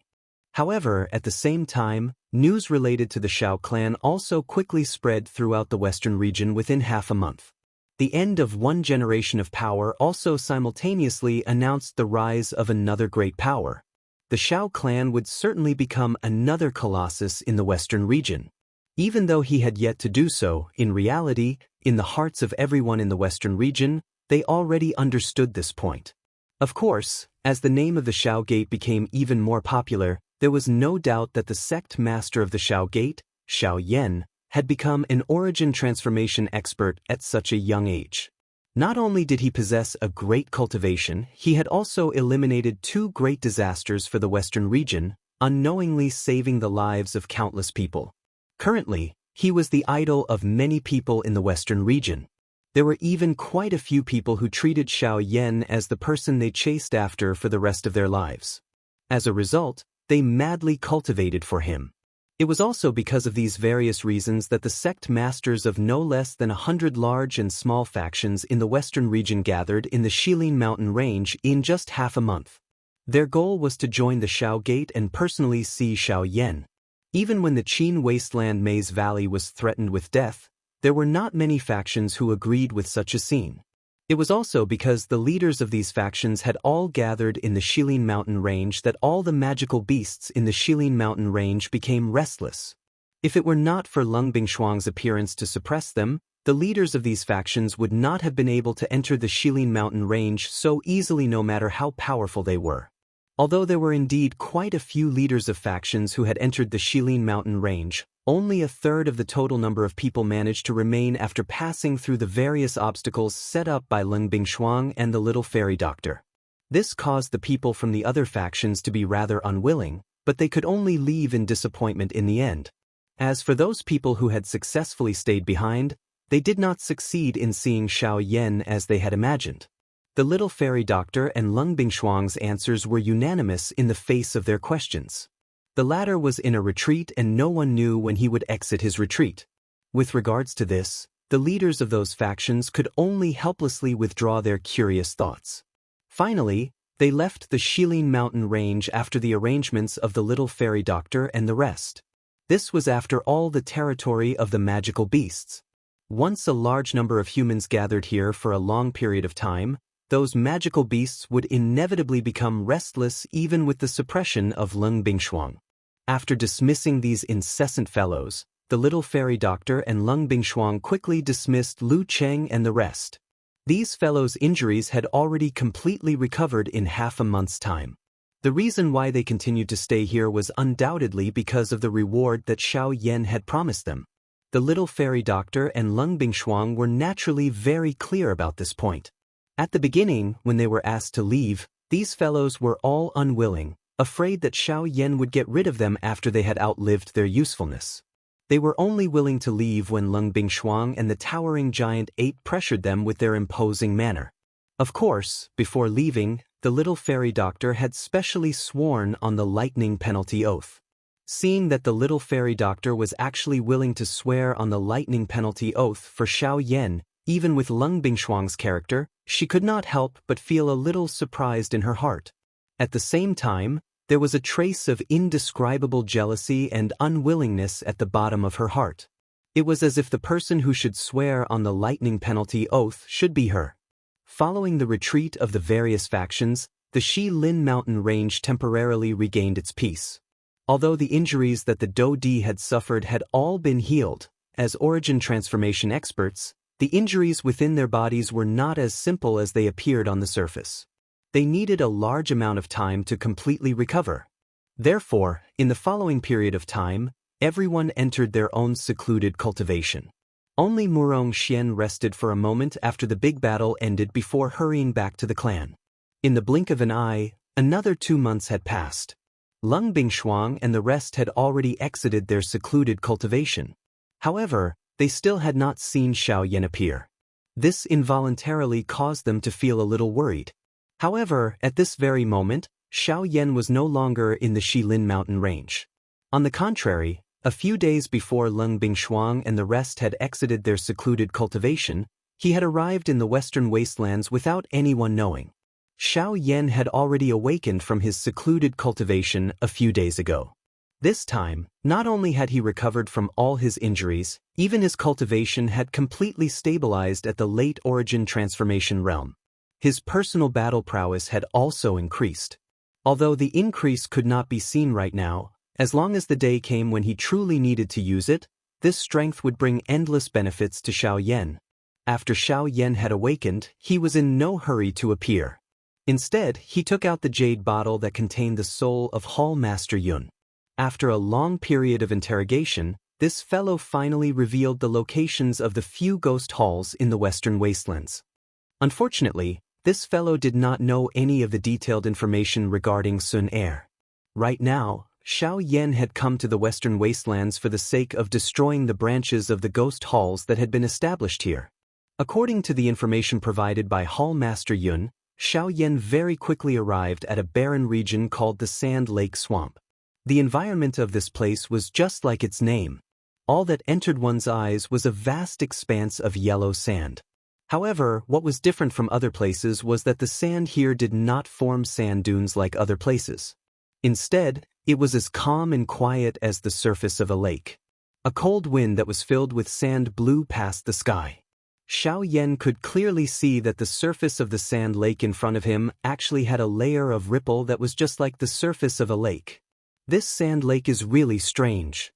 S1: However, at the same time, news related to the Shao clan also quickly spread throughout the western region within half a month. The end of one generation of power also simultaneously announced the rise of another great power. The Shao clan would certainly become another colossus in the western region. Even though he had yet to do so, in reality, in the hearts of everyone in the western region, they already understood this point. Of course, as the name of the Shao Gate became even more popular, there was no doubt that the sect master of the Shao Gate, Shao Yan, had become an origin transformation expert at such a young age. Not only did he possess a great cultivation, he had also eliminated 2 great disasters for the western region, unknowingly saving the lives of countless people. Currently, he was the idol of many people in the western region. There were even quite a few people who treated Shao Yan as the person they chased after for the rest of their lives. As a result, they madly cultivated for him. It was also because of these various reasons that the sect masters of no less than 100 large and small factions in the western region gathered in the Shilin mountain range in just half a month. Their goal was to join the Shao Gate and personally see Shao Yan. Even when the Qin Wasteland Maze Valley was threatened with death, there were not many factions who agreed with such a scene. It was also because the leaders of these factions had all gathered in the Shilin mountain range that all the magical beasts in the Shilin mountain range became restless. If it were not for Lung Bingshuang's appearance to suppress them, the leaders of these factions would not have been able to enter the Shilin mountain range so easily no matter how powerful they were. Although there were indeed quite a few leaders of factions who had entered the Shilin mountain range, only a third of the total number of people managed to remain after passing through the various obstacles set up by Lung Bingshuang and the little fairy doctor. This caused the people from the other factions to be rather unwilling, but they could only leave in disappointment in the end. As for those people who had successfully stayed behind, they did not succeed in seeing Shao Yan as they had imagined. The little fairy doctor and Lung Bingshuang's answers were unanimous in the face of their questions. The latter was in a retreat and no one knew when he would exit his retreat. With regards to this, the leaders of those factions could only helplessly withdraw their curious thoughts. Finally, they left the Shilin mountain range after the arrangements of the little fairy doctor and the rest. This was after all the territory of the magical beasts. Once a large number of humans gathered here for a long period of time, those magical beasts would inevitably become restless even with the suppression of Lung Bingshuang. After dismissing these incessant fellows, the little fairy doctor and Lung Bingshuang quickly dismissed Lu Cheng and the rest. These fellows' injuries had already completely recovered in half a month's time. The reason why they continued to stay here was undoubtedly because of the reward that Shao Yan had promised them. The little fairy doctor and Lung Bingshuang were naturally very clear about this point. At the beginning, when they were asked to leave, these fellows were all unwilling, afraid that Shao Yan would get rid of them after they had outlived their usefulness. They were only willing to leave when Lung Bingshuang and the towering giant ape pressured them with their imposing manner. Of course, before leaving, the little fairy doctor had specially sworn on the lightning penalty oath. Seeing that the little fairy doctor was actually willing to swear on the lightning penalty oath for Shao Yan, even with Lung Bingshuang's character, she could not help but feel a little surprised in her heart. At the same time, there was a trace of indescribable jealousy and unwillingness at the bottom of her heart. It was as if the person who should swear on the lightning penalty oath should be her. Following the retreat of the various factions, the Shilin mountain range temporarily regained its peace. Although the injuries that the Dodi had suffered had all been healed, as origin transformation experts, the injuries within their bodies were not as simple as they appeared on the surface. They needed a large amount of time to completely recover. Therefore, in the following period of time, everyone entered their own secluded cultivation. Only Murong Xian rested for a moment after the big battle ended before hurrying back to the clan. In the blink of an eye, another 2 months had passed. Lung Bingshuang and the rest had already exited their secluded cultivation. However, they still had not seen Xiaoyan appear. This involuntarily caused them to feel a little worried. However, at this very moment, Xiaoyan was no longer in the Shilin mountain range. On the contrary, a few days before Lung Bingshuang and the rest had exited their secluded cultivation, he had arrived in the western wastelands without anyone knowing. Xiaoyan had already awakened from his secluded cultivation a few days ago. This time, not only had he recovered from all his injuries, even his cultivation had completely stabilized at the late origin transformation realm. His personal battle prowess had also increased. Although the increase could not be seen right now, as long as the day came when he truly needed to use it, this strength would bring endless benefits to Xiaoyan. After Xiaoyan had awakened, he was in no hurry to appear. Instead, he took out the jade bottle that contained the soul of Hall Master Yun. After a long period of interrogation, this fellow finally revealed the locations of the few ghost halls in the western wastelands. Unfortunately, this fellow did not know any of the detailed information regarding Sun Air. Right now, Xiaoyan had come to the western wastelands for the sake of destroying the branches of the ghost halls that had been established here. According to the information provided by Hall Master Yun, Xiaoyan very quickly arrived at a barren region called the Sand Lake Swamp. The environment of this place was just like its name. All that entered one's eyes was a vast expanse of yellow sand. However, what was different from other places was that the sand here did not form sand dunes like other places. Instead, it was as calm and quiet as the surface of a lake. A cold wind that was filled with sand blew past the sky. Xiaoyan could clearly see that the surface of the sand lake in front of him actually had a layer of ripple that was just like the surface of a lake. This sand lake is really strange.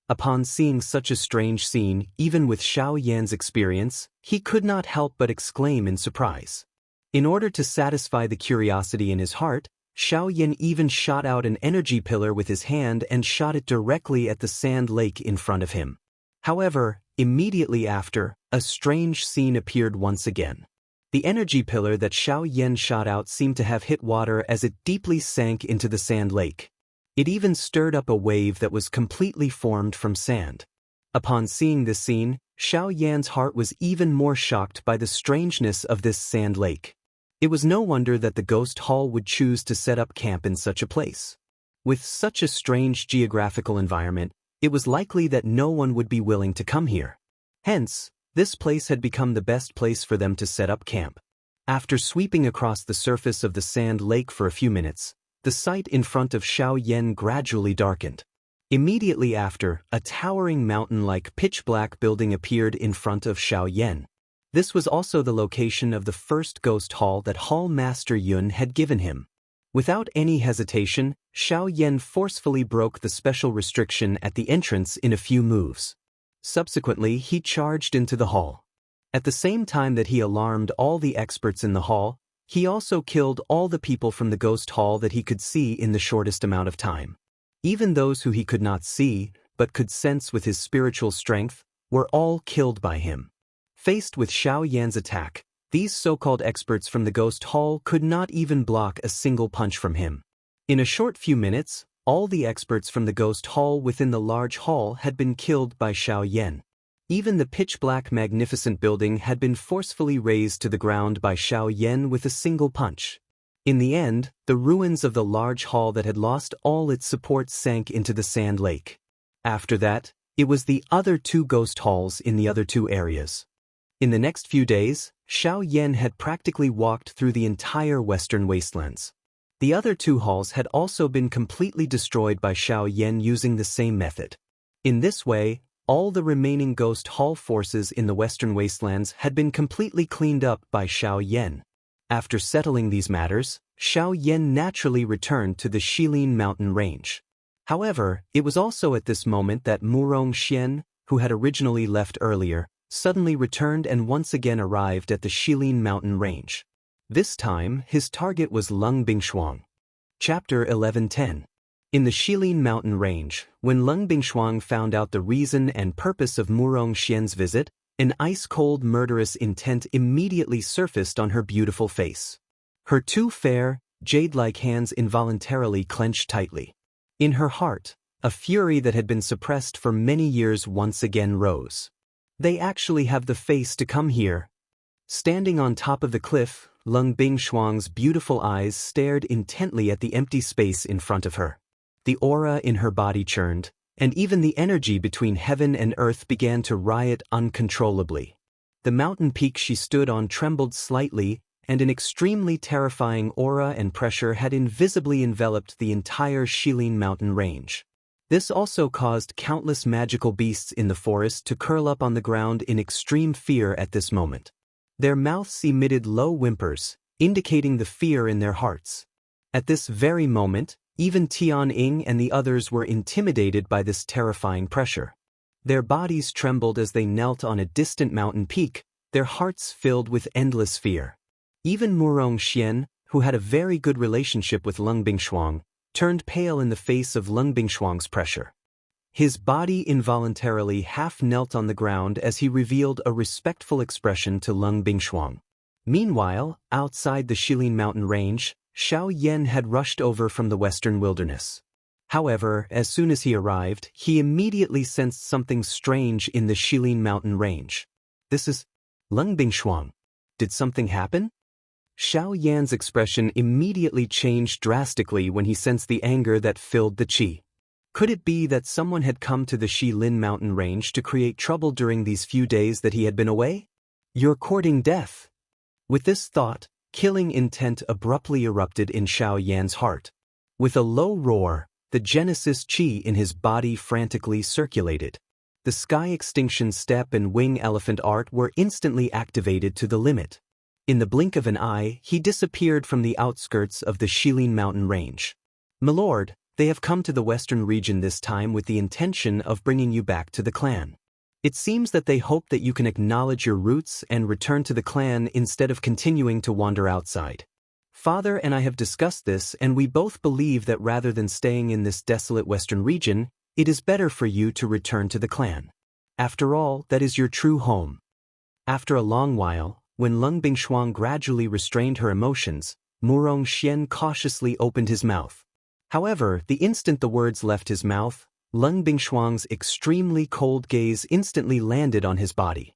S1: Upon seeing such a strange scene, even with Xiaoyan's experience, he could not help but exclaim in surprise. In order to satisfy the curiosity in his heart, Xiaoyan even shot out an energy pillar with his hand and shot it directly at the sand lake in front of him. However, immediately after, a strange scene appeared once again. The energy pillar that Xiaoyan shot out seemed to have hit water as it deeply sank into the sand lake. It even stirred up a wave that was completely formed from sand. Upon seeing this scene, Xiaoyan's heart was even more shocked by the strangeness of this sand lake. It was no wonder that the ghost hall would choose to set up camp in such a place. With such a strange geographical environment, it was likely that no one would be willing to come here. Hence, this place had become the best place for them to set up camp. After sweeping across the surface of the sand lake for a few minutes, the sight in front of Xiaoyan gradually darkened. Immediately after, a towering mountain-like pitch-black building appeared in front of Xiaoyan. This was also the location of the first ghost hall that Hall Master Yun had given him. Without any hesitation, Xiaoyan forcefully broke the special restriction at the entrance in a few moves. Subsequently, he charged into the hall. At the same time that he alarmed all the experts in the hall, he also killed all the people from the ghost hall that he could see in the shortest amount of time. Even those who he could not see, but could sense with his spiritual strength, were all killed by him. Faced with Xiaoyan's attack, these so-called experts from the ghost hall could not even block a single punch from him. In a short few minutes, all the experts from the ghost hall within the large hall had been killed by Xiaoyan. Even the pitch-black magnificent building had been forcefully razed to the ground by Xiaoyan with a single punch. In the end, the ruins of the large hall that had lost all its support sank into the sand lake. After that, it was the other 2 ghost halls in the other 2 areas. In the next few days, Xiaoyan had practically walked through the entire western wastelands. The other 2 halls had also been completely destroyed by Xiaoyan using the same method. In this way, all the remaining ghost hall forces in the western wastelands had been completely cleaned up by Xiaoyan. After settling these matters, Xiaoyan naturally returned to the Shilin mountain range. However, it was also at this moment that Murong Xian, who had originally left earlier, suddenly returned and once again arrived at the Shilin mountain range. This time, his target was Lung Bingshuang. Chapter 11:10. In the Shilin mountain range, when Lung Bingshuang found out the reason and purpose of Murong Xian's visit, an ice-cold murderous intent immediately surfaced on her beautiful face. Her two fair, jade-like hands involuntarily clenched tightly. In her heart, a fury that had been suppressed for many years once again rose. They actually have the face to come here. Standing on top of the cliff, Lung Bingshuang's beautiful eyes stared intently at the empty space in front of her. The aura in her body churned, and even the energy between heaven and earth began to riot uncontrollably. The mountain peak she stood on trembled slightly, and an extremely terrifying aura and pressure had invisibly enveloped the entire Shilin mountain range. This also caused countless magical beasts in the forest to curl up on the ground in extreme fear at this moment. Their mouths emitted low whimpers, indicating the fear in their hearts. At this very moment, even Tian Ying and the others were intimidated by this terrifying pressure. Their bodies trembled as they knelt on a distant mountain peak, their hearts filled with endless fear. Even Murong Xian, who had a very good relationship with Lung Bingshuang, turned pale in the face of Lung Bingshuang's pressure. His body involuntarily half knelt on the ground as he revealed a respectful expression to Lung Bingshuang. Meanwhile, outside the Shilin mountain range, Xiao Yan had rushed over from the western wilderness. However, as soon as he arrived, he immediately sensed something strange in the Shilin mountain range. This is Lung Bingshuang. Did something happen? Xiao Yan's expression immediately changed drastically when he sensed the anger that filled the qi. Could it be that someone had come to the Shilin mountain range to create trouble during these few days that he had been away? You're courting death. With this thought, killing intent abruptly erupted in Xiao Yan's heart. With a low roar, the Genesis qi in his body frantically circulated. The Sky Extinction Step and Wing Elephant art were instantly activated to the limit. In the blink of an eye, he disappeared from the outskirts of the Shilin mountain range. "Milord, they have come to the western region this time with the intention of bringing you back to the clan. It seems that they hope that you can acknowledge your roots and return to the clan instead of continuing to wander outside. Father and I have discussed this, and we both believe that rather than staying in this desolate western region, it is better for you to return to the clan. After all, that is your true home." After a long while, when Lung Bingshuang gradually restrained her emotions, Murong Xian cautiously opened his mouth. However, the instant the words left his mouth, Lung Bingshuang's extremely cold gaze instantly landed on his body.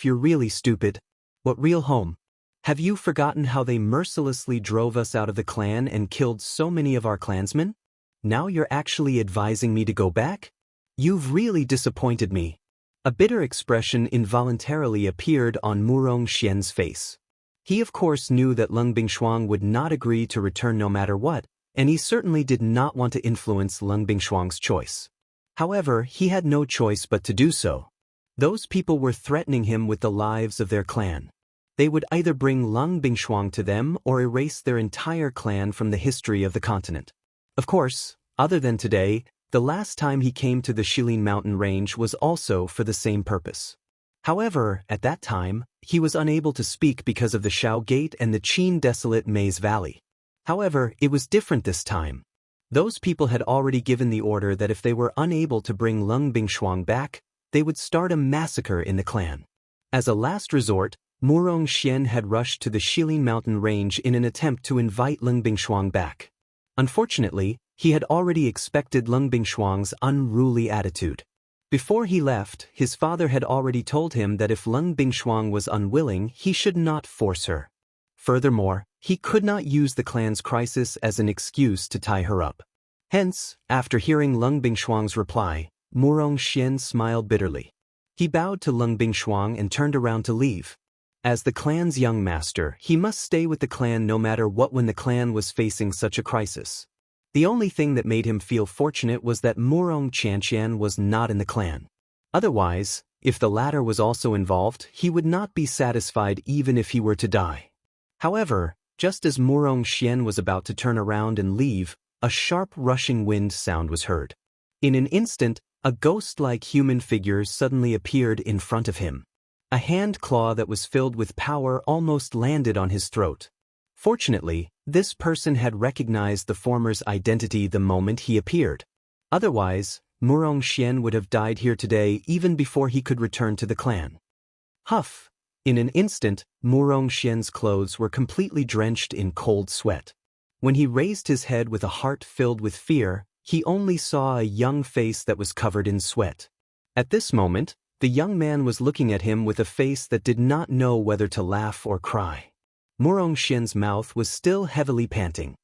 S1: You're really stupid. What real home? Have you forgotten how they mercilessly drove us out of the clan and killed so many of our clansmen? Now you're actually advising me to go back? You've really disappointed me. A bitter expression involuntarily appeared on Murong Xian's face. He of course knew that Lung Bingshuang would not agree to return no matter what, and he certainly did not want to influence Lung Bingshuang's choice. However, he had no choice but to do so. Those people were threatening him with the lives of their clan. They would either bring Lung Bingshuang to them or erase their entire clan from the history of the continent. Of course, other than today, the last time he came to the Shilin mountain range was also for the same purpose. However, at that time, he was unable to speak because of the Shao Gate and the Qin desolate Maze Valley. However, it was different this time. Those people had already given the order that if they were unable to bring Lung Bingshuang back, they would start a massacre in the clan. As a last resort, Murong Xian had rushed to the Shilin mountain range in an attempt to invite Lung Bingshuang back. Unfortunately, he had already expected Lung Bingshuang's unruly attitude. Before he left, his father had already told him that if Lung Bingshuang was unwilling, he should not force her. Furthermore, he could not use the clan's crisis as an excuse to tie her up. Hence, after hearing Lung Bingshuang's reply, Murong Xian smiled bitterly. He bowed to Lung Bingshuang and turned around to leave. As the clan's young master, he must stay with the clan no matter what when the clan was facing such a crisis. The only thing that made him feel fortunate was that Murong Xianxian was not in the clan. Otherwise, if the latter was also involved, he would not be satisfied even if he were to die. However, just as Murong Xian was about to turn around and leave, a sharp rushing wind sound was heard. In an instant, A ghost-like human figure suddenly appeared in front of him. A hand claw that was filled with power almost landed on his throat. Fortunately, this person had recognized the former's identity the moment he appeared. Otherwise, Murong Xian would have died here today even before he could return to the clan. Huff! In an instant, Murong Xian's clothes were completely drenched in cold sweat. When he raised his head with a heart filled with fear, he only saw a young face that was covered in sweat. At this moment, the young man was looking at him with a face that did not know whether to laugh or cry. Murong Xian's mouth was still heavily panting.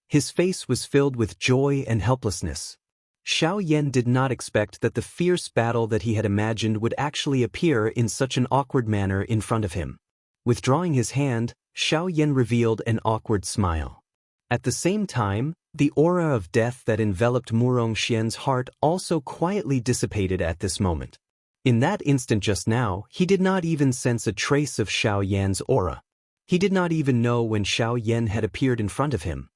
S1: His face was filled with joy and helplessness. Xiao Yan did not expect that the fierce battle that he had imagined would actually appear in such an awkward manner in front of him. Withdrawing his hand, Xiao Yan revealed an awkward smile. At the same time, the aura of death that enveloped Murong Xian's heart also quietly dissipated at this moment. In that instant just now, he did not even sense a trace of Xiao Yan's aura. He did not even know when Xiao Yan had appeared in front of him.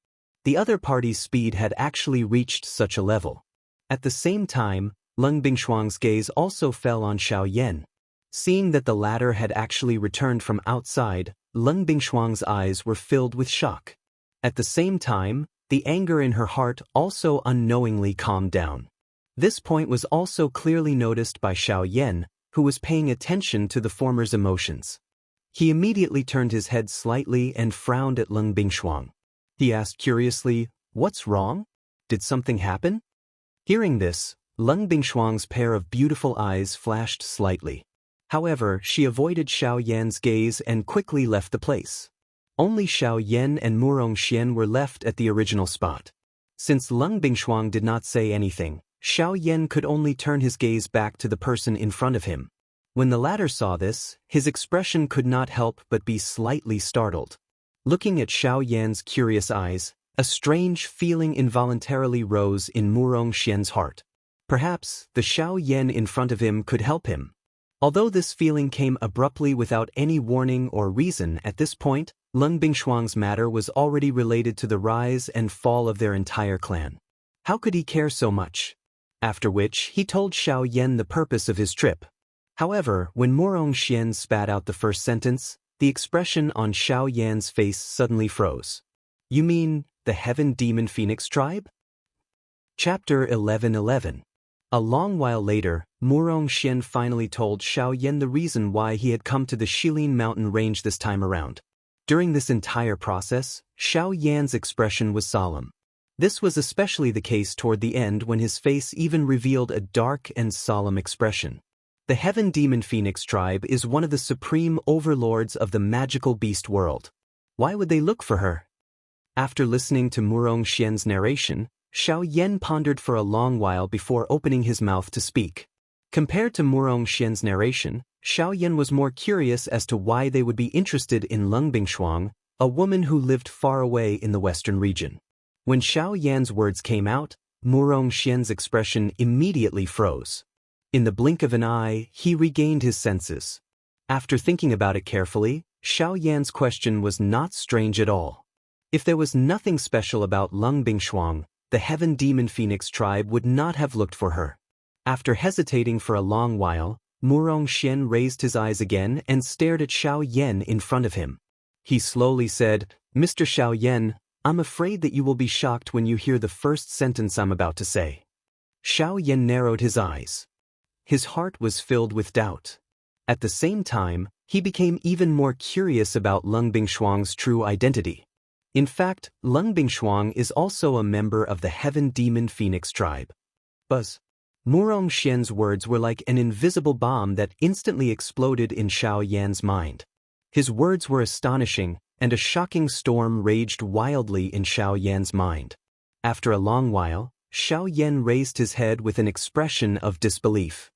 S1: The other party's speed had actually reached such a level. At the same time, Lung Bingshuang's gaze also fell on Xiao Yan. Seeing that the latter had actually returned from outside, Lung Bingshuang's eyes were filled with shock. At the same time, the anger in her heart also unknowingly calmed down. This point was also clearly noticed by Xiao Yan, who was paying attention to the former's emotions. He immediately turned his head slightly and frowned at Lung Bingshuang. He asked curiously, "What's wrong? Did something happen?" Hearing this, Lung Bingshuang's pair of beautiful eyes flashed slightly. However, she avoided Xiao Yan's gaze and quickly left the place. Only Xiao Yan and Murong Xian were left at the original spot. Since Lung Bingshuang did not say anything, Xiao Yan could only turn his gaze back to the person in front of him. When the latter saw this, his expression could not help but be slightly startled. Looking at Xiao Yan's curious eyes, a strange feeling involuntarily rose in Murong Xian's heart. Perhaps the Xiao Yan in front of him could help him. Although this feeling came abruptly without any warning or reason at this point, Lung Bingshuang's matter was already related to the rise and fall of their entire clan. How could he care so much? After which, he told Xiao Yan the purpose of his trip. However, when Murong Xian spat out the first sentence, the expression on Xiao Yan's face suddenly froze. "You mean, the Heaven Demon Phoenix tribe?" Chapter 11:11. A long while later, Murong Xian finally told Xiao Yan the reason why he had come to the Shilin mountain range this time around. During this entire process, Xiao Yan's expression was solemn. This was especially the case toward the end when his face even revealed a dark and solemn expression. The Heaven Demon Phoenix tribe is one of the supreme overlords of the magical beast world. Why would they look for her? After listening to Murong Xian's narration, Xiao Yan pondered for a long while before opening his mouth to speak. Compared to Murong Xian's narration, Xiao Yan was more curious as to why they would be interested in Lung Bingshuang, a woman who lived far away in the western region. When Xiao Yan's words came out, Murong Xian's expression immediately froze. In the blink of an eye, he regained his senses. After thinking about it carefully, Xiao Yan's question was not strange at all. If there was nothing special about Lung Bingshuang, the Heaven Demon Phoenix tribe would not have looked for her. After hesitating for a long while, Murong Xian raised his eyes again and stared at Xiao Yan in front of him. He slowly said, "Mr. Xiao Yan, I'm afraid that you will be shocked when you hear the first sentence I'm about to say." Xiao Yan narrowed his eyes. His heart was filled with doubt. At the same time, he became even more curious about Lung Bingshuang's true identity. In fact, Lung Bingshuang is also a member of the Heaven Demon Phoenix tribe. Buzz. Murong Xian's words were like an invisible bomb that instantly exploded in Xiao Yan's mind. His words were astonishing, and a shocking storm raged wildly in Xiao Yan's mind. After a long while, Xiao Yan raised his head with an expression of disbelief.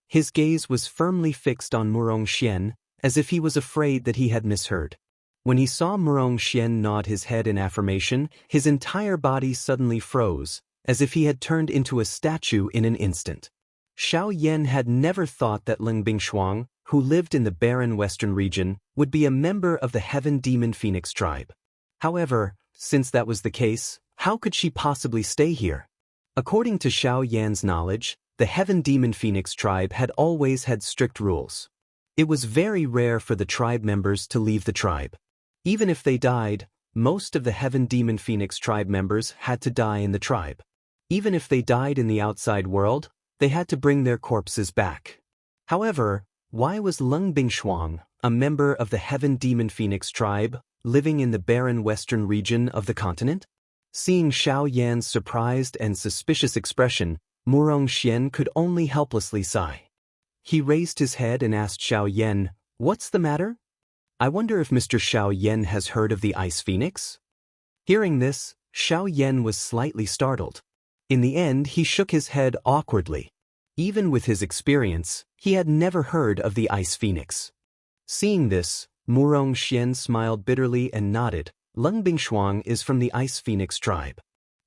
S1: His gaze was firmly fixed on Murong Xian, as if he was afraid that he had misheard. When he saw Murong Xian nod his head in affirmation, his entire body suddenly froze, as if he had turned into a statue in an instant. Xiao Yan had never thought that Lung Bingshuang, who lived in the barren western region, would be a member of the Heaven Demon Phoenix tribe. However, since that was the case, how could she possibly stay here? According to Xiao Yan's knowledge, the Heaven Demon Phoenix tribe had always had strict rules. It was very rare for the tribe members to leave the tribe. Even if they died, most of the Heaven Demon Phoenix tribe members had to die in the tribe. Even if they died in the outside world, they had to bring their corpses back. However, why was Lung Bingshuang, a member of the Heaven Demon Phoenix tribe, living in the barren western region of the continent? Seeing Xiao Yan's surprised and suspicious expression, Murong Xian could only helplessly sigh. He raised his head and asked Xiao Yan, "What's the matter? I wonder if Mr. Xiao Yan has heard of the Ice Phoenix?" Hearing this, Xiao Yan was slightly startled. In the end, he shook his head awkwardly. Even with his experience, he had never heard of the Ice Phoenix. Seeing this, Murong Xian smiled bitterly and nodded. Lung Bingshuang is from the Ice Phoenix tribe.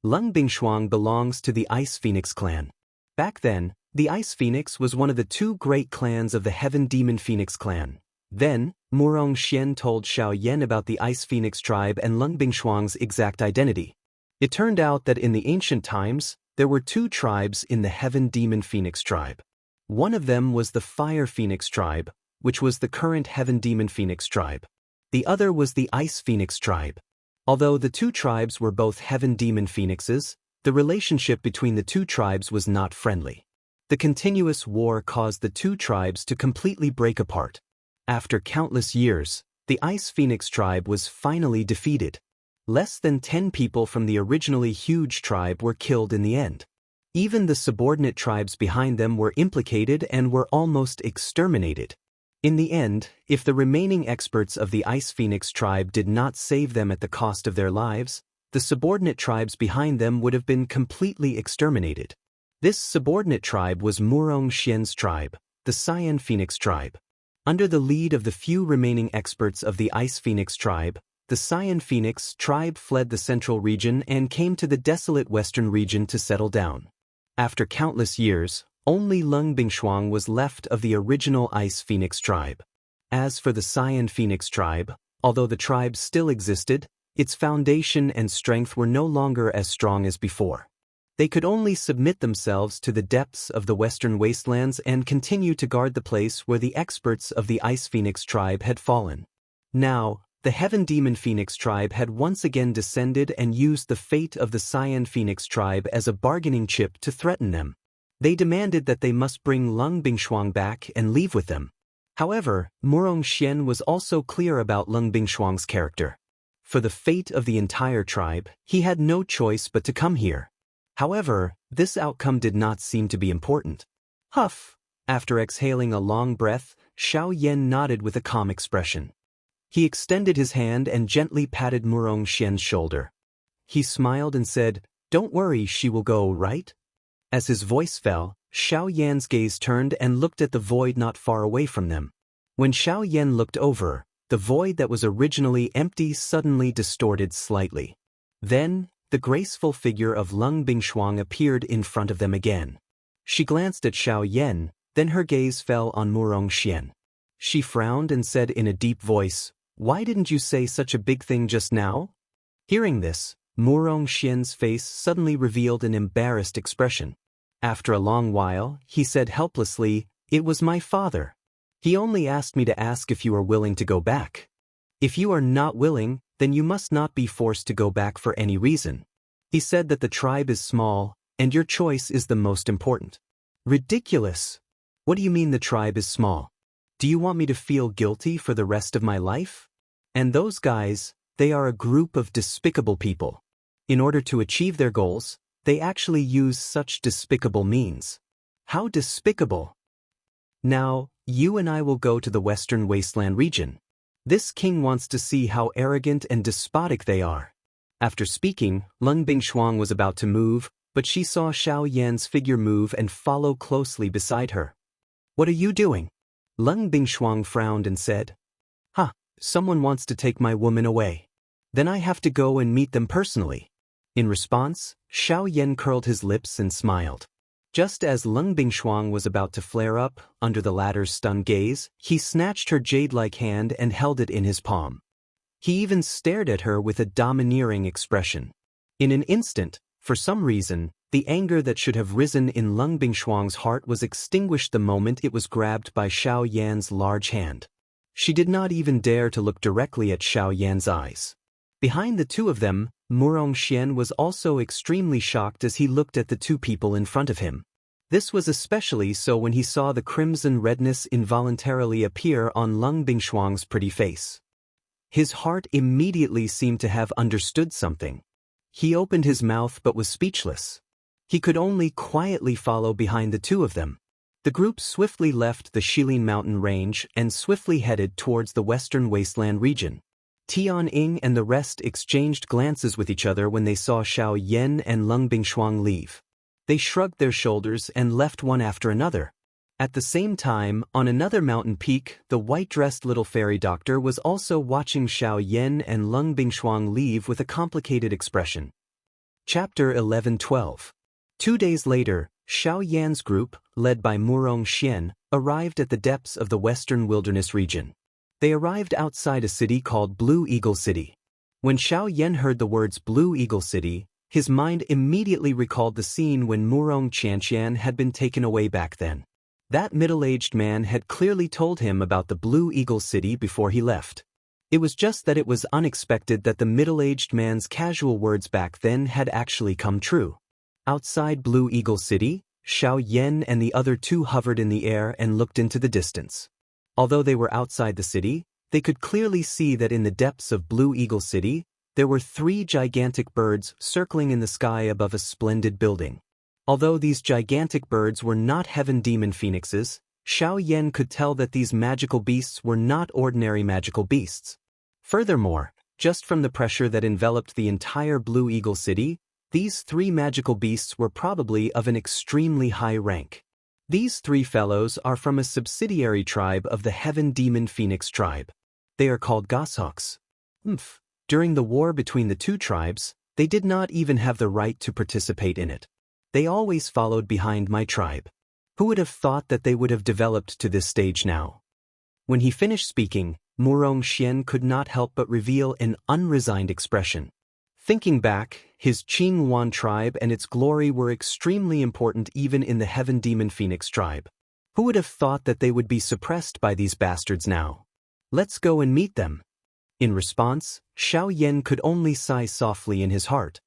S1: Lung Bingshuang belongs to the Ice Phoenix clan. Back then, the Ice Phoenix was one of the two great clans of the Heaven Demon Phoenix clan. Then, Murong Xian told Xiao Yan about the Ice Phoenix tribe and Lung Bingshuang's exact identity. It turned out that in the ancient times, there were two tribes in the Heaven Demon Phoenix tribe. One of them was the Fire Phoenix tribe, which was the current Heaven Demon Phoenix tribe. The other was the Ice Phoenix tribe. Although the two tribes were both Heaven Demon Phoenixes, the relationship between the two tribes was not friendly. The continuous war caused the two tribes to completely break apart. After countless years, the Ice Phoenix tribe was finally defeated. Less than 10 people from the originally huge tribe were killed in the end. Even the subordinate tribes behind them were implicated and were almost exterminated. In the end, if the remaining experts of the Ice Phoenix tribe did not save them at the cost of their lives, the subordinate tribes behind them would have been completely exterminated. This subordinate tribe was Murong Xian's tribe, the Cyan Phoenix tribe. Under the lead of the few remaining experts of the Ice Phoenix tribe, the Cyan Phoenix tribe fled the central region and came to the desolate western region to settle down. After countless years, only Lung Bingshuang was left of the original Ice Phoenix tribe. As for the Cyan Phoenix tribe, although the tribe still existed, its foundation and strength were no longer as strong as before. They could only submit themselves to the depths of the western wastelands and continue to guard the place where the experts of the Ice Phoenix tribe had fallen. Now, the Heaven Demon Phoenix tribe had once again descended and used the fate of the Cyan Phoenix tribe as a bargaining chip to threaten them. They demanded that they must bring Lung Bingshuang back and leave with them. However, Murong Xian was also clear about Lung Bingshuang's character. For the fate of the entire tribe, he had no choice but to come here. However, this outcome did not seem to be important. Huff! After exhaling a long breath, Xiao Yan nodded with a calm expression. He extended his hand and gently patted Murong Xian's shoulder. He smiled and said, "Don't worry, she will go, right?" As his voice fell, Xiao Yan's gaze turned and looked at the void not far away from them. When Xiao Yan looked over, the void that was originally empty suddenly distorted slightly. Then, the graceful figure of Lung Bingshuang appeared in front of them again. She glanced at Xiao Yan, then her gaze fell on Murong Xian. She frowned and said in a deep voice, "Why didn't you say such a big thing just now?" Hearing this, Murong Xian's face suddenly revealed an embarrassed expression. After a long while, he said helplessly, "It was my father. He only asked me to ask if you are willing to go back. If you are not willing, then you must not be forced to go back for any reason. He said that the tribe is small, and your choice is the most important." Ridiculous! What do you mean the tribe is small? Do you want me to feel guilty for the rest of my life? And those guys, they are a group of despicable people. In order to achieve their goals, they actually use such despicable means. How despicable! Now, you and I will go to the Western Wasteland region. This king wants to see how arrogant and despotic they are. After speaking, Lung Bingshuang was about to move, but she saw Xiao Yan's figure move and follow closely beside her. "What are you doing?" Lung Bingshuang frowned and said, "Someone wants to take my woman away. Then I have to go and meet them personally." In response, Xiao Yan curled his lips and smiled. Just as Lung Bingshuang was about to flare up, under the latter's stunned gaze, he snatched her jade-like hand and held it in his palm. He even stared at her with a domineering expression. In an instant, for some reason, The anger that should have risen in Lung Bingshuang's heart was extinguished the moment it was grabbed by Xiao Yan's large hand. She did not even dare to look directly at Xiao Yan's eyes. Behind the two of them, Murong Xian was also extremely shocked as he looked at the two people in front of him. This was especially so when he saw the crimson redness involuntarily appear on Lung Bingshuang's pretty face. His heart immediately seemed to have understood something. He opened his mouth but was speechless. He could only quietly follow behind the two of them. The group swiftly left the Shilin mountain range and swiftly headed towards the western wasteland region. Tian Ying and the rest exchanged glances with each other when they saw Xiao Yan and Lung Bingshuang leave. They shrugged their shoulders and left one after another. At the same time, on another mountain peak, the white-dressed little fairy doctor was also watching Xiao Yan and Lung Bingshuang leave with a complicated expression. Chapter 11-12. 2 days later, Xiao Yan's group, led by Murong Xian, arrived at the depths of the western wilderness region. They arrived outside a city called Blue Eagle City. When Xiao Yan heard the words Blue Eagle City, his mind immediately recalled the scene when Murong Xianxian had been taken away back then. That middle-aged man had clearly told him about the Blue Eagle City before he left. It was just that it was unexpected that the middle-aged man's casual words back then had actually come true. Outside Blue Eagle City, Xiao Yan and the other two hovered in the air and looked into the distance. Although they were outside the city, they could clearly see that in the depths of Blue Eagle City, there were 3 gigantic birds circling in the sky above a splendid building. Although these gigantic birds were not heaven demon phoenixes, Xiao Yan could tell that these magical beasts were not ordinary magical beasts. Furthermore, just from the pressure that enveloped the entire Blue Eagle City, these 3 magical beasts were probably of an extremely high rank. These 3 fellows are from a subsidiary tribe of the Heaven Demon Phoenix tribe. They are called goshawks. During the war between the 2 tribes, they did not even have the right to participate in it. They always followed behind my tribe. Who would have thought that they would have developed to this stage now? When he finished speaking, Murong Xian could not help but reveal an unresigned expression. Thinking back, his Qing Wan tribe and its glory were extremely important even in the Heaven Demon Phoenix tribe. Who would have thought that they would be suppressed by these bastards now? Let's go and meet them. In response, Xiao Yan could only sigh softly in his heart.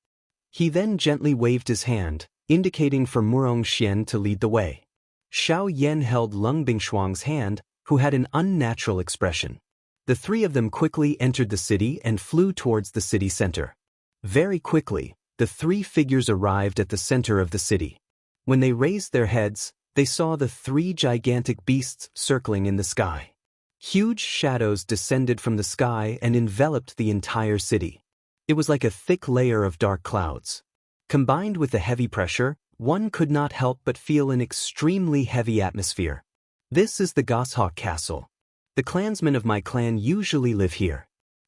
S1: He then gently waved his hand, indicating for Murong Xian to lead the way. Xiao Yan held Lung Bingshuang's hand, who had an unnatural expression. The 3 of them quickly entered the city and flew towards the city center. Very quickly, the 3 figures arrived at the center of the city. When they raised their heads, they saw the 3 gigantic beasts circling in the sky. Huge shadows descended from the sky and enveloped the entire city. It was like a thick layer of dark clouds. Combined with the heavy pressure, one could not help but feel an extremely heavy atmosphere. This is the Goshawk Castle. The clansmen of my clan usually live here.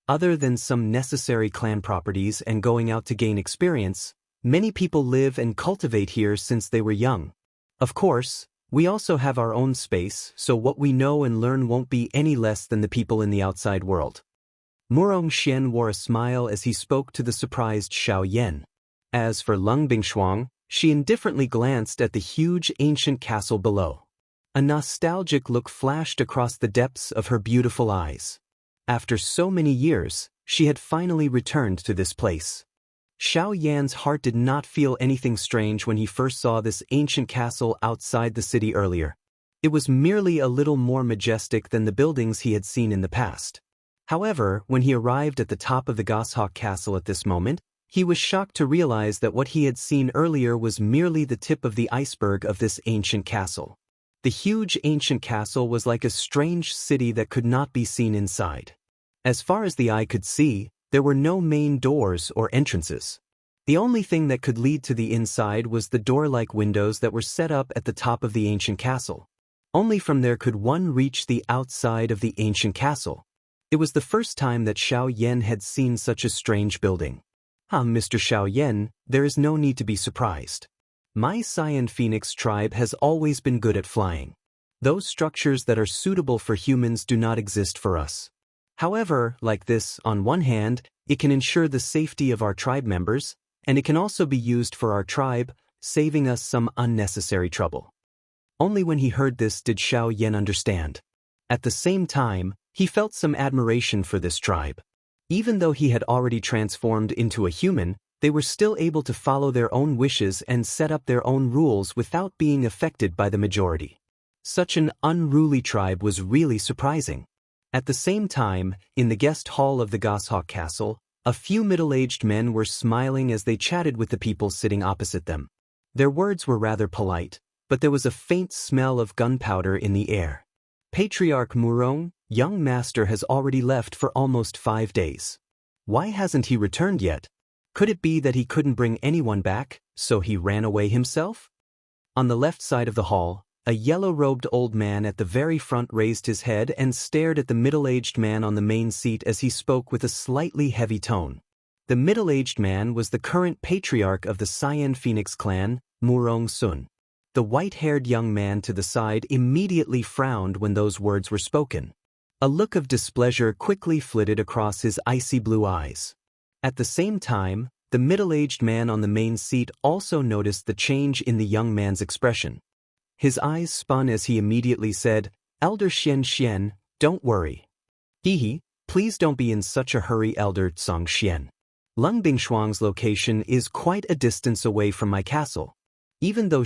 S1: Other than some necessary clan properties and going out to gain experience, many people live and cultivate here since they were young. Of course, we also have our own space, so what we know and learn won't be any less than the people in the outside world. Murong Xian wore a smile as he spoke to the surprised Xiao Yan. As for Lung Bingshuang, she indifferently glanced at the huge ancient castle below. A nostalgic look flashed across the depths of her beautiful eyes. After so many years, she had finally returned to this place. Xiao Yan's heart did not feel anything strange when he first saw this ancient castle outside the city earlier. It was merely a little more majestic than the buildings he had seen in the past. However, when he arrived at the top of the Goshawk Castle at this moment, he was shocked to realize that what he had seen earlier was merely the tip of the iceberg of this ancient castle. The huge ancient castle was like a strange city that could not be seen inside. As far as the eye could see, there were no main doors or entrances. The only thing that could lead to the inside was the door-like windows that were set up at the top of the ancient castle. Only from there could one reach the outside of the ancient castle. It was the first time that Xiao Yan had seen such a strange building. Mr. Xiao Yan, there is no need to be surprised. My Cyan Phoenix tribe has always been good at flying. Those structures that are suitable for humans do not exist for us. However, like this, on one hand, it can ensure the safety of our tribe members, and it can also be used for our tribe, saving us some unnecessary trouble. Only when he heard this did Xiao Yan understand. At the same time, he felt some admiration for this tribe. Even though he had already transformed into a human, they were still able to follow their own wishes and set up their own rules without being affected by the majority. Such an unruly tribe was really surprising. At the same time, in the guest hall of the Goshawk Castle, a few middle-aged men were smiling as they chatted with the people sitting opposite them. Their words were rather polite, but there was a faint smell of gunpowder in the air. Patriarch Murong, young master, has already left for almost 5 days. Why hasn't he returned yet? Could it be that he couldn't bring anyone back, so he ran away himself? On the left side of the hall, a yellow-robed old man at the very front raised his head and stared at the middle-aged man on the main seat as he spoke with a slightly heavy tone. The middle-aged man was the current patriarch of the Cyan Phoenix clan, Murong Sun. The white-haired young man to the side immediately frowned when those words were spoken. A look of displeasure quickly flitted across his icy blue eyes. At the same time, the middle-aged man on the main seat also noticed the change in the young man's expression. His eyes spun as he immediately said, "Elder Xianxia, don't worry." "Hehe, please don't be in such a hurry, Elder Xianxia. Lung Bingshuang's location is quite a distance away from my castle. Even though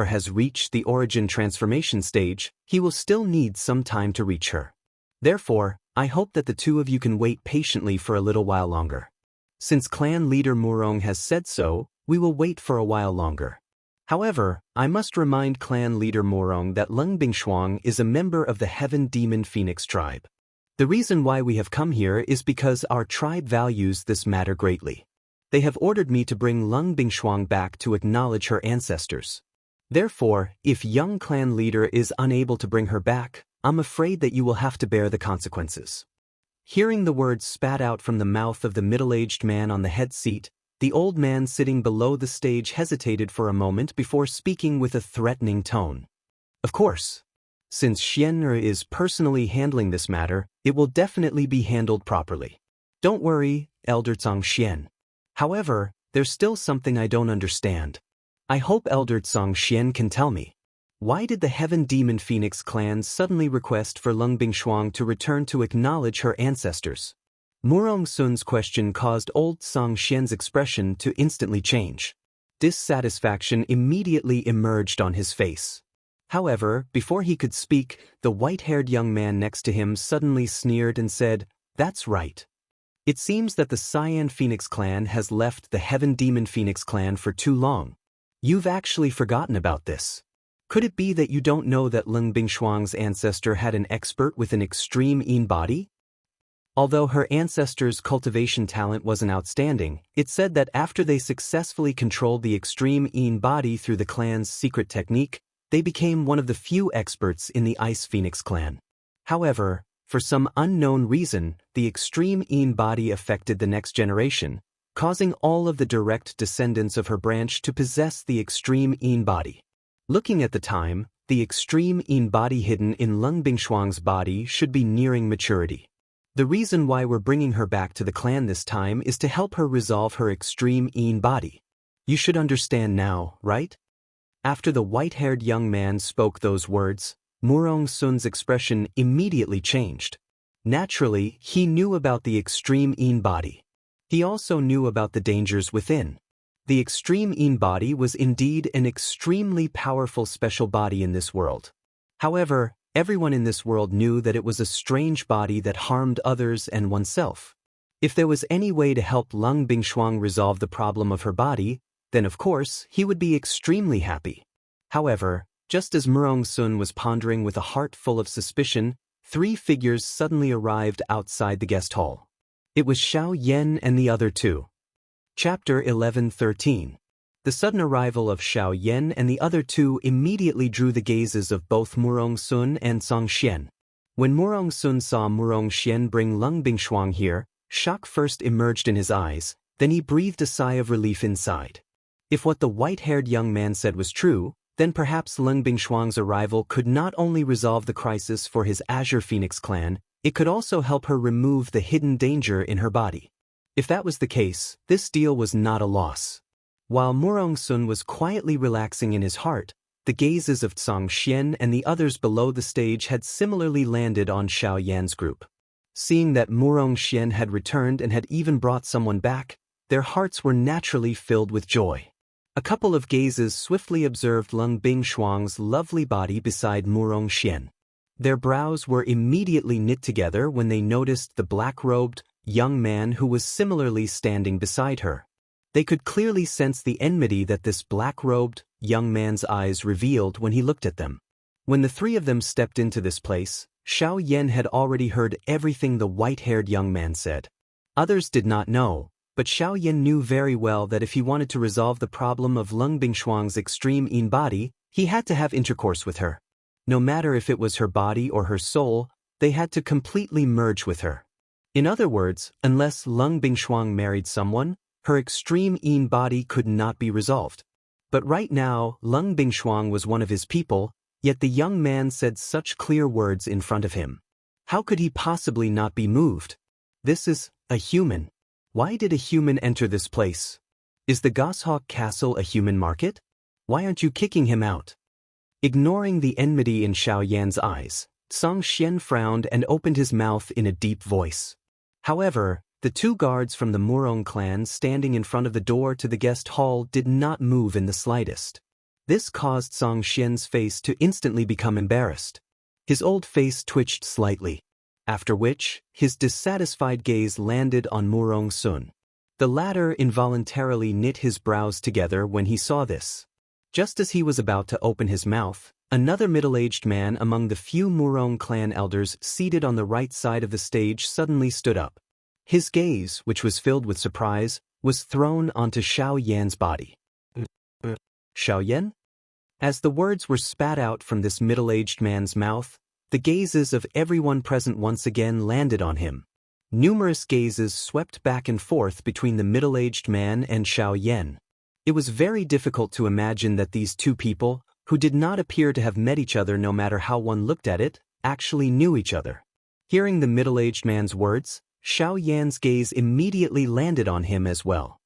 S1: has reached the origin transformation stage, he will still need some time to reach her. Therefore, I hope that the two of you can wait patiently for a little while longer. Since clan leader Murong has said so, we will wait for a while longer. However, I must remind clan leader Murong that Lung Bingshuang is a member of the Heaven Demon Phoenix tribe. The reason why we have come here is because our tribe values this matter greatly. They have ordered me to bring Lung Bingshuang back to acknowledge her ancestors. Therefore, if young clan leader is unable to bring her back, I'm afraid that you will have to bear the consequences." Hearing the words spat out from the mouth of the middle-aged man on the head seat, the old man sitting below the stage hesitated for a moment before speaking with a threatening tone. "Of course. Since Xianxia is personally handling this matter, it will definitely be handled properly. Don't worry, Elder Xianxia. However, there's still something I don't understand. I hope Elder Xianxia can tell me. Why did the Heaven Demon Phoenix clan suddenly request for Lung Bingshuang to return to acknowledge her ancestors?" Murong Sun's question caused old Xianxia's expression to instantly change. Dissatisfaction immediately emerged on his face. However, before he could speak, the white-haired young man next to him suddenly sneered and said, "That's right. It seems that the Cyan Phoenix clan has left the Heaven Demon Phoenix clan for too long. You've actually forgotten about this. Could it be that you don't know that Lung Bingshuang's ancestor had an expert with an extreme Yin body? Although her ancestor's cultivation talent wasn't outstanding, it said that after they successfully controlled the extreme Yin body through the clan's secret technique, they became one of the few experts in the Ice Phoenix clan. However, for some unknown reason, the extreme Yin body affected the next generation, causing all of the direct descendants of her branch to possess the extreme Yin body. Looking at the time, the extreme Yin body hidden in Lung Bingshuang's body should be nearing maturity. The reason why we're bringing her back to the clan this time is to help her resolve her extreme Yin body. You should understand now, right?" After the white-haired young man spoke those words, Murong Sun's expression immediately changed. Naturally, he knew about the extreme Yin body. He also knew about the dangers within. The extreme Yin body was indeed an extremely powerful special body in this world. However, everyone in this world knew that it was a strange body that harmed others and oneself. If there was any way to help Lung Bingshuang resolve the problem of her body, then of course he would be extremely happy. However, just as Murong Sun was pondering with a heart full of suspicion, 3 figures suddenly arrived outside the guest hall. It was Xiao Yan and the other two. Chapter 11:13. The sudden arrival of Xiao Yan and the other two immediately drew the gazes of both Murong Sun and Xianxia. When Murong Sun saw Murong Xian bring Lung Bingshuang here, shock first emerged in his eyes, then he breathed a sigh of relief inside. If what the white-haired young man said was true, then perhaps Lung Bingshuang's arrival could not only resolve the crisis for his Azure Phoenix clan, it could also help her remove the hidden danger in her body. If that was the case, this deal was not a loss. While Murong Sun was quietly relaxing in his heart, the gazes of Xianxia and the others below the stage had similarly landed on Xiao Yan's group. Seeing that Murong Xian had returned and had even brought someone back, their hearts were naturally filled with joy. A couple of gazes swiftly observed Lung Bingshuang's lovely body beside Murong Xian. Their brows were immediately knit together when they noticed the black-robed, young man who was similarly standing beside her. They could clearly sense the enmity that this black-robed, young man's eyes revealed when he looked at them. When the three of them stepped into this place, Xiao Yan had already heard everything the white-haired young man said. Others did not know, but Xiao Yan knew very well that if he wanted to resolve the problem of Lung Bingshuang's extreme yin body, he had to have intercourse with her. No matter if it was her body or her soul, they had to completely merge with her. In other words, unless Lung Bingshuang married someone, her extreme yin body could not be resolved. But right now, Lung Bingshuang was one of his people, yet the young man said such clear words in front of him. How could he possibly not be moved? This is a human. Why did a human enter this place? Is the Goshawk Castle a human market? Why aren't you kicking him out? Ignoring the enmity in Xiao Yan's eyes, Song Xian frowned and opened his mouth in a deep voice. However, the two guards from the Murong clan standing in front of the door to the guest hall did not move in the slightest. This caused Song Xian's face to instantly become embarrassed. His old face twitched slightly, after which, his dissatisfied gaze landed on Murong Sun. The latter involuntarily knit his brows together when he saw this. Just as he was about to open his mouth, another middle-aged man among the few Murong clan elders seated on the right side of the stage suddenly stood up. His gaze, which was filled with surprise, was thrown onto Xiao Yan's body. Xiao Yan? As the words were spat out from this middle-aged man's mouth, the gazes of everyone present once again landed on him. Numerous gazes swept back and forth between the middle-aged man and Xiao Yan. It was very difficult to imagine that these two people, who did not appear to have met each other no matter how one looked at it, actually knew each other. Hearing the middle-aged man's words, Xiao Yan's gaze immediately landed on him as well.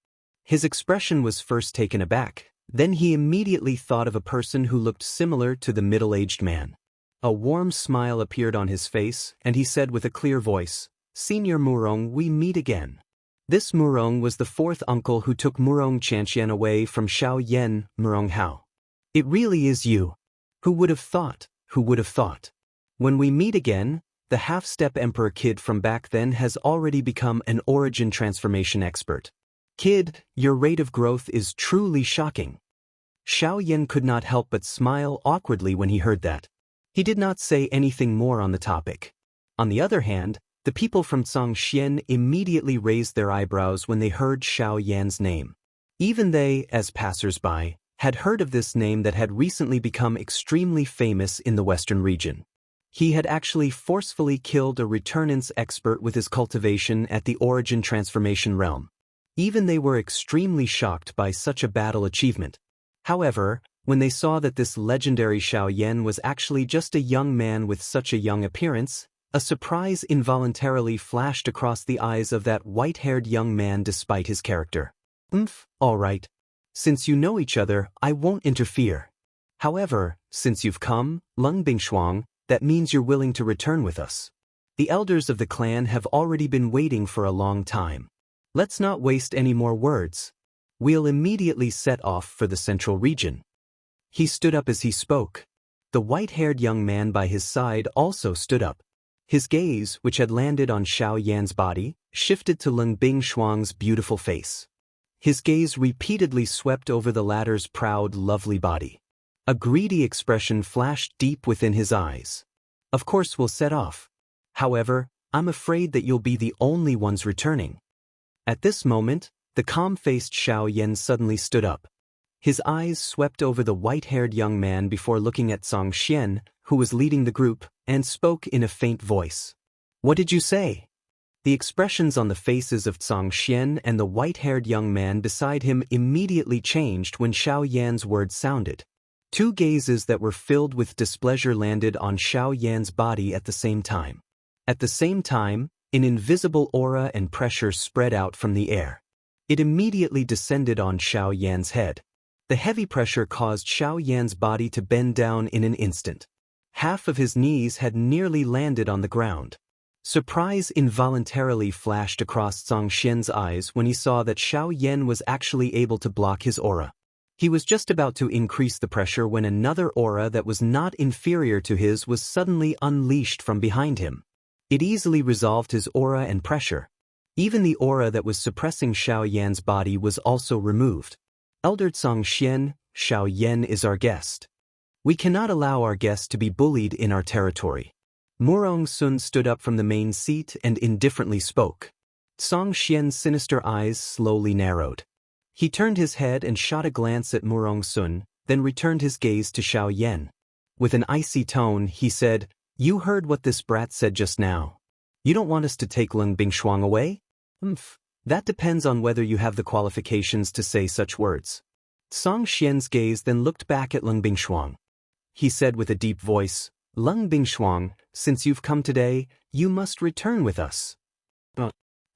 S1: His expression was first taken aback, then he immediately thought of a person who looked similar to the middle-aged man. A warm smile appeared on his face, and he said with a clear voice, "Senior Murong, we meet again." This Murong was the fourth uncle who took Murong Xianxian away from Xiao Yan, Murong Hao. It really is you. Who would have thought? Who would have thought? When we meet again, the half-step emperor kid from back then has already become an origin transformation expert. Kid, your rate of growth is truly shocking. Xiao Yan could not help but smile awkwardly when he heard that. He did not say anything more on the topic. On the other hand, the people from Xianxia immediately raised their eyebrows when they heard Xiao Yan's name. Even they, as passers-by, had heard of this name that had recently become extremely famous in the western region. He had actually forcefully killed a returnance expert with his cultivation at the origin transformation realm. Even they were extremely shocked by such a battle achievement. However, when they saw that this legendary Xiao Yan was actually just a young man with such a young appearance, a surprise involuntarily flashed across the eyes of that white-haired young man despite his character. All right. Since you know each other, I won't interfere. However, since you've come, Lung Bingshuang, that means you're willing to return with us. The elders of the clan have already been waiting for a long time. Let's not waste any more words. We'll immediately set off for the central region. He stood up as he spoke. The white-haired young man by his side also stood up. His gaze, which had landed on Xiao Yan's body, shifted to Lung Bingshuang's beautiful face. His gaze repeatedly swept over the latter's proud, lovely body. A greedy expression flashed deep within his eyes. Of course we'll set off. However, I'm afraid that you'll be the only ones returning. At this moment, the calm-faced Xiao Yan suddenly stood up. His eyes swept over the white-haired young man before looking at Song Xian, who was leading the group, and spoke in a faint voice. What did you say? The expressions on the faces of Song Xian and the white-haired young man beside him immediately changed when Xiao Yan's words sounded. Two gazes that were filled with displeasure landed on Xiao Yan's body at the same time. At the same time, an invisible aura and pressure spread out from the air. It immediately descended on Xiao Yan's head. The heavy pressure caused Xiao Yan's body to bend down in an instant. Half of his knees had nearly landed on the ground. Surprise involuntarily flashed across Zhang Xian's eyes when he saw that Xiao Yan was actually able to block his aura. He was just about to increase the pressure when another aura that was not inferior to his was suddenly unleashed from behind him. It easily resolved his aura and pressure. Even the aura that was suppressing Xiao Yan's body was also removed. Elder Zhang Xian, Xiao Yan is our guest. We cannot allow our guest to be bullied in our territory. Murong Sun stood up from the main seat and indifferently spoke. Zhang Xian's sinister eyes slowly narrowed. He turned his head and shot a glance at Murong Sun, then returned his gaze to Xiao Yan. With an icy tone, he said, "You heard what this brat said just now. You don't want us to take Lung Bingshuang away? That depends on whether you have the qualifications to say such words." Zhang Xian's gaze then looked back at Lung Bingshuang. He said with a deep voice, "Lung Bingshuang, since you've come today, you must return with us."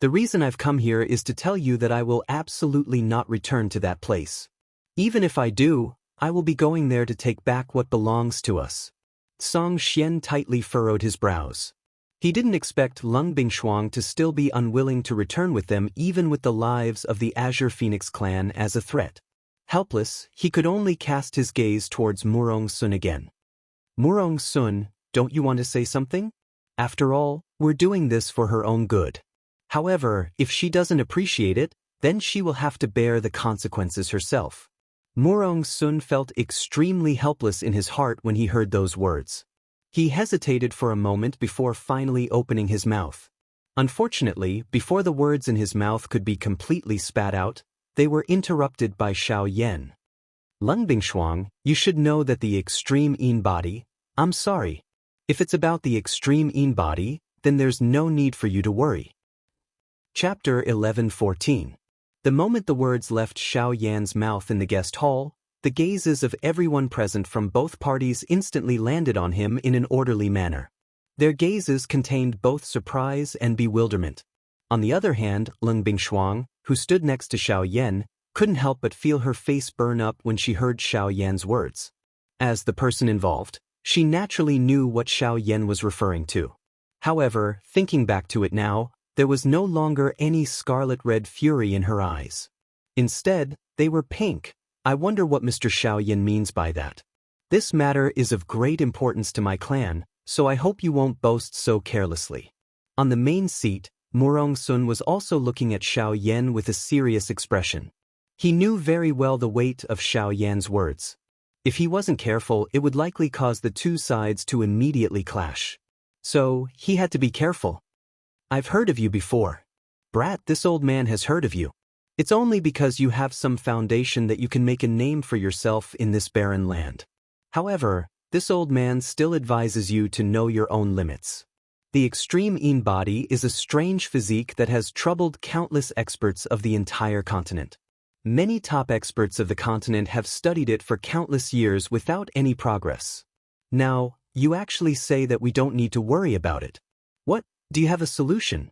S1: The reason I've come here is to tell you that I will absolutely not return to that place. Even if I do, I will be going there to take back what belongs to us. Zhang Xian tightly furrowed his brows. He didn't expect Lung Bingshuang to still be unwilling to return with them even with the lives of the Azure Phoenix clan as a threat. Helpless, he could only cast his gaze towards Murong Sun again. "Murong Sun, don't you want to say something? After all, we're doing this for her own good. However, if she doesn't appreciate it, then she will have to bear the consequences herself." Murong Sun felt extremely helpless in his heart when he heard those words. He hesitated for a moment before finally opening his mouth. Unfortunately, before the words in his mouth could be completely spat out, they were interrupted by Xiao Yan. "Lung Bingshuang, you should know that the extreme Yin body, I'm sorry. If it's about the extreme Yin body, then there's no need for you to worry." Chapter 11:14. The moment the words left Xiao Yan's mouth in the guest hall, the gazes of everyone present from both parties instantly landed on him in an orderly manner. Their gazes contained both surprise and bewilderment. On the other hand, Lung Bingshuang, who stood next to Xiao Yan, couldn't help but feel her face burn up when she heard Xiao Yan's words. As the person involved, she naturally knew what Xiao Yan was referring to. However, thinking back to it now, there was no longer any scarlet-red fury in her eyes. Instead, they were pink. I wonder what Mr. Xiao Yan means by that. This matter is of great importance to my clan, so I hope you won't boast so carelessly. On the main seat, Murong Sun was also looking at Xiao Yan with a serious expression. He knew very well the weight of Xiao Yan's words. If he wasn't careful, it would likely cause the two sides to immediately clash. So, he had to be careful. "I've heard of you before. Brat, this old man has heard of you. It's only because you have some foundation that you can make a name for yourself in this barren land. However, this old man still advises you to know your own limits. The extreme Yin body is a strange physique that has troubled countless experts of the entire continent. Many top experts of the continent have studied it for countless years without any progress. Now, you actually say that we don't need to worry about it. What? Do you have a solution?"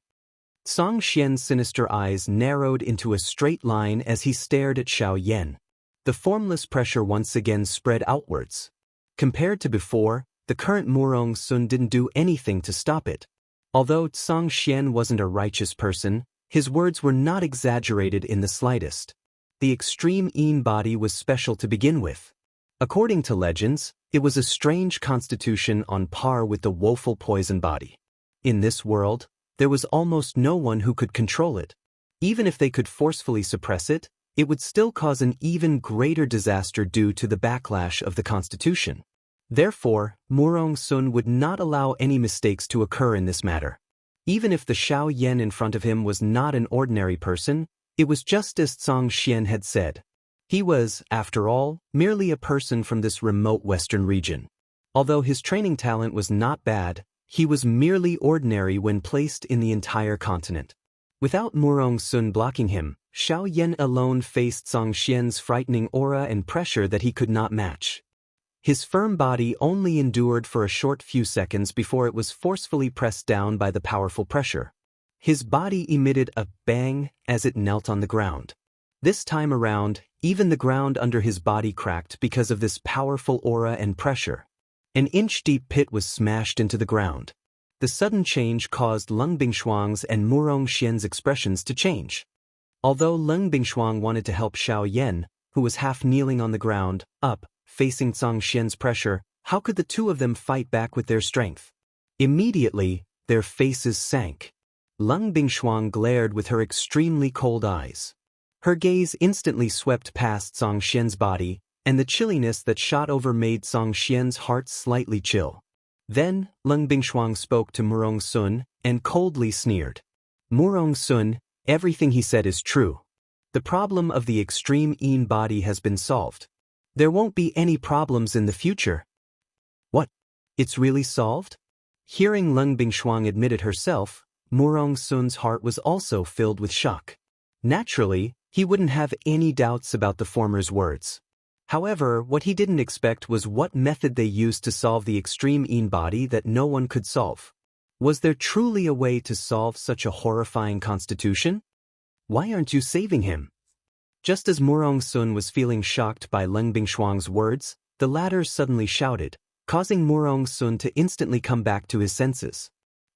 S1: Zhang Xian's sinister eyes narrowed into a straight line as he stared at Xiao Yan. The formless pressure once again spread outwards. Compared to before, the current Murong Sun didn't do anything to stop it. Although Zhang Xian wasn't a righteous person, his words were not exaggerated in the slightest. The extreme Yin body was special to begin with. According to legends, it was a strange constitution on par with the woeful poison body. In this world, there was almost no one who could control it. Even if they could forcefully suppress it, it would still cause an even greater disaster due to the backlash of the constitution. Therefore, Murong Sun would not allow any mistakes to occur in this matter. Even if the Xiao Yan in front of him was not an ordinary person, it was just as Zhang Xian had said. He was, after all, merely a person from this remote western region. Although his training talent was not bad, he was merely ordinary when placed in the entire continent. Without Murong Sun blocking him, Xiao Yan alone faced Zhang Xian's frightening aura and pressure that he could not match. His firm body only endured for a short few seconds before it was forcefully pressed down by the powerful pressure. His body emitted a bang as it knelt on the ground. This time around, even the ground under his body cracked because of this powerful aura and pressure. An inch-deep pit was smashed into the ground. The sudden change caused Leng Bingshuang's and Murong Xian's expressions to change. Although Leng Bingshuang wanted to help Xiao Yan, who was half kneeling on the ground, up, facing Zhang Xian's pressure, how could the two of them fight back with their strength? Immediately, their faces sank. Leng Bingshuang glared with her extremely cold eyes. Her gaze instantly swept past Zhang Xian's body, and the chilliness that shot over made Zhang Xian's heart slightly chill. Then, Leng Bingshuang spoke to Murong Sun and coldly sneered. Murong Sun, everything he said is true. The problem of the extreme Yin body has been solved. There won't be any problems in the future. What? It's really solved? Hearing Leng Bingshuang admit it herself, Murong Sun's heart was also filled with shock. Naturally, he wouldn't have any doubts about the former's words. However, what he didn't expect was what method they used to solve the extreme Yin body that no one could solve. Was there truly a way to solve such a horrifying constitution? Why aren't you saving him? Just as Murong Sun was feeling shocked by Leng Bingshuang's words, the latter suddenly shouted, causing Murong Sun to instantly come back to his senses.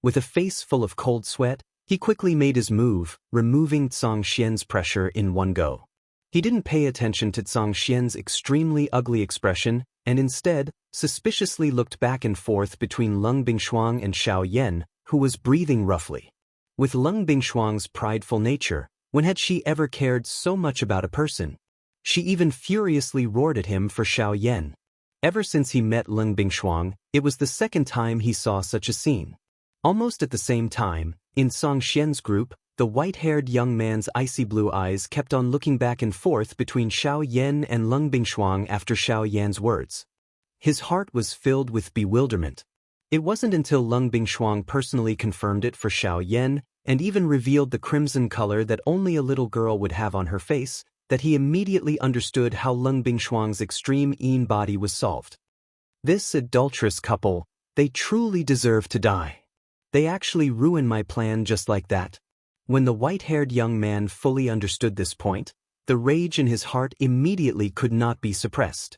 S1: With a face full of cold sweat, he quickly made his move, removing Zhang Xian's pressure in one go. He didn't pay attention to Zhang Xian's extremely ugly expression, and instead, suspiciously looked back and forth between Leng Bingshuang and Xiao Yan, who was breathing roughly. With Leng Bingshuang's prideful nature, when had she ever cared so much about a person? She even furiously roared at him for Xiao Yan. Ever since he met Leng Bingshuang, it was the second time he saw such a scene. Almost at the same time, in Zhang Xian's group, the white-haired young man's icy blue eyes kept on looking back and forth between Xiao Yan and Leng Bingshuang after Xiao Yan's words. His heart was filled with bewilderment. It wasn't until Leng Bingshuang personally confirmed it for Xiao Yan, and even revealed the crimson color that only a little girl would have on her face, that he immediately understood how Leng Bingshuang's extreme Yin body was solved. This adulterous couple, they truly deserve to die. They actually ruined my plan just like that. When the white-haired young man fully understood this point, the rage in his heart immediately could not be suppressed.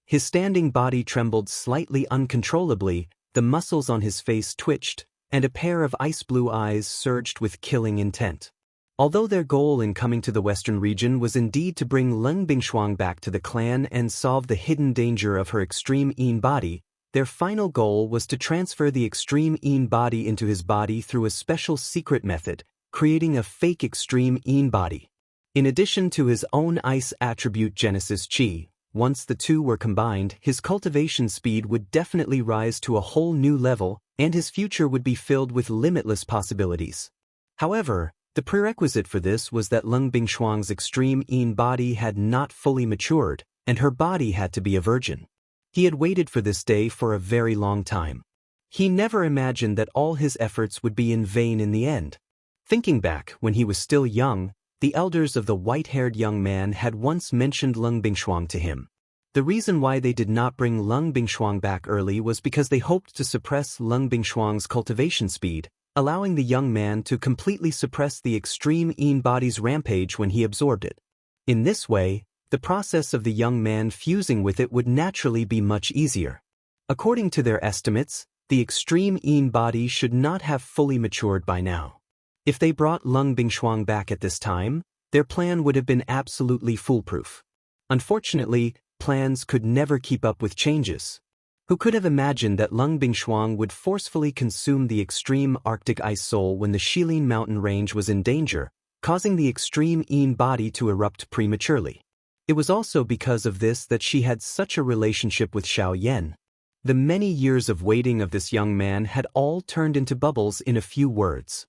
S1: His standing body trembled slightly uncontrollably, the muscles on his face twitched, and a pair of ice-blue eyes surged with killing intent. Although their goal in coming to the western region was indeed to bring Leng Bingshuang back to the clan and solve the hidden danger of her extreme Yin body, their final goal was to transfer the extreme Yin body into his body through a special secret method, creating a fake extreme Yin body. In addition to his own ice attribute Genesis Chi, once the two were combined, his cultivation speed would definitely rise to a whole new level, and his future would be filled with limitless possibilities. However, the prerequisite for this was that Leng Bingshuang's extreme Yin body had not fully matured, and her body had to be a virgin. He had waited for this day for a very long time. He never imagined that all his efforts would be in vain in the end. Thinking back, when he was still young, the elders of the white-haired young man had once mentioned Leng Bingshuang to him. The reason why they did not bring Leng Bingshuang back early was because they hoped to suppress Leng Bingshuang's cultivation speed, allowing the young man to completely suppress the extreme Yin body's rampage when he absorbed it. In this way, the process of the young man fusing with it would naturally be much easier. According to their estimates, the extreme Yin body should not have fully matured by now. If they brought Leng Bingshuang back at this time, their plan would have been absolutely foolproof. Unfortunately, plans could never keep up with changes. Who could have imagined that Leng Bingshuang would forcefully consume the extreme Arctic ice soul when the Shilin mountain range was in danger, causing the extreme Yin body to erupt prematurely? It was also because of this that she had such a relationship with Xiao Yan. The many years of waiting of this young man had all turned into bubbles in a few words.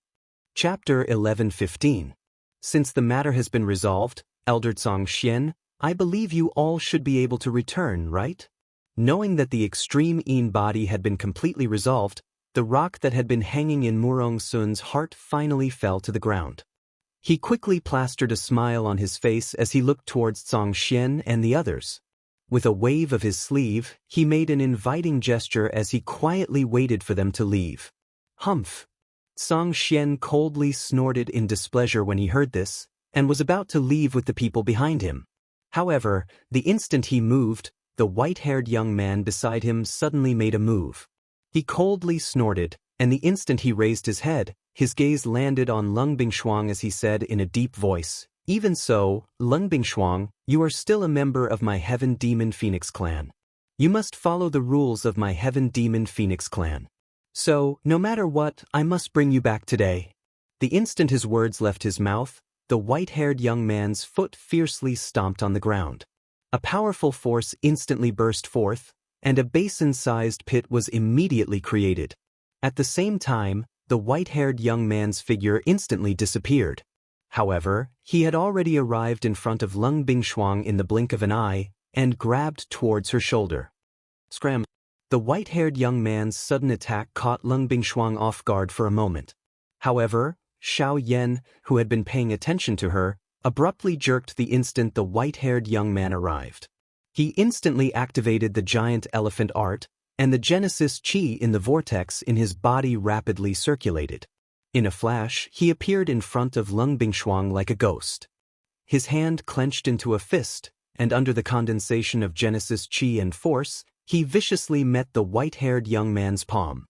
S1: Chapter 11:15. Since the matter has been resolved, Elder Zhang Xian, I believe you all should be able to return, right? Knowing that the extreme Yin body had been completely resolved, the rock that had been hanging in Murong Sun's heart finally fell to the ground. He quickly plastered a smile on his face as he looked towards Zhang Xian and the others. With a wave of his sleeve, he made an inviting gesture as he quietly waited for them to leave. Humph! Song Xian coldly snorted in displeasure when he heard this, and was about to leave with the people behind him. However, the instant he moved, the white-haired young man beside him suddenly made a move. He coldly snorted, and the instant he raised his head, his gaze landed on Lung Bingshuang as he said in a deep voice, "Even so, Lung Bingshuang, you are still a member of my Heaven Demon Phoenix clan. You must follow the rules of my Heaven Demon Phoenix clan. So, no matter what, I must bring you back today." The instant his words left his mouth, the white-haired young man's foot fiercely stomped on the ground. A powerful force instantly burst forth, and a basin-sized pit was immediately created. At the same time, the white-haired young man's figure instantly disappeared. However, he had already arrived in front of Lung Bingshuang in the blink of an eye, and grabbed towards her shoulder. Scram! The white-haired young man's sudden attack caught Lung Bingshuang off guard for a moment. However, Xiaoyan, who had been paying attention to her, abruptly jerked the instant the white-haired young man arrived. He instantly activated the giant elephant art, and the Genesis Chi in the vortex in his body rapidly circulated. In a flash, he appeared in front of Lung Bingshuang like a ghost. His hand clenched into a fist, and under the condensation of Genesis Chi and force, he viciously met the white-haired young man's palm.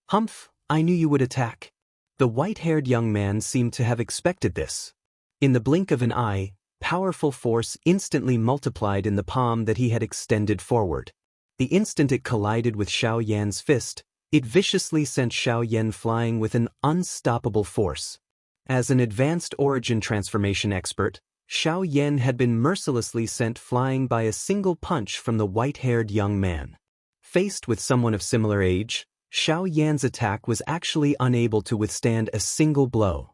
S1: "Humph, I knew you would attack." The white-haired young man seemed to have expected this. In the blink of an eye, powerful force instantly multiplied in the palm that he had extended forward. The instant it collided with Xiaoyan's fist, it viciously sent Xiaoyan flying with an unstoppable force. As an advanced origin transformation expert, Xiaoyan had been mercilessly sent flying by a single punch from the white-haired young man. Faced with someone of similar age, Xiaoyan's attack was actually unable to withstand a single blow.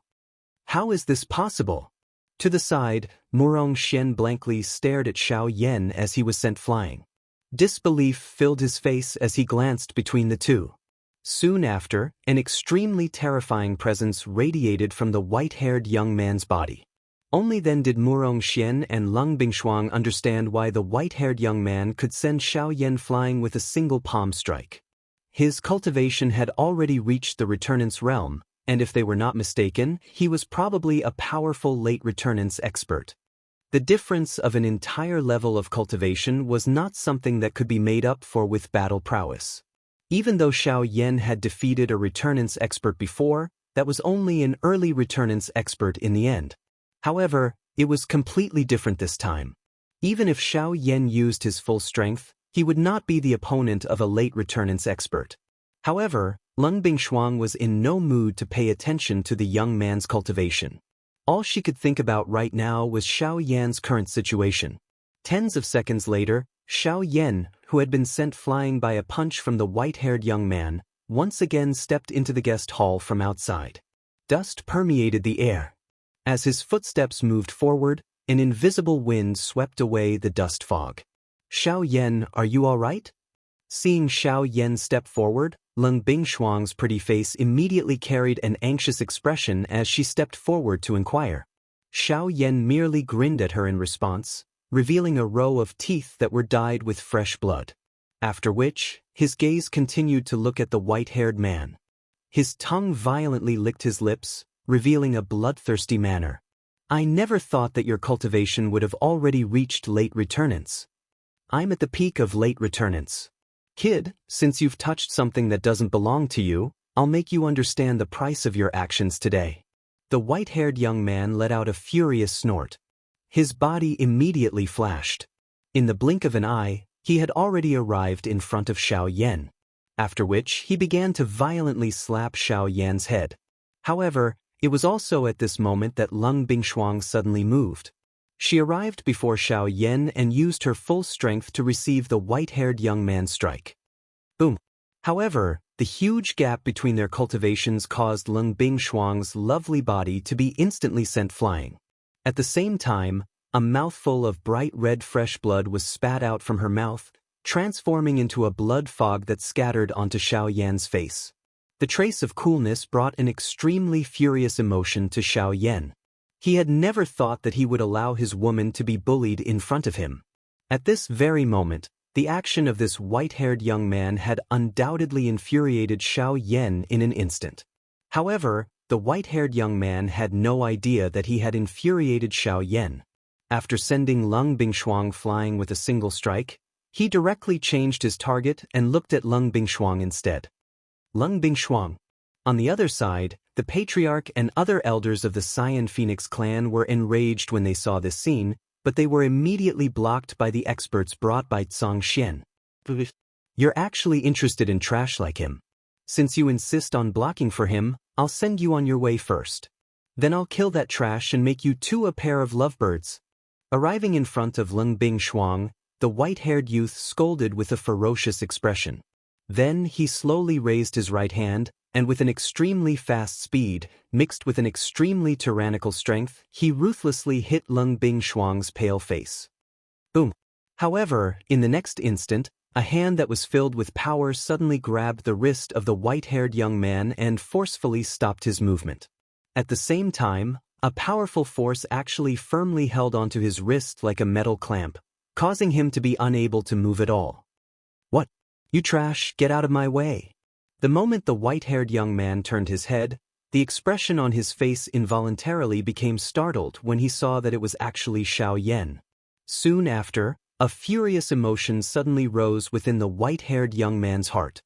S1: How is this possible? To the side, Murong Xian blankly stared at Xiaoyan as he was sent flying. Disbelief filled his face as he glanced between the two. Soon after, an extremely terrifying presence radiated from the white-haired young man's body. Only then did Murong Xian and Lung Bingshuang understand why the white-haired young man could send Xiaoyan flying with a single palm strike. His cultivation had already reached the returnance realm, and if they were not mistaken, he was probably a powerful late returnance expert. The difference of an entire level of cultivation was not something that could be made up for with battle prowess. Even though Xiaoyan had defeated a returnance expert before, that was only an early returnance expert in the end. However, it was completely different this time. Even if Xiaoyan used his full strength, he would not be the opponent of a late returnance expert. However, Lung Bingshuang was in no mood to pay attention to the young man's cultivation. All she could think about right now was Xiaoyan's current situation. Tens of seconds later, Xiaoyan, who had been sent flying by a punch from the white-haired young man, once again stepped into the guest hall from outside. Dust permeated the air. As his footsteps moved forward, an invisible wind swept away the dust fog. "Xiaoyan, are you all right?" Seeing Xiaoyan step forward, Lung Bingshuang's pretty face immediately carried an anxious expression as she stepped forward to inquire. Xiaoyan merely grinned at her in response, revealing a row of teeth that were dyed with fresh blood. After which, his gaze continued to look at the white-haired man. His tongue violently licked his lips, revealing a bloodthirsty manner. "I never thought that your cultivation would have already reached late returnance. I'm at the peak of late returnance. Kid, since you've touched something that doesn't belong to you, I'll make you understand the price of your actions today." The white-haired young man let out a furious snort. His body immediately flashed. In the blink of an eye, he had already arrived in front of Xiaoyan. After which, he began to violently slap Xiaoyan's head. However, it was also at this moment that Lung Bingshuang suddenly moved. She arrived before Xiaoyan and used her full strength to receive the white-haired young man's strike. Boom! However, the huge gap between their cultivations caused Lung Bingshuang's lovely body to be instantly sent flying. At the same time, a mouthful of bright red fresh blood was spat out from her mouth, transforming into a blood fog that scattered onto Xiaoyan's face. The trace of coolness brought an extremely furious emotion to Xiaoyan. He had never thought that he would allow his woman to be bullied in front of him. At this very moment, the action of this white-haired young man had undoubtedly infuriated Xiaoyan in an instant. However, the white-haired young man had no idea that he had infuriated Xiao Yan. After sending Lung Bingshuang flying with a single strike, he directly changed his target and looked at Lung Bingshuang instead. Lung Bingshuang. On the other side, the patriarch and other elders of the Cyan Phoenix clan were enraged when they saw this scene, but they were immediately blocked by the experts brought by Zhang Xian. You're actually interested in trash like him. Since you insist on blocking for him, I'll send you on your way first. Then I'll kill that trash and make you two a pair of lovebirds. Arriving in front of Lung Bingshuang, the white-haired youth scolded with a ferocious expression. Then he slowly raised his right hand, and with an extremely fast speed, mixed with an extremely tyrannical strength, he ruthlessly hit Lung Bingshuang's pale face. Boom! However, in the next instant, a hand that was filled with power suddenly grabbed the wrist of the white-haired young man and forcefully stopped his movement. At the same time, a powerful force actually firmly held onto his wrist like a metal clamp, causing him to be unable to move at all. What? You trash, get out of my way. The moment the white-haired young man turned his head, the expression on his face involuntarily became startled when he saw that it was actually Xiao Yan. Soon after, a furious emotion suddenly rose within the white-haired young man's heart.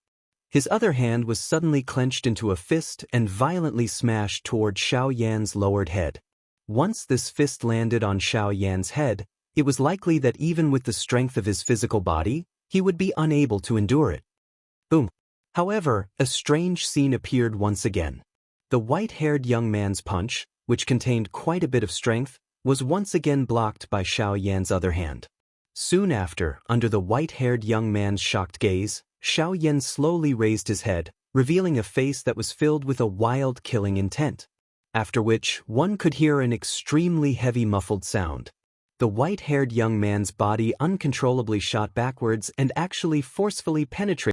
S1: His other hand was suddenly clenched into a fist and violently smashed toward Xiao Yan's lowered head. Once this fist landed on Xiao Yan's head, it was likely that even with the strength of his physical body, he would be unable to endure it. Boom! However, a strange scene appeared once again. The white-haired young man's punch, which contained quite a bit of strength, was once again blocked by Xiao Yan's other hand. Soon after, under the white-haired young man's shocked gaze, Xiao Yan slowly raised his head, revealing a face that was filled with a wild killing intent. After which, one could hear an extremely heavy muffled sound. The white-haired young man's body uncontrollably shot backwards and actually forcefully penetrated